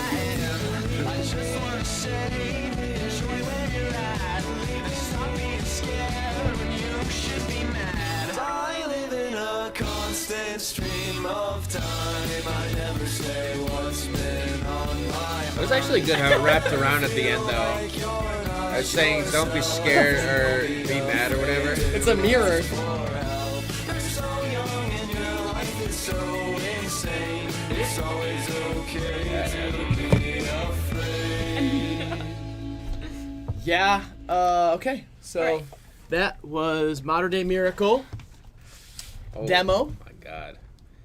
am. I just wanna say, enjoy where you're at, and stop being scared when you should be mad. I live in a constant stream of time. I never say what's been on my mind. It was actually good how it wrapped around at the end, though. I was saying, don't be scared or be mad or whatever. It's a mirror. It's always okay to be afraid. Yeah. Okay. So that was Modern Day Miracle. Demo. Oh my god.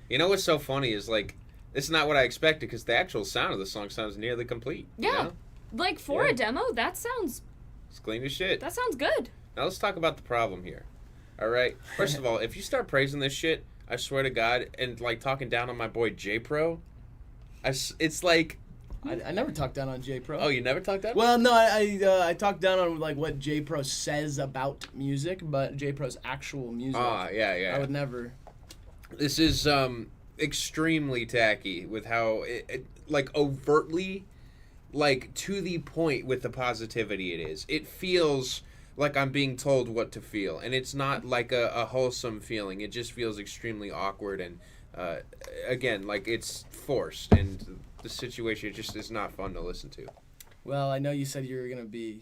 You know what's so funny is like, it's not what I expected because the actual sound of the song sounds nearly complete. Yeah. You know? Like for a demo, that sounds It's clean as shit. that sounds good. Now let's talk about the problem here. All right. First of all, if you start praising this shit, I swear to God, and like talking down on my boy J Pro, it's like I never talked down on J Pro. Oh, you never talked down? Well, no, I talked down on like what J Pro says about music, but J Pro's actual music. Yeah. I would never. This is extremely tacky with how it like overtly, like to the point with the positivity it is. It feels like I'm being told what to feel, and it's not like a wholesome feeling. It just feels extremely awkward, and again, like it's forced, and the situation just is not fun to listen to. Well, I know you said you were gonna be,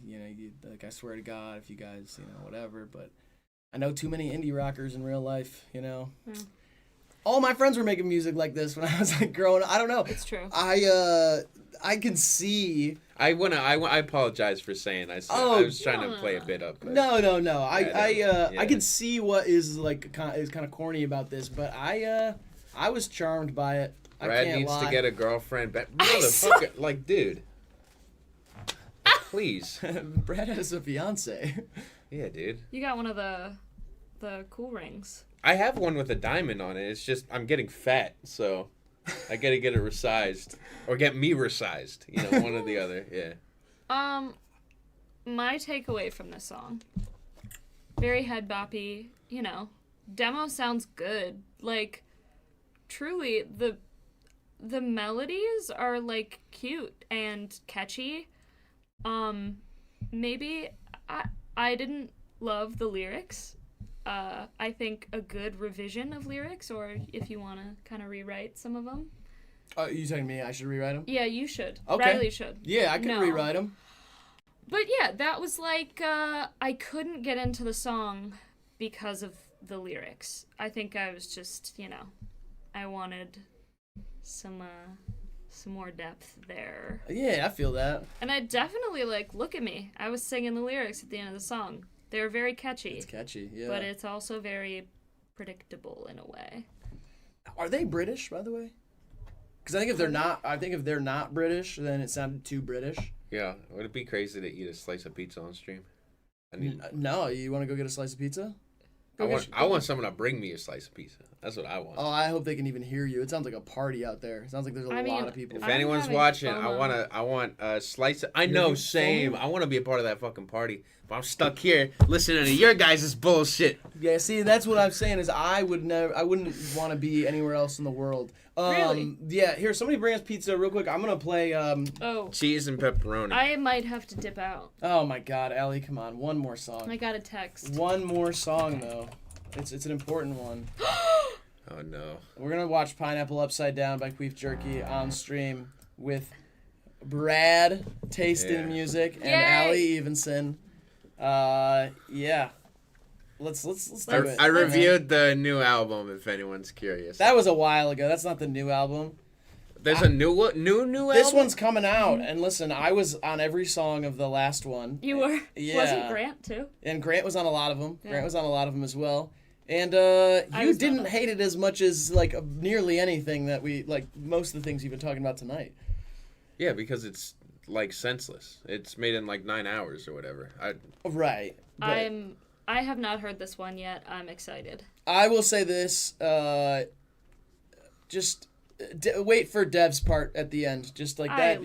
like I swear to God, if you guys, whatever, but I know too many indie rockers in real life, All my friends were making music like this when I was like growing up. I don't know. It's true. I can see. I apologize for saying I was trying to play a bit up. But No. I can see what is like is kind of corny about this, but I was charmed by it. I Brad can't needs lie. to get a girlfriend. Motherfucker, like, dude. Please. Brad has a fiance. Yeah, dude. You got one of the cool rings. I have one with a diamond on it. It's just I'm getting fat, so I gotta get it resized or get me resized. One or the other. Yeah. My takeaway from this song, very head boppy. Demo sounds good. Like, truly, the melodies are like cute and catchy. Maybe I didn't love the lyrics I think a good revision of lyrics, or if you want to kind of rewrite some of them. You telling me I should rewrite them? Yeah, you should. Okay. Riley should. Yeah, I can rewrite them. But yeah, that was like, I couldn't get into the song because of the lyrics. I think I was just, I wanted some more depth there. Yeah, I feel that. And I definitely, look at me. I was singing the lyrics at the end of the song. They're very catchy. It's catchy, yeah. But it's also very predictable in a way. Are they British, by the way? Because I think if they're not British, then it sounded too British. Yeah, would it be crazy to eat a slice of pizza on stream? No, you want to go get a slice of pizza? I want someone to bring me a slice of pizza. That's what I want. Oh, I hope they can even hear you. It sounds like a party out there. It sounds like there's a lot of people. If anyone's watching, I want a slice of... I know, same. I want to be a part of that fucking party. But I'm stuck here listening to your guys' bullshit. Yeah, see, that's what I'm saying is I wouldn't want to be anywhere else in the world. Really? Yeah, here, somebody bring us pizza real quick. I'm going to play... cheese and pepperoni. I might have to dip out. Oh my god, Allie, come on. One more song. I got a text. One more song, though. It's an important one. Oh, no. We're going to watch Pineapple Upside Down by Queef Jerky on stream with Brad tasting music and Allie Evenson. Yeah. Let's do it. I reviewed the new album, if anyone's curious. That was a while ago. That's not the new album. There's a new album? This one's coming out, and listen, I was on every song of the last one. You were? Yeah. Wasn't Grant, too? And Grant was on a lot of them. Yeah. Grant was on a lot of them as well. And you didn't hate it as much as, nearly anything that most of the things you've been talking about tonight. Yeah, because it's, senseless. It's made in, 9 hours or whatever. Right. I have not heard this one yet. I'm excited. I will say this, just wait for Dev's part at the end. Just like that.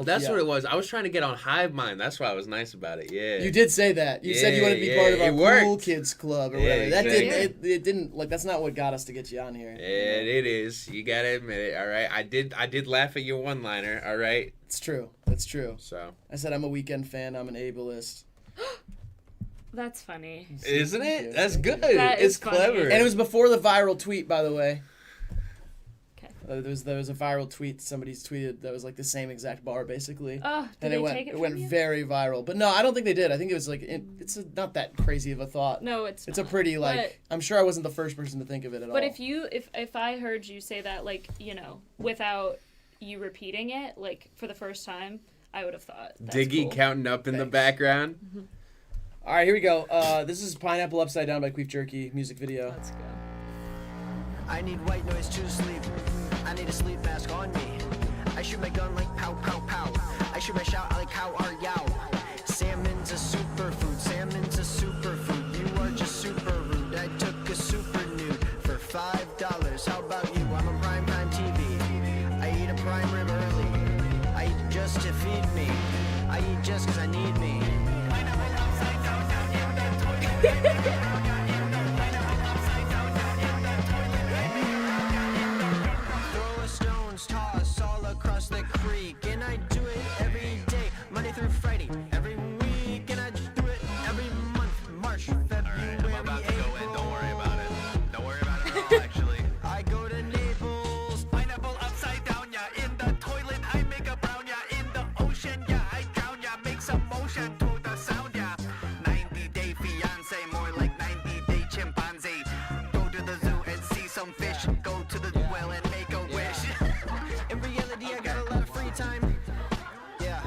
That's what it was. I was trying to get on HIVEMIND. That's why I was nice about it. Yeah. You did say that. You said you wanted to be part of our cool kids club or whatever. That exactly. it didn't that's not what got us to get you on here. It is. You gotta admit it. All right. I did laugh at your one-liner. All right. It's true. That's true. So I said I'm a Weekend fan. I'm an ableist. That's funny. Isn't it? That's good. It's clever. And it was before the viral tweet, by the way. There was a viral tweet somebody's tweeted that was the same exact bar basically. Oh, and it went very viral. But no, I don't think they did. I think it was it's not that crazy of a thought. No, it's a pretty I'm sure I wasn't the first person to think of it at all. But if I heard you say that without you repeating it for the first time, I would have thought that's Diggy cool. counting up in the background. Mm-hmm. All right, here we go. This is Pineapple Upside Down by Queef Jerky music video. Let's go. I need white noise to sleep. I need a sleep mask on me. I shoot my gun like pow pow pow. I shoot my shout like how are yow. Salmon's a superfood. Salmon's a superfood. You are just super rude. I took a super nude for $5. How about you? I'm on primetime TV. I eat a prime rib early. I eat just to feed me. I eat just 'cause I need me. Throw a stones toss all across the creek, and I do it every day, Monday through Friday, every week, and I do it every month, March, February, I'm about to go in. Don't worry about it. Don't worry about it at all, actually. I go to Naples, Pineapple upside down, yeah. In the toilet, I make a brown, yeah. In the ocean, yeah, I drown, yeah. Make some motion to the sound, yeah. 90-day fiance, more like 90-day chimpanzee. Go to the zoo and see some fish. Go to the well and make a wish. in reality I got a lot of free time, yeah,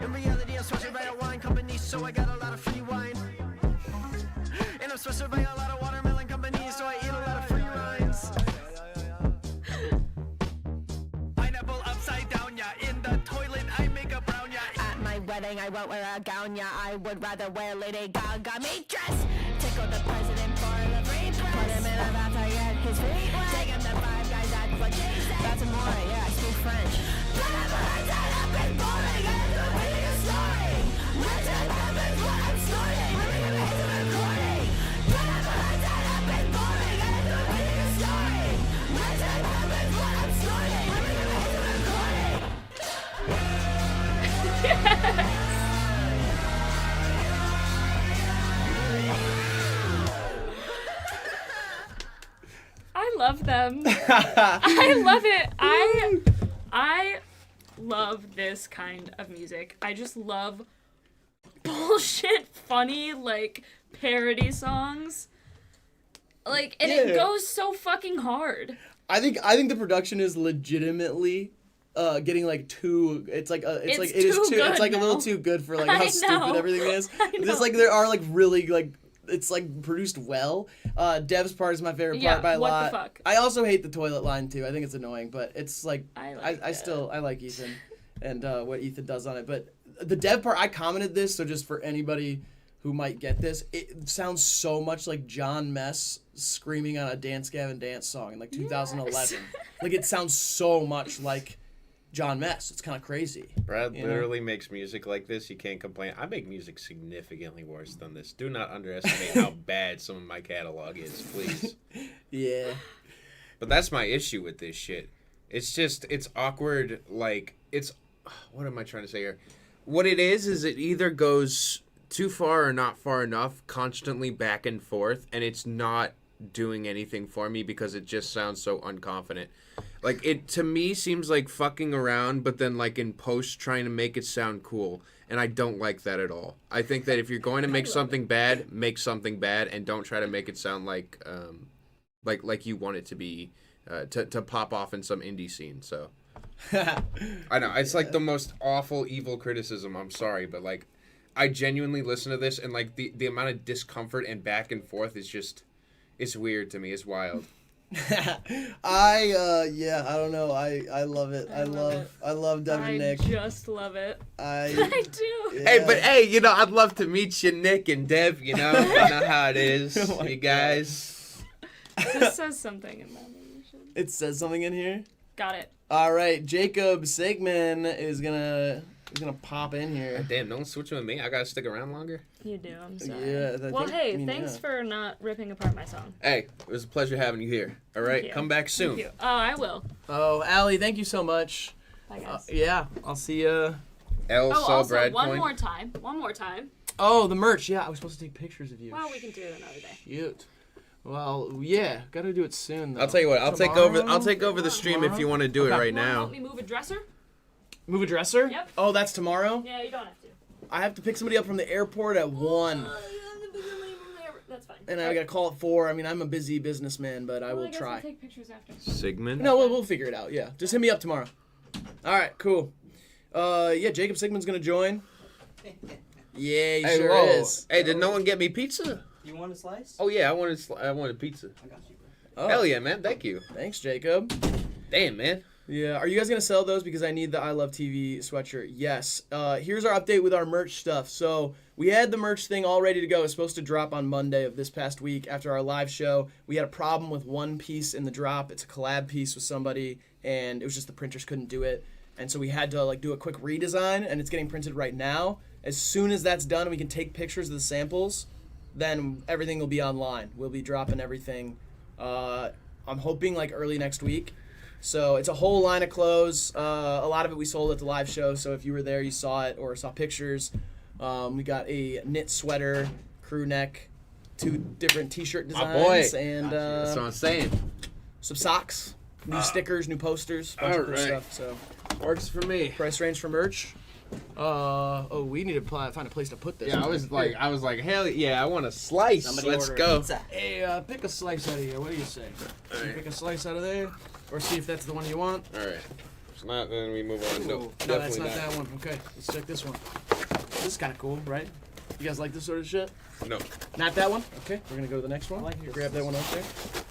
in reality I'm sponsored by a wine company, so I got a lot of free wine, and I'm sponsored by a lot of watermelon companies, so I eat a lot of free rinds. Pineapple upside down, yeah. In the toilet, I make a brown, yeah. At my wedding, I won't wear a gown, yeah. I would rather wear Lady Gaga meat dress. Tickle the president for the free press. Put him in a bath to get his feet wet. Take him to Five Guys, that's what she said. That's more, yeah, I speak French. Whatever I said, I've been boring. I'm the biggest story. Richard happens what I'm snorting. Living in the recording. Whatever I said, I've been boring. I'm the biggest story. Richard happens what I'm snorting. Living in the recording. love them. I love it. I love this kind of music. I just love bullshit, funny, like, parody songs. Like, and it goes so fucking hard. I think the production is legitimately getting like too. It's like it is too. It's like a little too good for like how stupid everything is. Just like there are like really like it's like produced well. Dev's part is my favorite part by a lot. What the fuck? I also hate the toilet line too. I think it's annoying, but it's like I still like Ethan and what Ethan does on it. But the Dev part, I commented this, so just for anybody who might get this, it sounds so much like John Mess screaming on a Dance Gavin Dance song in like 2011. Yes. Like it sounds so much like John Mess. It's kind of crazy. Brad literally makes music like this. You can't complain. I make music significantly worse than this. Do not underestimate how bad some of my catalog is, please. Yeah. But that's my issue with this shit. It's just, it's awkward. Like, it's, what am I trying to say here? What it is it either goes too far or not far enough, constantly back and forth, and it's not doing anything for me because it just sounds so unconfident. Like, it to me seems like fucking around, but then like in post trying to make it sound cool, and I don't like that at all. I think that if you're going to make something bad, make something bad, and don't try to make it sound like you want it to be to pop off in some indie scene. So I know it's like the most awful evil criticism. I'm sorry, but like I genuinely listen to this, and like the amount of discomfort and back and forth is just, it's weird to me. It's wild. I don't know. I love it. I love Devin Nick. I just love it. I do. Hey, but hey, you know, I'd love to meet you, Nick and Dev, you know. You know how it is, you guys. This says something in that animation. It says something in here? Got it. All right, Jacob Sigmund is gonna pop in here. Damn, no one's switching with me. I gotta stick around longer. You do. I'm sorry. Yeah. Well, hey, thanks for not ripping apart my song. Hey, it was a pleasure having you here. All right, come back soon. Thank you. Oh, I will. Oh, Allie, thank you so much. Bye, guys. Yeah, I'll see ya. Also, one more time. Oh, the merch. Yeah, I was supposed to take pictures of you. Well, we can do it another day. Cute. Well, yeah, gotta do it soon though. I'll tell you what. I'll take over the stream if you want to do it right now. Help me move a dresser? Move a dresser? Yep. Oh, that's tomorrow? Yeah, you don't have to. I have to pick somebody up from the airport at 1. That's fine. And I gotta call at 4. I mean, I'm a busy businessman, but I will try. I'll take pictures after. Sigmund? No, we'll figure it out. Yeah, just hit me up tomorrow. All right, cool. Yeah, Jacob Sigmund's gonna join. Yeah, he sure is. Hey, did no one get me pizza? You want a slice? Oh yeah, I wanted pizza. I got you, bro. Oh. Hell yeah, man! Thank you. Thanks, Jacob. Damn, man. Yeah, are you guys gonna sell those because I need the I Love TV sweatshirt? Yes. Here's our update with our merch stuff. So we had the merch thing all ready to go. It's supposed to drop on Monday of this past week after our live show. We had a problem with one piece in the drop. It's a collab piece with somebody, and it was just the printers couldn't do it, and so we had to like do a quick redesign, and it's getting printed right now. As soon as that's done, we can take pictures of the samples. Then everything will be online. We'll be dropping everything. I'm hoping like early next week. So it's a whole line of clothes. A lot of it we sold at the live show. So if you were there, you saw it or saw pictures. We got a knit sweater, crew neck, 2 different T-shirt designs, and that's what I'm saying. Some socks, new stickers, new posters, bunch of cool stuff. So works for me. Price range for merch. We need to find a place to put this. Yeah, I was like, hell yeah, I want a slice. Let's go. Hey, pick a slice out of here. What do you say? You pick a slice out of there, or see if that's the one you want. All right. If not, then we move on. No, that's not that one. Okay, let's check this one. This is kind of cool, right? You guys like this sort of shit? No. Not that one? Okay, we're gonna go to the next one. Grab that one up there.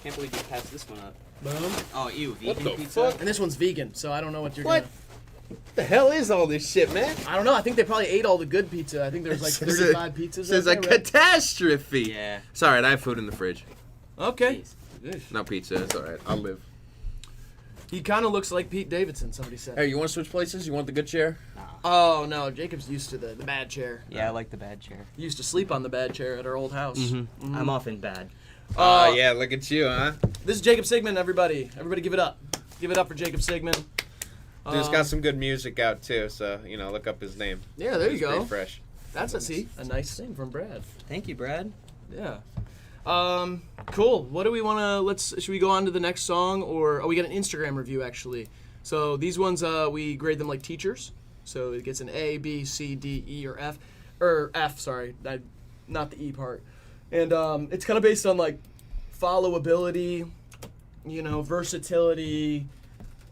Can't believe you passed this one up. Boom. Oh, ew, vegan What the pizza? fuck? And this one's vegan, so I don't know what you're What? gonna... What the hell is all this shit, man? I don't know. I think they probably ate all the good pizza. I think there was like 35 pizzas. This is a catastrophe. Yeah. It's all right. I have food in the fridge. Okay. No pizza. It's all right. I'll live. He kind of looks like Pete Davidson, somebody said. Hey, you want to switch places? You want the good chair? Oh, no. Jacob's used to the bad chair. Yeah, I like the bad chair. He used to sleep on the bad chair at our old house. Mm-hmm. I'm often bad. Yeah, look at you, huh? This is Jacob Sigmund, everybody. Everybody give it up. Give it up for Jacob Sigmund. Dude's got some good music out, too, so, you know, look up his name. Yeah, there you go. Pretty fresh. That's a nice thing from Brad. Thank you, Brad. Yeah. Cool. What do we want to? Should we go on to the next song, or we got an Instagram review actually. So these ones we grade them like teachers. So it gets an A, B, C, D, E, or F, Sorry, not the E part. And it's kind of based on like followability, versatility,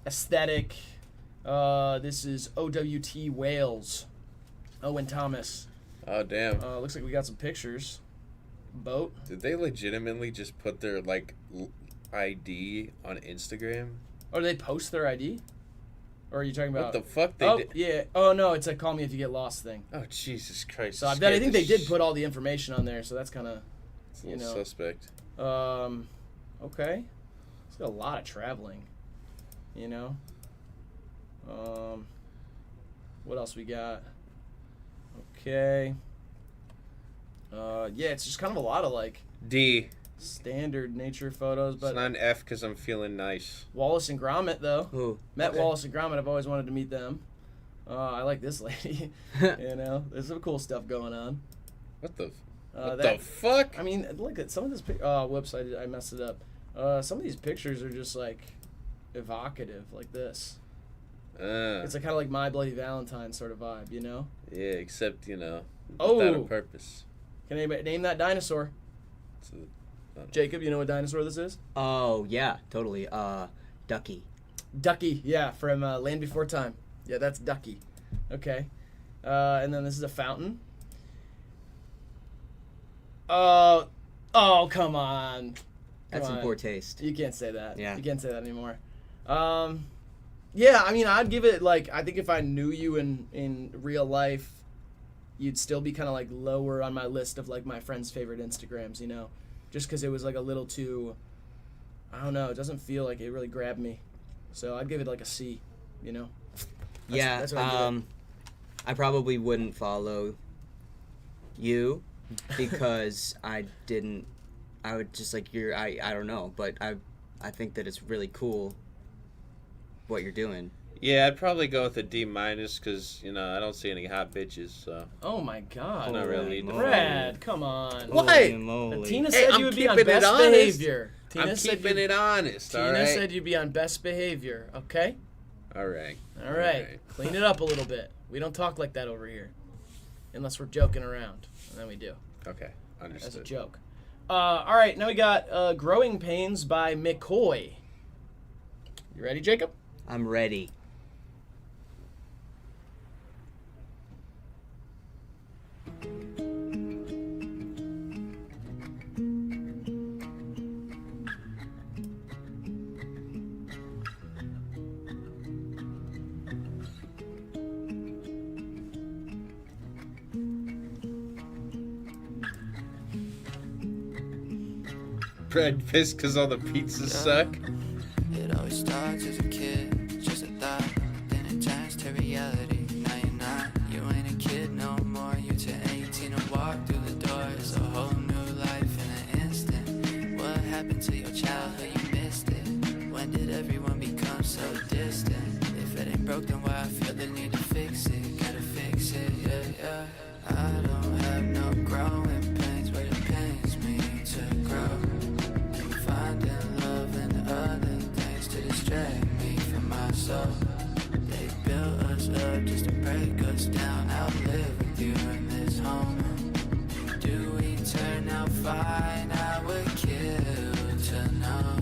aesthetic. This is OWT Wales, Owen Thomas. Oh damn. Looks like we got some pictures. Boat. Did they legitimately just put their ID on Instagram? Or do they post their ID? Or are you talking about what the fuck? They did? Yeah. Oh no, it's a call me if you get lost thing. Oh Jesus Christ! So I think they did put all the information on there. So that's kind of, suspect. Okay. It's got a lot of traveling. What else we got? Okay. Yeah, it's just kind of a lot of D. Standard nature photos, but it's not an F because I'm feeling nice. Wallace and Gromit though. Ooh, Met Wallace and Gromit. I've always wanted to meet them. I like this lady. There's some cool stuff going on. What the fuck? I mean, look at some of this. Whoops, I messed it up. Some of these pictures are just evocative, like this. It's kind of like My Bloody Valentine sort of vibe, Yeah, except without Oh. a purpose. Can anybody name that dinosaur? Jacob, you know what dinosaur this is? Oh yeah, totally. Ducky. Ducky, yeah, from Land Before Time. Yeah, that's Ducky. Okay. And then this is a fountain. Oh, come on. That's in poor taste. You can't say that. Yeah. You can't say that anymore. Yeah, I mean, I'd give it I think if I knew you in real life, you'd still be kind of lower on my list of my friends' favorite Instagrams, just because it was a little too, I don't know, it doesn't feel like it really grabbed me. So I'd give it a C, That's what I'd give it. I probably wouldn't follow you because I would just I don't know, but I think that it's really cool what you're doing. Yeah, I'd probably go with a D- because I don't see any hot bitches. So. Oh my God! I don't really need to. Brad, come on. What? Tina said you would be on best behavior. I'm keeping it honest. Tina said you'd be on best behavior. Okay. All right. All right. Clean it up a little bit. We don't talk like that over here, unless we're joking around, and then we do. Okay, understood. As a joke. All right. Now we got "Growing Pains" by McCoy. You ready, Jacob? I'm ready. Brad pissed because all the pizzas suck. It always starts as a kid, just a thought, then it turns to reality. Now you're not, you ain't a kid no more. You turn 18 and walk through the door. It's a whole new life in an instant. What happened to your childhood? You missed it. When did everyone become so distant? If it ain't broke, then why I feel the need to fix it? Gotta fix it, yeah. I don't have no growing pains, but it pains me to grow. Finding love in other things to distract me from my soul. They built us up just to break us down. I'll live with you in this home. Do we turn out fine? I would kill to know.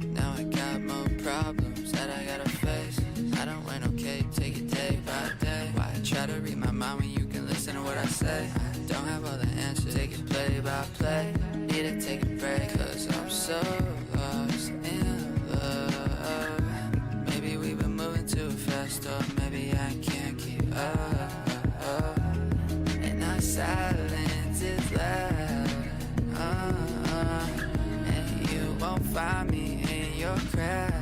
Now I got more problems that I gotta face. I don't win, okay, take it day by day. Why try to read my mind when you can listen to what I say? I don't have all the answers, take it play by play. Need to take a break, cause I'm so lost in love. Maybe we've been moving too fast, or maybe I can't keep up. And our silence is loud. And you won't find me in your crowd.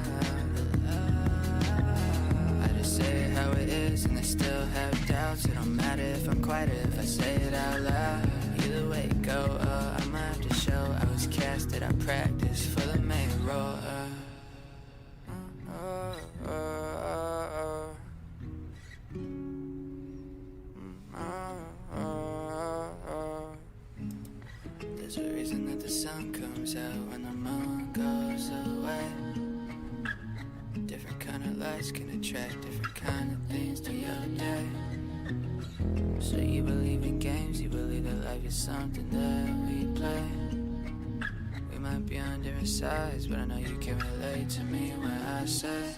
I just say it how it is, and I still have doubts. It don't matter if I'm quiet or if I say it out loud. Either way it go, I'ma have to show I was casted. I practiced for the main role. There's a reason that the sun comes out when the moon goes away. Different kind of lights can attract different kind of things to your day. So you believe in games, you believe that life is something that we play. We might be on different sides, but I know you can relate to me when I say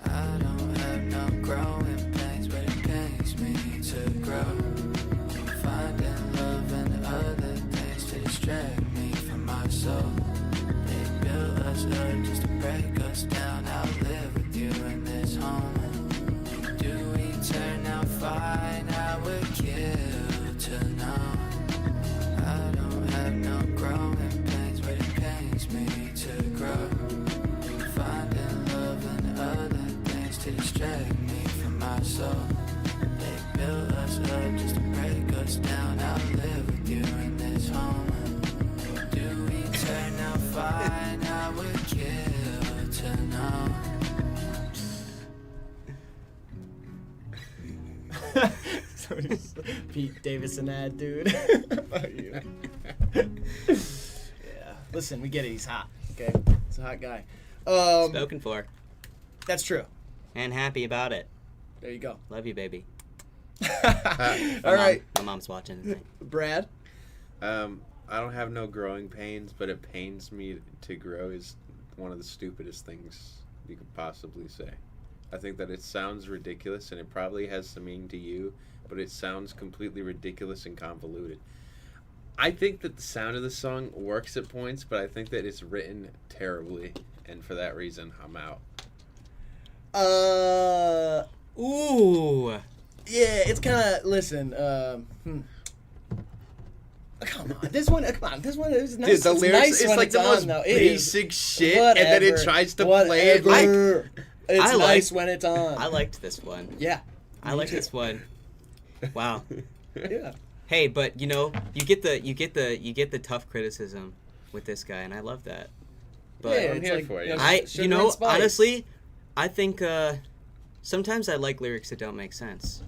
I don't have no growing pains, but it pains me to grow. Finding love and other things to distract me from my soul. They built us up just to break us down. I'll live with you in this home. Do we turn out fine? I would kill to know. I don't have no growing pains, but it pains me to grow. Finding love and other things to distract me from my soul. They built us up just to break us down. I'll live with you in this home. Do we turn out fine? I would kill to know. Pete Davidson ad, dude. Fuck you. Yeah. Listen, we get it. He's hot. Okay. He's a hot guy. Spoken for. That's true. And happy about it. There you go. Love you, baby. All right. My mom's watching. Brad? I don't have no growing pains, but it pains me to grow is one of the stupidest things you could possibly say. I think that it sounds ridiculous, and it probably has some meaning to you, but it sounds completely ridiculous and convoluted. I think that the sound of the song works at points, but I think that it's written terribly, and for that reason, I'm out. Ooh. Yeah, it's kind of, listen, come on, this one is nice. Dude, the it's lyrics nice is when like it's the on, most though. basic shit, and then it tries to play it like... It's nice when it's on. I liked this one. Yeah. I like this one. Wow. Yeah. Hey, but you know, you get the tough criticism with this guy, and I love that. But yeah, I'm here for you. Honestly, I think sometimes I like lyrics that don't make sense.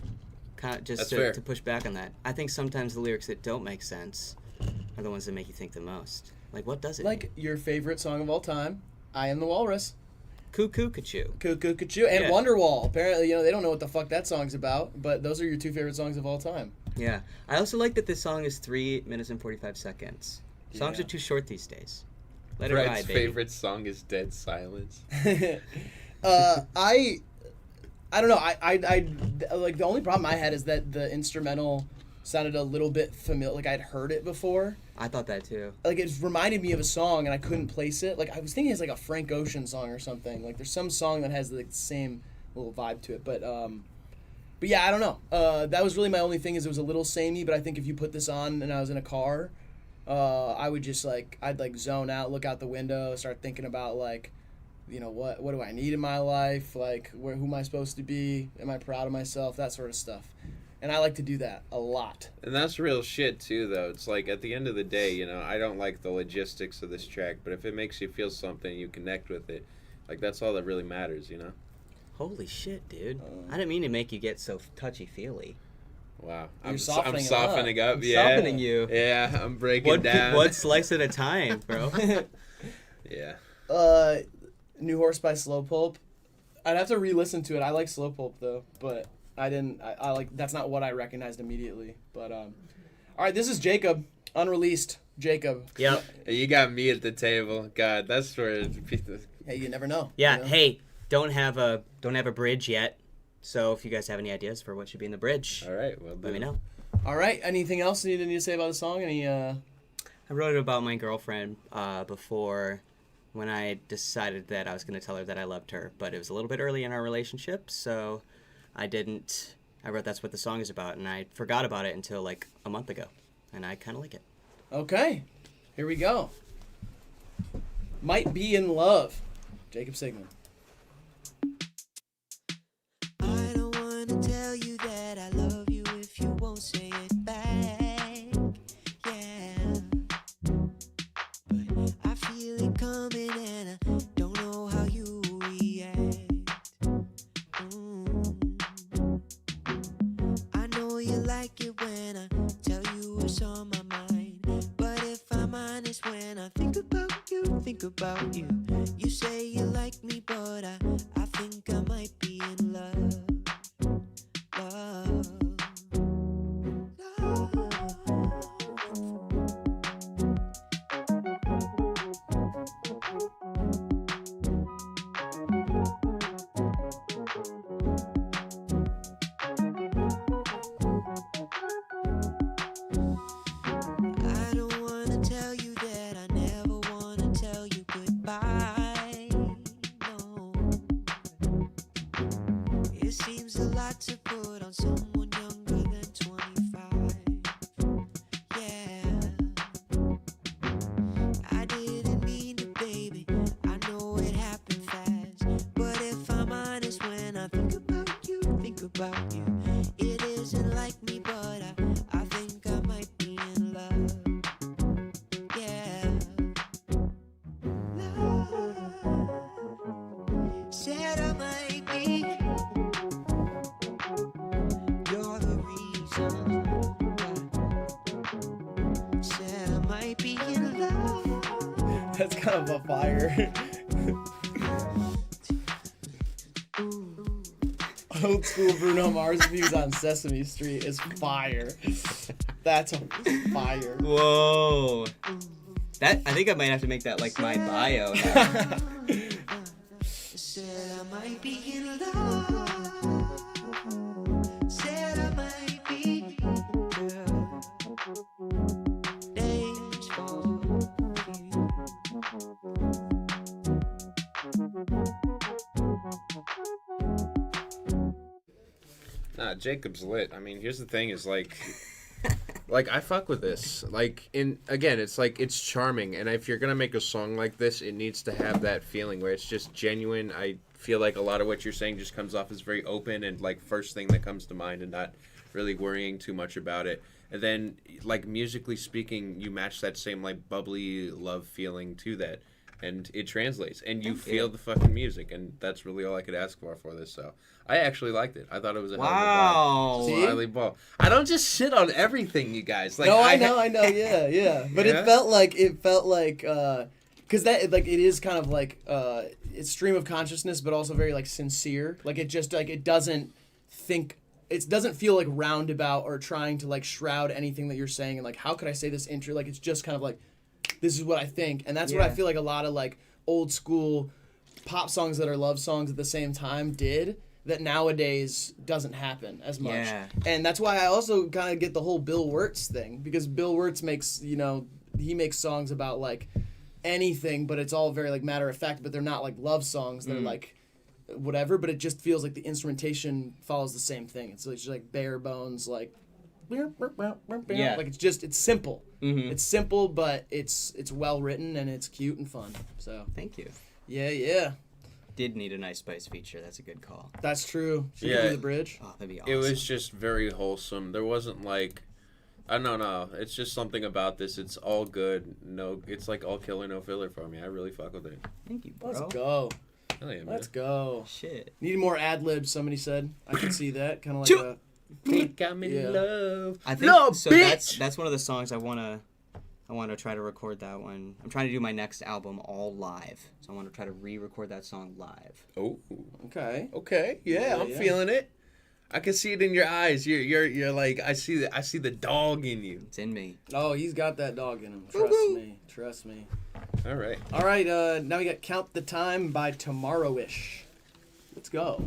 Kind of just to push back on that. I think sometimes the lyrics that don't make sense are the ones that make you think the most. Like, what does it mean? Like your favorite song of all time, I Am the Walrus. Cuckoo Cachoo. Cuckoo Cachoo. And Wonderwall. Apparently, they don't know what the fuck that song's about, but those are your two favorite songs of all time. Yeah. I also like that this song is 3 minutes and 45 seconds. Songs are too short these days. Let it ride, Brad's baby. favorite song is Dead Silence. I don't know. I like the only problem I had is that the instrumental sounded a little bit familiar. Like I'd heard it before. I thought that too. Like it reminded me of a song and I couldn't place it. Like I was thinking it's like a Frank Ocean song or something. Like there's some song that has like the same little vibe to it. But yeah, I don't know. That was really my only thing is it was a little samey. But I think if you put this on and I was in a car, I would just I'd zone out, look out the window, start thinking about what do I need in my life? Like who am I supposed to be? Am I proud of myself? That sort of stuff. And I like to do that a lot. And that's real shit, too, though. It's like, at the end of the day, I don't like the logistics of this track, but if it makes you feel something, you connect with it, that's all that really matters, Holy shit, dude. I didn't mean to make you get so touchy-feely. Wow. I'm softening up. I'm Yeah. softening you. Yeah, I'm breaking down. One slice at a time, bro. Yeah. New Horse by Slow Pulp. I'd have to re-listen to it. I like Slow Pulp, though, but... I like that's not what I recognized immediately. But all right, this is Jacob, unreleased Jacob. Yep. You got me at the table. God, that's where. Hey, you never know. Yeah. Hey, don't have a bridge yet. So if you guys have any ideas for what should be in the bridge, all right, well, let me know. All right. Anything else you need to say about the song? I wrote it about my girlfriend before when I decided that I was going to tell her that I loved her, but it was a little bit early in our relationship, so. I wrote that's what the song is about, and I forgot about it until a month ago, and I kind of like it. Okay, here we go. Might Be in Love, Jacob Sigmund. I don't wanna tell you that I love you if you won't say it back, yeah. But I feel it coming and I don't know how you react. I know you like it when I tell you what's on my mind, but if think about you. You say you like me, but I think I might be in love. Love. I don't wanna tell you that I never wanna tell you goodbye. No. It seems a lot to put on someone younger than 25. Yeah. I didn't mean it, baby. I know it happened fast. But if I'm honest, when I think about you, it isn't like me, but I think I might be in love. Yeah. Love. Said I might be. You're the reason why. Said I might be in love. That's kind of a fire. Old school Bruno Mars views on Sesame Street is fire. That's a fire. Whoa. That I think I might have to make that like my bio now. Said I might be in love. Said I might be. Girl. Days for Nah, Jacob's lit. I mean, here's the thing: is like I fuck with this. Like, it's like it's charming, and if you're gonna make a song like this, it needs to have that feeling where it's just genuine. I feel like a lot of what you're saying just comes off as very open and like first thing that comes to mind, and not really worrying too much about it. And then, like musically speaking, you match that same like bubbly love feeling to that, and it translates, and you feel the fucking music, and that's really all I could ask for this. So I actually liked it. I thought it was a hell of a Smiley ball. I don't just shit on everything, you guys. Like, no, I know, yeah. But Yeah? it felt like, because that like it is kind of like it's stream of consciousness, but also very like sincere. Like it just like it doesn't feel like roundabout or trying to like shroud anything that you're saying, and like how could I say this intro? Like it's just kind of like, this is what I think, and that's what I feel like a lot of like old school pop songs that are love songs at the same time did, that nowadays doesn't happen as much. Yeah. And that's why I also kind of get the whole Bill Wirtz thing, because Bill Wirtz makes, he makes songs about like anything, but it's all very like matter of fact, but they're not like love songs. They're like whatever, but it just feels like the instrumentation follows the same thing. It's just like bare bones, like like it's simple. Mm-hmm. It's simple, but it's well written and it's cute and fun. So thank you. Yeah. Did need a Nice Spice feature. That's a good call. That's true. Should we do the bridge? Oh, that'd be awesome. It was just very wholesome. There wasn't like, I don't know. It's just something about this. It's all good. No, it's like all killer, no filler for me. I really fuck with it. Thank you, bro. Let's go. Hell yeah, man. Let's go. Shit. Need more ad libs. Somebody said. I can see that. Kind of like a. Think I'm in love. I think no, so. Bitch! That's one of the songs I wanna try to record that one. I'm trying to do my next album all live, so I want to try to re-record that song live. Oh, okay. Yeah, I'm feeling it. I can see it in your eyes. You're like, I see the dog in you. It's in me. Oh, he's got that dog in him. Trust me. All right. Now we got Count the Time by Tomorrow-ish. Let's go.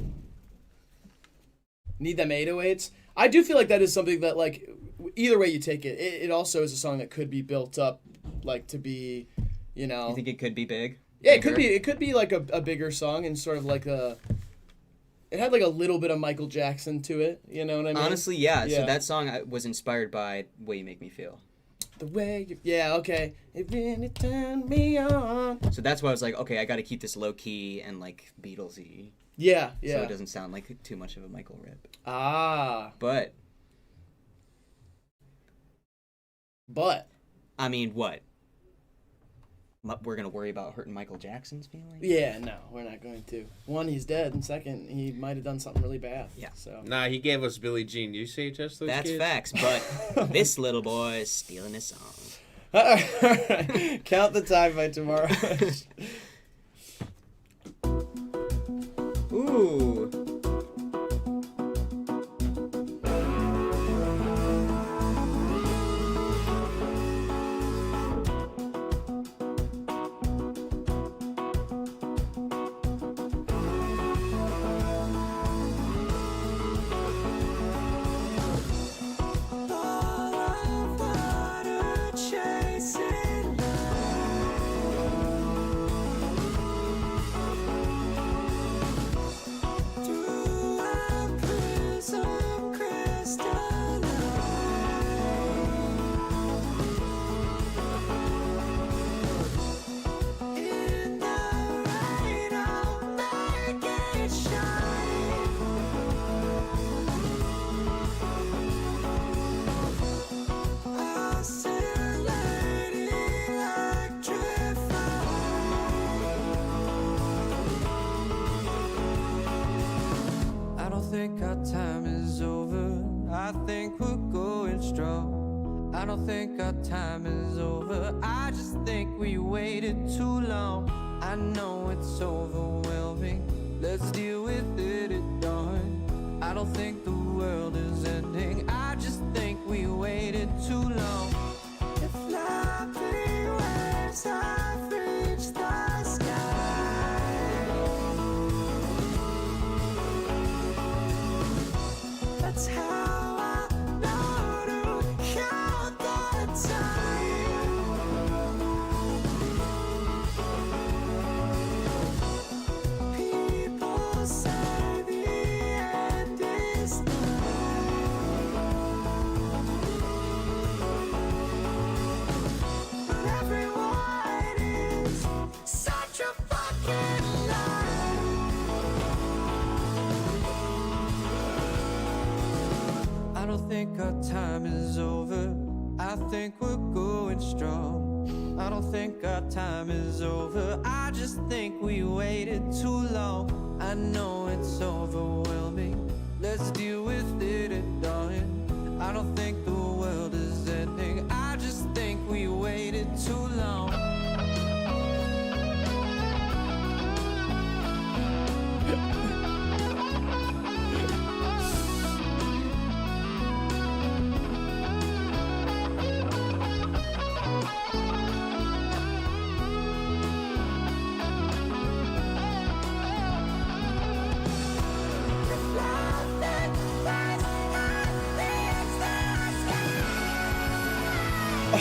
Need them 808s. I do feel like that is something that, like, either way you take it, it also is a song that could be built up, like, to be, You think it could be big? Yeah, it could be. It could be like a bigger song and sort of like a. It had like a little bit of Michael Jackson to it. You know what I mean? Honestly, yeah. So that song was inspired by "The Way You Make Me Feel." The way you, okay. It really turned me on. So that's why I was like, okay, I got to keep this low key and like Beatlesy. Yeah. So it doesn't sound like too much of a Michael rip. But. I mean, what? We're going to worry about hurting Michael Jackson's feelings? Yeah, no, we're not going to. One, he's dead, and second, he might have done something really bad. Yeah. So. Nah, he gave us Billie Jean. You say just those That's kids? facts, but this little boy is stealing his song. Count the time by tomorrow. Ooh. I don't think our time is over. I think we're going strong. I don't think our time is over. I just think we waited too long. I know it's overwhelming. Let's deal with it at dawn. I don't think the world is ending. I just think we waited too long. If flapping waves have reached the sky, that's how I know to count the time. People say the end is nigh, but everyone is such a fucking lie. I don't think our time is over. I think we're going strong. I don't think our time is over. I just think we waited too long. I know it's overwhelming. Let's deal with it at dawn. I don't think the world is ending. I just think we waited too long.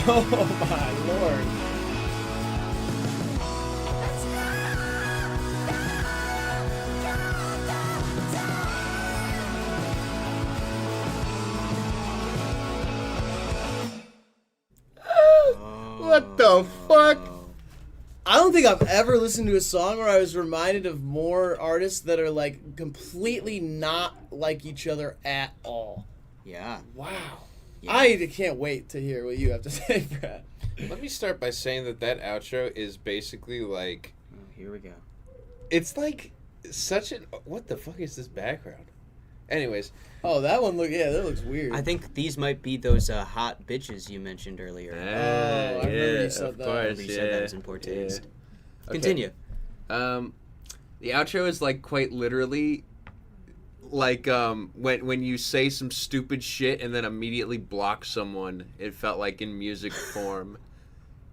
Oh my lord. What the fuck? I don't think I've ever listened to a song where I was reminded of more artists that are like completely not like each other at all. Yeah. Wow. Yeah. I can't wait to hear what you have to say, Brad. Let me start by saying that outro is basically like... Oh, here we go. It's like such an... What the fuck is this background? Anyways. Oh, that one that looks weird. I think these might be those hot bitches you mentioned earlier. I remember you said that. Course, I remember you said that was in poor taste. Okay. Continue. The outro is like quite literally like when you say some stupid shit and then immediately block someone. It felt like in music form.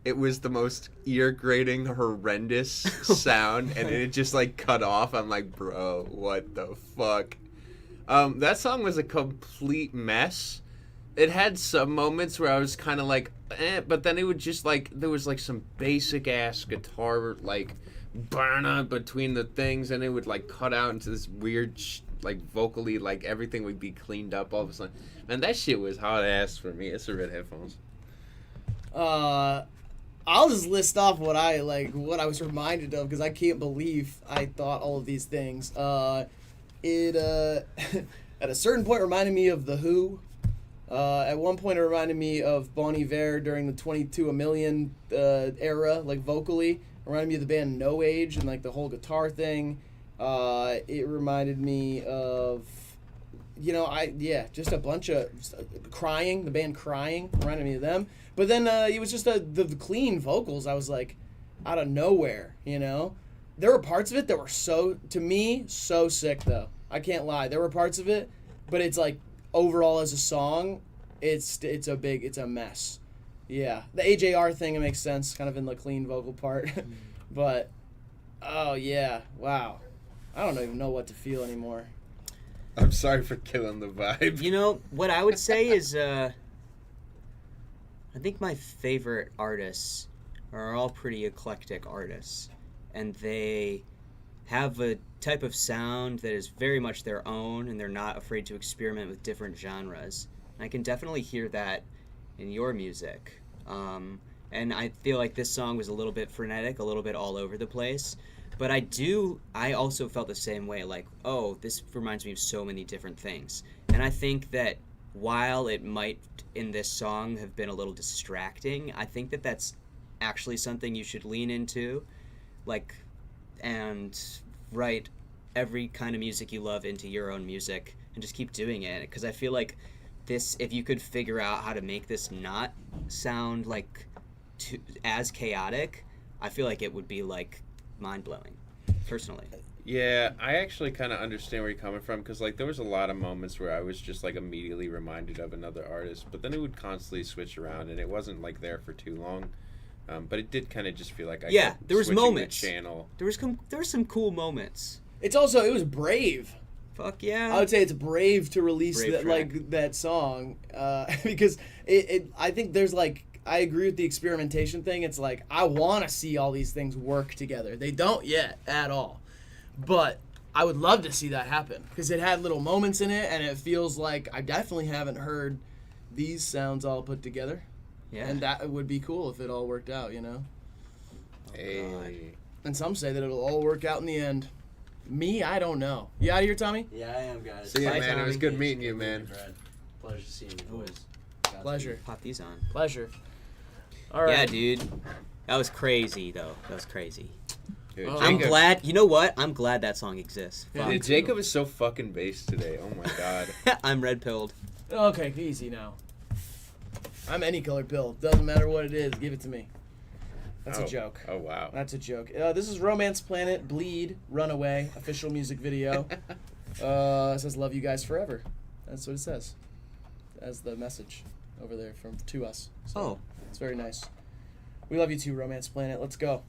It was the most ear-grating, horrendous sound, and it just like cut off. I'm like, bro, what the fuck? That song was a complete mess. It had some moments where I was kind of like, but then it would just like, there was like some basic ass guitar like burn between the things, and it would like cut out into this weird like vocally, like everything would be cleaned up all of a sudden. Man, that shit was hot ass for me. It's the red headphones. I'll just list off what I was reminded of, because I can't believe I thought all of these things. It at a certain point reminded me of The Who. At one point it reminded me of Bon Iver during the 22 a Million era, like vocally. It reminded me of the band No Age and like the whole guitar thing. It reminded me of just a bunch of crying. The band Crying reminded me of them. But then it was just the clean vocals. I was like, out of nowhere, There were parts of it that were so sick, though. I can't lie. There were parts of it, but it's like overall as a song, it's a mess. Yeah, the AJR thing, it makes sense, kind of in the clean vocal part. But, oh yeah, wow. I don't even know what to feel anymore. I'm sorry for killing the vibe. What I would say is, I think my favorite artists are all pretty eclectic artists. And they have a type of sound that is very much their own, and they're not afraid to experiment with different genres. And I can definitely hear that in your music. And I feel like this song was a little bit frenetic, a little bit all over the place. But I also felt the same way, like, oh, this reminds me of so many different things. And I think that while it might, in this song, have been a little distracting, I think that that's actually something you should lean into, and write every kind of music you love into your own music, and just keep doing it. Because I feel like this, if you could figure out how to make this not sound as chaotic, I feel like it would be mind-blowing, personally. Yeah, I actually kind of understand where you're coming from, because there was a lot of moments where I was just immediately reminded of another artist, but then it would constantly switch around, and it wasn't there for too long. But it did kind of just feel like there was moments. The channel. There was some cool moments. It was brave. Fuck yeah! I would say it's brave to release that song, because I think there's I agree with the experimentation thing. It's I want to see all these things work together. They don't yet at all. But I would love to see that happen, because it had little moments in it, and it feels like I definitely haven't heard these sounds all put together. Yeah. And that would be cool if it all worked out, Hey. And some say that it'll all work out in the end. Me, I don't know. You out of here, Tommy? Yeah, I am, guys. See ya, man. Tommy. It was good meeting you, man. Pleasure seeing you, boys. Pleasure. Pop these on. Pleasure. All right. Yeah, dude. That was crazy, though. That was crazy. Dude, I'm glad. You know what? I'm glad that song exists. Dude, Jacob is so fucking based today. Oh my god. I'm red-pilled. Okay, easy now. I'm any color pill. Doesn't matter what it is. Give it to me. That's a joke. Oh, wow. That's a joke. This is Romance Planet, Bleed, Runaway, official music video. It says, love you guys forever. That's what it says. As the message over there to us. So it's very nice. We love you too, Romance Planet. Let's go.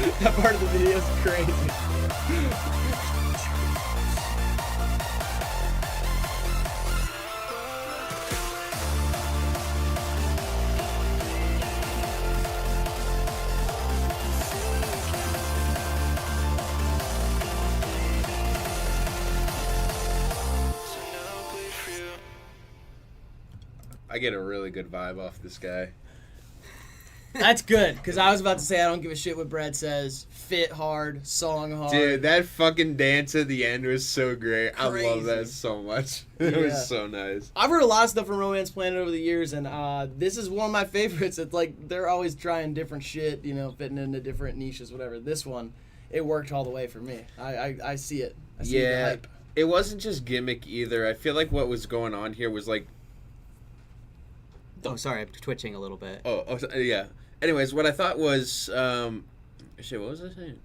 That part of the video is crazy. I get a really good vibe off this guy. That's good, because I was about to say I don't give a shit what Brad says. Fit hard, song hard. Dude, that fucking dance at the end was so great. Crazy. I love that so much. It was so nice. I've heard a lot of stuff from Romance Planet over the years, and this is one of my favorites. It's like they're always trying different shit, you know, fitting into different niches, whatever. This one, it worked all the way for me. I see it. I see the hype. It wasn't just gimmick either. I feel like what was going on here was like... Oh, sorry, I'm twitching a little bit. Yeah. Anyways, what I thought was, shit, what was I saying?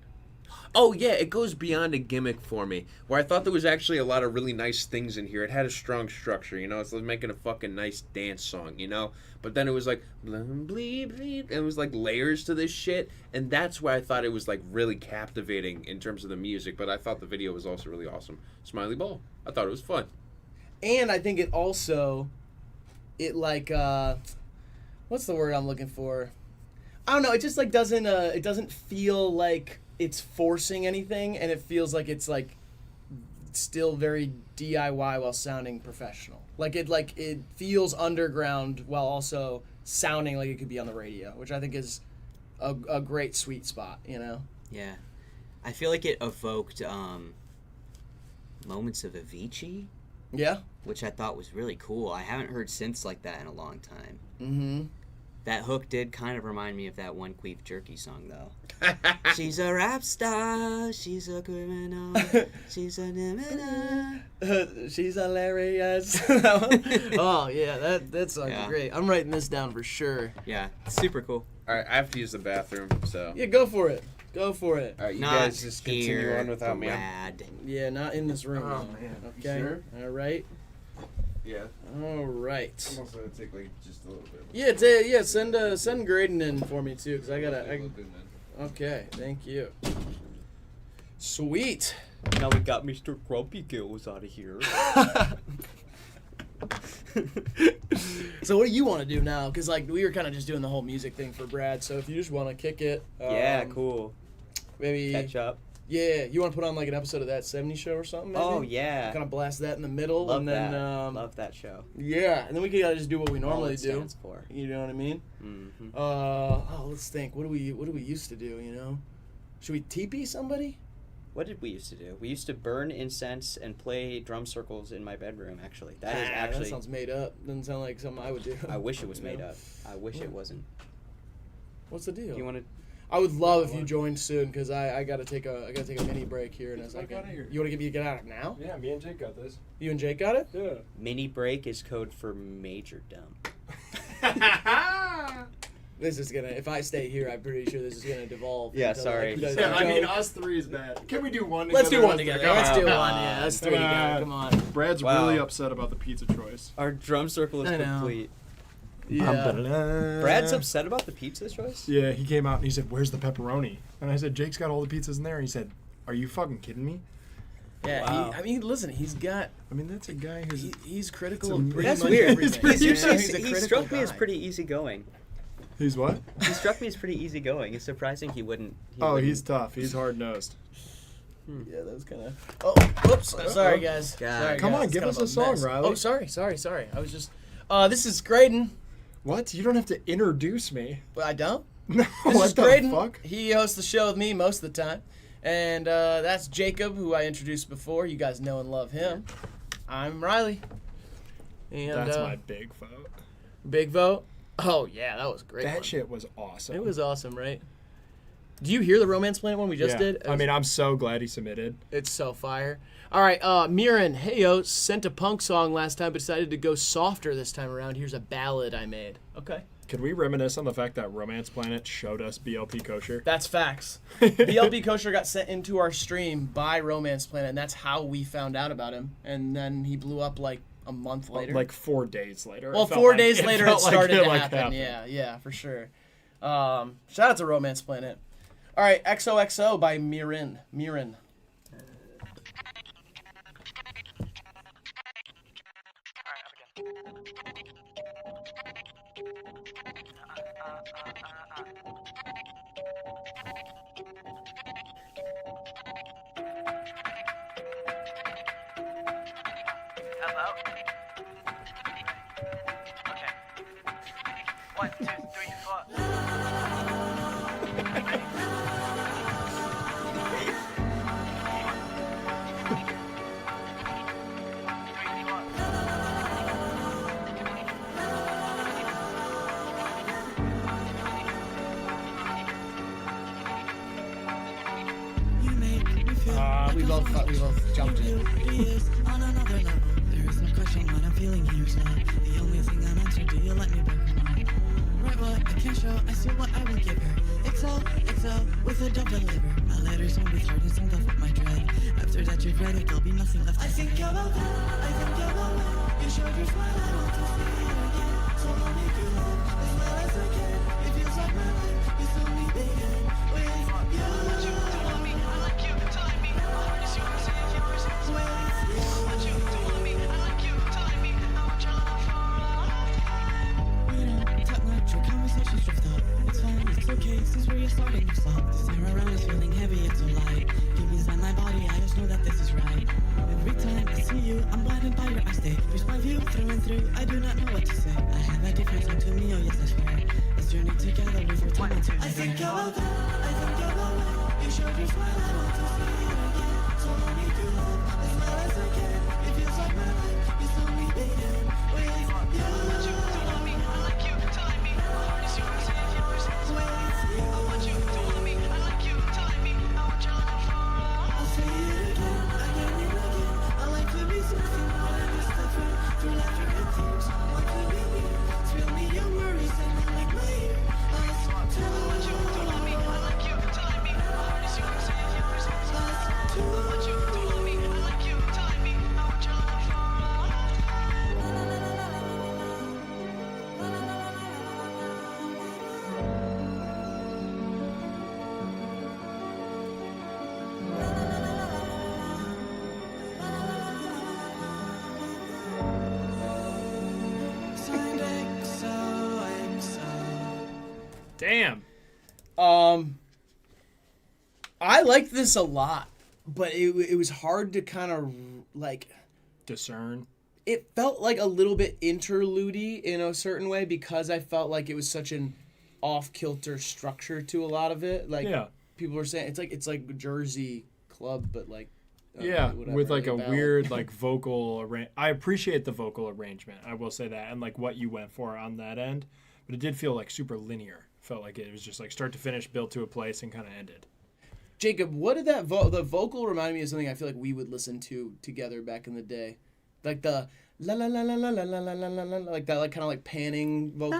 Oh yeah, it goes beyond a gimmick for me. Where I thought there was actually a lot of really nice things in here. It had a strong structure, you know. It's like making a fucking nice dance song, you know. But then it was like, bleep, bleep, and it was like layers to this shit, and that's why I thought it was like really captivating in terms of the music. But I thought the video was also really awesome. Smiley Ball. I thought it was fun. And I think it also, it like, what's the word I'm looking for? I don't know. It just like doesn't it doesn't feel like it's forcing anything, and it feels like it's like still very DIY while sounding professional. Like it feels underground while also sounding like it could be on the radio, which I think is a great sweet spot, you know? Yeah. I feel like it evoked moments of Avicii. Yeah. Which I thought was really cool. I haven't heard synths like that in a long time. Mm-hmm. That hook did kind of remind me of that one Queef Jerky song, though. She's a rap star. She's a criminal. She's a she's hilarious. Oh, yeah. That song's great. I'm writing this down for sure. Yeah. Super cool. All right, I have to use the bathroom, so... Yeah, go for it. Go for it. All right, you guys just continue on without me. Yeah, not in this room. Oh, though. man. Okay. You sure? All right. Yeah. All right. I'm also gonna take like just a little bit. Yeah, send Graydon in for me too, cause I gotta. Okay, thank you. Sweet. Now we got Mr. Grumpy Gills out of here. So what do you want to do now? Cause like we were kind of just doing the whole music thing for Brad. So if you just want to kick it. Yeah, cool. Maybe catch up. Yeah, you want to put on like an episode of That 70s Show or something? Maybe? Oh yeah. Kind of blast that in the middle, Love and then that. Love that show. Yeah, and then we could just do what we normally it do. stands for. You know what I mean? Mm-hmm. Let's think. What do we used to do? You know, should we TP somebody? What did we used to do? We used to burn incense and play drum circles in my bedroom. Actually, that sounds made up. Doesn't sound like something I would do. I wish it was made up. I wish it wasn't. What's the deal? You want to? I would love if you joined soon, because I gotta take a mini break here in a second. You want to get out of now? Yeah, me and Jake got this. You and Jake got it? Yeah. Mini break is code for major dump. This is gonna. If I stay here, I'm pretty sure this is gonna devolve. Yeah, into, sorry. Like, Yeah, I mean, us three is bad. Can we do one together? Let's do one together. Let's do one. Yeah, let's three together. Come on. Brad's really upset about the pizza choice. Our drum circle is complete. Yeah. Brad's upset about the pizza choice? Yeah, he came out and he said, "Where's the pepperoni?" And I said, "Jake's got all the pizzas in there." And he said, "Are you fucking kidding me?" Yeah, Wow. I mean, listen, he's got. I mean, that's a guy who's he's critical of pretty That's much weird. everything. He's a he critical struck me as guy. pretty easygoing. He's what? He struck me as pretty easygoing. It's surprising he wouldn't. He's tough. He's hard nosed. Yeah, that was kind of. Oh, whoops! Sorry, guys. Sorry, Come guys. on, It's give kind us of a song, mess. Riley. Oh, sorry. I was just. This is Graydon. What? You don't have to introduce me. Well, I don't. No, This what is the Graydon. fuck? He hosts the show with me most of the time. And that's Jacob, who I introduced before. You guys know and love him. I'm Riley. And That's my big vote. big vote. Oh, yeah, that was a great. That one. shit was awesome. It was awesome, right? Do you hear the Romance Planet one we just did? I mean, I'm so glad he submitted. It's so fire. All right, Miran, heyo, sent a punk song last time, but decided to go softer this time around. Here's a ballad I made. Okay. Could we reminisce on the fact that Romance Planet showed us BLP Kosher? That's facts. BLP Kosher got sent into our stream by Romance Planet, and that's how we found out about him. And then he blew up like a month later. Like 4 days later. Well, 4 days later it started to happen. Yeah, for sure. Shout out to Romance Planet. All right, XOXO by Mirin. Hello? Okay. 1, 2, 3, 4. We both jumped in. On another level, there is no question what I'm feeling here. So the only thing I'm answering, do you let me back or not? Right, what I can't show, I see what I will give her. XO, with a double liver. I let her song with heart and sing off with my dread. After that, you've read it, there'll be nothing left. I think about that, you showed your smile, I want to see it again. So I'll make you laugh as well as I can. It feels like my life is only began with you. What you do on me, I like you, telling me my heart is yours and if yours is with you. What you do on me, I like you, telling me I want your love for a lifetime. We don't talk much, your conversations drift up. It's fine, it's okay, since where you're starting to stop. This air around is feeling heavy, it's so light. Deep inside my body, I just know that this is right. Every time I see you, I'm blinded by your eyes. They pierce my view through and through. I do not know what to say. I have a different side to me, oh yes, I swear. Let's journey together with your time until I think about that, I think about when you showed your smile, I want to see it again. So I'll make you laugh as well as I can. It feels like my life is only began with you. What you do on me, I like you, telling me my heart is yours and if yours is with you. What you do on me, I like you, telling me I want your love for a lifetime. I'll say it again and again. I like to be something more than just a friend. Through laughter and tears, want to be near. Spill me your worries and I'll make my ear. Let's tell what you do on me, I like you, telling me my heart is yours and if yours is with you. What you do on me, I like you, telling me I want your love for a Damn. I liked this a lot, but it was hard to kind of like discern. It felt like a little bit interlude-y in a certain way because I felt like it was such an off-kilter structure to a lot of it. Like people were saying, it's like Jersey Club, but like with like a weird like vocal I appreciate the vocal arrangement. I will say that, and like what you went for on that end, but it did feel like super linear. Felt like it was just like start to finish, built to a place, and kind of ended. Jacob, what did that the vocal remind me of something I feel like we would listen to together back in the day, like the la la la la la la la la la la like that, like kind of like panning vocal.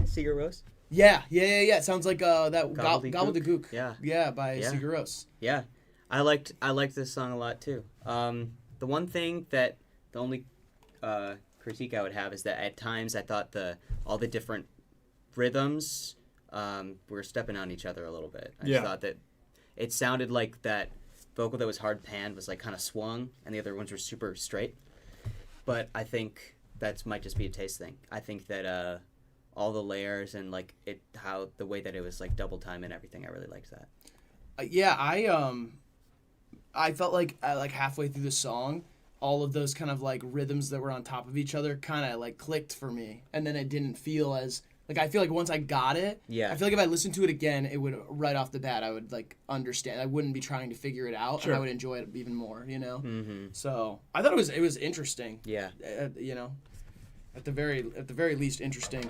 Sigur Rós? Yeah. It sounds like that Gobbledygook. Yeah, by Sigur Rós. Yeah, I liked this song a lot too. The one thing that the only critique I would have is that at times I thought all the different rhythms were stepping on each other a little bit. I just thought that it sounded like that vocal that was hard panned was like kind of swung, and the other ones were super straight. But I think that might just be a taste thing. I think that all the layers and like how the way that it was like double time and everything, I really liked that. I felt like halfway through the song, all of those kind of like rhythms that were on top of each other kind of like clicked for me, and then it didn't feel as like, I feel like once I got it, I feel like if I listened to it again, it would right off the bat I would like understand. I wouldn't be trying to figure it out, and I would enjoy it even more, you know. Mm-hmm. So I thought it was interesting. Yeah. You know, at the very least interesting.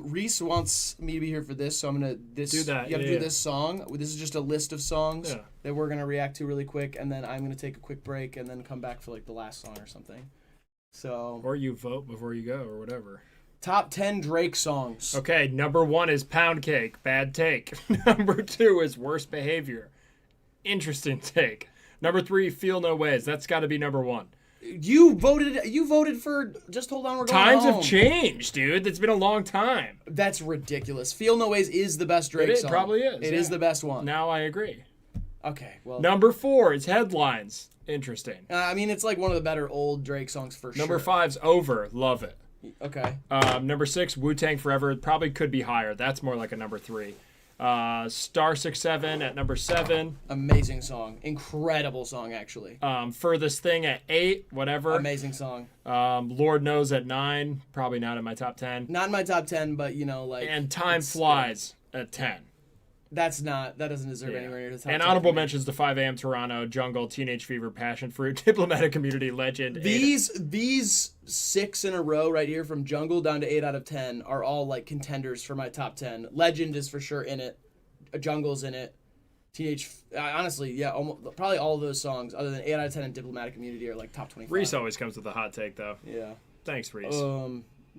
Reese wants me to be here for this, so I'm gonna do that. You have to do this song. This is just a list of songs that we're gonna react to really quick, and then I'm gonna take a quick break and then come back for like the last song or something. So. Or you vote before you go, or whatever. Top 10 Drake songs. Okay, number 1 is Pound Cake. Bad take. Number 2 is Worst Behavior. Interesting take. Number 3, Feel No Ways. That's got to be number 1. You voted for Just Hold On, We're Going Times Home. have changed, dude. It's been a long time. That's ridiculous. Feel No Ways is the best Drake song. It probably is. It is the best one. Now I agree. Okay, well. Number 4 is Headlines. Interesting. I mean, it's like one of the better old Drake songs for Number sure. 5's Over. Love it. Okay. Number 6, Wu-Tang Forever. Probably could be higher. That's more like a number 3. Star 67 at number 7. Amazing song. Incredible song, actually. Furthest Thing at 8. Whatever. Amazing song. Lord Knows at 9. Probably not in my top 10. Not in my top 10, but like. And Time Flies at 10. That doesn't deserve anywhere near the top 10. And honorable mentions to 5 a.m. Toronto, Jungle, Teenage Fever, Passion Fruit, Diplomatic Community, Legend. These 6 in a row right here, from Jungle down to 8 out of 10, are all like contenders for my top 10. Legend is for sure in it. Jungle's in it. Honestly, yeah, probably all of those songs, other than 8 out of 10 and Diplomatic Community, are like top 25. Reese always comes with a hot take, though. Yeah. Thanks, Reese.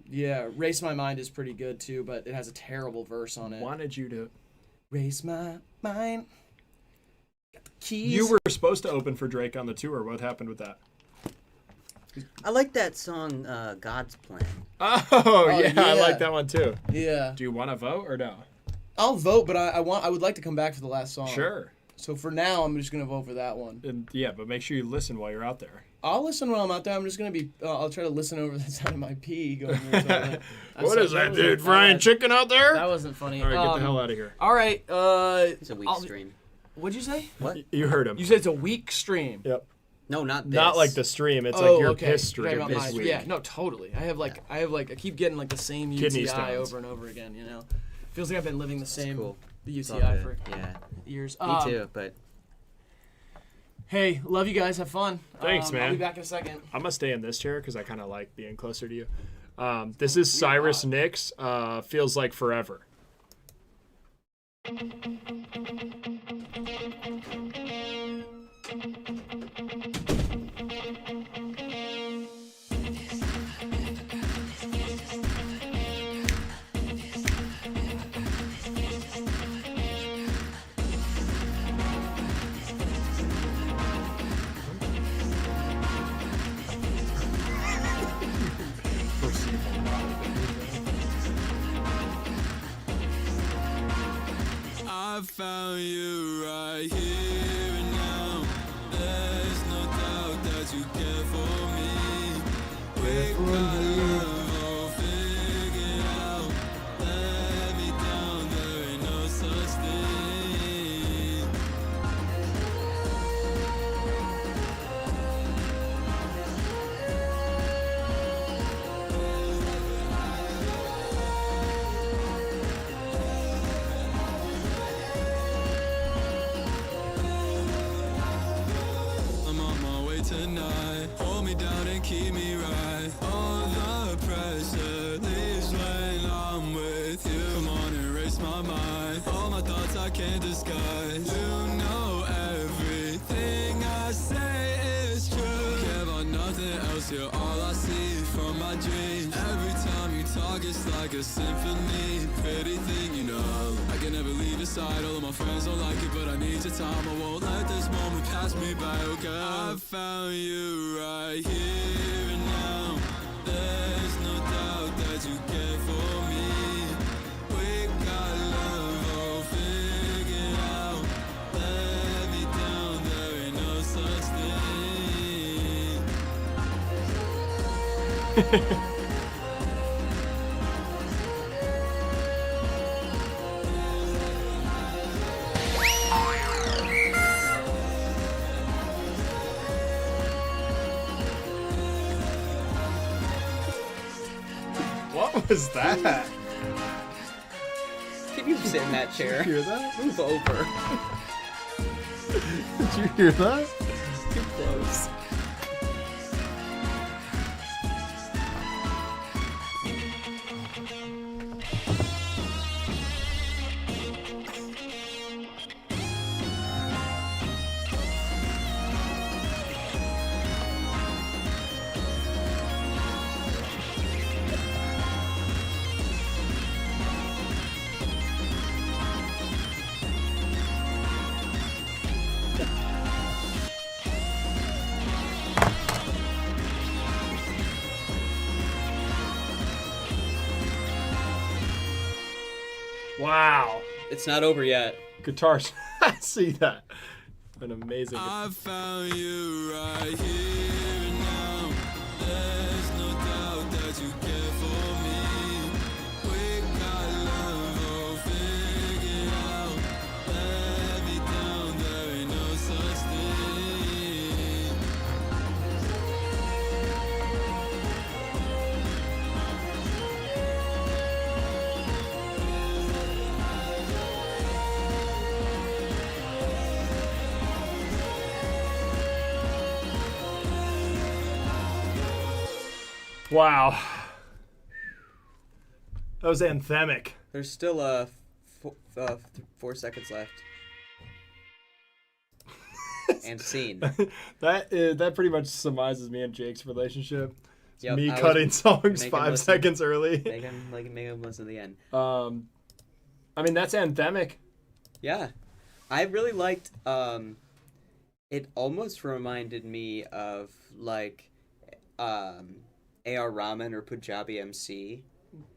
Yeah, Race My Mind is pretty good too, but it has a terrible verse on it. Wanted you to race my mind. Got the keys. You were supposed to open for Drake on the tour. What happened with that? I like that song, God's Plan. Oh yeah, I like that one too. Yeah. Do you want to vote or no? I'll vote, but I would like to come back for the last song. Sure. So for now, I'm just gonna vote for that one. And yeah, but make sure you listen while you're out there. I'll listen while I'm out there. I'm just gonna be. I'll try to listen over the sound of my pee going. Through What is that, dude? Frying chicken out there? That wasn't funny. All right, get the hell out of here. All right. It's a weak stream. What'd you say? What? You heard him. You said it's a weak stream. Yep. No, not this. Not like the stream. It's like your okay. piss stream Right, this week. Yeah, no, totally. I keep getting like the same Kidney UTI stones. over and over again. You know, feels like I've been living the same cool. the It's all UTI good. for Yeah. years. Me too, but. Hey, love you guys. Have fun. Thanks, man. I'll be back in a second. I'm gonna stay in this chair because I kind of like being closer to you. This is Cyrus Nix. Feels Like Forever. I found you right here and now. There's no doubt that you care for me. We got love all figured out. Let me down, there ain't no such thing. I'm on my way tonight. Hold me down and keep me right. All the pressure leaves when I'm with you. Come on, erase my mind. All my thoughts I can't disguise. You know everything I say is true. Care about nothing else, you're all I see from my dreams. Every time you talk, it's like a symphony. Pretty thing, you know. I can never leave your side. All of my friends don't like it, but I need your time. I won't let this moment pass me by, okay? I found you right here and now. There's no doubt that you care for me. We got love all figured out. Let me down, there ain't no such thing. What was that? Can you sit in that chair? Did you hear that? Move over. Did you hear that? Too close. Wow. It's not over yet. Guitars. I see that. An amazing. I found you right here now. There's no doubt that you care for me. We got love all figured out. Let me down, there ain't no such thing. Wow. That was anthemic. There's still 4 seconds left. And scene. That pretty much surmises me and Jake's relationship. It's Yep, me I was cutting songs making 5 listen. seconds early. Make him listen to the end. I mean, that's anthemic. Yeah. I really liked, it almost reminded me of, like, A.R. Rahman or Punjabi MC.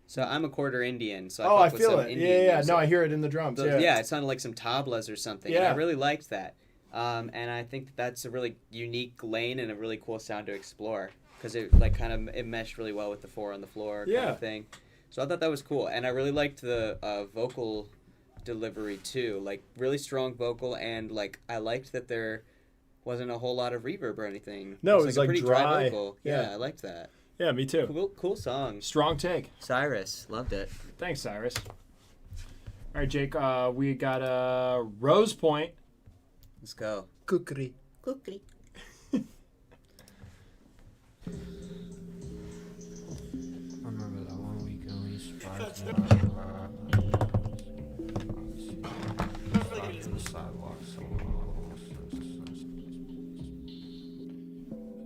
So I'm a quarter Indian, so I fuck with feel some it. Indian Yeah. music. No, I hear it in the drums. Yeah. It sounded like some tablas or something. Yeah. And I really liked that. And I think that's a really unique lane and a really cool sound to explore because it like it meshed really well with the 4 on the floor kind of thing. So I thought that was cool, and I really liked the vocal delivery too, like really strong vocal, and like I liked that there wasn't a whole lot of reverb or anything. No, it was like a pretty dry vocal. Yeah, I liked that. Yeah, me too. Cool song. Strong take. Cyrus, loved it. Thanks, Cyrus. All right, Jake, we got a Rose Point. Let's go. Kukri. Kukri. Remember that one weekend we surprised me on the sidewalk somewhere.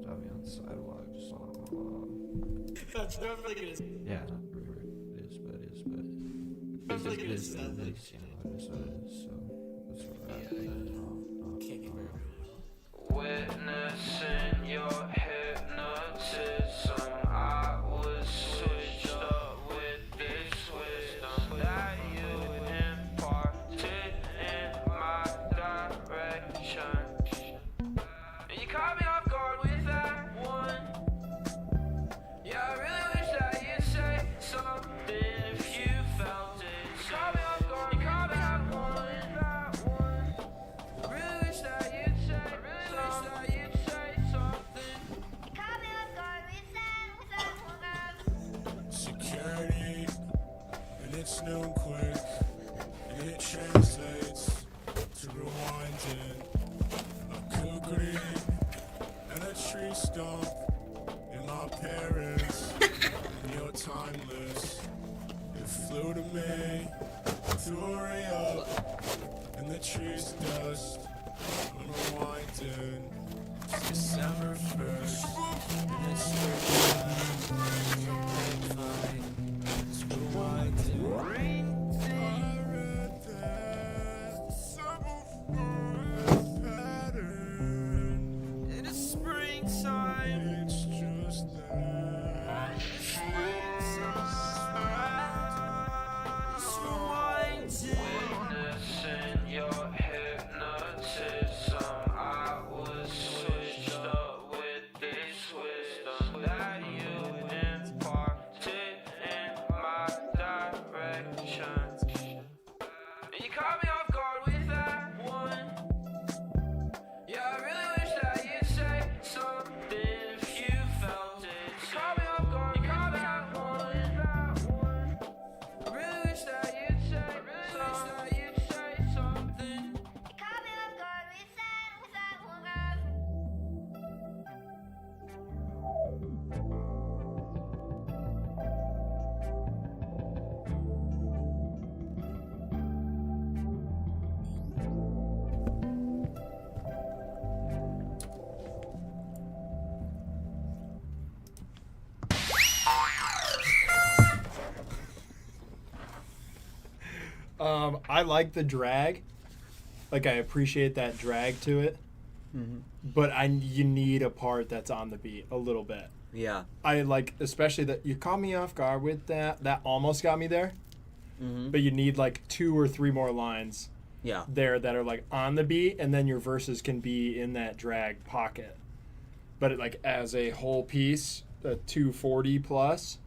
Stop me on the sidewalk, just That's definitely good. yeah, it is, but it is, but it is what it is, you know, it is what it is, so that's what I think. Witnessing your hypnotism, I was switched up with this wisdom that you imparted in my direction. And you caught me off guard with that one. Yeah, I really wish that you'd say something if you felt it. You caught me off guard, you caught me that one. I really wish that you'd say, Security, and it's noon quick, and it translates to rewinding a kukri and a tree stump in my parents, and you're timeless. It flew to me through a re-up, and the tree's dust, unwinding. It's December 1st, and it's it's rewinding. I read that summer pattern. In the springtime, it's just that. It's rewinding. Witnessing your hypnotism, I was switched up with this wisdom that you imparted in my direction. And you caught me off guard with that one. Yeah, I really wish that you'd say something if you felt it. You caught me off guard, you caught me that one. I really wish that you'd say something. I like the drag. Like, I appreciate that drag to it. Mhm. But you need a part that's on the beat a little bit. Yeah. I like, especially that you caught me off guard with that. That almost got me there. but you need like 2 or 3 more lines Yeah. there that are like on the beat, and then your verses can be in that drag pocket. But it, like as a whole piece, a 240 plus,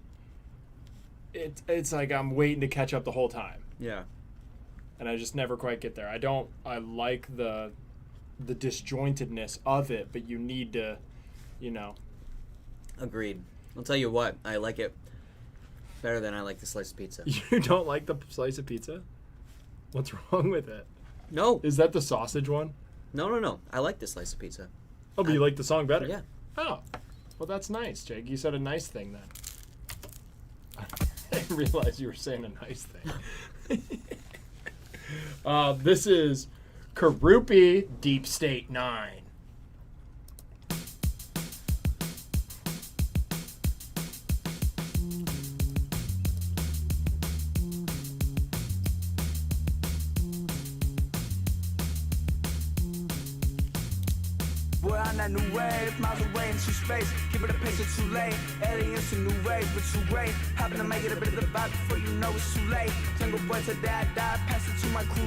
it's like I'm waiting to catch up the whole time. Yeah. And I just never quite get there. I like the disjointedness of it, but you need to, you know. Agreed. I'll tell you what, I like it better than I like the slice of pizza. You don't like the slice of pizza? What's wrong with it? No. Is that the sausage one? No. I like the slice of pizza. Oh, but you like the song better? Yeah. Oh. Well, that's nice, Jake. You said a nice thing then. I didn't realize you were saying a nice thing. This is Karupi Deep State 9. We're on that new wave, miles away into space. Keep it a pace, it's too late. Aliens in new ways, but too great. Happen to make it a bit of the vibe before you know it's too late. Jungle boy to die, pass it to my crew,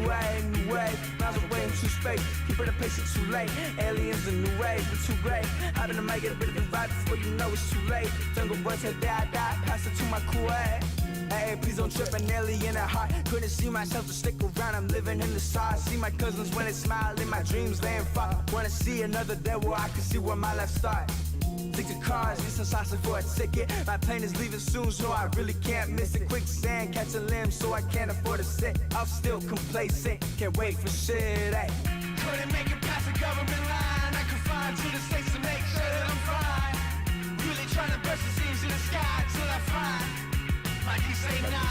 new wave. Miles away into space, keep it a pace, it's too late. Aliens in new ways, but too great. Happen to make it a bit of the vibe before you know it's too late. Jungle boy to die, pass it to my crew, Hey, please don't trip, an alien at heart. Couldn't see myself to stick around, I'm living in the stars. See my cousins when they smile in my dreams, laying far. Wanna see another day where I can see where my life starts. Stick to cars, need some sauce for a ticket. My plane is leaving soon, so I really can't miss it. Quicksand, catch a limb, so I can't afford to sit. I'm still complacent, can't wait for shit, ay. Couldn't make it past the government line. I could find to the states to make sure that I'm fine. Really trying to burst the seams in the sky till I find my say nine.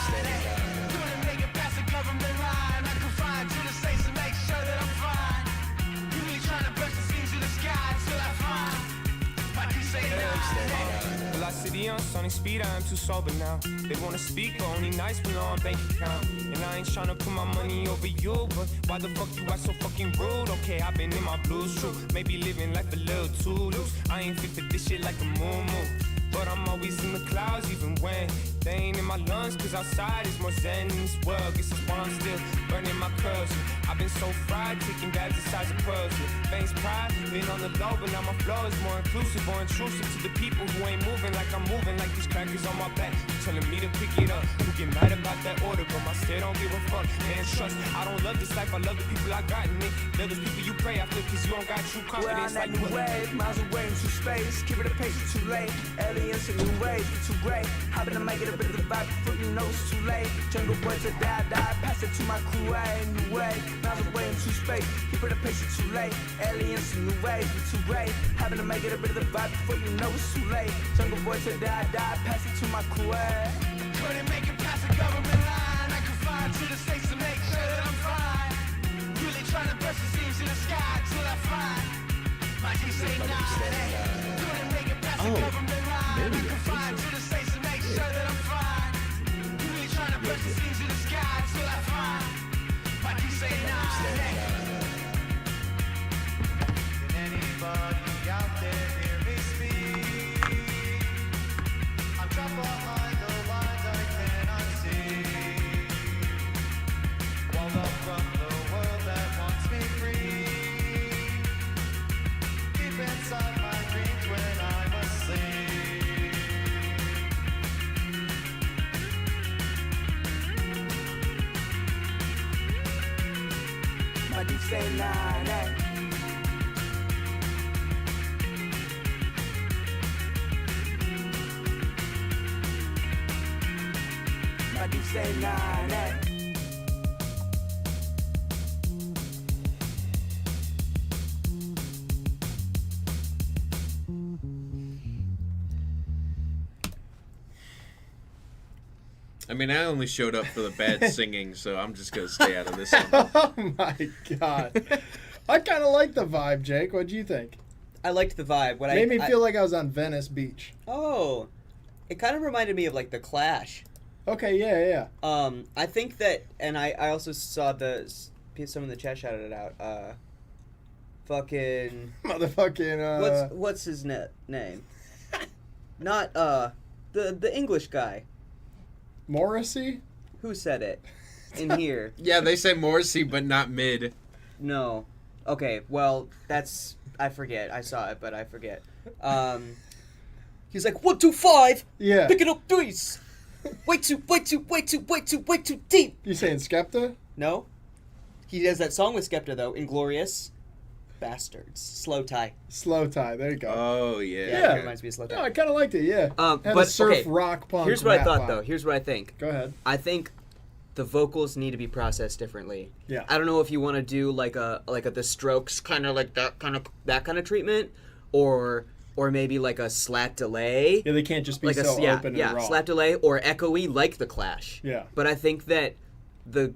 Couldn't make it past the government line. I could find to the states to make sure that I'm fine. Really trying to burst the seams in the sky till I find my say nine. Velocity on sonic speed, I am too sober now. They wanna speak, but only nice below on bank account. And I ain't tryna put my money over you, but why the fuck you act so fucking rude? Okay, I've been in my blues, true. Maybe living life a little too loose. I ain't fit for this shit like a moo. But I'm always in the clouds, even when they ain't in my lungs. Cause outside is more zen in this world. Guess that's why I'm still burning my curls. I've been so fried, taking bags the size of pearls. Veins pride, been on the low, but now my flow is more inclusive, more intrusive to the people who ain't moving like I'm moving. Like these crackers on my back, telling me to pick it up. Who get mad about that order, but my still don't give a fuck. Man, trust, I don't love this life, I love the people I got in it. They're those people you pray after, cause you don't got true confidence. We're on that new wave, miles away into space. Keep it a pace, it's too late. Aliens in new ways, but too great. Happen to make it a bit of the vibe before you know it's too late. Jungle boy to die, pass it to my crew, new way. Miles away into space, keep it a pace, it's too late. Aliens in new ways, but too great. Happen to make it a bit of the vibe before you know it's too late. Jungle boy to die, pass it to my crew, Couldn't make it past the government line. I could fly to the states to make sure that I'm fine. Really trying to burst the seams in the sky till I find my say nine. Couldn't make it past the government line. I could fly to the states to make sure that I'm fine. Really trying to burst the seams in the sky till I find my say nine. Can anybody out there hear me speak? I'm trapped behind the lines I cannot see. Walled up from the world that wants me free. Deep inside my dreams when I'm asleep. My deep say nine, My deep say nine, I mean, I only showed up for the bad singing, so I'm just gonna stay out of this one. Oh my god. I kind of like the vibe, Jake. What'd you think? I liked the vibe. What Made me feel like I was on Venice Beach. Oh, it kind of reminded me of like the Clash. Okay, yeah. I think that, and I also saw some in the chat shouted it out. Fucking motherfucking. What's his name? Not the English guy. Morrissey. Who said it? In here. Yeah, they say Morrissey, but not mid. No. Okay, well, that's... I forget. I saw it, but I forget. He's like, 1, 2, 5. Yeah. Pick it up threes. Way too deep. You saying Skepta? No. He does that song with Skepta, though. Inglorious Bastards. Slow Tie. Slow Tie. There you go. Oh, yeah. Yeah, it reminds me of Slow Tie. No, I kind of liked it, yeah. Had but a surf, okay, rock, punk, here's what I rap thought, vibe. though. Here's what I think. Go ahead. I think the vocals need to be processed differently. Yeah. I don't know if you want to do like a the Strokes kind of like that kind of treatment, or maybe like a slap delay. Yeah, they can't just be like so open and raw. Slap delay or echoey like the Clash. Yeah. But I think that the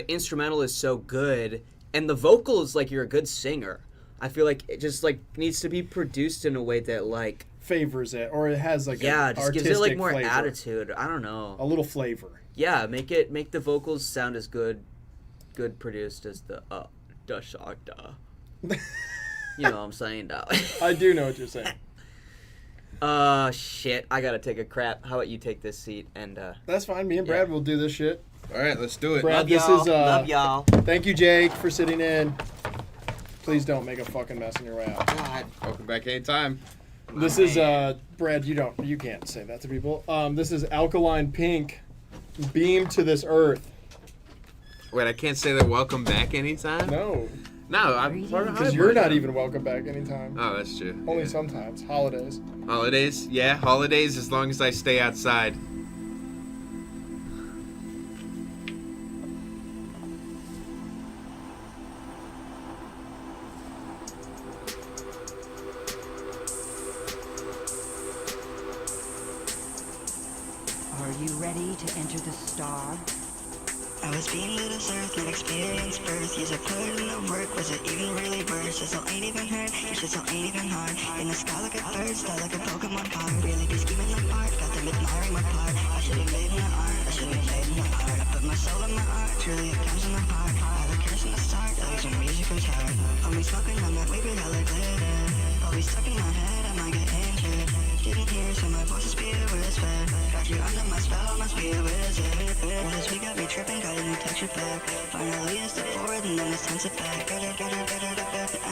instrumental is so good, and the vocals, like, you're a good singer. I feel like it just like needs to be produced in a way that like favors it, or it has like just gives it like more attitude. I don't know. A little flavor. Yeah, make the vocals sound as good produced as the Shagda. You know what I'm saying, dog. I do know what you're saying. Shit, I gotta take a crap. How about you take this seat and That's fine. Me and Brad will do this shit. All right, let's do it. Brad, Love this y'all. is Love y'all. Thank you, Jake, for sitting in. Please don't make a fucking mess on your way out. God. Welcome back anytime. This is Brad, you can't say that to people. This is Alkaline Pink, Beam to This Earth. Wait, I can't say that welcome back anytime? No. No, I'm part of Because you're not even welcome back anytime. Oh, that's true. Only sometimes. Holidays. Holidays? Yeah, holidays as long as I stay outside. Are you ready to enter the star? I was beaten to this earth, not experience birth. Yes, I put in the work, was it even really worth? Shit so ain't even hurt, your shit so ain't even hard. In the sky like a bird, style like a Pokemon card. Really be scheming like art, got them admiring my part. I should've made in the art, I should've made in the art. I put my soul in my art, truly it comes from the heart. I had a curse in the start, at least when music was hard. Always smoking on that weed with hella glitter. Always stuck in my head, I might get injured. Didn't hear, so my voice is be a whisper. Got you under my spell, I must be a wizard. Well, this week got me tripping, got a new texture pack. Finally I step forward and then it's time to back. I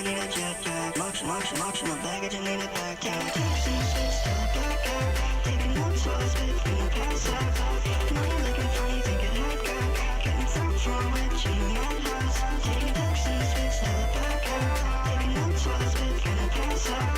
need a jetpack. Motion, no baggage, I need it back. Take text in the space till I black out. Taking notes while I spit, finna pass out. Now you're looking funny, think it hardcore. Getting through from a witch in the madhouse. Taking text in the space till I black out. Taking notes while I spit, finna pass out.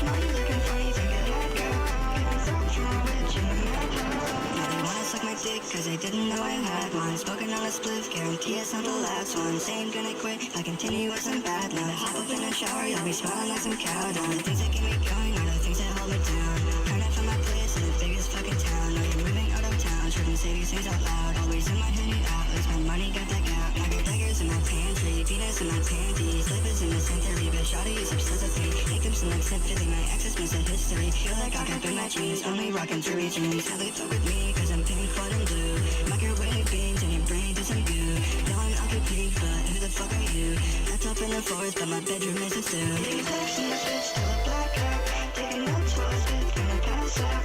Now you're looking funny, think it hardcore. Getting through from a witch in the madhouse. Now they wanna suck my dick cause they didn't know I had one. Spoken on a spliff, guarantee it's not the last one. Saying gonna quit, I continue with some bad luck. Hop up in the shower, you'll be smelling like some cow dung. The things that keep me going are the things that hold me down. Trying to find my place in the biggest fucking town. Now you're moving out of town, shouldn't say these things out loud. Always in my hoodie out, lose my money, got that gap. I got daggers in my pantry, Venus in my panties. Slippers in the century, but shawty is obsessed with me. Hiccups in like sympathy, my exes miss a history. Feel like I can bring my jeans, only rockin' jewelry jeans. Now they fuck with me, cause I'm pink, white, and blue. Microwave beans in your brain, do some goo. No, I'm Uncle Pete, but who the fuck are you? That's up in the forest, but my bedroom is a zoo. Taking text in the space till I black out. Taking notes while I spit, gonna pass out.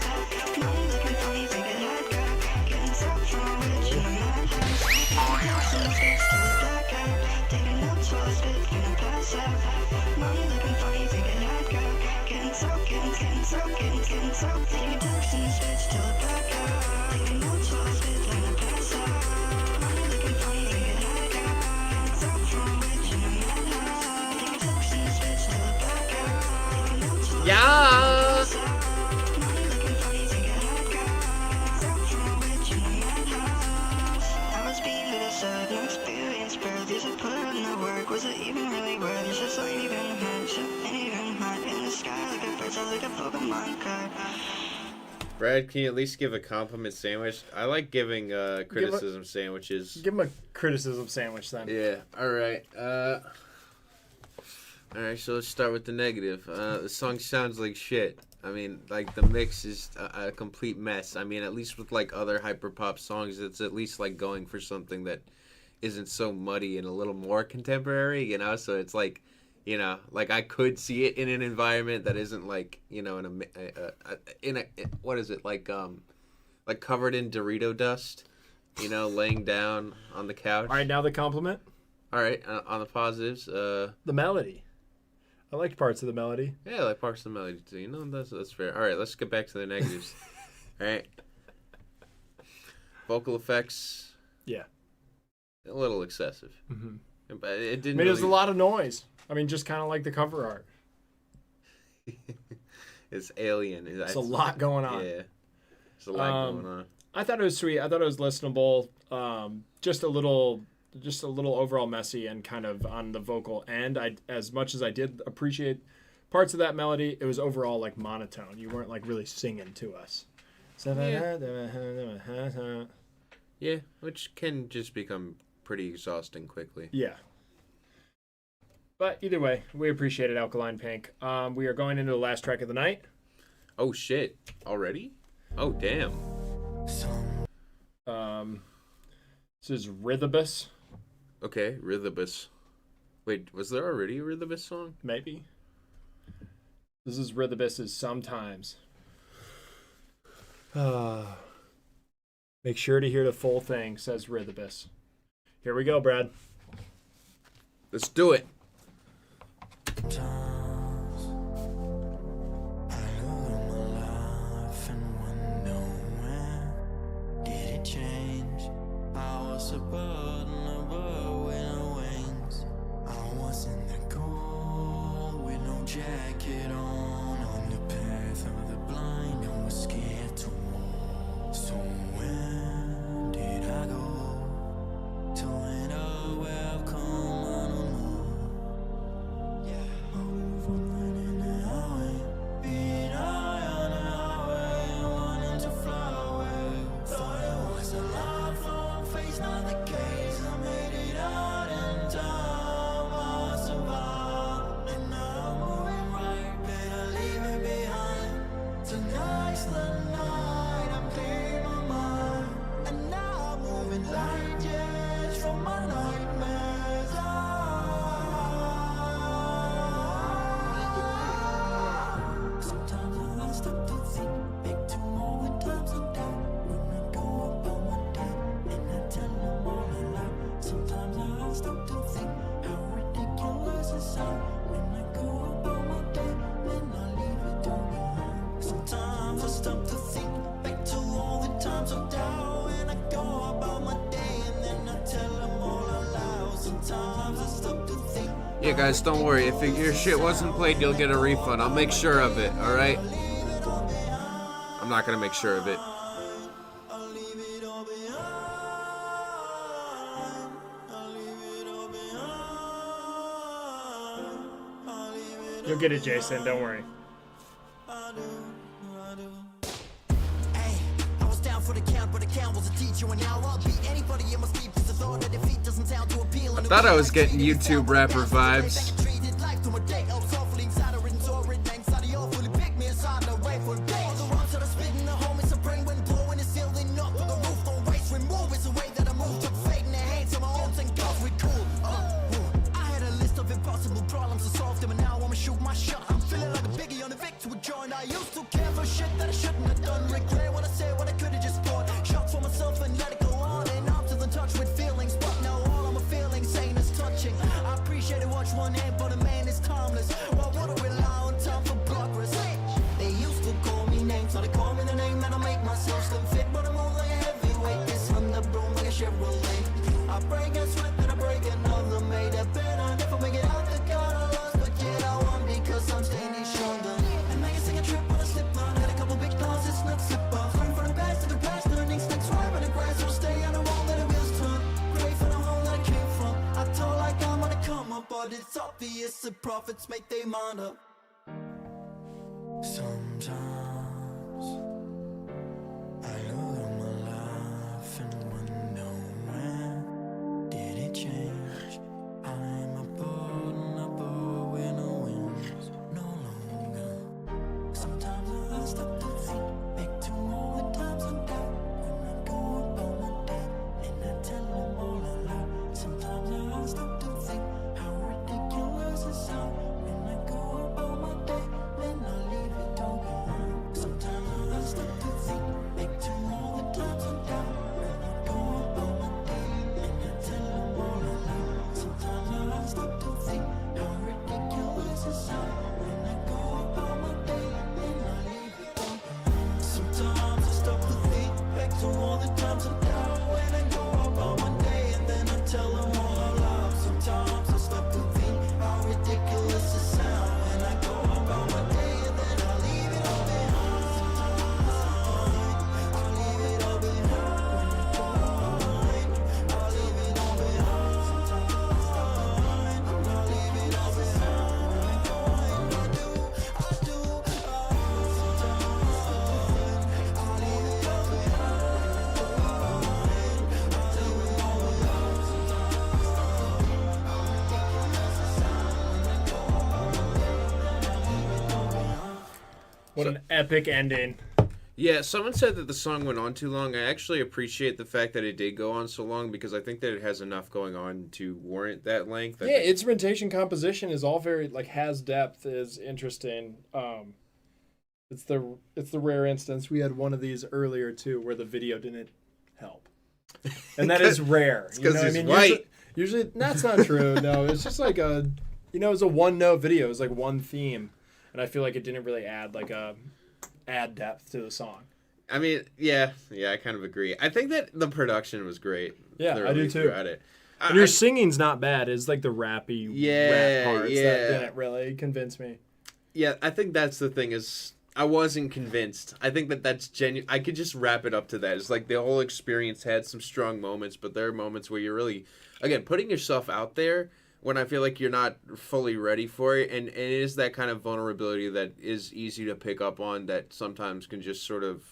Now you're looking funny, think it hardcore. Getting through from a witch in the madhouse. Taking text in the space till I black out. Taking notes while I spit, gonna pass out. Now you're looking funny, think it hardcore. Getting through. Taking text in the space till I black out. Taking notes while I spit, gonna pass out. Now you're looking funny, think it hardcore. Getting through from a witch in the madhouse. Taking text in the space till I black out. Taking notes while I spit, gonna pass out. Now you're looking funny, think it hardcore. Getting through from a witch in the madhouse. I was being to the side, no experience birth. Yes, I put in the work, was it even really worth? It's just ain't even hurt, so ain't even hard. In the sky like a bird, sounds like a Pokemon card. Brad, can you at least give a compliment sandwich? I like giving criticism sandwiches. Give him a criticism sandwich then. Yeah, alright. Alright, so let's start with the negative. The song sounds like shit. I mean, like, the mix is a complete mess. I mean, at least with, like, other hyperpop songs, it's at least, like, going for something that isn't so muddy and a little more contemporary, you know? So it's like, you know, like, I could see it in an environment that isn't, like, you know, what is it, like covered in Dorito dust. You know, laying down on the couch. All right, now the compliment. All right, on the positives. The melody. I liked parts of the melody. Yeah, I like parts of the melody too. You know, that's fair. All right, let's get back to the negatives. All right. Vocal effects. Yeah. A little excessive. Mm-hmm. But it didn't. I mean, there's a lot of noise. I mean, just kind of like the cover art. It's alien. There's a lot going on. Yeah. There's a lot going on. I thought it was sweet. I thought it was listenable. Just a little overall messy and kind of on the vocal end. As much as I did appreciate parts of that melody, it was overall like monotone. You weren't like really singing to us. Yeah, which can just become pretty exhausting quickly. Yeah. But either way, we appreciate it, Alkaline Pink. We are going into the last track of the night. Oh shit! Already? Oh damn. This is Rhythobus. Okay, Rhythobus. Wait, was there already a Rhythobus song? Maybe. This is Rhythobus's Sometimes. Make sure to hear the full thing, says Rhythobus. Here we go, Brad. Let's do it. A bird and a bird with no wings. I was in the cold with no jacket on the path of the blind and was scared to walk. So where did I go? To end a welcome on a move. Yeah, overnight in the highway, being high on the highway, wanting to fly away. Thought it was a lifelong face, not the case. I made it out in time. I survived, and now I'm moving right. Better leave it behind. Tonight's the night. I'm clearing my mind, and now I'm moving light years from my nightmares. Sometimes I stop to think back to all the times I'm down. When I go about my day and I tell them all aloud. Sometimes I stop to think how ridiculous it sounds. When I go about my day, then I leave it all behind. Sometimes I stop to think back to all the times I'm down. When I go about my day and then I tell them all aloud. Sometimes I stop to think. Yeah, guys, don't worry. If your shit wasn't played, you'll get a refund. I'll make sure of it, alright? I'm not gonna make sure of it. You'll get it, Jason. Don't worry. I was down for the count, but the count was a teacher, and now I'll beat anybody in my sleep. Cause the thought of defeat doesn't sound too appealing. I thought I was getting YouTube rapper vibes. I used to care for shit that I shouldn't have done. Regret what I said, what I could have just bought. Shots for myself and let it go on and on till in touch with feelings. But now all of my feelings saying is touching. I appreciate it, watch one hand, but a man is timeless. Why would I rely on time for progress? They used to call me names, so they call me the name that I make myself slim fit. But I'm more like a heavyweight, this on the broom like a Chevrolet. I break and sweat, then I break another. Made a bet I never make it out the car I lost, but yet I won because I'm standing stronger. And make a second trip on a slip line, had a couple big claws, it's not slip off. Running from the past to the past, learning snakes swipe in the grass, will stay on the wall, let the wheels turn. Pray for the home that I came from. I told like I'm gonna come up, but it's obvious the prophets make their mind up. Sometimes I look at my life and wonder when did it change? I'm a bird with no wings, no longer. Sometimes I stop to think back to all the times I'm down. When I go about my day and I tell them all aloud. Sometimes I stop to think how ridiculous it sounds. When I go about my day, then I leave it all What an epic ending. Yeah, someone said that the song went on too long. I actually appreciate the fact that it did go on so long because I think that it has enough going on to warrant that length. Yeah, instrumentation, composition is all very has depth, is interesting. It's the rare instance. We had one of these earlier too, where the video didn't help, and that is rare. It's because he's white. Usually, that's not true. No, it's just like it was a one-note video. It was like one theme, and I feel like it didn't really add add depth to the song. I mean, yeah, I kind of agree. I think that the production was great. Yeah, I do too. At it. And your singing's not bad. It's like the rappy rap parts that didn't really convince me. Yeah, I think that's the thing is I wasn't convinced. I think that's genuine. I could just wrap it up to that. It's like the whole experience had some strong moments, but there are moments where you're really, again, putting yourself out there when I feel like you're not fully ready for it. And it is that kind of vulnerability that is easy to pick up on that sometimes can just sort of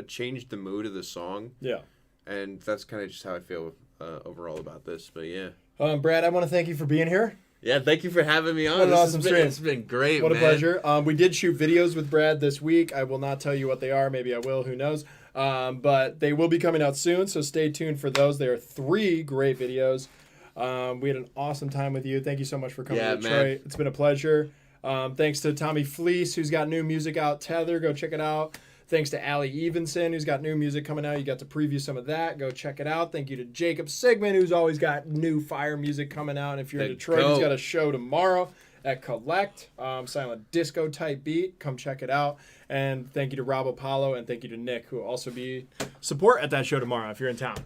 change the mood of the song. Yeah. And that's kind of just how I feel overall about this. But yeah. Brad, I want to thank you for being here. Yeah, thank you for having me on. What an awesome stream. It's been great, What man. a pleasure. We did shoot videos with Brad this week. I will not tell you what they are. Maybe I will. Who knows? But they will be coming out soon, so stay tuned for those. There are 3 great videos. We had an awesome time with you. Thank you so much for coming to Detroit. Man. It's been a pleasure. Thanks to Tommy Fleece, who's got new music out. Tether, go check it out. Thanks to Allie Evenson, who's got new music coming out. You got to preview some of that. Go check it out. Thank you to Jacob Sigmund, who's always got new fire music coming out. And if you're in Detroit, he's got a show tomorrow at Collect. Silent disco type beat. Come check it out. And thank you to Rob Apollo, and thank you to Nick, who will also be support at that show tomorrow if you're in town.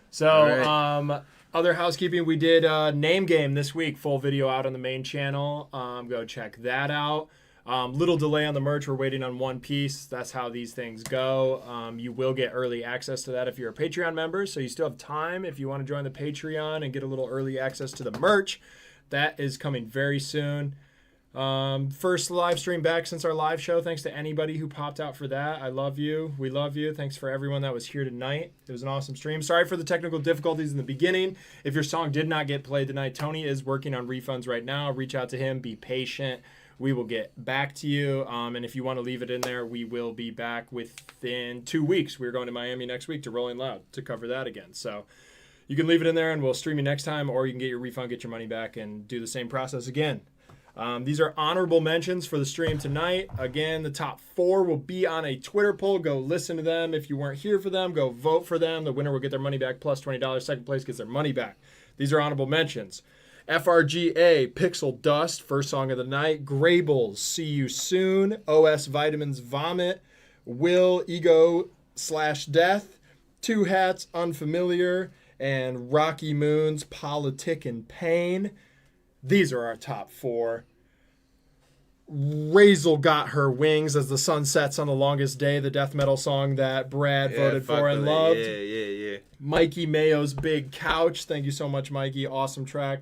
So, other housekeeping, we did Name Game this week. Full video out on the main channel. Go check that out. Little delay on the merch. We're waiting on one piece. That's how these things go. You will get early access to that if you're a Patreon member. So you still have time if you want to join the Patreon and get a little early access to the merch. That is coming very soon. First live stream back since our live show. Thanks to anybody who popped out for that. I love you. We love you. Thanks for everyone that was here tonight. It was an awesome stream. Sorry for the technical difficulties in the beginning. If your song did not get played tonight, Tony is working on refunds right now. Reach out to him. Be patient. We will get back to you. And if you want to leave it in there, we will be back within 2 weeks. We're going to Miami next week to Rolling Loud to cover that again. So you can leave it in there and we'll stream you next time, or you can get your refund, get your money back, and do the same process again. These are honorable mentions for the stream tonight. Again, the top 4 will be on a Twitter poll. Go listen to them. If you weren't here for them, go vote for them. The winner will get their money back plus $20. Second place gets their money back. These are honorable mentions. FRGA, Pixel Dust, first song of the night. Grable's, See You Soon. OS Vitamins, Vomit. Will, Ego/Death. Two Hats, Unfamiliar. And Rocky Moon's Politic and Pain. These are our top 4. Razel Got Her Wings as the sun sets on the longest day, the death metal song that Brad voted for and loved. Yeah. Mikey Mayo's Big Couch. Thank you so much, Mikey. Awesome track.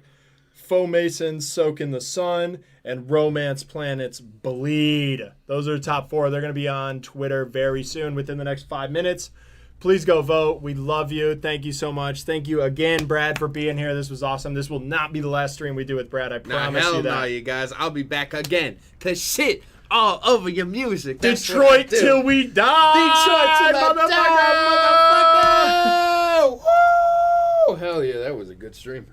Faux Mason's Soak in the Sun, and Romance Planet's Bleed. Those are the top 4. They're going to be on Twitter very soon, within the next 5 minutes. Please go vote. We love you. Thank you so much. Thank you again, Brad, for being here. This was awesome. This will not be the last stream we do with Brad. I promise you that. No, you guys. I'll be back again to shit all over your music. That's Detroit till we die. Detroit till I die, motherfucker. Woo! Hell yeah, that was a good stream.